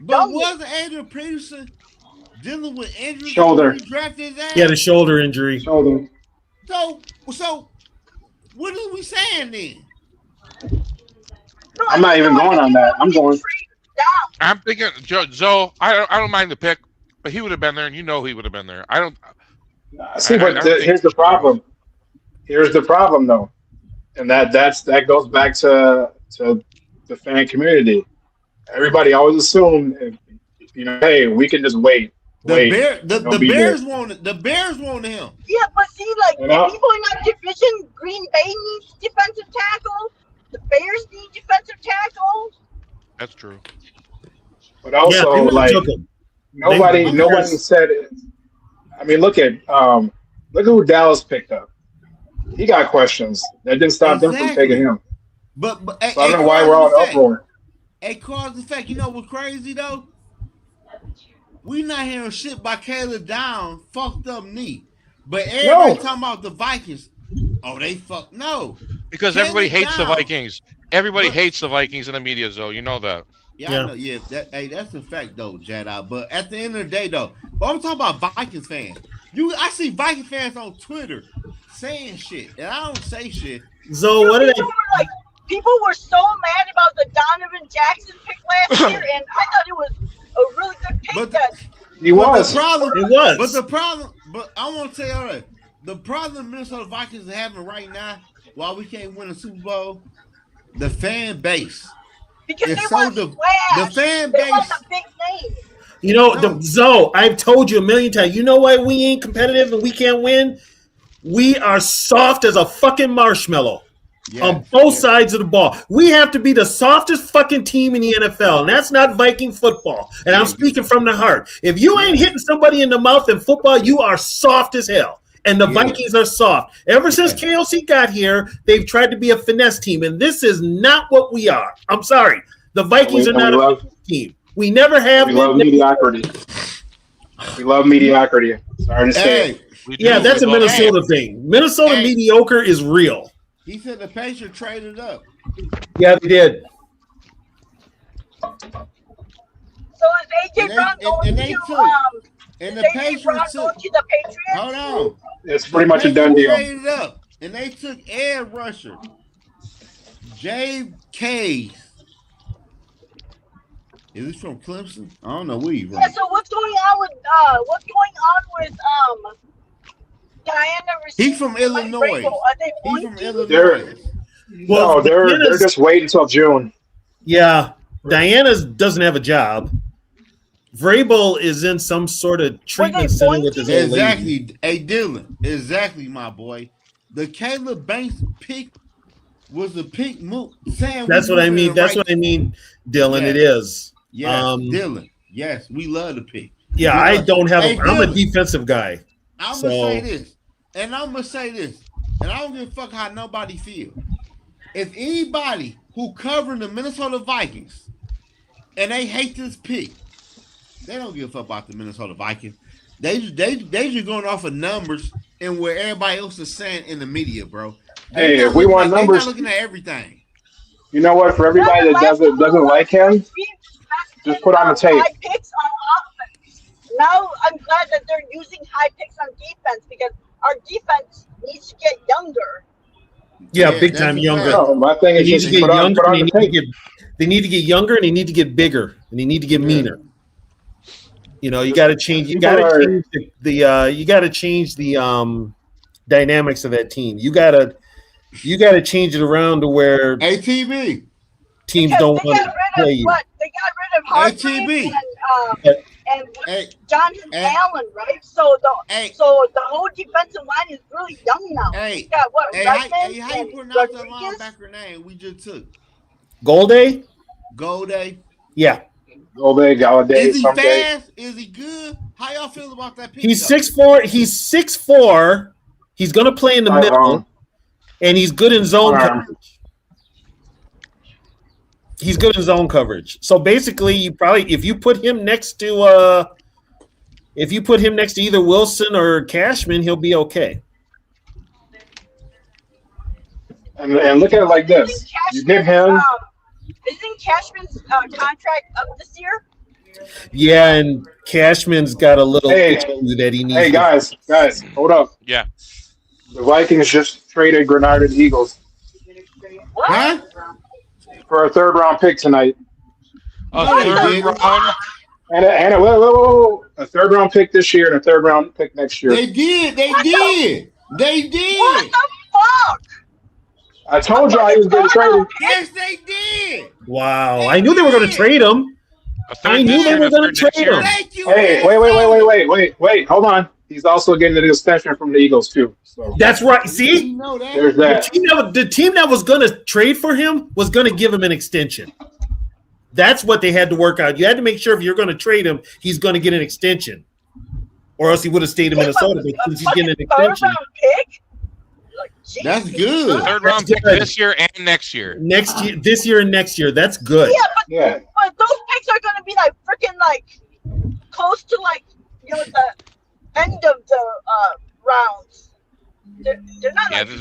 A: But wasn't Adrian Peterson dealing with injuries?
E: Shoulder.
A: He drafted his ass?
D: He had a shoulder injury.
E: Shoulder.
A: So what are we saying then?
K: No,
E: I'm not even going on that. I'm going.
L: I'm thinking, Joe. I don't mind the pick, but he would have been there, and you know he would have been there. I don't.
E: See, but here's the problem. Here's the problem, though, and that goes back to the fan community. Everybody always assumed, hey, we can just wait.
A: The Bears wanted him.
K: Yeah, but see, like people in that division, Green Bay needs defensive tackle. The Bears need defensive tackle.
L: That's true.
E: But also, nobody said it. I mean, look at who Dallas picked up. He got questions. That didn't stop them from taking him.
A: But
E: so I don't know why we're all in uproar.
A: Hey, cause the fact, you know what's crazy though? We not hearing shit by Caleb Down fucked up knee. But everybody talking about the Vikings. Oh, they fuck no.
L: Because
A: Caleb
L: everybody hates the
A: Down.
L: Vikings. Everybody hates the Vikings in the media, though. You know that.
A: Yeah, I know. Yeah, that's a fact though, Jedi. But at the end of the day, though, but I'm talking about Vikings fans. I see Vikings fans on Twitter saying shit, and I don't say shit.
D: So what did
K: people were so mad about the Donovan Jackson pick last year, and I thought it was a really good pick.
E: He was.
A: But I want to tell you all right. The problem Minnesota Vikings are having right now, while we can't win a Super Bowl, the fan base.
K: Because
A: it's
K: they want
A: the fan base.
K: They want the big name.
D: You know, Zoe, I've told you a million times. You know why we ain't competitive and we can't win? We are soft as a fucking marshmallow on both sides of the ball. We have to be the softest fucking team in the NFL, and that's not Viking football. And I'm speaking from the heart. If you ain't hitting somebody in the mouth in football, you are soft as hell. And the Vikings are soft. Ever since KLC got here, they've tried to be a finesse team, and this is not what we are. I'm sorry. The Vikings are not a finesse team. We never have.
E: We love mediocrity. We love mediocrity. Sorry to say it.
D: Yeah, that's a Minnesota thing. Minnesota mediocre is real.
A: He said the Patriots traded up.
D: Yeah, they did.
K: So is AJ Brown going
A: to the Patriots? Hold on.
E: It's pretty much a done deal.
A: Traded up, and they took air rusher J.K. Is this from Clemson? I don't know where you from.
K: Yeah. So what's going on with Diana?
A: He's from Illinois.
K: He's
A: from Illinois.
E: Well, they're just waiting until June.
D: Yeah, Diana doesn't have a job. Vrabel is in some sort of treatment center with his old lady.
A: Hey, Dylan. Exactly, my boy. The Caleb Banks pick was the pick move.
D: That's what I mean. That's what I mean, Dylan.
A: Yes.
D: It is.
A: Yes, Dylan. Yes, we love the pick.
D: Yeah, I don't have. I'm a defensive guy.
A: I'm gonna say this, and I'm gonna say this, and I don't give a fuck how nobody feel. If anybody who covering the Minnesota Vikings and they hate this pick, they don't give a fuck about the Minnesota Vikings. They just going off of numbers and where everybody else is saying in the media, bro.
E: Hey, if we want numbers,
A: they're not looking at everything.
E: You know what? For everybody that doesn't like him, just put on the tape.
K: High picks on offense. Now I'm glad that they're using high picks on defense because our defense needs to get younger.
D: Yeah,
A: Yeah,
D: big
A: that's
D: time
A: a
D: younger.
A: fact.
E: No, my thing
D: They
E: is
D: need
E: just
D: to get younger,
E: put on
D: and
E: the tape.
D: they need to get younger, and they need to get bigger, and they need to get meaner. You know, you got to change. You got to change you got to change the dynamics of that team. You got to change it around to where
A: ATB.
D: teams
K: Because
D: don't
K: they
D: want
K: got
D: to
K: rid
D: play
K: of
D: you.
K: what? They got rid of Hargrave
A: ATB.
K: and
A: Hey,
K: Jonathan
A: hey,
K: Allen, right? So
A: hey,
K: the whole defensive line is really young now.
A: hey,
K: You got what?
A: hey,
K: Redmond
A: how you
K: and
A: pronounce that
K: Rodriguez.
A: linebacker name we just took?
D: Golday?
A: Golday.
D: Yeah.
E: Golday, Galladay,
A: Is he
E: someday.
A: fast? Is he good? How y'all feel about that pick?
D: He's
A: though?
D: 6'4". He's 6'4". He's going to play in the middle, and he's good in zone coverage. He's good in zone coverage. So basically, you probably if you put him next to either Wilson or Cashman, he'll be okay.
E: And look at it like this: you give him.
K: Isn't Cashman's contract up this year?
D: Yeah, and Cashman's got a little issue that he needs.
E: Hey guys, hold up.
L: Yeah.
E: The Vikings just traded Grenard to the Eagles.
A: Huh?
E: For a 3rd round pick tonight.
L: A 3rd round.
E: And a 3rd round pick this year and a 3rd round pick next year.
A: They did. They did. They did.
K: What the fuck?
E: I told you he was getting traded.
A: Yes, they did.
D: Wow, I knew they were going to trade him. I knew they were going to trade him.
A: Thank you.
E: Hey, wait. Hold on. He's also getting an extension from the Eagles too. So
D: that's right. See,
A: You know that.
E: there's that.
D: the team that was going to trade for him was going to give him an extension. That's what they had to work out. You had to make sure if you're going to trade him, he's going to get an extension, or else he would have stayed in Minnesota. But since he's getting an extension,
K: 3rd round pick.
A: That's good.
L: 3rd round pick this year and next year.
D: next year, this year and next year, that's good.
K: Yeah, but those picks are going to be like freaking like close to like the end of the rounds. They're not.
L: Yeah,
K: like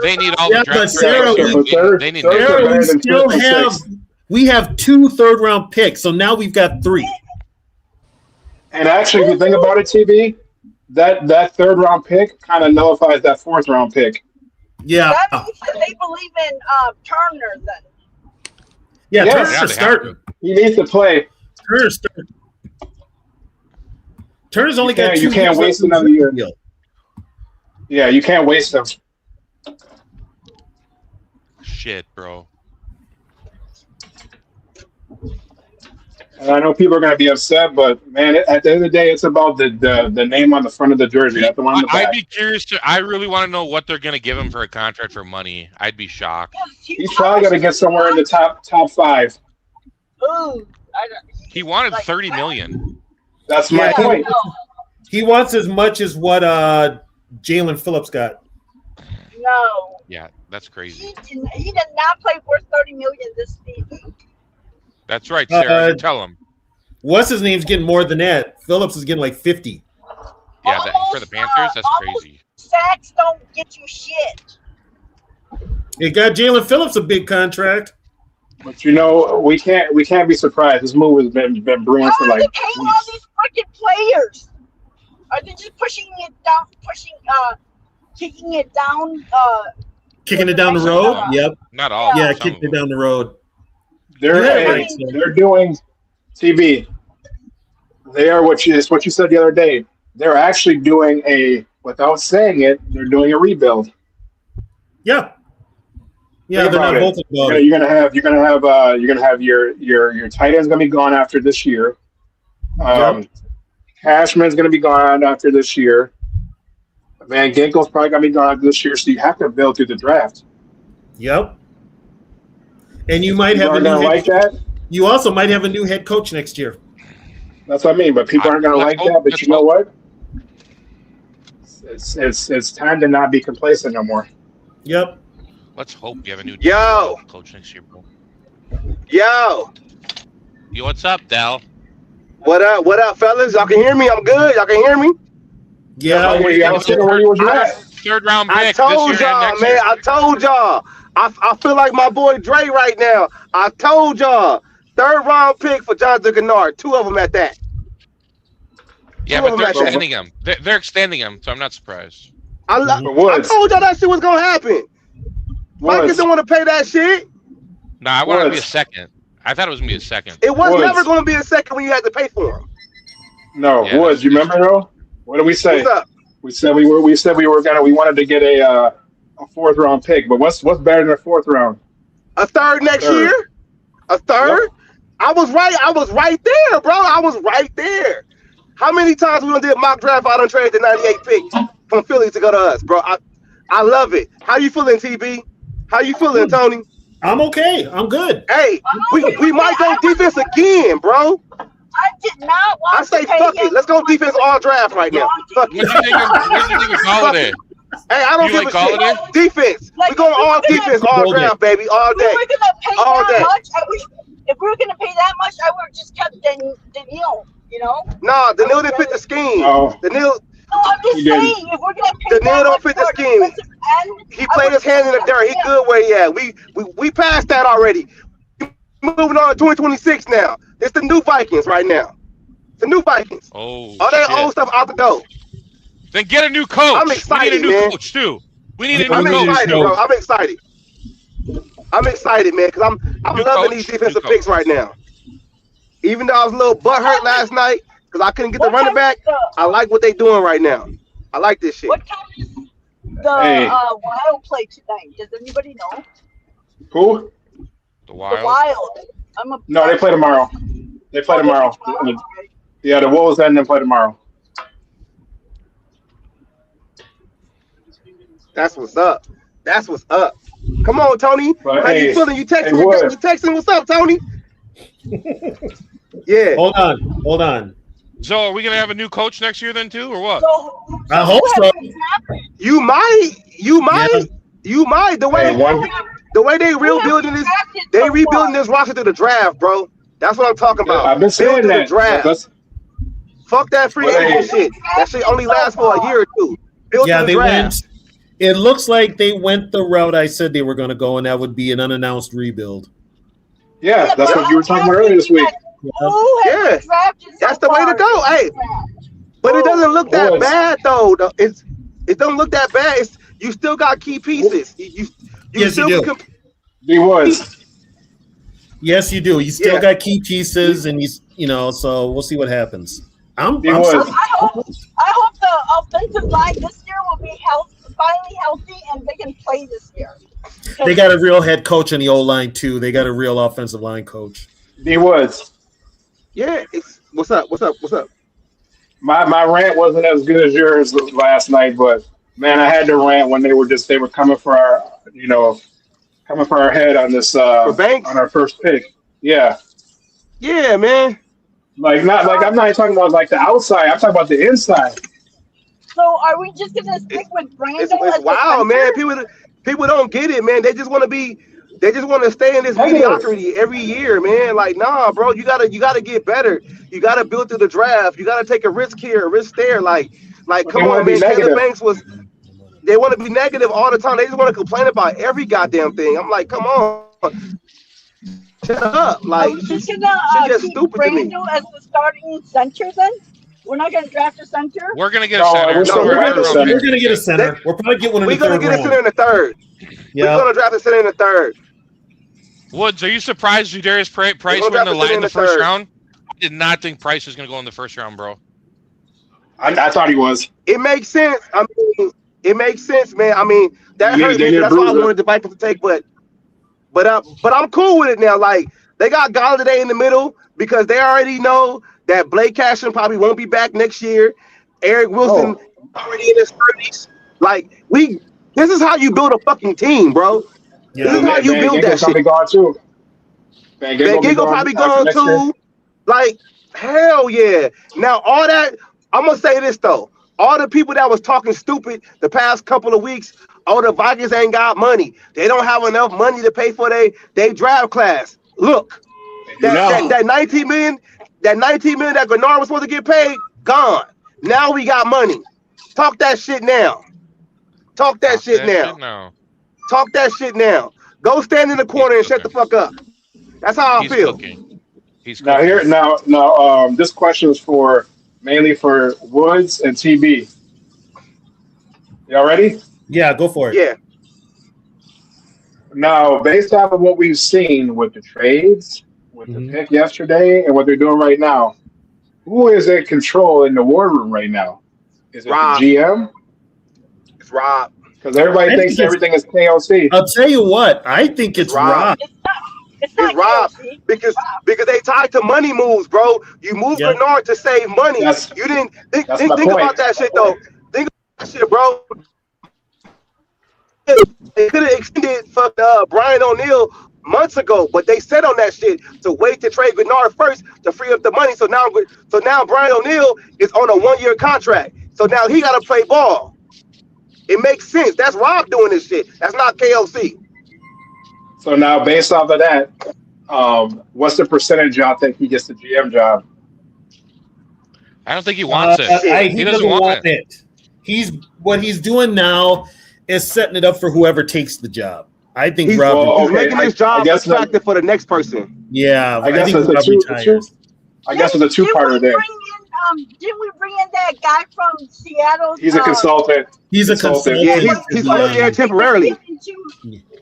L: they need all the
D: but
L: draft
D: Sarah,
L: picks. They need
D: Sarah, we have 2 3rd round picks, so now we've got 3.
E: And actually, if you think about it, TV, that 3rd round pick kind of nullifies that 4th round pick.
D: Yeah.
K: That means that they believe in Turner then.
D: Yeah,
E: Yes.
D: Turner's
L: Yeah, they
D: starting.
E: He needs to play.
D: Turner's starting. Turner's only got 2
E: You can't
D: years
E: waste
D: left
E: another
D: on his
E: year.
D: deal.
E: Yeah, you can't waste them.
L: Shit, bro.
E: And I know people are going to be upset, but man, at the end of the day, it's about the name on the front of the jersey, not the one on the back.
L: I'd be curious I really want to know what they're going to give him for a contract for money. I'd be shocked.
E: He's probably going to get somewhere in the top 5.
K: Ooh,
L: He wanted
K: like,
L: $30 million.
E: That's my
D: Yeah,
E: point.
D: He wants as much as what Jalen Phillips got.
K: No,
L: Yeah, that's crazy.
K: he did not play worth $30 million this season.
L: That's right, Sarah. You
D: Uh,
L: tell him.
D: What's his name's getting more than that? Phillips is getting like 50.
L: Yeah, for the Panthers, that's crazy.
K: Sacks don't get you shit.
D: It got Jalen Phillips a big contract.
E: But you know, we can't be surprised. This move has been brewing
K: How
E: for
K: are
E: like
K: they paying all these freaking players? Are they just pushing it down, kicking it down?
D: Kicking it down the road? Yep.
L: Not all.
D: Yeah,
L: some
D: kicking
L: of
D: it down the road.
E: They're doing TV. They are what you said the other day. They're actually doing without saying it, they're doing a rebuild.
D: Yeah. Yeah,
E: Think
D: they're not
E: about
D: both
E: it.
D: about it.
E: You're gonna have your tight end's gonna be gone after this year. Cashman's gonna be gone after this year. Van Ginkel's probably gonna be gone after this year. So you have to build through the draft.
D: Yep. And you might have a
E: aren't
D: new
E: gonna
D: head
E: like that.
D: You also might have a new head coach next year.
E: That's what I mean. But people aren't gonna like that. But you know what? It's time to not be complacent no more.
D: Yep.
L: Let's hope you have a new coach next year, bro.
M: Yo,
L: What's up, Dal?
M: what up? What up, fellas? Y'all can hear me? I'm good. Y'all can hear me?
D: Yeah.
E: Where you at?
L: 3rd round pick
M: I
L: this
M: told
L: year and
M: y'all,
L: next
M: man.
L: year.
M: I told y'all. I feel like my boy Dre right now. I told y'all. 3rd round pick for Jonathan Gennard. 2 of them at that.
L: Yeah, but they're extending him. They're extending him, so I'm not surprised.
M: I told y'all that shit was gonna happen. Vikings don't want to pay that shit.
L: Nah, I want it to be a second. I thought it was gonna be a second.
M: It was never gonna be a second when you had to pay for them.
E: No, yeah, Woods, you remember though? What did we say?
M: What's up?
E: We said we wanted to get a 4th round pick, but what's better than a 4th round?
M: A third next year? A third? Yep. I was right there, bro. I was right there. How many times we done did mock draft? I done traded the 98 pick from Philly to go to us, bro. I love it. How you feeling, TB? How you feeling, Tony?
D: I'm okay. I'm good.
M: Hey, we might go defense again, bro.
K: I did not want
M: I say fuck it. Let's go defense all draft right now. Fuck it.
L: What you think of Galladay?
M: Hey, I don't give a shit. Defense. We're going all defense, all draft, baby, all day.
K: If we were gonna pay that much, if we were gonna pay that much, I would have just kept Daniil. You know?
M: No, Daniil didn't fit the scheme. Daniil.
K: No, I'm just saying, if we're gonna pay
M: Daniil don't fit the scheme. He played his hand in the dirt. He good where he at. We passed that already. Moving on to 2026 now. It's the new Vikings right now. The new Vikings.
L: Oh,
M: all that old stuff out the door.
L: Then get a new coach.
M: I'm excited,
L: we need a new
M: man.
L: coach too. We need a new
M: I'm
L: coach.
M: excited, bro. I'm excited. I'm excited, man, because I'm loving these defensive picks right now. Even though I was a little butthurt last night because I couldn't get the running back, I like what they're doing right now. I like this shit.
K: What time is the Wild play tonight? Does anybody know?
E: Who?
L: The Wild.
K: The Wild.
E: No, they play tomorrow. They play tomorrow. Yeah, the Wolves and then play tomorrow.
M: That's what's up. That's what's up. Come on, Tony.
E: But
M: how you feeling? You texting? You texting? What's up, Tony? Yeah.
D: Hold on.
L: So, are we gonna have a new coach next year then too, or what?
K: So
D: I hope so.
M: You might. The way they rebuilding this roster through the draft, bro. That's what I'm talking about.
E: I've been saying that.
M: Draft. Fuck that free agent shit. That shit only lasts for a year or two.
D: They went. It looks like they went the route I said they were going to go, and that would be an unannounced rebuild.
E: Yeah, that's what you were talking about earlier this week.
M: Yeah, that's the way to go. Hey, but it doesn't look that bad though. It doesn't look that bad. You still got key pieces.
D: Yes, you do.
E: He was.
D: Yes, you do. You still got key pieces, and so we'll see what happens.
K: I hope the offensive line this year will be finally healthy, and they can play this year.
D: They got a real head coach on the O-line too. They got a real offensive line coach.
E: He was.
M: Yeah. What's up?
E: My rant wasn't as good as yours last night, but man, I had to rant when they were coming for our head on this on our first pick. Yeah.
M: Yeah, man.
E: I'm not even talking about like the outside. I'm talking about the inside.
K: So are we just gonna stick with Brandon?
M: It's wild, man. People don't get it, man. They just want to stay in this mediocrity every year, man. Like, nah, bro, you gotta get better. You gotta build through the draft. You gotta take a risk here, a risk there. Like, come on, man. Taylor Banks they want to be negative all the time. They just want to complain about every goddamn thing. I'm like, come on. Shut up. Like,
K: she's just stupid
M: Brandon
K: to me. As the starting center then? We're not going to draft a center?
L: We're going to get a center.
D: We're going to get a center. We'll probably get one in the third round.
M: We're going to get a center in the third.
D: Yeah.
M: We're going to draft a center in the third.
L: Woods, are you surprised Jadarius Price went in the first round? I did not think Price was going to go in the first round, bro.
E: I thought he was.
M: It makes sense. I mean, it makes sense, man. I mean, that hurt me. That's why I wanted the Vikings to take, but I'm cool with it now. Like, they got Galladay in the middle because they already know that Blake Cashman probably won't be back next year. Eric Wilson already in his 30s. Like, this is how you build a fucking team, bro.
E: Yeah,
M: this is how you build that shit.
E: Gone too.
M: Van Ginkel probably gone too. Like, hell yeah. Now, all that, I'm going to say this, though. All the people that was talking stupid the past couple of weeks, the Vikings ain't got money. They don't have enough money to pay for their draft class. Look, that $19 million that Gennard was supposed to get paid, gone. Now we got money. Talk that shit now. Talk that shit now. Go stand in the corner and shut the fuck up. That's how I feel.
E: This question is mainly for Woods and TB. Y'all ready?
D: Yeah, go for it.
M: Yeah.
E: Now, based off of what we've seen with the trades, with the pick yesterday, and what they're doing right now, who is in control in the war room right now? Is it
M: Rob.
E: the GM?
M: It's Rob.
E: Because everybody thinks everything is KOC.
D: I'll tell you what, I think it's Rob.
M: It's Rob because they tied to money moves, bro. You moved Bernard to save money. You didn't think about that shit though. Think about that shit, bro. They could have extended Brian O'Neill months ago, but they said on that shit to wait to trade Bernard first to free up the money. So now Brian O'Neill is on a 1-year contract. So now he got to play ball. It makes sense. That's Rob doing this shit. That's not KOC.
E: So now, based off of that, what's the percentage y'all think he gets the GM job?
L: I don't think he wants it.
D: He doesn't want it. What he's doing now is setting it up for whoever takes the job. I think
M: he's making his job attractive for the next person.
D: Yeah,
E: I guess it's a two-parter there.
K: Didn't we bring in that guy from Seattle?
E: He's a consultant.
D: He's a consultant.
M: Yeah, he's only there temporarily.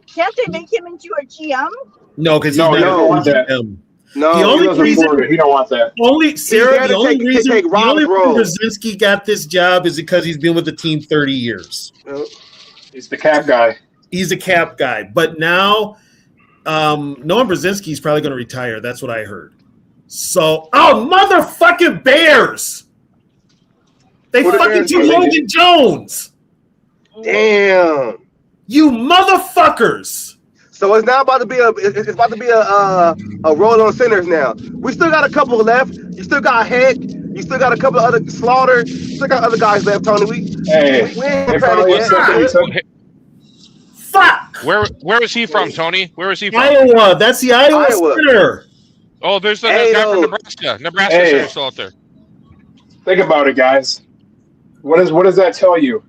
K: Can't they make him into a GM?
D: No, because
E: he don't want that.
M: No,
E: he don't want that.
D: The only reason Brzezinski got this job is because he's been with the team 30 years.
E: He's the cap guy.
D: He's a cap guy. But now, Noam Brzezinski is probably going to retire. That's what I heard. So, motherfucking Bears! They fucking took Logan Jones.
M: Damn.
D: You motherfuckers.
M: So it's now about to be a roll on centers now. We still got a couple left. You still got Heck. You still got a couple of other Slaughter. You still got other guys left, Tony. We ain't
K: Fuck.
L: Where is he from, Tony? Where is he from?
D: Iowa. That's the Iowa Center.
L: Oh, there's the guy from Nebraska. Nebraska still out there.
E: Think about it, guys. What does that tell you?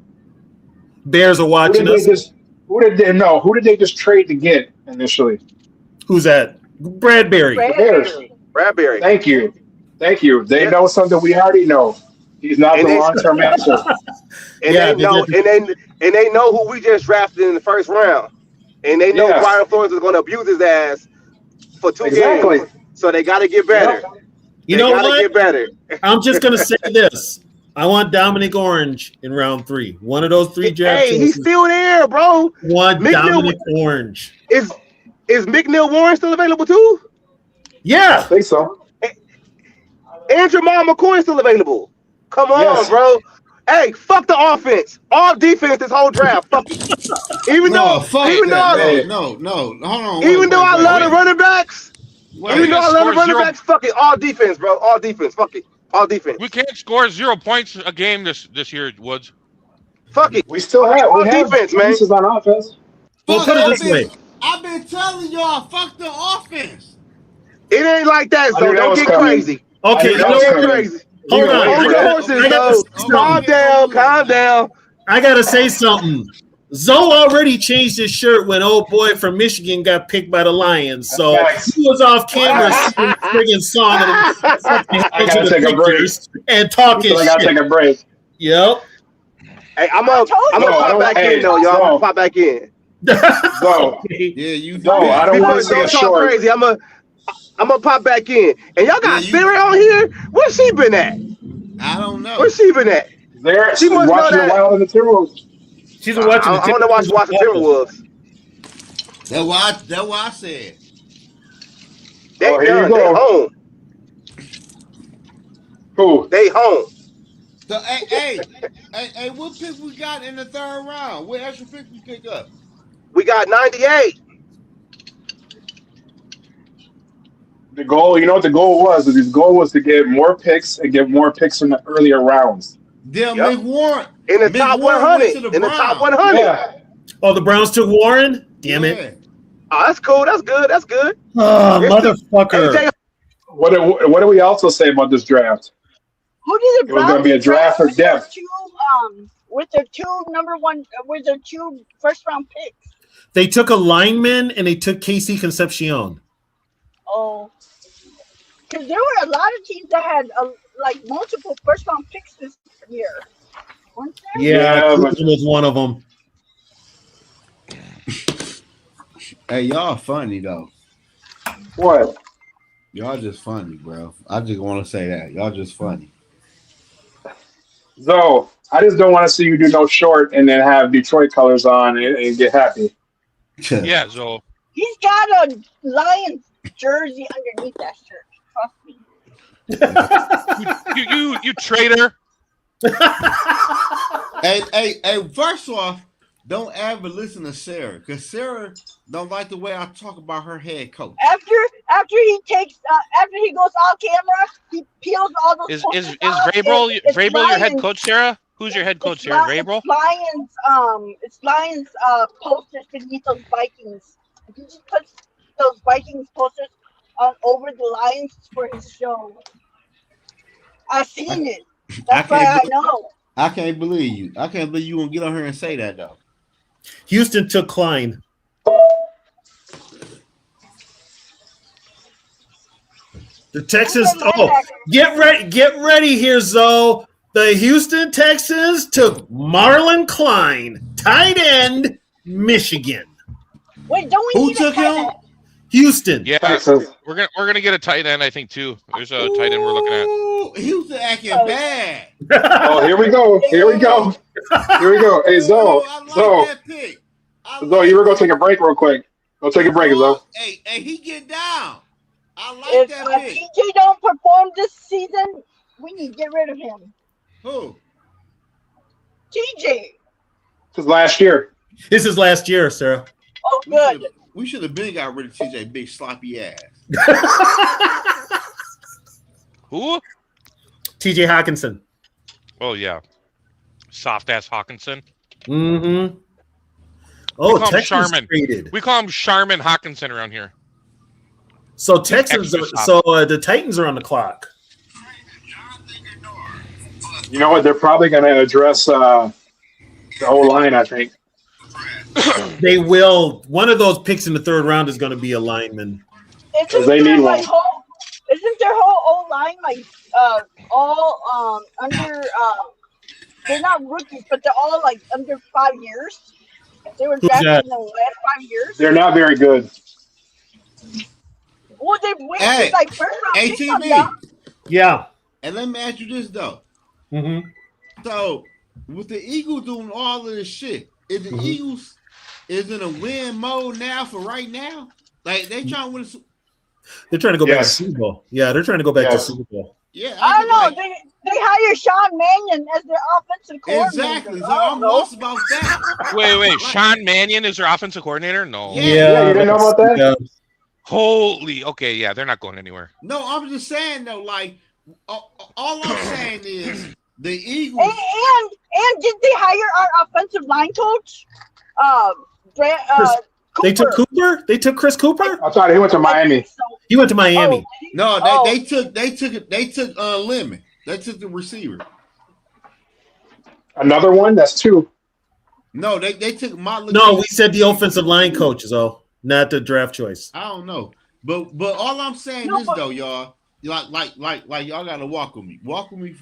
D: Bears are watching us.
E: Who did they just trade to get initially?
D: Who's that? Bradbury.
M: Bradbury.
E: Thank you. They know something we already know. He's not the long-term answer.
M: And they know who we just drafted in the first round. And they know Brian Flores is going to abuse his ass for 2 games. So they got to get better.
D: You know what?
M: Get better.
D: I'm just going to say this. I want Dominic Orange in round 3. One of those 3 drafts.
M: Hey, he's still there, bro.
D: Dominic Orange.
M: Is McNeil Warren still available too?
D: Yeah.
E: I think so.
M: And Jamal McCoy is still available. Come on, bro. Hey, fuck the offense. All defense this whole draft. Fuck it. Hold on. Even though I love the running backs. Fuck it. All defense, bro. All defense. Fuck it. All defense.
L: We can't score 0 points a game this year, Woods.
M: Fuck it.
E: We still have
M: defense, man.
E: Pieces on offense.
D: Well, put it this way.
A: I've been telling y'all, fuck the offense.
M: It ain't like that, so don't get crazy.
D: Okay,
M: crazy.
D: Hold on.
M: Calm down.
D: I gotta say something. Zoe already changed his shirt when old boy from Michigan got picked by the Lions. So he was off camera singing a friggin' song
E: I gotta take a break.
D: And talking
E: I gotta take a break.
D: Yep.
M: Hey, I'm gonna pop back in though, y'all. I'm gonna pop back in.
E: So
A: you
E: do. I don't want to see a short.
M: Crazy. I'm gonna pop back in. And y'all got Sarah on here? Where's she been at?
A: I don't know.
M: Where's she been at?
E: She must watching the Wild and the Timberwolves.
D: She's been watching.
M: I want to watch the Timberwolves.
A: That's what I said.
M: They home.
E: Who?
M: They home.
A: So hey, what pick we got in the 3rd round? What extra pick we pick up?
M: We got 98.
E: The goal, you know what the goal was? The goal was to get more picks and get more picks in the earlier rounds.
A: Damn, McWarren.
M: In the top 100. In the top 100.
E: Yeah.
D: Oh, the Browns took Warren? Damn it.
M: Oh, that's cool. That's good.
D: Oh, motherfucker.
E: What do we also say about this draft?
K: Who did
E: it was going to be a draft for depth.
K: With their 2 first-round picks.
D: They took a lineman and they took Casey Concepcion.
K: Oh. Because there were a lot of teams that had multiple first-round picks this year.
D: Yeah, Cleveland was one of them.
A: Hey, y'all funny though.
E: What?
A: Y'all just funny, bro. I just want to say that y'all just funny.
E: So I just don't want to see you do no short and then have Detroit colors on and get happy.
L: Yeah, so
K: He's got a Lions jersey underneath that shirt. Trust me.
L: you traitor.
A: Hey, first off, don't ever listen to Sarah, because Sarah don't like the way I talk about her head coach.
K: After he goes off camera, he peels all those.
L: Is
K: out.
L: Vrabel your head coach, Sarah? Who's your head coach here, Vrabel?
K: It's Lions posters beneath those Vikings. He just puts those Vikings posters on over the Lions for his show. I've seen it. That's why I know.
A: I can't believe you. I can't believe you won't get on here and say that though.
D: Houston took Klein. The Texans. Oh, get ready here, Zoe. The Houston Texans took Marlon Klein, tight end, Michigan.
K: Wait, don't we?
A: Who took him?
D: Houston.
L: Yeah, we're gonna get a tight end. I think too. There's a tight end we're looking at.
A: Houston acting bad.
E: Oh, here we go. Here we go. Hey, Zoe. Zoe, you were going to take a break real quick. Go take a break, Zoe.
A: Hey, he get down. I like
K: If
A: that pick.
K: TJ don't perform this season, we need to get rid of him.
A: Who?
K: TJ.
E: This is last year.
D: This is last year, Sarah.
K: Oh, good.
A: We should have been got rid of TJ big sloppy ass.
L: Who?
D: TJ Hawkinson.
L: Oh yeah, soft ass Hawkinson.
D: Mm-hmm. Oh, Texas traded.
L: We call him Charmin Hawkinson around here.
D: So Texans. The Titans are on the clock.
E: You know what? They're probably going to address the O-line, I think.
D: They will. One of those picks in the third round is going to be a lineman.
E: Because they need one.
K: Isn't their whole O-line all under? They're not rookies, but they're all like under 5 years. They were drafted in the last 5 years.
E: They're not very good.
K: Well, they waited like first round picks on
A: ATV.
D: Yeah.
A: And let me ask you this though.
D: Mm-hmm.
A: So with the Eagles doing all of this shit, is the Eagles in a win mode now for right now? Like they trying to win.
D: They're trying to go back to Super Bowl. Yeah, they're trying to go back to Super Bowl.
A: Yeah,
K: I don't know. They hire Sean Mannion as their offensive coordinator.
A: Exactly. So I'm lost about that.
L: Wait. Sean Mannion is their offensive coordinator? No.
D: Yeah,
E: you didn't know about that?
D: Yeah.
L: Holy. Okay, yeah, they're not going anywhere.
A: No, I'm just saying though. Like all I'm saying is the Eagles.
K: And did they hire our offensive line coach?
D: They took Cooper. They took Chris Cooper.
E: I thought he went to Miami.
D: He went to Miami.
A: No, they took Lemon. They took the receiver.
E: Another one? That's two.
A: No, they took Motley.
D: No, we said the offensive line coach, though, not the draft choice.
A: I don't know, but all I'm saying is though, y'all, like y'all gotta walk with me. Walk with me.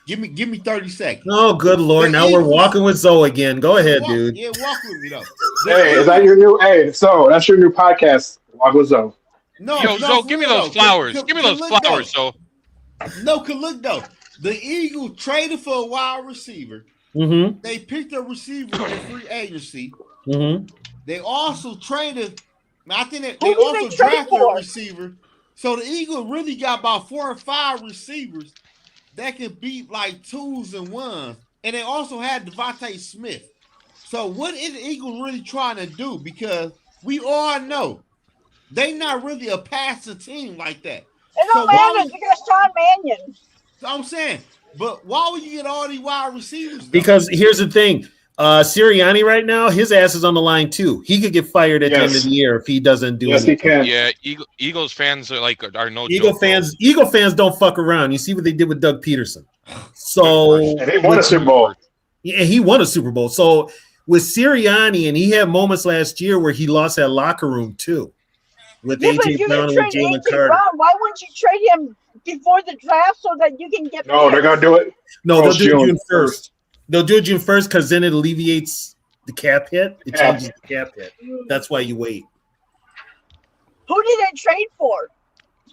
A: Give me 30 seconds.
D: Oh, good Lord! Now we're walking with Zoe again. Go ahead, dude.
A: Yeah, walk with me though.
E: Hey, is that your new? Hey, so that's your new podcast. Walk with Zoe.
L: No, Zoe, give me those flowers. Give me those flowers, Zoe.
A: No, cause look though, the Eagles traded for a wide receiver.
D: Mm-hmm.
A: They picked a receiver in free agency.
D: Mm-hmm.
A: They also traded. I think they also drafted a receiver. So the Eagles really got about 4 or 5 receivers that can beat like 2s and 1s, and they also had Devontae Smith. So what is the Eagles really trying to do? Because we all know they not really a passing team like that.
K: It don't matter. You got Sean Mannion.
A: So I'm saying, but why would you get all these wide receivers? Though?
D: Because here's the thing. Sirianni right now, his ass is on the line too. He could get fired at the end of the year if he doesn't do anything.
E: He can.
L: Yeah, Eagles fans are no
D: Eagle
L: joke,
D: fans. Bro. Eagle fans don't fuck around. You see what they did with Doug Peterson. So
E: and they won a Super Bowl.
D: Yeah, he won a Super Bowl. So with Sirianni, and he had moments last year where he lost that locker room too. With AJ Brown and with Jalen Carter.
K: Why wouldn't you trade him before the draft so that you can get?
E: No, they're gonna do it.
D: No, they'll do June 1st. They'll do it June 1st because then it alleviates the cap hit. It
E: Yeah.
D: changes the cap hit. That's why you wait.
K: Who did they trade for?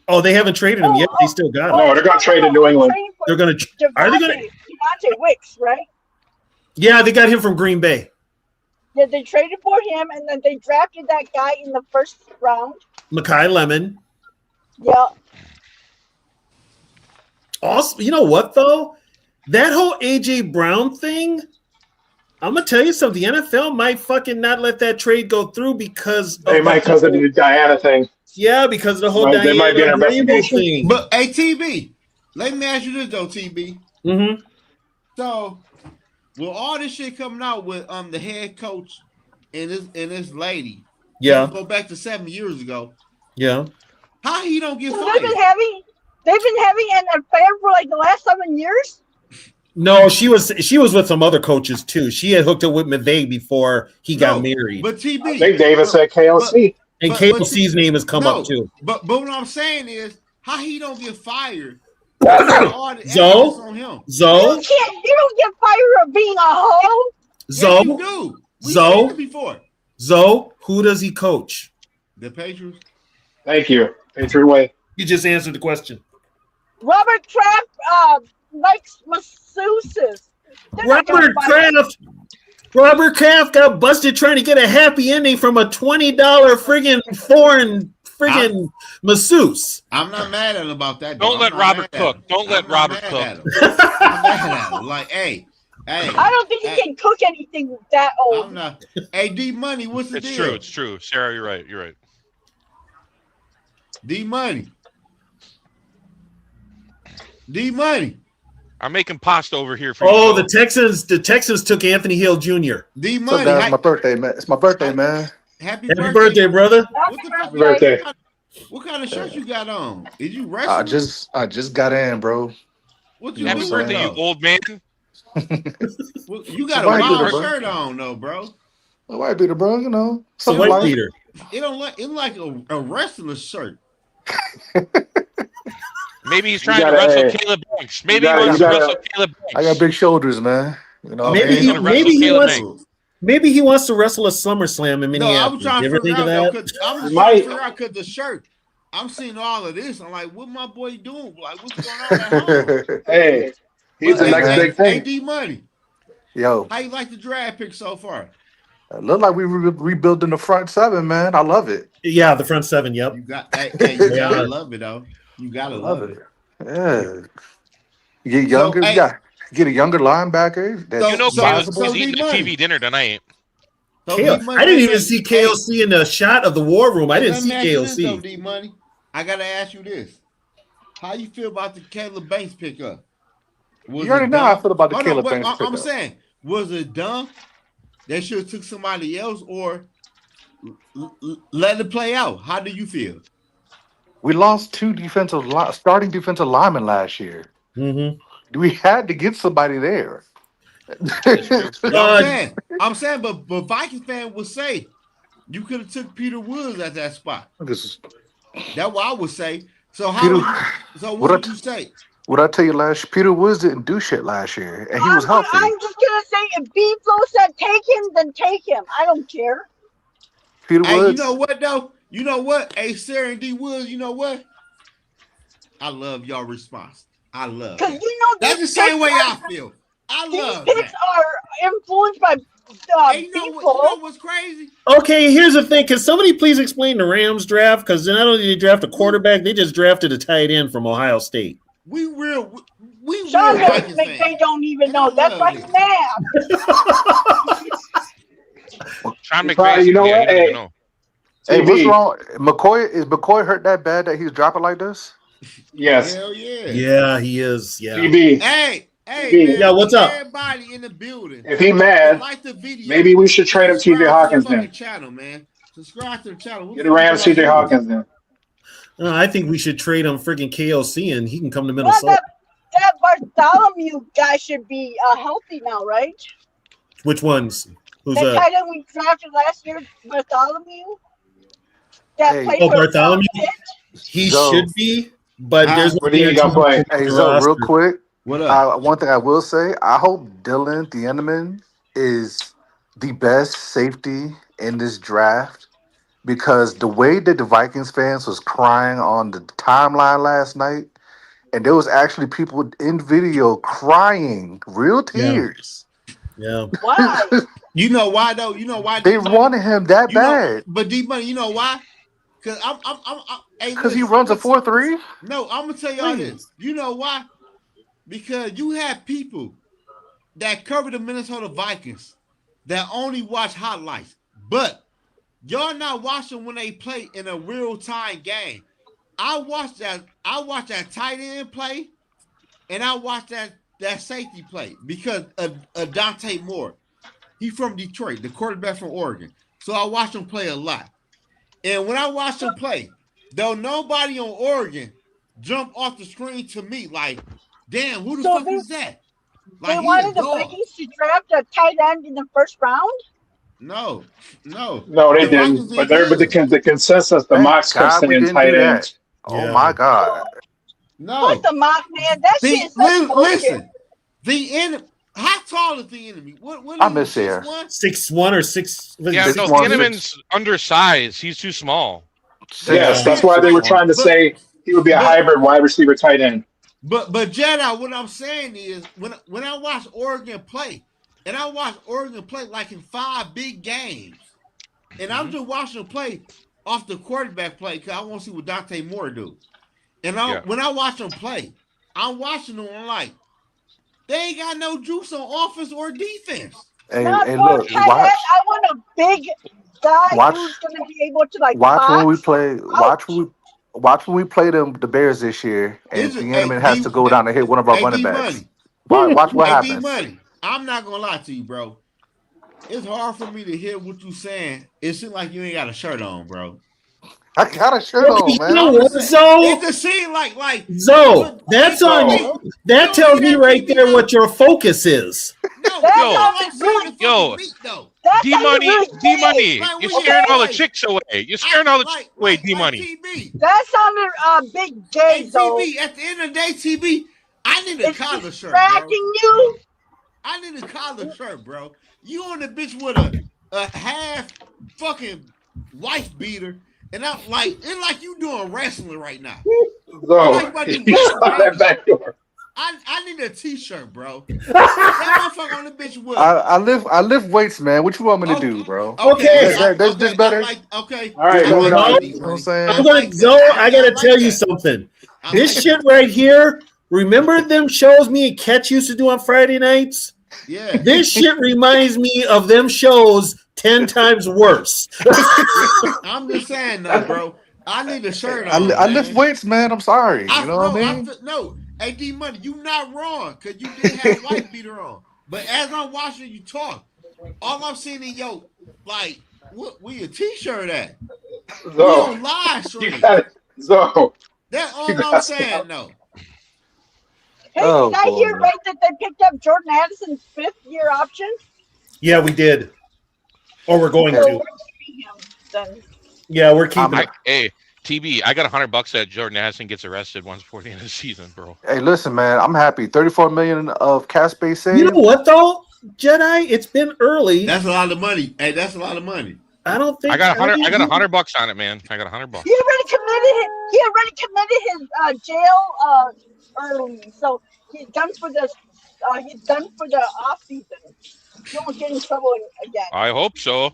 D: Oh, they haven't traded him yet. They still got him.
E: No, they're going to trade in New England.
D: They're gonna. Are they gonna?
K: Devontae Wicks, right?
D: Yeah, they got him from Green Bay.
K: Yeah, they traded for him, and then they drafted that guy in the first round.
D: Mekhi Lemon.
K: Yeah.
D: Also, you know what though? That whole AJ Brown thing. I'm gonna tell you something. The NFL might fucking not let that trade go through because
E: They might because of the Diana thing.
D: Yeah, because of the whole
E: They might be an
D: Diana Rainbow
E: investigation.
D: thing.
A: But hey, TB, let me ask you this though, TB.
D: Mm-hmm.
A: So, with all this shit coming out with the head coach and this lady,
D: Yeah.
A: go back to 7 years ago.
D: Yeah.
A: How he don't get
K: So
A: fired?
K: they've been having an affair for like the last 7 years.
D: No, she was with some other coaches too. She had hooked up with McVay before he got married.
A: But TB,
E: I think Davis said KOC.
D: And KOC's name has come up too.
A: But what I'm saying is, how he don't get fired?
D: Zoe,
A: on him.
D: Zoe,
K: You don't get fired for being a hoe.
A: Yes, you
D: Zoe,
A: do. We
D: Zoe,
A: seen it before.
D: Zoe. Who does he coach?
A: The Patriots.
E: Thank you. Patriot way.
D: You just answered the question.
K: Robert Kraft likes masseuses.
D: Robert Kraft got busted trying to get a happy ending from a $20 friggin' foreign friggin' masseuse.
A: I'm not mad at him about that.
L: Don't let Robert cook. Don't let Robert cook.
A: I'm mad at him. Like, hey.
K: I don't think he can cook anything that old.
A: I'm not. Hey, D Money, what's the deal?
L: It's true. Sarah, you're right. You're right.
A: D Money.
L: I'm making pasta over here for
D: Oh,
L: you.
D: the Texans took Anthony Hill Jr.
A: D
N: So
A: Money.
N: that's my birthday, man. It's my birthday, man.
A: Happy
D: birthday, brother.
A: What the fuck?
E: Happy birthday.
A: What kind of shirt you got on? Did you wrestle?
N: I just got in, bro.
A: What you
N: know
L: Happy
N: what I'm
L: birthday,
N: saying?
L: you old man.
A: Well, you got a
N: White
A: wild
N: beater, bro.
A: shirt on, though, bro.
N: A white beater, bro. You know,
D: It's a
N: something
D: white
N: like
D: beater.
A: It don't like it like a wrestler shirt.
L: Maybe he's trying to wrestle Caleb Banks. Maybe he wants to wrestle Caleb Banks.
N: I got big shoulders, man. You know,
D: Maybe
N: what I mean?
D: maybe he wants to wrestle a SummerSlam in
A: No, I
D: Minneapolis.
A: was trying
D: You
A: to
D: ever
A: figure
D: think of
A: out
D: that?
A: though, I'm just trying to figure out because the shirt. I'm seeing all of this. I'm like, what my boy doing? Like, what's going on at home?
E: Hey, he's the next big thing.
A: AD Money.
N: Yo,
A: How you like the draft pick so far?
N: it look like we rebuilding the front seven, man. I love it.
D: Yeah, the front seven. Yep.
A: You got, you gotta love it though. You gotta love it.
N: Yeah. You get younger, you got get a younger linebacker. That's
L: You know,
N: sizable.
L: he's eating a TV dinner tonight.
A: So
D: I didn't even see KOC in the shot of the war room. I didn't
A: Let
D: see
A: me ask you this, though,
D: KOC.
A: D Money. I gotta ask you this: how you feel about the Caleb Banks pickup?
N: You already know how I feel about the Caleb Banks
A: I'm
N: pickup.
A: saying, was it dumb? They should have took somebody else, or let it play out. How do you feel?
N: We lost two starting defensive linemen last year.
D: Mm-hmm.
N: We had to get somebody there.
A: I'm saying, but Vikings fan would say you could have took Peter Woods at that spot. That's what I would say. So what would you say?
N: What I tell you Peter Woods didn't do shit last year, and he was healthy.
K: I'm just gonna say, if B-Flow said take him, then take him. I don't care.
N: Peter
A: Hey,
N: Woods.
A: you know what though? You know what? Hey, Sarah and D Woods, you know what? I love y'all response. I love
K: Because
A: it.
K: you know
A: That's the same way I feel. I love
K: these picks are influenced by
A: Hey, you know
K: people.
A: what's crazy?
D: Okay, here's the thing. Can somebody please explain the Rams draft? Because not only did they draft a quarterback, they just drafted a tight end from Ohio State.
A: We real
K: Sean
A: Vikings
K: they
A: fans.
K: don't even know. That's why he's mad.
L: Sean
E: Probably,
L: McVay.
E: you know
L: yeah,
E: what?
L: he doesn't
E: Hey,
L: know.
N: Hey,
E: TV.
N: what's wrong? Is McCoy hurt that bad that he's dropping like this?
E: Yes.
A: Hell yeah.
D: Yeah, he is. Yeah.
E: TB.
A: Hey,
E: TB.
A: man,
D: Yeah, what's up?
A: Everybody in the building.
E: If he mad,
A: Like the video.
E: maybe we should trade him
A: Subscribe
E: TJ
A: to
E: Hawkins
A: the fucking
E: then.
A: channel, man. Subscribe to the channel.
E: Get the Rams TJ Hawkins then.
D: I think we should trade him freaking KOC and he can come to
K: Well,
D: Minnesota.
K: that Bartholomew guy should be healthy now, right?
D: Which ones? Who's
K: That tight end we drafted last year, Bartholomew. That
N: Hey.
K: played
D: Oh,
K: for
D: Bartholomew?
K: Pitt.
D: He
N: Zo.
D: should be, but there's
E: Where do you go play?
N: Hey, Zo, real quick.
A: What up?
N: One thing I will say, I hope Dylan Thieneman is the best safety in this draft because the way that the Vikings fans was crying on the timeline last night, and there was actually people in video crying, real
D: Yeah,
N: tears.
D: yeah.
K: Why?
A: You know why though? You know why
N: They
A: D Money?
N: wanted him that
A: You know,
N: bad
A: but D Money, you know why? Cause hey,
N: because he
A: listen,
N: runs a 4-3.
A: no, I'm gonna tell y'all this.
D: Please.
A: You know why? Because you have people that cover the Minnesota Vikings that only watch highlights, but y'all not watching when they play in a real time game. I watched that. I watched that tight end play, and I watched that safety play because of Dante Moore. He's from Detroit, the quarterback from Oregon. So I watched him play a lot. And when I watched him play, though nobody on Oregon jumped off the screen to me like, damn, who the
K: So
A: fuck is that?
K: they
A: Like he a
K: wanted the
A: dog.
K: Vikings to draft a tight end in the first round?
A: No, no.
E: No, they
A: The Vikings
E: didn't. But
A: didn't
E: there, but
A: care.
E: the consensus, the
N: Thank
E: mocks kept
N: God we
E: saying
N: didn't
E: tight
N: do that.
E: ends.
N: Oh
D: Yeah.
N: my God.
K: What
A: No.
K: the mock, man? That shit is like bullshit.
A: Listen. The enemy. How tall is the enemy? What
N: I
A: is
N: miss
A: he?
N: here.
A: 6'1"?
D: 6'1" or 6.
L: Yeah, no,
N: 6'1",
L: Thieneman's undersized. He's too small.
E: Yes,
D: Yeah.
E: that's why they were
N: 6'1".
E: trying to
A: But
E: say he would be a
A: but
E: hybrid wide receiver tight end.
A: but Jedi, what I'm saying is when I watch Oregon play, and I watch Oregon play like in 5 big games, and I'm just watching them play off the quarterback play because I want to see what Dante Moore do. And
L: Yeah.
A: when I watch them play, I'm watching them. I'm like, they ain't got no juice on offense or defense.
K: Not
N: Hey,
K: for a
N: look,
K: tight end. I want a big guy
N: watch,
K: who's going to be able to like
N: watch when we
K: box
N: play.
K: out.
N: Watch when we play the Bears this year, and
A: Is it
N: Thieneman has to go down and hit one of our running
A: D
N: backs.
A: Money?
N: Watch what
A: Hey D
N: happens.
A: Money, I'm not gonna lie to you, bro. It's hard for me to hear what you saying. It seems like you ain't got a shirt on, bro.
N: I got a shirt
D: Well,
N: on,
D: you know
N: man.
A: I'm just
D: what,
A: saying. It
D: Zoe?
A: just seems like
D: Zoe,
A: what
D: that's on
A: ATV.
D: you.
E: So,
D: That
A: No,
D: tells
A: hear
D: me
A: that
D: right
A: TV
D: there
A: though.
D: what your focus is.
A: No,
K: That
L: Yo,
A: all I'm
K: sounded
A: saying
K: really,
A: the fucking
L: yo,
A: meat though.
K: that
L: D
K: sounded
L: Money,
K: really
L: D
K: gay.
L: Money.
A: Like
L: You're
A: when you
L: scaring
K: Okay?
L: all the
A: like
L: chicks away. You're
A: I
L: scaring all the
A: like
L: Wait,
A: like
L: D
A: like
L: Money.
A: TB.
K: That sounded big gay, though.
A: TB. At the end of the day, TB, I need a
K: It's
A: collar shirt, bro.
K: distracting you.
A: I need a collar shirt, bro. You on the bitch with a half fucking wife beater, and I'm like, it's like you doing wrestling right now. It's like
E: so
A: you about to do
E: you
A: wrestling
E: saw that
A: right now.
E: back door.
A: I need a t-shirt, bro. That motherfucker on the bitch with.
N: I lift weights, man. What you want me to
A: Okay,
N: do, bro?
A: okay,
D: Okay.
N: That's
A: okay.
N: this
A: I
N: better.
A: like. Okay,
E: All right,
A: I
E: moving
A: like
E: on.
A: that,
D: No,
A: D
N: You know what I'm
A: Money.
N: saying?
A: I
D: I'm gonna
A: like
D: Zoe.
A: that.
D: I
A: I
D: gotta
A: like
D: tell you
A: that.
D: something.
A: I
D: This
A: like
D: shit
A: that.
D: right here. Remember them shows me and Catch used to do on Friday nights?
A: Yeah.
D: This shit reminds me of them shows 10 times worse.
A: Yeah. I'm just saying though, bro. I need a shirt on,
N: I lift
A: man.
N: weights, man. I'm sorry. You
A: I
N: know what
A: no,
N: I mean?
A: no. Hey, D Money, you not wrong because you did have a white beater on. But as I'm watching you talk, all I'm seeing is yo, like, what where your t-shirt at? We
E: So
A: on live
E: you
A: stream.
E: got it. So
A: That's
E: you
A: all I'm
E: got
A: saying, though.
K: Hey,
N: Oh
K: did I hear
N: boy.
K: right that they picked up Jordan Addison's 5th-year option?
D: Yeah, we did. Or we're going
K: So
D: to.
K: we're keeping him then.
D: Yeah, we're keeping him.
L: Hey, TB, I got $100 that Jordan Addison gets arrested once before the end of the season, bro.
N: Hey, listen, man. I'm happy. 34 million of cap space
D: You know
N: saved.
D: what though, Jedi? It's been early.
A: That's a lot of money. Hey, that's a lot of money.
D: I don't think
L: I got $100. I got
D: he-
L: $100 on it, man. I got $100.
K: He already committed his jail early, so he's done for the off season. He won't get in trouble again.
L: I hope so.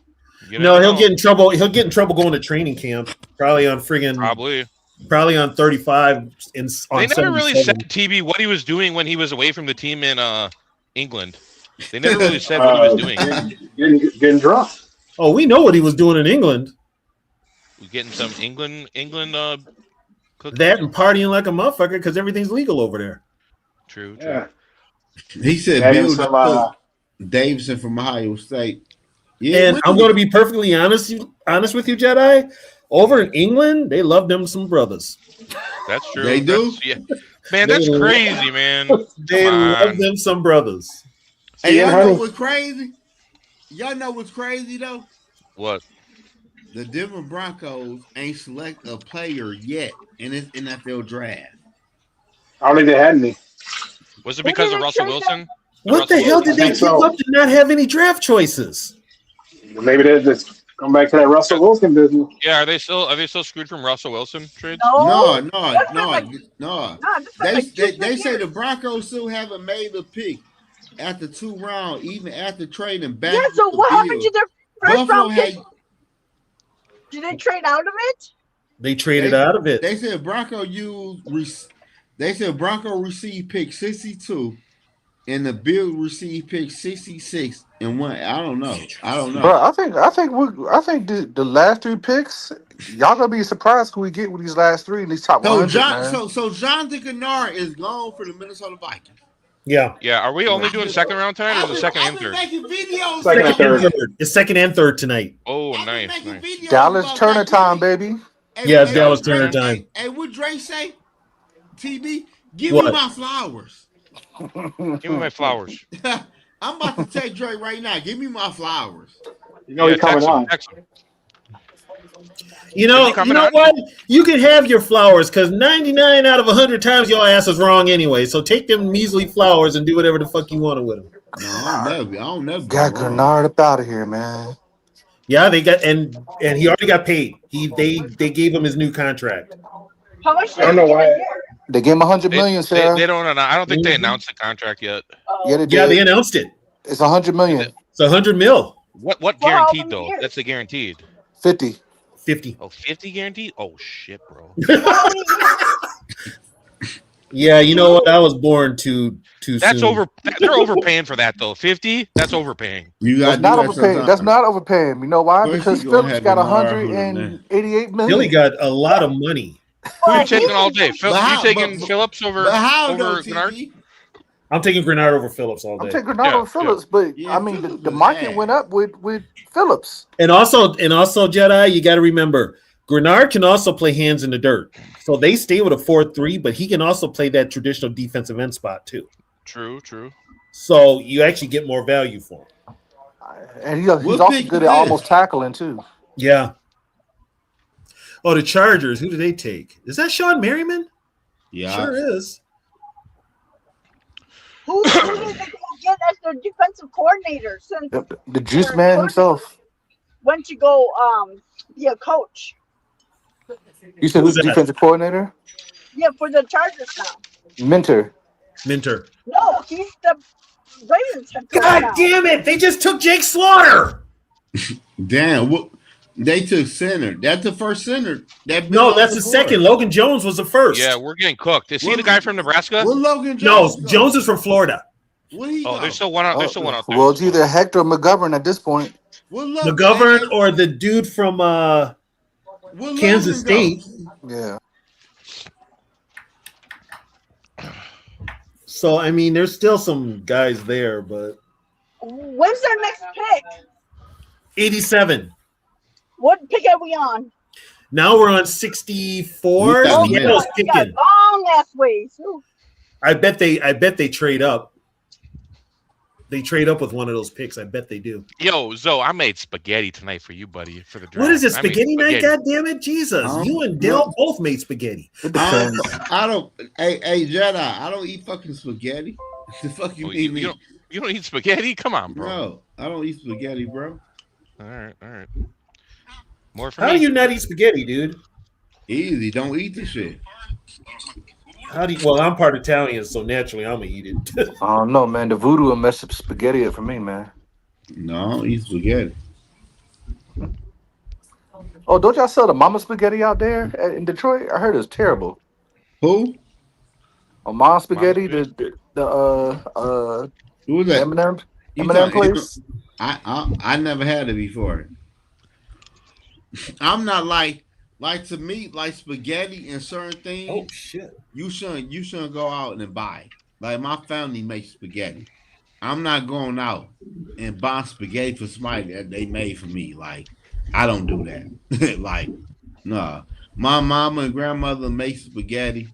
L: You
D: No,
L: never
D: he'll
L: know.
D: get in trouble. He'll get in trouble going to training camp. Probably on
L: Probably.
D: on 35 on
L: They never really
D: 77.
L: said TB what he was doing when he was away from the team in England. They never really said what he was doing.
E: getting drunk.
D: Oh, we know what he was doing in England.
L: We getting some England cookies.
D: That and partying like a motherfucker because everything's legal over there.
L: True.
E: Yeah.
A: He said
E: Having
A: Bill
E: some,
A: Davidson from Ohio State. Yeah,
D: And I'm going to be perfectly honest with you, Jedi. Over in England, they love them some brothers.
L: That's true.
A: They do?
L: Yeah. Man, that's
D: They-
L: crazy, man.
D: They
L: Come
D: love
L: on.
D: them some brothers.
A: Hey, y'all know
E: honey.
A: what's crazy? Y'all know what's crazy though?
L: What?
A: The Denver Broncos ain't select a player yet in this NFL draft.
E: I don't think they had any.
L: Was it because of Russell Wilson?
D: What the hell did they give up to not have any draft choices?
E: Maybe they just come back to that Russell Wilson business.
L: Yeah, are they still screwed from Russell Wilson trades?
A: No.
K: They
A: They say the Broncos still haven't made a pick after 2 rounds, even after trading back.
K: Yeah, so what happened to their first
A: Buffalo
K: round pick? Did they trade out of it?
D: They traded out of it.
A: They said Bronco received pick 62, and the Bills received pick 66 and one. I don't know.
N: Bro, I think the last 3 picks, y'all gonna be surprised who we get with these last 3 in these top 100.
A: So Jonathan Kennard is gone for the Minnesota Vikings.
D: Yeah.
L: Yeah. Are we only doing second round tonight, or is it second and third?
D: Second and third. It's second and third tonight.
L: Oh, nice.
N: Dallas Turner time, baby.
D: Yeah, it's Dallas Turner time.
A: Hey, what Dre say? TB, give
D: What?
A: me my flowers.
L: Give me my flowers.
A: I'm about to take Dre right now. Give me my flowers.
E: You know he's coming on.
D: You know what? You can have your flowers because 99 out of 100 times your ass is wrong anyway. So take them measly flowers and do whatever the fuck you want with them.
A: No, I don't never.
N: Got Grenard up out of here, man.
D: Yeah, they got and he already got paid. They gave him his new contract.
K: How much?
E: I don't know why.
N: They gave him $100 million, Sarah.
L: They don't. I don't think they announced the contract yet.
N: Yeah, they did.
D: Yeah, they announced it.
N: It's $100 million.
D: It's $100 million.
L: What guaranteed though? That's the guaranteed.
N: 50.
D: 50.
L: Oh, 50 guaranteed? Oh shit, bro.
D: Yeah, you know what? I was born too
L: That's
D: soon.
L: They're overpaying for that though. 50? That's overpaying.
N: That's not overpaying. That's not overpaying. You know why? Because Phillips got 188 million.
D: Philly got a lot of money.
L: Who are you taking all day? You taking Phillips over Grenard?
D: I'm taking Grenard over Phillips all day.
N: I'm taking Grenard over Phillips, but I mean the market went up with Phillips.
D: And also Jedi, you got to remember Grenard can also play hands in the dirt. So they stay with a 4-3, but he can also play that traditional defensive end spot too.
L: True.
D: So you actually get more value for him.
N: And he's also good at almost tackling too.
D: Yeah. Oh, the Chargers. Who do they take? Is that Sean Merriman?
A: Yeah.
D: Sure is.
K: Who did they go get as their defensive coordinator since
N: The juice man himself.
K: went to go be a coach?
N: You said who's the defensive coordinator?
K: Yeah, for the Chargers now.
N: Minter.
K: No, he's the Ravens head coach
D: God
K: now.
D: damn it! They just took Jake Slaughter.
A: Damn, what they took center. That's the first center.
D: No, that's the second. Logan Jones was the first.
L: Yeah, we're getting cooked. Is he the guy from Nebraska?
A: What Logan
D: Jones? No, Jones is from Florida.
L: There's still one out. There's still one out there.
N: Well, it's either Hector or McGovern at this point.
D: McGovern or the dude from Kansas State.
N: Yeah.
D: So I mean, there's still some guys there, but
K: When's their next pick?
D: 87.
K: What pick are we on?
D: Now we're on 64. Seattle's picking.
K: Long ass ways. Ooh.
D: I bet they trade up. They trade up with one of those picks. I bet they do.
L: Yo, Zoe, I made spaghetti tonight for you, buddy, for the draft.
D: What is it, spaghetti night? God damn it, Jesus! You and Dell both made spaghetti.
A: I don't. Hey, Jedi, I don't eat fucking spaghetti. The fuck you mean?
L: You don't eat spaghetti? Come on, bro.
A: No, I don't eat spaghetti, bro.
L: All right. More for
D: How
L: me.
D: do you not eat spaghetti, dude?
A: Easy. Don't eat the shit.
D: How do you? Well, I'm part Italian, so naturally I'm gonna eat it.
N: I don't know, man. The voodoo will mess up spaghetti up for me, man.
A: No, I don't eat spaghetti.
N: Oh, don't y'all sell the mama spaghetti out there in Detroit? I heard it's terrible.
A: Who?
N: Oh, Mama Spaghetti, the
A: Who was that?
N: Eminem place.
A: I never had it before. I'm not like to me, like spaghetti and certain things.
D: Oh shit!
A: You shouldn't go out and buy. Like my family makes spaghetti. I'm not going out and buying spaghetti for somebody that they made for me. Like I don't do that. Like no, my mama and grandmother make spaghetti,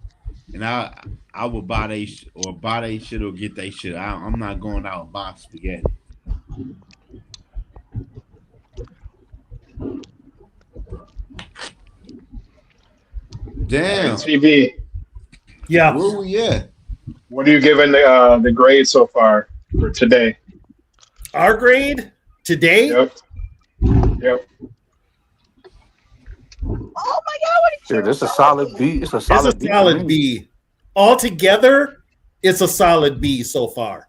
A: and I would buy they shit or get they shit. I'm not going out and buy spaghetti. Damn.
E: TV.
D: Yeah.
A: Where we at?
E: What are you giving the grade so far for today?
D: Our grade today?
E: Yep.
K: Oh my God!
N: Dude, it's a solid B. It's a solid B.
D: B. Altogether, it's a solid B so far.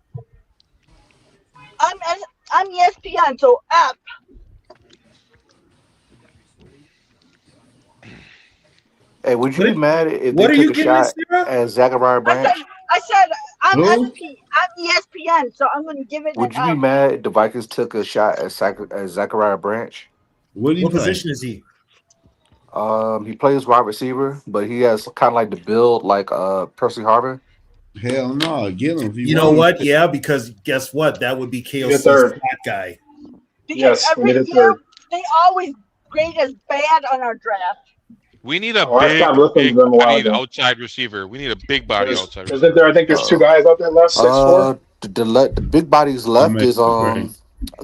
K: I'm ESPN, so F.
N: Hey, would you be mad if
D: what
N: they
D: are you
N: took a
D: giving
N: shot
D: it, Sarah?
N: at Zachariah Branch?
K: I said I'm
A: Who?
K: SP. I'm ESPN, so I'm going to give it
N: Would
K: an
N: you be
K: F.
N: mad if the Vikings took a shot at Zachariah Branch?
A: What
D: position is he?
N: He plays wide receiver, but he has kind of like the build like Percy Harvin.
A: Hell no, get him if
D: You know what? Yeah, because guess what? That would be KOC's
E: third.
D: fat guy.
K: Because
E: Yes, we
K: every
E: need a
K: year
E: third.
K: they always grade us bad on our draft.
L: We need a
E: I stopped listening to them a while
L: bodied
E: ago.
L: outside receiver. We need a big body outside receiver.
E: Isn't there? I think there's two guys out there left. 6'4".
N: The big bodies left is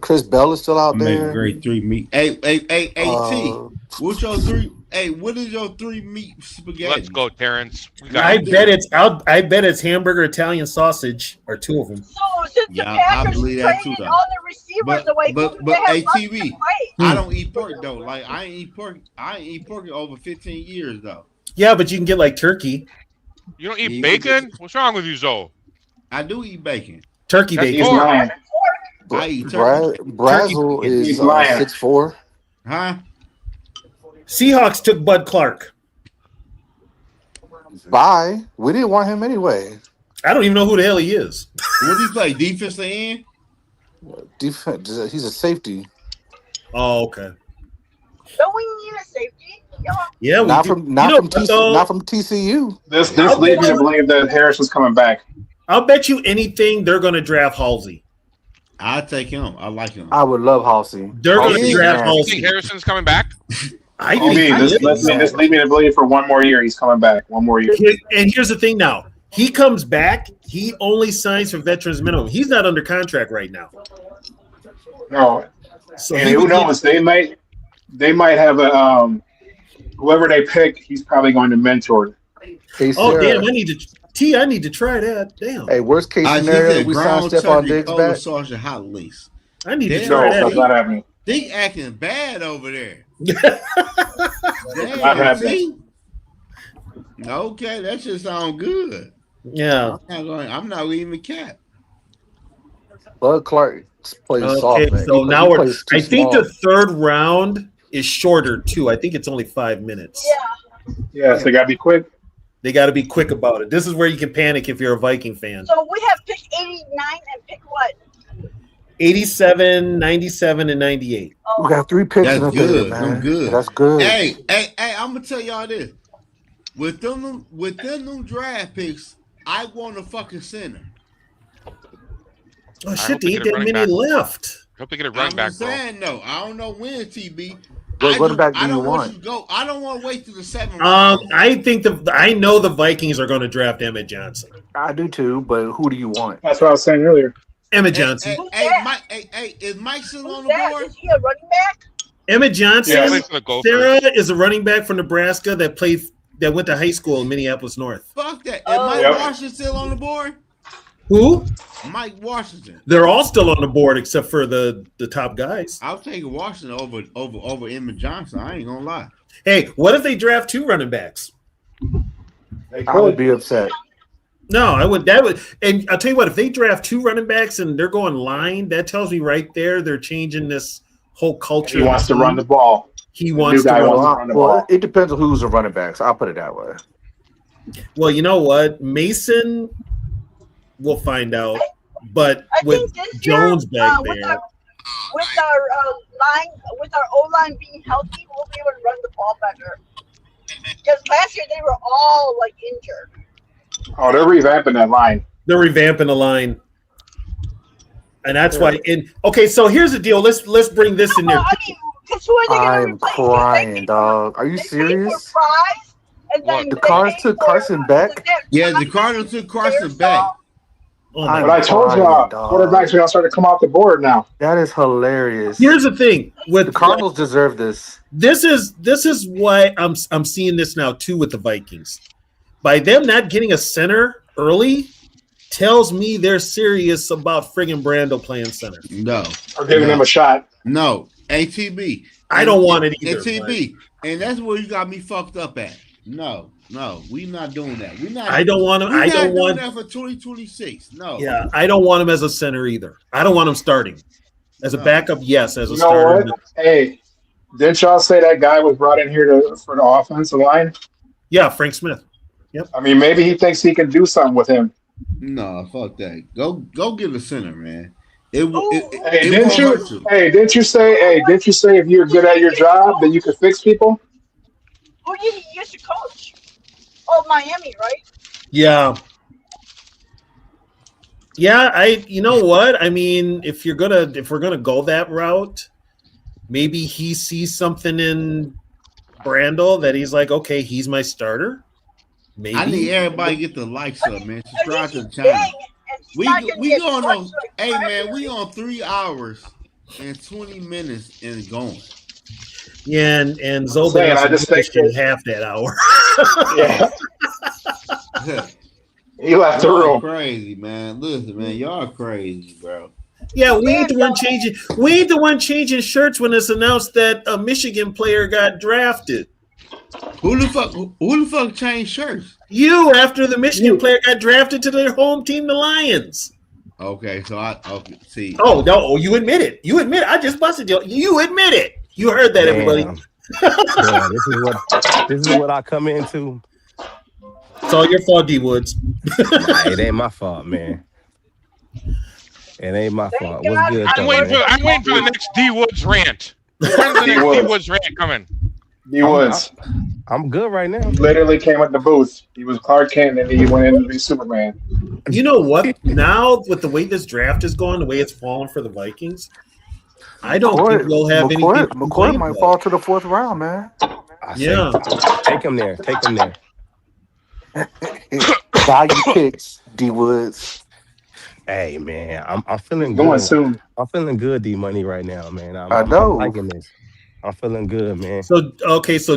N: Chris Bell is still out
A: Make
N: there.
A: grade 3 meat. Hey, T. What's your 3? Hey, what is your 3 meat spaghetti?
L: Let's go, Terrence.
D: I bet it's hamburger, Italian sausage, or two of them.
K: So since the
A: I
K: Packers
A: believe that too,
K: traded
A: though.
K: all the receivers away,
A: But
K: they have
A: ATV,
K: fight.
A: I don't eat pork though. Like I ain't eat pork. I ain't eat pork in over 15 years though.
D: Yeah, but you can get like turkey.
L: You don't eat bacon? What's wrong with you, Zoe?
A: I do eat bacon.
D: Turkey
L: That's
D: bacon.
L: pork.
A: I eat turkey.
N: Brazel is 6'4".
A: Huh?
D: Seahawks took Bud Clark.
N: Bye. We didn't want him anyway.
D: I don't even know who the hell he is.
A: What do you play? Defensive end?
N: Defense. He's a safety.
D: Oh, okay.
K: Don't we need a safety?
D: Yeah, we
N: not
D: do.
N: from TCU.
E: This leads me to believe that Harris was coming back.
D: I'll bet you anything they're going to draft Halsey.
A: I'll take him. I like him.
N: I would love Halsey.
D: They're going to draft
L: You
D: Halsey.
L: think Harrison's coming back?
E: This lead me to believe for one more year he's coming back. One more year.
D: And here's the thing now. He comes back. He only signs for veterans minimum. He's not under contract right now.
E: No.
D: So
E: And who knows? They might have a whoever they pick. He's probably going to mentor.
N: Hey,
D: oh
N: Sarah.
D: damn! I need to try that. Damn.
N: Hey, worst case scenario, we sign Stephon Diggs back.
A: Sergeant Hot Lease.
D: I need to
E: No,
D: try that.
E: that's not happening.
A: They acting bad over there.
E: Not happening.
A: Okay, that should sound good.
D: Yeah.
A: I'm not leaving cap.
N: Bud Clark plays soft, man.
D: So now
N: he
D: we're.
N: plays too
D: I think
N: small.
D: the third round is shorter too. I think it's only 5 minutes.
E: Yeah, so they got to be quick.
D: They got to be quick about it. This is where you can panic if you're a Viking fan.
K: So we have pick 89 and pick what?
D: 87, 97, and 98.
N: We got 3 picks in
A: That's
N: the
A: good.
N: third, man.
A: Them good.
N: That's good.
A: Hey, I'm gonna tell y'all this. With them new draft picks, I want a fucking center.
D: Oh shit, they ain't that many left.
L: Hope they get a running back, bro.
A: I'm saying though, I don't know when TB.
N: What running back do you want?
A: I don't want to wait till the 7th round.
D: I know the Vikings are going to draft Emmett Johnson.
N: I do too, but who do you want?
E: That's what I was saying earlier.
D: Emmett Johnson.
A: Hey, is Mike still on the board?
K: Is he a running back?
D: Emmett Johnson.
L: Yeah, for the Gophers.
D: Sarah is a running back from Nebraska that went to high school in Minneapolis North.
A: Fuck that. Is Mike Washington still on the board?
D: Who?
A: Mike Washington.
D: They're all still on the board except for the top guys.
A: I'll take Washington over Emmett Johnson. I ain't gonna lie.
D: Hey, what if they draft 2 running backs?
N: I would be upset.
D: No, I would. That would, and I'll tell you what. If they draft 2 running backs and they're going line, that tells me right there they're changing this whole culture.
E: He wants to run the ball.
D: He wants to run the ball.
N: Well, it depends on who's the running backs. I'll put it that way.
D: Well, you know what, Mason. We'll find out. But with Jones back there,
K: with our line, with our O line being healthy, we'll be able to run the ball better. Because last year they were all like injured.
E: Oh, they're revamping that line.
D: They're revamping the line, and that's why. Okay, so here's the deal. Let's bring this in there.
K: I mean, because who are they going to replace?
N: I'm crying, dog. Are you serious?
K: The
N: Cardinals took Carson back.
A: Yeah, the Cardinals took Carson back.
E: But I told y'all, quarterbacks are going to start to come off the board now.
N: That is hilarious.
D: Here's the thing: with
N: the Cardinals deserve this.
D: This is why I'm seeing this now too with the Vikings. By them not getting a center early, tells me they're serious about friggin' Brando playing center.
A: No.
E: Or giving him a shot.
A: No. ATB.
D: I don't want it either.
A: ATB. And that's where you got me fucked up at. No, we not doing that. We not.
D: I don't want him. I don't want
A: that for 2026. No.
D: Yeah, I don't want him as a center either. I don't want him starting as a backup. Yes, as a starter.
E: What? Hey, didn't y'all say that guy was brought in here for the offensive line?
D: Yeah, Frank Smith. Yep.
E: I mean, maybe he thinks he can do something with him.
A: No, fuck that. Go get a center, man.
E: Didn't you say if you're good at your job that you could fix people?
K: Who did he used to coach? Oh, Miami, right?
D: Yeah. Yeah, you know what? I mean, if we're gonna go that route, maybe he sees something in Brandel that he's like, okay, he's my starter. Maybe.
A: I need everybody to get the likes up, man. Subscribe to the channel. We going on. Hey, man, we on 3 hours and 20 minutes and going.
D: Yeah, and Zoe
E: I just think
D: half that hour.
E: Yeah. He left the room.
A: Crazy, man. Listen, man, y'all crazy, bro.
D: Yeah, we ain't the one changing. We ain't the one changing shirts when it's announced that a Michigan player got drafted.
A: Who the fuck changed shirts?
D: You, after the Michigan player got drafted to their home team, the Lions.
A: Okay, so see.
D: Oh no, you admit it. You admit it. I just busted you. You admit it. You heard that, everybody.
O: Yeah, this is what I come into.
D: It's all your fault, D Woods.
O: Nah, it ain't my fault, man. It ain't my fault. What's good?
L: I'm waiting for the next D Woods rant. When's the next D Woods rant coming?
E: D Woods.
O: I'm good right now.
E: Literally came with the booth. He was Clark Kent and he went in to be Superman.
D: You know what? Now, with the way this draft is going, the way it's falling for the Vikings, I don't think we'll have anything.
N: McCoy might fall to the 4th round, man.
D: Yeah.
O: Take him there. Take him there.
N: Value picks, D Woods.
O: Hey man, I'm feeling
E: going
O: good.
E: soon.
O: I'm feeling good, D Money, right now, man.
N: I know.
O: I'm liking this. I'm feeling good, man.
D: So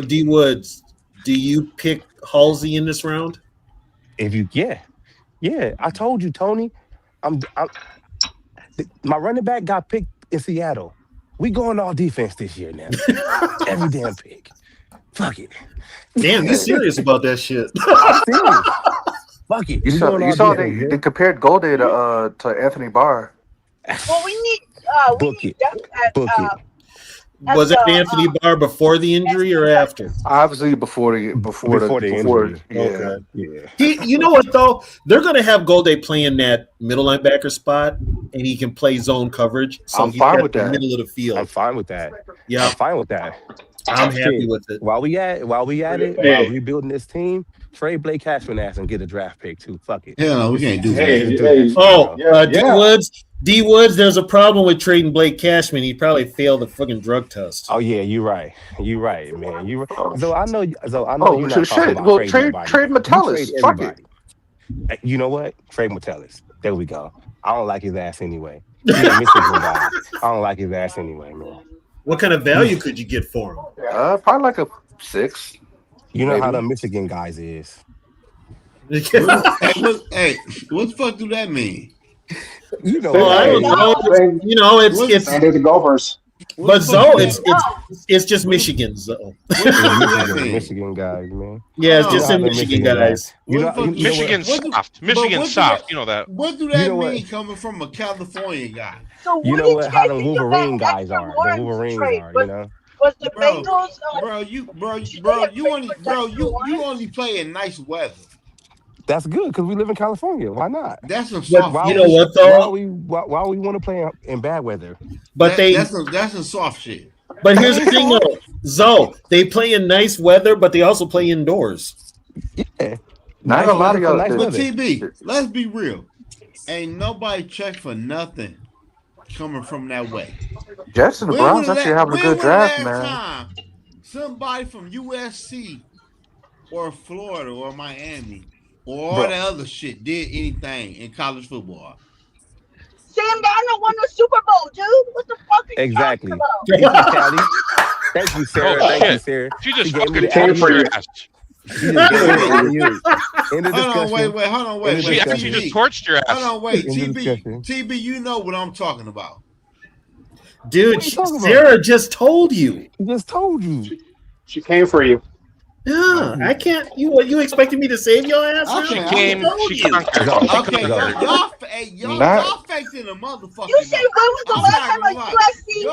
D: D Woods, do you pick Halsey in this round?
O: Yeah, I told you, Tony. My running back got picked in Seattle. We going all defense this year now. Every damn pick. Fuck it.
D: Damn, you serious about that shit?
O: I'm serious. Fuck it.
N: You saw they compared Golden to Anthony Barr.
K: Well, we need
O: Book it.
D: Was it Anthony Barr before the injury or after?
N: Obviously before the
O: injury.
N: Yeah.
O: Yeah.
D: You know what though? They're gonna have Golday playing that middle linebacker spot, and he can play zone coverage. So
N: I'm fine with that.
D: Middle of the field.
O: I'm fine with that.
D: Yeah,
O: I'm fine with that.
D: I'm happy with it.
O: While we at it, while rebuilding this team, trade Blake Cashman ass and get a draft pick too. Fuck it.
A: Hell no, we can't do that.
D: D Woods, there's a problem with trading Blake Cashman. He probably failed the fucking drug test.
O: Oh yeah, you're right, man. You right. So I know.
N: Oh shit! Well, trade Metellus. Fuck it.
O: You know what? Trade Metellus. There we go. I don't like his ass anyway. He's a Michigan guy. I don't like his ass anyway, man.
D: What kind of value could you get for him?
N: Probably like a 6.
O: You know how the Michigan guys is.
A: Hey, what the fuck do that mean?
O: You know,
D: I don't know. You know, it's
E: the Gophers.
D: But Zoe, it's just Michigan, Zoe.
O: Michigan guys, man.
D: Yeah, it's just in Michigan guys.
L: Michigan's soft. Michigan's soft. You know that.
A: What do that mean coming from a California guy?
K: So
O: you know what? How the Wolverine guys are. The Wolverines are. You know.
K: Was the Bengals?
A: You only play in nice weather.
O: That's good because we live in California. Why not?
A: That's some soft.
D: You know what though?
O: Why we want to play in bad weather?
A: But that's some soft shit.
D: But here's the thing though, Zoe, they play in nice weather, but they also play indoors.
O: Yeah.
N: Not a lot of y'all.
A: But TB, let's be real. Ain't nobody check for nothing coming from that way.
N: Jets and the Browns actually having a good draft, man.
A: Somebody from USC or Florida or Miami or all that other shit did anything in college football.
K: Sam Darnold won the Super Bowl, dude. What the fuck are you talking about?
O: Thank you, Sarah. Thank you, Sarah.
L: She just fucking
E: came for you.
O: He just gave it all to you.
A: Hold on, wait.
L: She actually just torched your ass.
A: Hold on, wait. TB, you know what I'm talking about.
D: Dude, Sarah just told you.
O: She just told you.
E: She came for you.
D: Yeah, I can't. You expecting me to save your ass?
A: Okay,
L: she conquered.
A: Okay, y'all faked in a motherfucker.
K: You said when was the last time a USC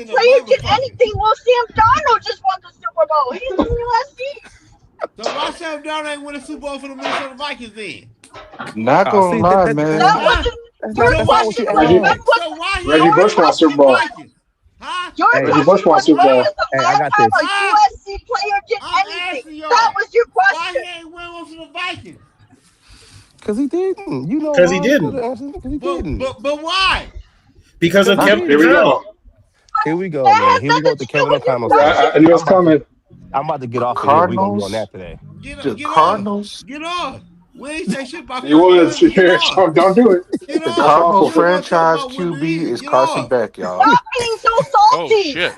K: player did anything? Well, Sam Darnold just won the Super Bowl. He's in USC.
A: So why Sam Darnold ain't win a Super Bowl for the Minnesota Vikings then?
N: Not gonna lie, man.
E: Reggie Bush won Super Bowl. Reggie Bush won Super Bowl.
O: Hey, I got this.
K: A USC player did anything. That was your question.
A: Why he ain't win one for the Vikings?
O: Because he didn't. You know.
D: Because he didn't.
A: But why?
D: Because of Kevin.
E: Here we go.
O: Here we go, man. Here we go with the Kevin O'Connell.
E: I knew it was coming.
O: I'm about to get off of here. We're going to be on that today.
A: The Cardinals? Get on. We ain't say shit about
E: He was here. Don't do it.
N: The Cardinals franchise QB is Carson Beck, y'all.
K: Stop being so salty.
L: Oh shit.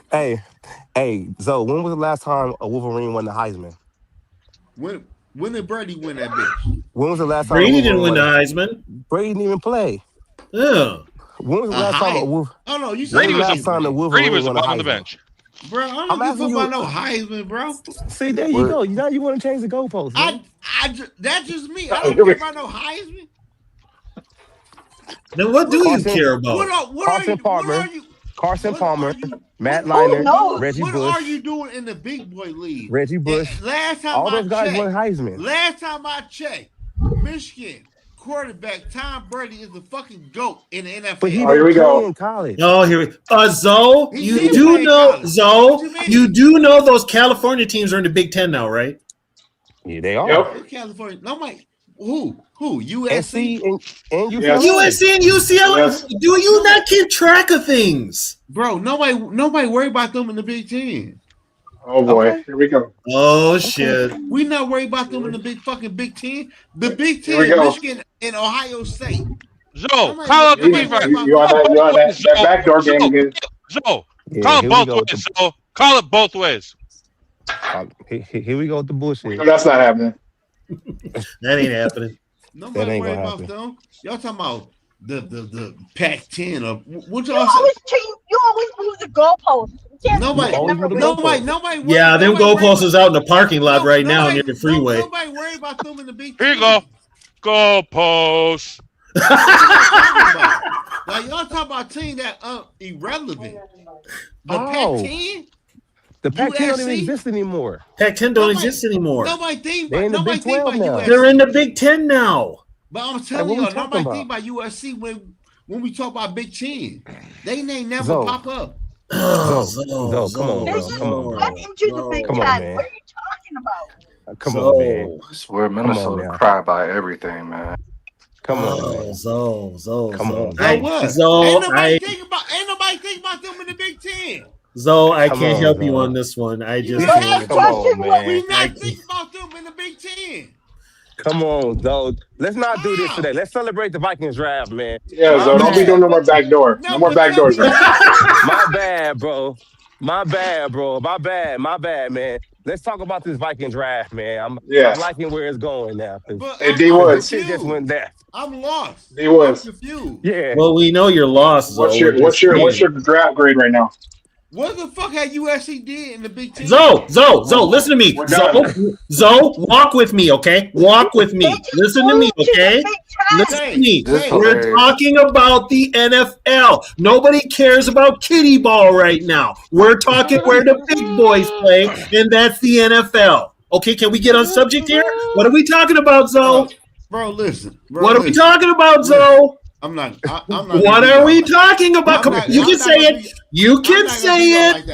O: Hey, Zoe, when was the last time a Wolverine won the Heisman?
A: When did Brady win that bitch?
O: When was the last time
D: Brady didn't win the Heisman?
O: Brady didn't even play.
D: Yeah.
O: When was the last time a Wolverine?
A: Oh no, you said
L: Brady was on the bench.
A: Bro, I'm not talking about no Heisman, bro.
O: See, there you go. Now you want to change the goalpost.
A: That's just me. I don't care about no Heisman.
D: Then what do you care about?
O: Carson Palmer, Matt Leinart, Reggie Bush.
A: What are you doing in the big boy league?
O: Reggie Bush.
A: Last time
O: all those guys won Heisman.
A: Last time I checked, Michigan quarterback Tom Brady is the fucking GOAT in the NFL.
O: But he didn't play in college.
D: Oh, here we go. Zoe, you do know those California teams are in the Big Ten now, right?
O: Yeah, they are.
D: Yep.
A: California. Nobody. Who? USC
O: and
D: UCLA. USC and UCLA. Yes. Do you not keep track of things,
A: bro? Nobody worry about them in the Big Ten.
E: Oh boy, here we go.
D: Oh shit.
A: We not worried about them in the Big Ten. The Big Ten, Michigan and Ohio State.
L: Call up the defense.
E: You on that backdoor game again.
L: Call it both ways. Call it both ways.
O: Here we go with the bullshit.
E: No, that's not happening.
D: That ain't happening.
A: Nobody worry about them. Y'all talking about the Pac-10 or what
K: y'all you always move the goalpost.
A: Nobody.
D: Yeah, them goalposts is out in the parking lot right now near the freeway.
A: Nobody worry about them in the Big
L: Ten. Here you go. Goalposts.
A: Like y'all talk about team that irrelevant. The Pac-10.
O: The Pac-10 don't even exist anymore.
D: Pac-10 don't exist anymore.
A: Nobody think
O: about
A: USC.
D: They're in the Big Ten now.
A: But I'm telling you, nobody think about USC when we talk about Big Ten. They name never pop up.
O: Zoe, come on, bro. Come on,
K: man. What are you talking about?
O: Come on, man.
N: I swear, Minnesota cry about everything, man.
O: Come on,
D: Zoe.
O: Come on,
D: Zoe.
A: Ain't nobody think about them in the Big Ten.
D: Zoe, I can't help you on this one. I just
O: come on, man.
A: We not think about them in the Big Ten.
O: Come on, Zoe. Let's not do this today. Let's celebrate the Vikings draft, man.
E: Yeah, Zoe, don't be doing no more backdoor. No more backdoors.
O: My bad, bro. My bad, man. Let's talk about this Viking draft, man. I'm liking where it's going now.
E: Hey, D Woods.
O: Shit just went there.
A: I'm lost.
E: D Woods.
A: I'm confused.
O: Yeah.
D: Well, we know you're lost.
E: What's your draft grade right now?
A: What the fuck had USC did in the Big Ten?
D: Zoe, listen to me. Zoe, walk with me, okay? Walk with me. Listen to me, okay? Listen to me. We're talking about the NFL. Nobody cares about kiddie ball right now. We're talking where the big boys play, and that's the NFL. Okay, can we get on subject here? What are we talking about, Zoe?
A: Bro, listen.
D: What are we talking about, Zoe?
A: I'm not.
D: What are we talking about? You can say it. You can say it.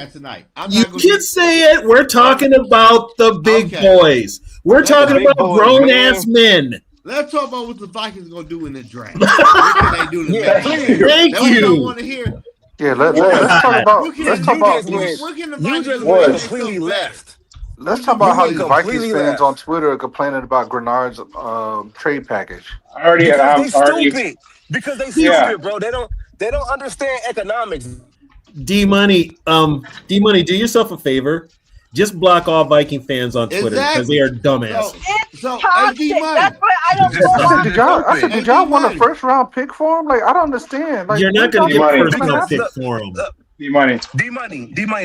D: You can say it. We're talking about the big boys. We're talking about grown ass men.
A: Let's talk about what the Vikings are gonna do in the draft. What can they do in the draft?
D: Thank you.
A: I want to hear.
N: Yeah, let's talk about. Let's talk about.
O: You just went completely left.
N: Let's talk about how these Vikings fans on Twitter are complaining about Grenard's trade package.
E: I already have.
O: Stupid. Because they stupid, bro. They don't understand economics.
D: D Money, do yourself a favor. Just block all Viking fans on Twitter because they are dumbasses.
A: So
K: toxic. That's why I don't go on.
N: I said, did y'all want a first round pick for him? Like, I don't understand. Like,
D: you're not going to get a first round pick for him.
O: D-Money.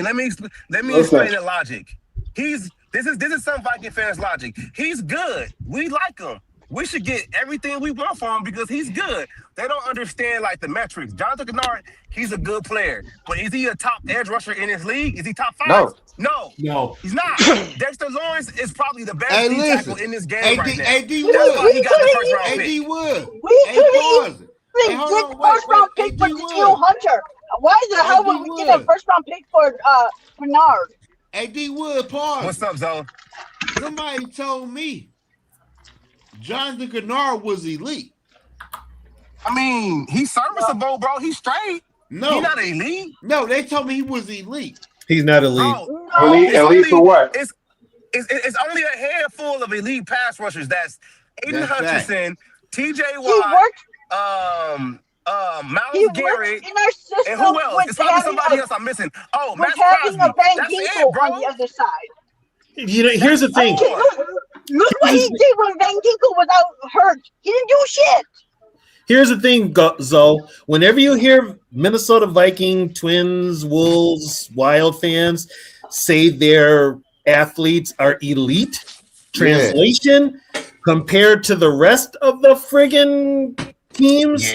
O: Let me explain the logic. This is some Viking fans' logic. He's good. We like him. We should get everything we want from him because he's good. They don't understand like the metrics. Jonathan Kennard, he's a good player, but is he a top edge rusher in his league? Is he top 5? No, he's not. Dexter Lawrence is probably the best D tackle in this game right now.
A: AD
O: That's why he got the first round pick.
A: AD Wood.
K: We couldn't even get first round pick for Daniel Hunter. Why the hell would we get a first round pick for Bernard?
A: AD Wood, pause.
O: What's up, Zoe?
A: Somebody told me Jonathan Kennard was elite.
O: I mean, he's serviceable, bro. He's straight.
A: No,
O: he's not elite.
A: No, they told me he was elite.
D: He's not elite.
O: No, elite for what? It's only a handful of elite pass rushers. That's Aiden Hutchinson, TJ Watt, Miles Garrett, and who else? It's probably somebody else I'm missing. Oh, Matt Crosby. That's it, bro.
K: On the other side.
D: You know, here's the thing.
K: Look what he did when Van Ginkel was out hurt. He didn't do shit.
D: Here's the thing, Zoe. Whenever you hear Minnesota Viking, Twins, Wolves, Wild fans say their athletes are elite, translation, compared to the rest of the friggin' teams,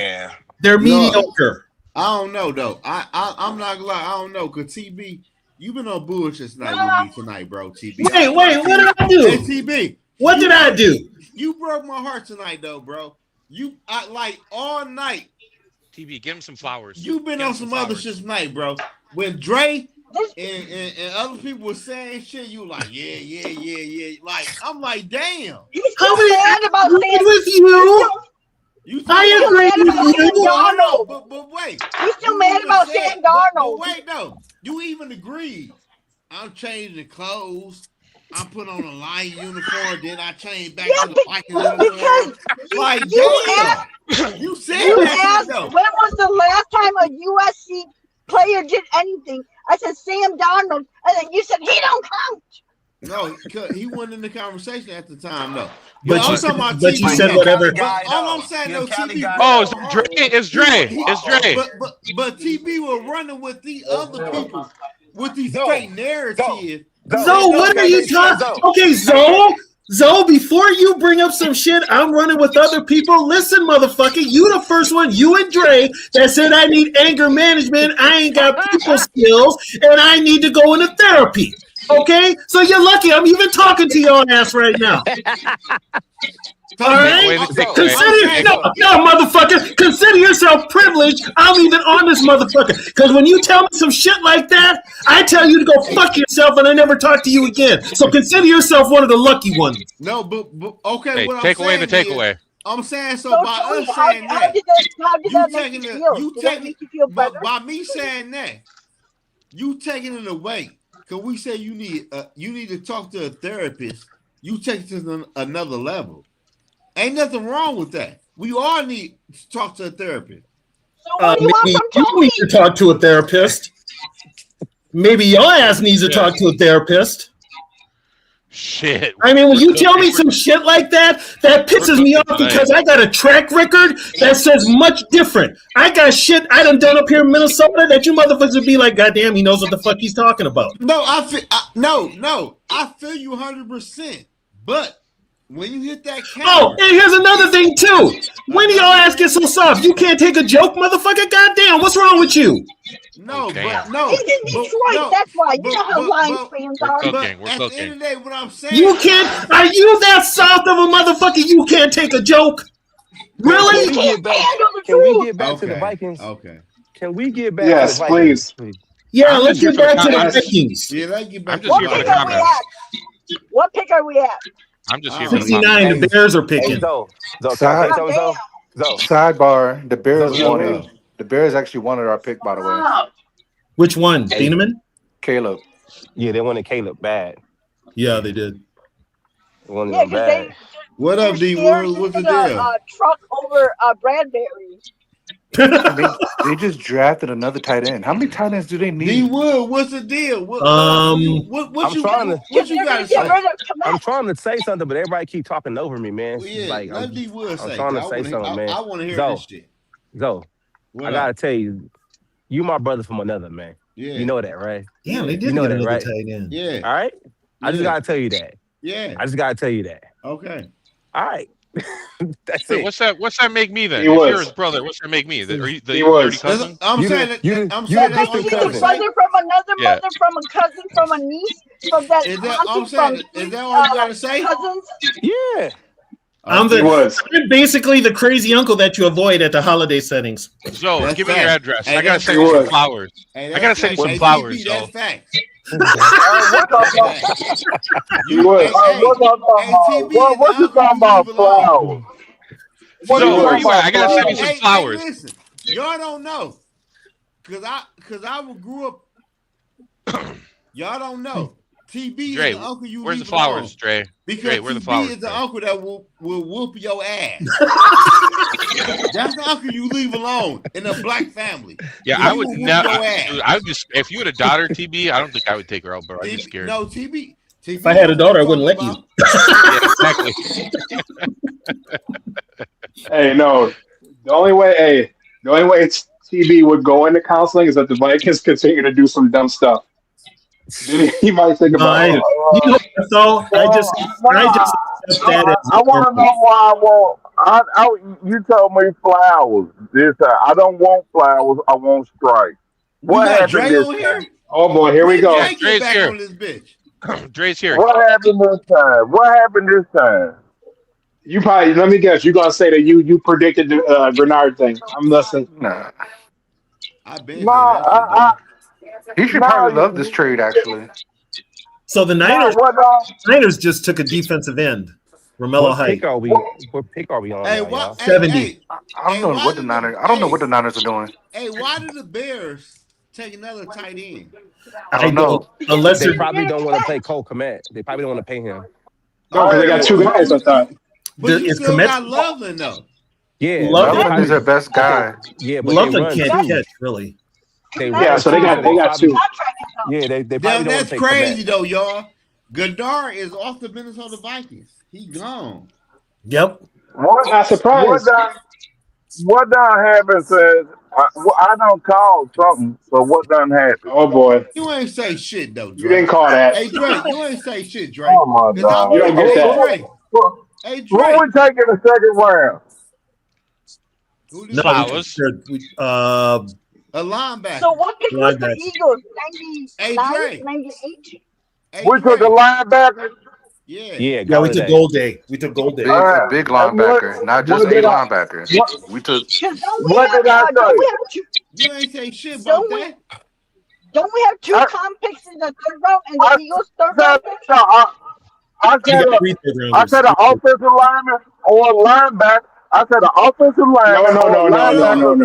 D: they're mediocre.
A: I don't know, though. I'm not gonna lie. I don't know, because TB, you've been on bullshit tonight with me tonight, bro, TB.
D: Wait, what did I do?
A: Hey, TB.
D: What did I do?
A: You broke my heart tonight, though, bro. I like all night.
L: TB, give him some flowers.
A: You've been on some other shit tonight, bro. When Dre and other people were saying shit, you like, yeah. Like, I'm like, damn.
K: How many
D: about with you? I agree with you.
A: But wait.
K: You still mad about Sam Darnold?
A: But wait, no. You even agreed. I'm changing clothes. I put on a light uniform, then I changed back to the Vikings uniform. Like, you said that.
K: When was the last time a USC player did anything? I said Sam Darnold, and then you said he don't count.
A: No, he wasn't in the conversation at the time, though.
D: But you said whatever.
A: All I'm saying, no, TB.
L: Oh, it's Dre.
A: But TB was running with these other people with these straight narratives.
D: Zoe, what are you talking? Okay, Zoe, before you bring up some shit, I'm running with other people. Listen, motherfucker, you the first one, you and Dre, that said I need anger management. I ain't got people skills, and I need to go into therapy. Okay, so you're lucky. I'm even talking to your ass right now. All right, motherfucker. Consider yourself privileged. I'm even on this motherfucker because when you tell me some shit like that, I tell you to go fuck yourself, and I never talk to you again. So consider yourself one of the lucky ones.
A: No, but okay.
L: Hey,
A: what
L: take
A: I'm
L: away the
A: saying
L: takeaway.
A: I'm saying so by us saying that.
K: How did that make you feel? Did that make you feel better?
A: By me saying that, you taking it away. Because we say you need to talk to a therapist. You take it to another level. Ain't nothing wrong with that. We all need to talk to a therapist.
K: So what do you want from Tony?
D: You need to talk to a therapist. Maybe your ass needs to talk to a therapist.
L: Shit.
D: I mean, when you tell me some shit like that, that pisses me off because I got a track record that says much different. I got shit I done up here in Minnesota that you motherfuckers would be like, goddamn, he knows what the fuck he's talking about.
A: No, I feel you 100%. But when you hit that camera,
D: oh, and here's another thing too. When y'all ass get so soft, you can't take a joke, motherfucker. Goddamn, what's wrong with you?
A: No,
K: He's in Detroit. That's why. You know how Lions fans are.
A: But at the end of the day, what I'm saying,
D: you can't. Are you that soft of a motherfucker? You can't take a joke. Really?
O: Can we get back to the Vikings?
A: Okay.
O: Can we get back to the Vikings? Please.
D: Yeah, let's get back to the Vikings.
A: Yeah, let's get back to
K: the Vikings. What pick are we at?
L: I'm just here for
D: 69. The Bears are picking.
N: Sidebar: the Bears wanted. The Bears actually wanted our pick, by the way.
D: Which one? Thieneman?
N: Caleb.
O: Yeah, they wanted Caleb bad.
D: Yeah, they did.
O: They wanted him bad.
A: What up, D Wood? What's the deal?
K: Truck over Bradbury.
N: And they just drafted another tight end. How many tight ends do they need?
A: D Wood, what's the deal? What you got to say?
O: I'm trying to say something, but everybody keep talking over me, man.
A: Well, yeah,
O: Like
A: let D Wood
O: I'm
A: say.
O: trying to say something, man.
A: I want to hear
O: Zoe,
A: this shit.
O: Zoe, I gotta tell you, you my brother from another, man.
A: Yeah.
O: You know that, right?
D: Damn, they did
O: you know
D: get
O: that,
D: another
O: right?
D: tight end.
A: Yeah.
O: All right. I just gotta tell you that.
A: Yeah.
O: I just gotta tell you that.
A: Okay.
O: All right. That's
L: Wait,
O: it.
L: what's that make me then?
B: He
L: If
B: was.
L: you're his brother, what's that make me? Are you the
B: He was.
L: dirty cousin?
A: I'm
O: You
A: saying
O: the-
A: that.
O: you the-
A: I'm
O: you
A: saying
O: the
A: that's all
O: distant
A: you
K: Maybe
A: got to
K: a
O: cousin.
A: say.
K: brother from another
L: Yeah.
K: mother, from a cousin, from a niece, from that
A: Is that?
K: auntie
A: I'm saying.
K: from
A: Is that all you got to say?
K: cousins.
O: Yeah.
D: I'm
B: He was.
D: I'm basically the crazy uncle that you avoid at the holiday settings.
L: Zo,
A: That's
L: give me your
A: facts.
L: address.
A: Hey,
L: I gotta
A: that's
L: send you
B: facts.
L: some flowers.
A: Hey,
L: I gotta send you some
A: hey,
L: flowers,
A: TB,
L: Zo.
A: that's facts.
K: What
A: That's
K: about
A: facts.
B: He was.
A: Hey, TB is the uncle you leave alone.
L: Zo, where you at? I gotta send you some
A: Hey,
L: flowers.
A: listen, y'all don't know, cause I grew up. Y'all don't know. TB
L: Dre,
A: is the uncle you
L: where's the
A: leave alone.
L: flowers, Dre?
A: Because
L: Dre, where are the
A: TB
L: flowers,
A: is the
L: Dre?
A: uncle that will whoop your ass. That's the uncle you leave alone in a black family.
L: Yeah,
A: He
L: I
A: will
L: would
A: whoop
L: never.
A: your ass.
L: Dude, I would just if you had a daughter, TB, I don't think I would take her out, bro. I'd be scared.
A: No, TB.
D: If I had a daughter, I wouldn't let you.
L: Yeah, exactly.
E: Hey, no. The only way TB would go into counseling is that the Vikings continue to do some dumb stuff. Then he might think about it.
D: So I just accept that as
P: I want to know why I want. You told me flowers this time. I don't want flowers. I want stripes.
A: We got Dre on here.
E: Oh boy, here we go.
L: Yeah,
A: Get
L: Dre's
A: back
L: here.
A: on this bitch.
L: Dre's here.
P: What happened this time? What happened this time?
E: You probably let me guess. You're gonna say that you predicted the Bernard thing. I'm listening.
N: Nah.
A: I been saying that shit,
N: He should probably love this trade, actually.
D: So the Niners just took a defensive end, Romello
O: What
D: Height.
O: pick are we on?
A: Hey,
O: now,
A: what?
O: y'all?
D: 70.
A: Hey,
N: I don't know what the Niners. I don't know what the Niners are doing.
A: hey, why did the Bears take another tight end?
N: I don't know.
D: Unless
O: They
D: they're
O: probably don't want to play Cole Kmet. They probably don't want to pay him.
E: No, because they got two guys. I thought.
A: But you
D: Is
A: still
D: Komet-
A: got Loveland though.
O: Yeah,
N: Loveland is their best guy.
O: Yeah, but
D: Loveland
O: they
D: can't
O: run
D: catch really.
O: They
E: Yeah,
O: run
E: so they got two.
O: Yeah, they probably
A: Damn,
O: don't want
A: that's
O: to take
A: crazy
O: Komet.
A: though, y'all. Goddard is off the Minnesota Vikings. He gone.
D: Yep.
E: Not surprised.
P: What done happened says I don't call something. So what done happened?
E: Oh boy,
A: You ain't say shit though, Drake.
E: you didn't call that.
A: Hey Drake, you ain't say shit, Drake.
P: Oh my God!
E: You don't get that.
A: Drake. Hey
P: Who
A: Drake.
P: we taking the second round?
D: No,
L: Flowers.
A: A linebacker.
K: So what pick was the
D: Linebacker.
K: Eagles?
A: Hey
K: 99,
A: Drake.
K: 98?
A: Hey,
P: We took a
A: Drake.
P: linebacker.
A: Yeah.
O: Yeah,
D: Yeah, we took
O: Galladay.
D: Gold Day. We took Gold Day.
N: A big linebacker, not just a linebacker. We took.
P: What did I say?
A: You ain't say shit about that.
K: Don't we have two comp picks in the third round and the Eagles third round picks?
P: I said an offensive lineman or a linebacker. I said an offensive lineman or a linebacker.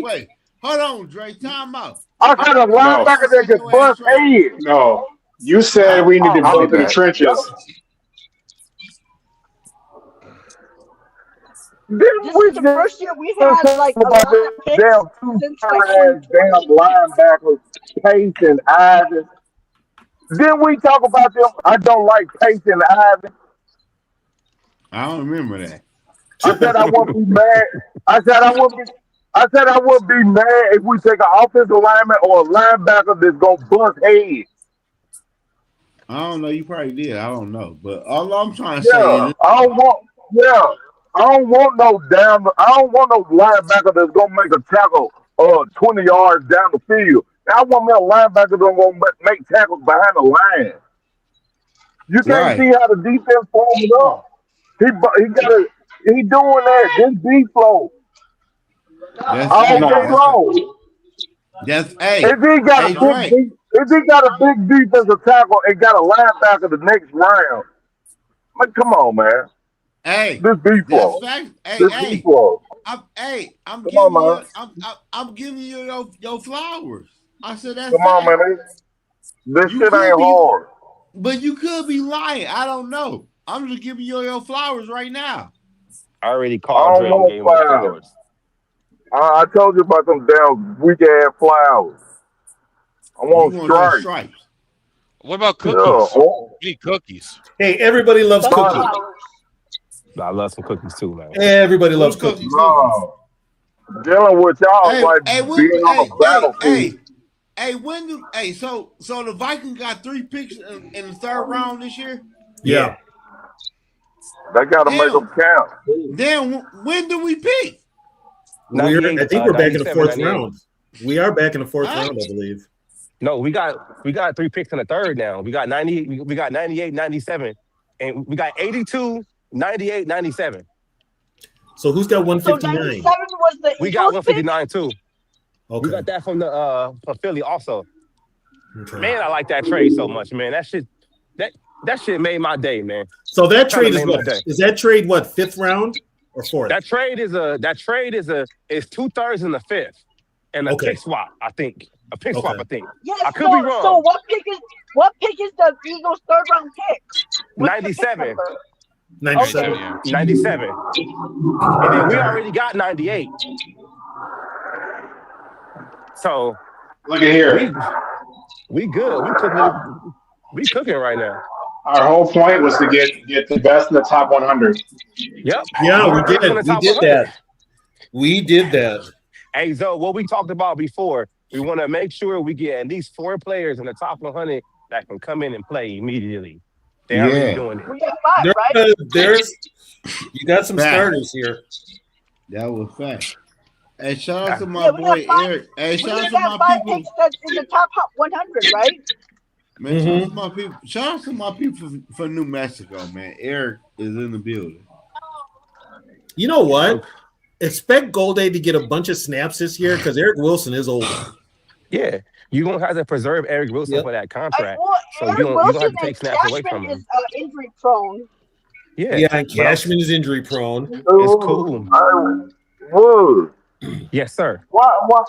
A: Wait. Hold on, Dre. Time out.
P: I said a linebacker that could bust heads.
E: No, you said we need to go to the trenches.
K: This is the first year we had like a lot of picks since
P: damn linebackers, Pace and Ivan. Didn't we talk about them? I don't like Pace and Ivan.
A: I don't remember that.
P: I said I wouldn't be mad. I said I would be mad if we take an offensive lineman or a linebacker that's gonna bust heads.
A: I don't know. You probably did. I don't know. But all I'm trying to say is,
P: I don't want no linebacker that's gonna make a tackle 20 yards down the field. I want me a linebacker that's gonna make tackles behind the line. You can't see how the defense forms up. He doing that. This D flow.
A: That's hey.
P: If he got a big defensive tackle and got a linebacker the next round, like, come on, man.
A: Hey,
P: this D flow.
A: I'm giving you your flowers. I said that's
P: come on, man. This shit ain't hard.
A: But you could be lying. I don't know. I'm just giving you your flowers right now.
O: I already
P: I
O: called
P: don't
O: Dre and
P: want
O: gave him his
P: flowers.
O: flowers.
P: I told you about them damn weak ass flowers. I
A: You
P: want
A: want your
P: stripes.
A: stripes.
L: What about
P: Yeah.
L: cookies?
P: Oh,
L: We need cookies.
D: Hey, everybody loves cookies.
K: Sunflowers.
O: I love some cookies too, man.
D: Everybody loves
A: What cookies?
D: cookies.
P: no. Dealing with y'all is
A: Hey,
P: like
A: hey, when,
P: being on
A: hey,
P: a
A: hey,
P: battlefield.
A: hey, hey, when do, hey, so the Vikings got 3 picks in the third round this year?
D: Yeah.
P: They got to make
A: Damn,
P: them count.
A: damn, when do we pick?
D: I think we're back in the
O: 97,
D: fourth
O: 98.
D: round. We are back in the fourth
A: Huh?
D: round, I believe.
O: No, we got 3 picks in the third now. We got 90, we got 98, 97, and we got 82, 98, 97.
D: So who's got
K: So
D: 159?
K: 97 was the
O: We got
K: Eagles pick?
O: 159 too.
D: Okay.
O: We got that from the from Philly also.
D: Okay.
O: Man, I like that trade so much, man. That shit made my day, man.
D: So that
O: Kinda
D: trade is
O: made my
D: what?
O: day.
D: Is that trade what? 5th round or 4th?
O: That trade is 2/3 and the 5th, and a
D: Okay.
O: pick swap. I think a pick swap.
D: Okay.
O: I think
K: Yes.
O: I could be
K: So
O: wrong.
K: what pick is the Eagles' third round pick? What's the pick
O: 97,
K: number?
D: 97.
L: Yeah.
O: 97, and then we already got 98. So
Q: Look at here.
O: we good. We cooking right now.
Q: Our whole point was to get the best in the top 100.
O: Yep.
D: Yeah,
O: We're
D: we
O: the best in
D: did.
O: the
D: We
O: top
D: did
O: 100.
D: that. We did that.
O: Hey, Zoe, what we talked about before, we want to make sure we get at least 4 players in the top 100 that can come in and play immediately. They're already
A: Yeah,
O: doing it.
K: We got 5, right?
D: There's you got some
A: Fact.
D: starters here.
A: that was fact. Hey, shout out to my
K: Yeah, we
A: boy
K: got 5.
A: Eric. Hey,
K: We
A: shout out
K: just
A: to
K: got
A: my
K: 5
A: people.
K: picks that's in the top 100, right?
A: Man, shout out to my people. Shout out to my people from New Mexico, man. Eric is in the building.
D: You know what? Expect Golday to get a bunch of snaps this year because Eric Wilson is older.
O: Yeah, you're going to have to preserve Eric Wilson
D: Yep.
O: for that contract.
K: Well,
O: So
K: Eric
O: you're going to
K: Wilson
O: have to take
K: and
O: snaps away
K: Cashman
O: from
K: is
O: him.
K: injury prone.
O: Yeah,
D: Yeah, and
O: but I'm-
D: Cashman is injury prone.
O: it's cool.
P: Wood.
O: Yes, sir.
P: Why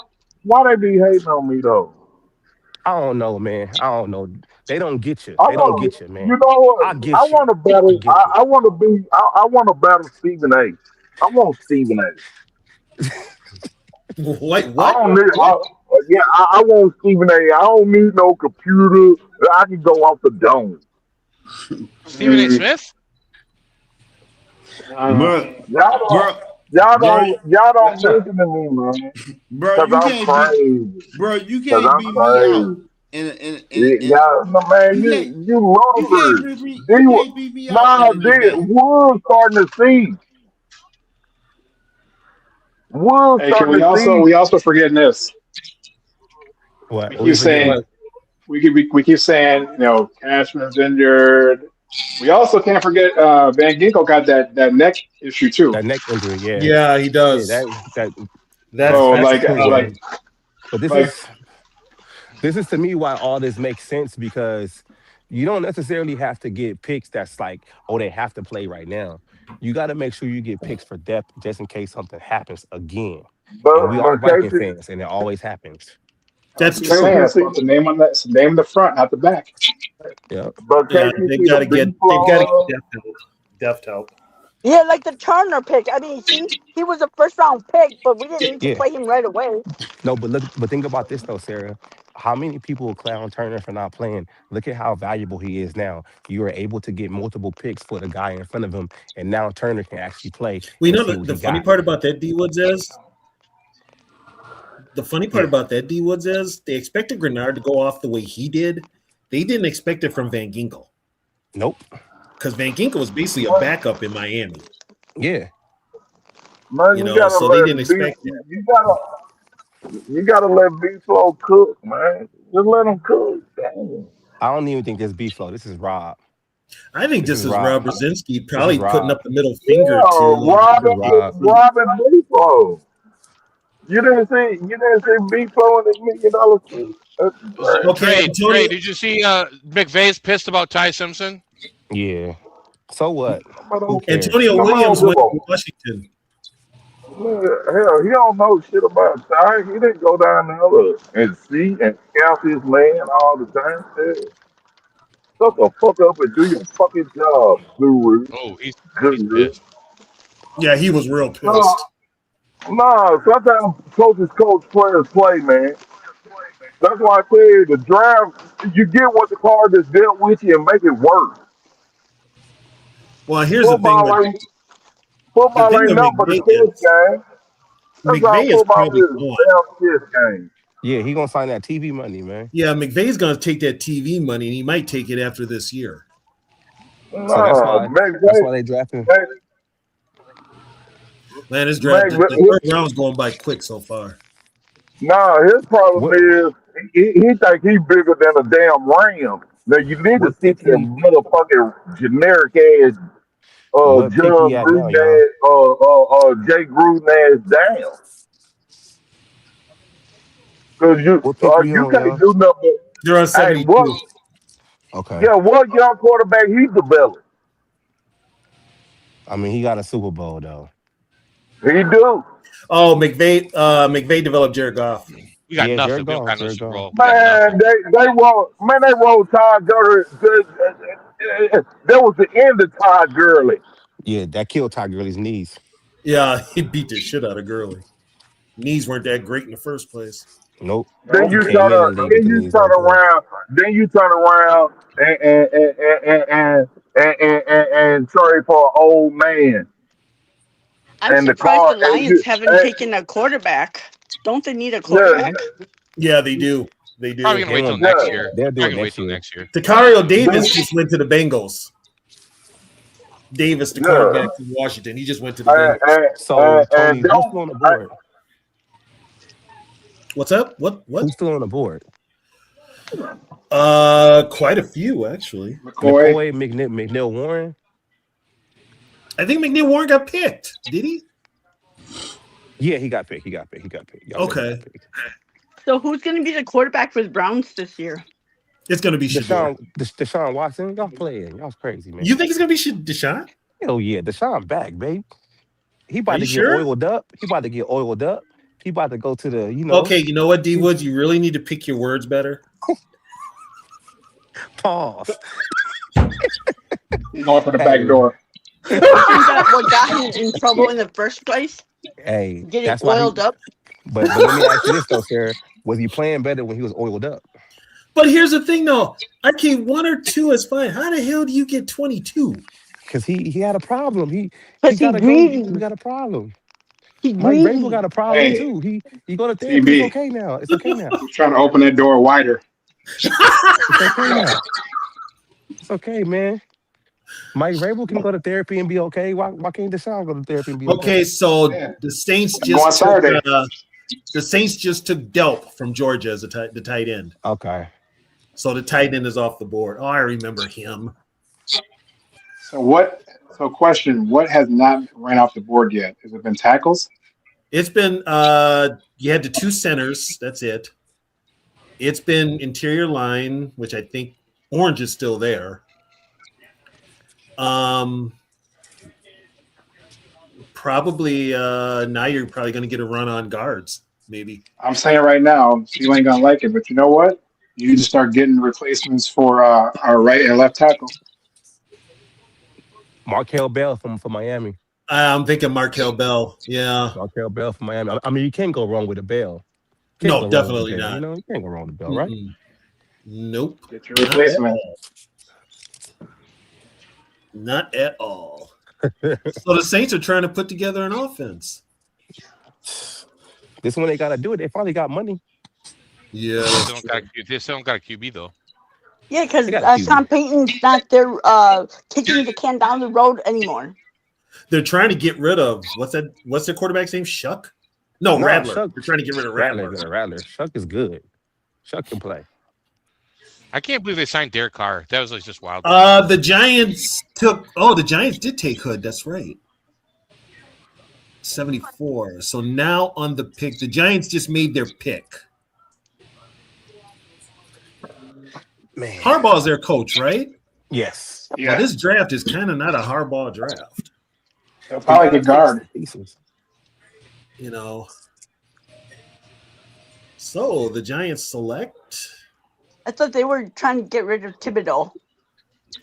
P: they be hating on me though?
O: I don't know, man. I don't know. They don't get you.
P: I
O: They don't
P: want
O: get you, man.
P: You know what?
O: I get
P: I
O: you.
P: want to
O: I
P: battle.
O: get you.
P: I want to be. I want to battle Stephen A. I want Stephen A.
D: What?
P: I don't need. I want Stephen A. I don't need no computer. I can go off the dome.
L: Stephen A. Smith?
A: Bro,
P: Y'all don't listen to me, man.
A: bro,
P: Cause
A: you
P: I'm
A: can't
P: crazy.
A: beat, bro, you
P: Cause
A: can't
P: I'm
A: beat me
P: crazy.
A: out.
P: Man,
A: you
P: you ludicrous.
A: can't beat me out
P: Nah,
A: in a debate.
P: Wood's starting to see. Wood's
Q: Hey, can
P: starting
Q: we
P: to see.
Q: we also forgetting this?
O: What?
Q: We
O: What we
Q: keep saying
O: forgetting?
Q: we keep saying, Cashman's injured. We also can't forget Van Ginkel got that neck issue too.
O: That neck injury, yeah.
D: Yeah, he does.
O: Yeah,
D: That's
Q: So
O: that's cool,
Q: like
O: man. But this
Q: like
O: is to me why all this makes sense, because you don't necessarily have to get picks that's like, oh, they have to play right now. You got to make sure you get picks for depth just in case something happens again. And we are Viking fans, and it always happens.
D: That's
Q: I'm just saying, that's about the name on that. It's the name in the front, not the back.
O: Yeah.
P: But
D: Yeah, they've got to get depth help.
K: Yeah, like the Turner pick. I mean, he was a first round pick, but we didn't need to
O: Yeah.
K: play him right away.
O: No, but think about this though, Sarah. How many people will clown Turner for not playing? Look at how valuable he is now. You are able to get multiple picks for the guy in front of him, and now Turner can actually play.
D: We
O: and
D: know
O: see what
D: the
O: he
D: funny
O: got.
D: part about that, D Woods, is they expected Grenard to go off the way he did. They didn't expect it from Van Ginkel.
O: Nope.
D: Because Van Ginkel was basically a backup in Miami.
O: Yeah.
P: Man,
D: You know, so they didn't expect it.
P: You gotta let B-Flow cook, man. Just let him cook. Damn.
O: I don't even think this B-Flow. This is Rob.
D: I think this is Rob Brzezinski probably
O: Rob.
D: putting up the middle finger
P: Yeah,
D: to
P: Robin B-Flow. You didn't see B-Flow in the $1 million suit.
D: Okay,
L: Trey, did you see McVay's pissed about Ty Simpson?
O: Yeah. So what? Who cares?
D: Antonio Williams went to Washington.
P: Hell, he don't know shit about Ty. He didn't go down there and see and scout his man all the time. Hell, shut the fuck up and do your fucking job, Guru.
L: Oh, he's
P: Guru.
L: pissed.
D: Yeah, he was real pissed.
P: No, sometimes coaches coach, players play, man. That's why I say the draft, you get what the card that's dealt with you and make it work.
D: Well, here's
P: Football ain't
D: the
P: football
D: thing
P: ain't
D: with
P: nothing but a
D: McVay
P: chess
D: is
P: game. That's all
D: McVay is
P: football
D: probably
P: is,
D: gone.
P: damn chess game.
R: Yeah, he gonna sign that TV money, man.
D: Yeah, McVay's going to take that TV money, and he might take it after this year.
R: So that's
P: No,
R: why they drafting.
D: Man, this draft,
P: Make,
D: the third round's going by quick so far.
P: no, his problem
R: What
P: is he think he's bigger than a damn ram. Now you need to
R: what
P: sit
R: pick
P: your
R: he
P: motherfucking generic ass
R: what pick he
P: John
R: at now,
P: Gruden
R: y'all?
P: ass Jay Gruden ass down. Cause
R: What pick we
P: you
R: on,
P: can't
R: y'all?
P: do nothing
D: They're on
P: but hey
D: 72.
R: Okay.
P: yeah, what young quarterback he developed?
R: I mean, he got a Super Bowl though.
P: He do.
D: Oh, McVay developed Jared Goff.
L: We got
R: Yeah, Jared
L: nothing. We don't
R: Goff,
L: got no
R: Jared
L: Super
R: Goff.
L: Bowl. We got
P: Man,
L: nothing.
P: they rolled Todd Gurley. That was the end of Todd Gurley.
R: Yeah, that killed Ty Gurley's knees.
D: Yeah, he beat the shit out of Gurley. Knees weren't that great in the first place.
R: Nope.
P: Then
R: He
P: you
R: came
P: turn
R: in
P: a,
R: and didn't get
P: then
R: the
P: you
R: knees
P: turn
R: right there.
P: around, then you turn around and trade for an old man
K: I'm
P: and the
K: surprised
P: car.
K: the Lions haven't taken a quarterback. Don't they need a
P: Yeah,
K: quarterback?
D: Yeah, they do. They
L: Probably
D: do.
L: gonna wait till
R: want
L: next
P: yeah.
L: year.
R: they'll do
L: Probably
R: it
L: gonna wait
R: next
L: till
R: year.
L: next year.
D: Takario
P: Then,
D: Davis just went to the Bengals. Davis, the
P: yeah,
D: cornerback from Washington, he just went to the Bengals.
R: So Tony,
P: and
R: who's
P: don't.
R: still on the board?
D: What's up? What?
R: Who's still on the board?
D: Quite a few actually.
Q: McCoy.
R: McCoy, McNeil Warren.
D: I think McNeil Warren got picked. Did he?
R: Yeah, he got picked. Y'all said he got
D: Okay,
R: picked.
K: So who's going to be the quarterback for the Browns this year?
D: it's gonna be Shador.
R: Deshaun Watson. Y'all playing. Y'all's crazy, man.
D: You think it's gonna be Deshaun?
R: Hell yeah, Deshaun back, babe. He
D: Are
R: about
D: you
R: to get
D: sure?
R: oiled up. He about to get oiled up. He about to go to the,
D: Okay, you know what, D Woods, you really need to pick your words better.
R: pause.
Q: He's going for the back
R: Hey,
Q: door.
K: You think that what got him in trouble in the first place?
R: hey,
K: Getting
R: that's why
K: oiled up?
R: but let me ask you this though, Sarah. Was he playing better when he was oiled up?
D: But here's the thing, though. Okay, 1 or 2 is fine. How the hell do you get 22?
R: Because he had a problem. He
K: Because he
R: gotta go. He
K: greedy.
R: got a problem.
K: He
R: Mike Vrabel
K: greedy.
R: got a problem
Q: Hey,
R: too. He go to therapy. It's
Q: TB.
R: okay now. It's okay now.
Q: He's trying to open that door wider.
R: It's okay now. It's okay, man. Mike Vrabel can go to therapy and be okay. Why can't Deshaun go to therapy and be okay?
D: Okay, so
Q: Yeah.
D: the Saints
Q: I'm going Saturday.
D: just took Delp from Georgia as the tight end.
R: Okay.
D: So the tight end is off the board. Oh, I remember him.
Q: So question, what has not ran off the board yet? Has it been tackles?
D: It's been you had the 2 centers. That's it. It's been interior line, which I think Orange is still there. Probably now you're probably going to get a run on guards, maybe.
Q: I'm saying right now, you ain't gonna like it, but you know what? You need to start getting replacements for our right and left tackle.
R: Markel Bell from Miami.
D: I'm thinking Markel Bell. Yeah.
R: Markel Bell from Miami. I mean, you can't go wrong with a Bell.
D: No, definitely not.
R: You can't go wrong with a Bell, right?
D: Nope.
Q: Get your replacement.
D: Not at all. So the Saints are trying to put together an offense.
R: This one they got to do it. They finally got money.
D: Yeah.
L: They still don't got a QB though.
K: Yeah, because Sean Payton's not there kicking the can down the road anymore.
D: They're trying to get rid of what's their quarterback's name? Shuck? No, Rattler.
R: Shuck.
D: They're trying to get rid of Rattler.
R: Rattler. Shuck is good. Shuck can play.
L: I can't believe they signed Derek Carr. That was like just wild.
D: The Giants did take Hood. That's right. 74. So now on the pick, the Giants just made their pick.
R: Man.
D: Harbaugh's their coach, right?
R: Yes.
Q: Yeah.
D: Well, this draft is kind of not a Harbaugh draft.
Q: They'll probably get guard.
D: You know. So the Giants select.
K: I thought they were trying to get rid of Thibodeau.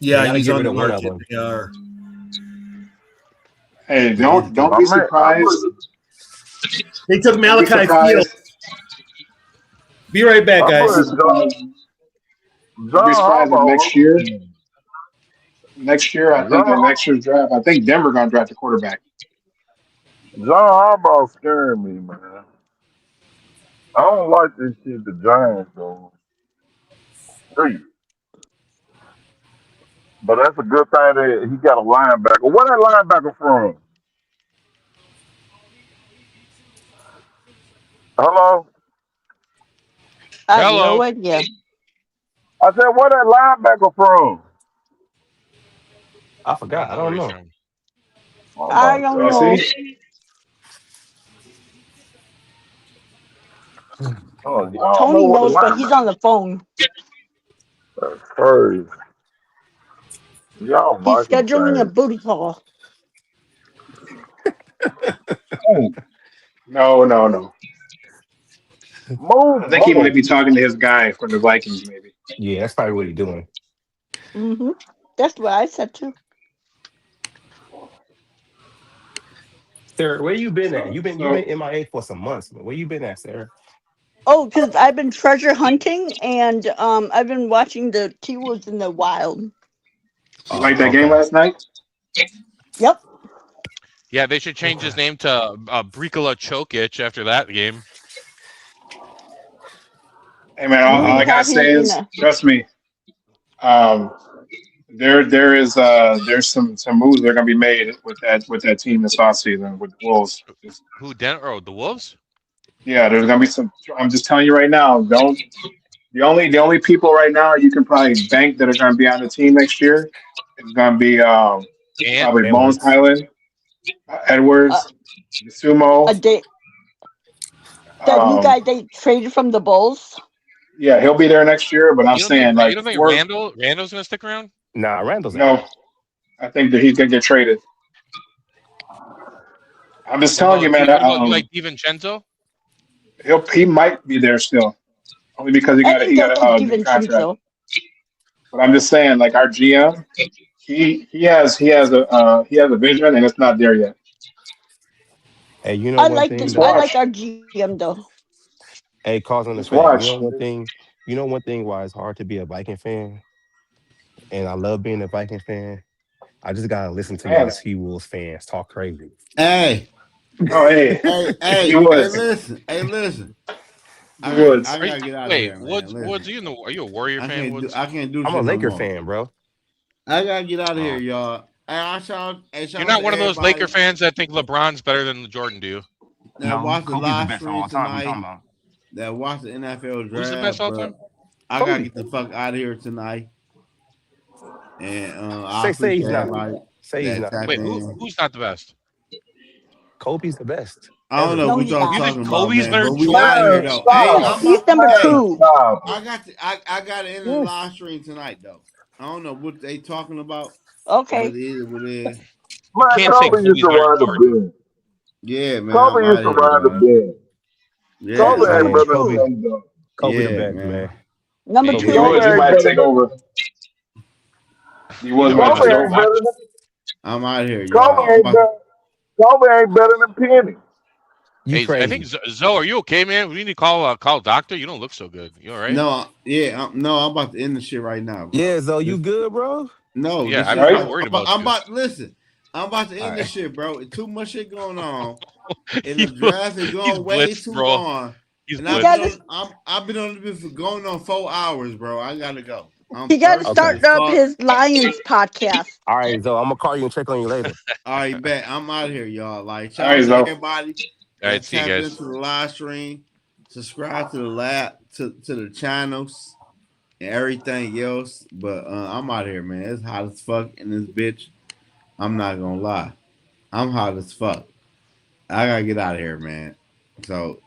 D: Yeah, he's on the market. They are.
Q: Hey, don't be surprised.
D: They took
Q: Don't be
D: Malachi
Q: surprised.
D: Fields. Be right back,
P: I
D: guys.
Q: Don't be
P: put
Q: surprised.
P: John
Q: Don't be surprised if
P: Harbaugh.
Q: next year, I think in
P: John,
Q: next year's draft, I think Denver gonna draft a quarterback.
P: John Harbaugh scaring me, man. I don't like this shit. The Giants though. Street. But that's a good thing that he got a linebacker. Where that linebacker from? Hello?
K: I have
L: Hello.
K: no idea.
P: I said, where that linebacker from?
R: I
L: I don't
R: forgot. I
L: know where
R: don't
L: he's
R: know.
L: from.
P: Oh
K: I
P: my
K: don't
Q: Yeah,
P: God.
K: know.
Q: see,
P: Oh, y'all know
K: Tony
P: what the
K: knows, but he's
P: linebacker
K: on the phone.
P: is. That's crazy. Y'all
K: He's
P: Vikings
K: scheduling a
P: fans.
K: booty call.
P: Move,
Q: no.
P: move,
Q: I think he might
P: move.
Q: be talking to his guy from the Vikings, maybe.
R: Yeah, that's probably what he's doing.
K: Mm-hmm. That's what I said too.
R: Sarah, where you been at?
Q: So,
R: You've been
Q: so
R: MIA for some months, man. Where you been at, Sarah?
K: Oh, because I've been treasure hunting and I've been watching the T-Wolves in the wild.
Q: you like
R: Oh,
Q: that game
R: okay.
Q: last night?
K: Yep.
L: Yeah, they should change his name to Brikola Chokic after that game.
Q: Hey man, all
K: We
Q: I gotta
K: have him
Q: say
K: in
Q: is,
K: a.
Q: trust me. Um, there's some moves that are gonna be made with that team this offseason with the Wolves.
L: Who? The Wolves?
Q: Yeah, there's gonna be some. I'm just telling you right now. Don't the only people right now you can probably bank that are gonna be on the team next year is gonna be
L: And
Q: probably Bones
R: Edwards.
Q: Highland,
K: a,
Q: Edwards,
K: a
Q: Sumo.
K: day. That new guy they traded from the Bulls.
Q: Yeah, he'll be there next year. But I'm
L: you don't think
Q: saying like before,
L: Randall's gonna stick around?
R: Nah, Randall's out.
Q: no, I think that he's gonna get traded. I'm just
L: What
Q: telling you,
L: about
Q: man.
L: what about you like DiVincenzo?
Q: He might be there still, only because he got
K: Eddie does like
Q: a good contract.
K: DiVincenzo.
Q: But I'm just saying, like our GM, he has a vision, and it's not there yet.
R: Hey, you know
K: I
R: one
K: like
Q: Just
R: thing?
K: I like
Q: watch,
K: our GM though.
R: Hey, cause and
Q: just
R: effect. You know
Q: watch.
R: one thing? You know one thing why it's hard to be a Viking fan? And I love being a Viking fan. I just gotta listen to y'all
Q: Man,
R: T-Wolves fans talk crazy.
A: Hey,
Q: oh hey, D Woods,
A: listen.
Q: D Woods.
A: I gotta get out of
L: Wait,
A: here, man.
L: Woods?
A: Listen,
L: Are you a Warrior fan, Woods?
A: I can't do
R: I'm a
A: shit no
R: Laker
A: more.
R: fan, bro.
A: I gotta get out of here,
L: Oh,
A: y'all. Hey, shout
L: you're
A: out
L: not
A: to
L: one of those Laker
A: everybody
L: fans that think LeBron's better than Jordan, do you?
A: that
R: No,
A: watched the
R: Kobe's the
A: live
R: best of
A: stream
R: all time. What you
A: tonight,
R: talking about?
A: that watched the NFL
L: Who's the best
A: draft,
L: all
A: but
L: time?
A: I gotta
R: Kobe.
A: get the fuck out of here tonight. And I
R: Say he's
A: appreciate
R: not.
A: everybody
R: Say he's
A: that
R: not.
A: tapped
L: Wait,
A: in.
L: who's not the best?
R: Kobe's the best
A: I don't
R: ever.
A: know
K: No,
A: what
K: he's
A: y'all
L: You
K: not.
L: think
A: talking about,
L: Kobe's
A: man,
L: better
A: but
L: than
A: we out of
L: Jordan?
A: here
P: Man,
A: though. Hey,
P: stop
K: Yes,
P: it.
A: I'm
K: he's
A: about.
K: number
A: Hey,
P: Man,
K: two.
P: stop it.
A: I got to end the
R: Yes.
A: live stream tonight though. I don't know what they talking about, but
K: Okay.
A: it is what it is.
L: You
P: Man,
L: can't say
P: Kobe used
L: Kobe's
P: to
L: better than
P: ride the
L: Jordan.
P: bench.
A: Yeah, man, I'm
P: Kobe
A: out
P: used
A: of
P: to
A: here,
P: ride the
A: y'all.
P: bench.
K: Yeah,
A: Yeah,
P: Kobe
K: he's
P: ain't
K: number
R: Man,
A: man.
P: better than
K: two.
R: Kobe.
P: Shane Dunk.
R: Kobe the
A: Yeah,
R: best,
A: man.
R: man.
K: Number
L: Yeah,
K: two
L: you're
Q: D
P: Kobe
L: right.
Q: Woods, you
K: overall.
P: ain't
Q: might
P: better
Q: take
P: than
Q: over. D Woods
A: I'm
Q: might
A: out
P: Kobe
A: of
Q: take
A: here.
P: ain't
Q: over.
P: better than
A: I'm out of here,
P: Kobe
A: y'all. I'm
P: ain't
A: about.
P: better. Kobe ain't better than Penny.
R: You
L: Hey, I think
R: crazy.
L: Zoe, are you okay, man? We need to call doctor. You don't look so good. You all right?
A: No, yeah, no. I'm about to end the shit right now, bro.
R: Yeah, Zo, you
A: This,
R: good, bro?
A: no,
L: Yeah,
A: this
Q: You
A: shit
Q: all
L: I'm
Q: right?
L: I'm
A: about.
L: worried about
A: I'm
L: you.
A: about. Listen, I'm about to
R: All
A: end this
R: right.
A: shit, bro. Too much shit going on, and the
L: He,
A: draft is
L: he's
A: going way
L: blitzed,
A: too
L: bro.
A: long.
L: He's
A: And
K: He
A: I've been
K: got
L: blitzed.
K: to
A: on. I've been on this for going on 4 hours, bro. I gotta go. I'm
K: he got to
A: thirsty
R: Okay.
K: start
A: as
K: up
A: fuck.
K: his Lions podcast.
R: All right, Zo, I'm gonna call you and check on you later.
A: All right, bet. I'm out of here, y'all. Like,
Q: All
A: shout
Q: right,
A: out to
Q: Zo.
A: everybody
L: All right,
A: that
L: see you
A: tapped
L: guys.
A: into the live stream. Subscribe to the to the channels and everything else. But I'm out of here, man. It's hot as fuck in this bitch. I'm not gonna lie. I'm hot as fuck. I gotta get out of here, man. So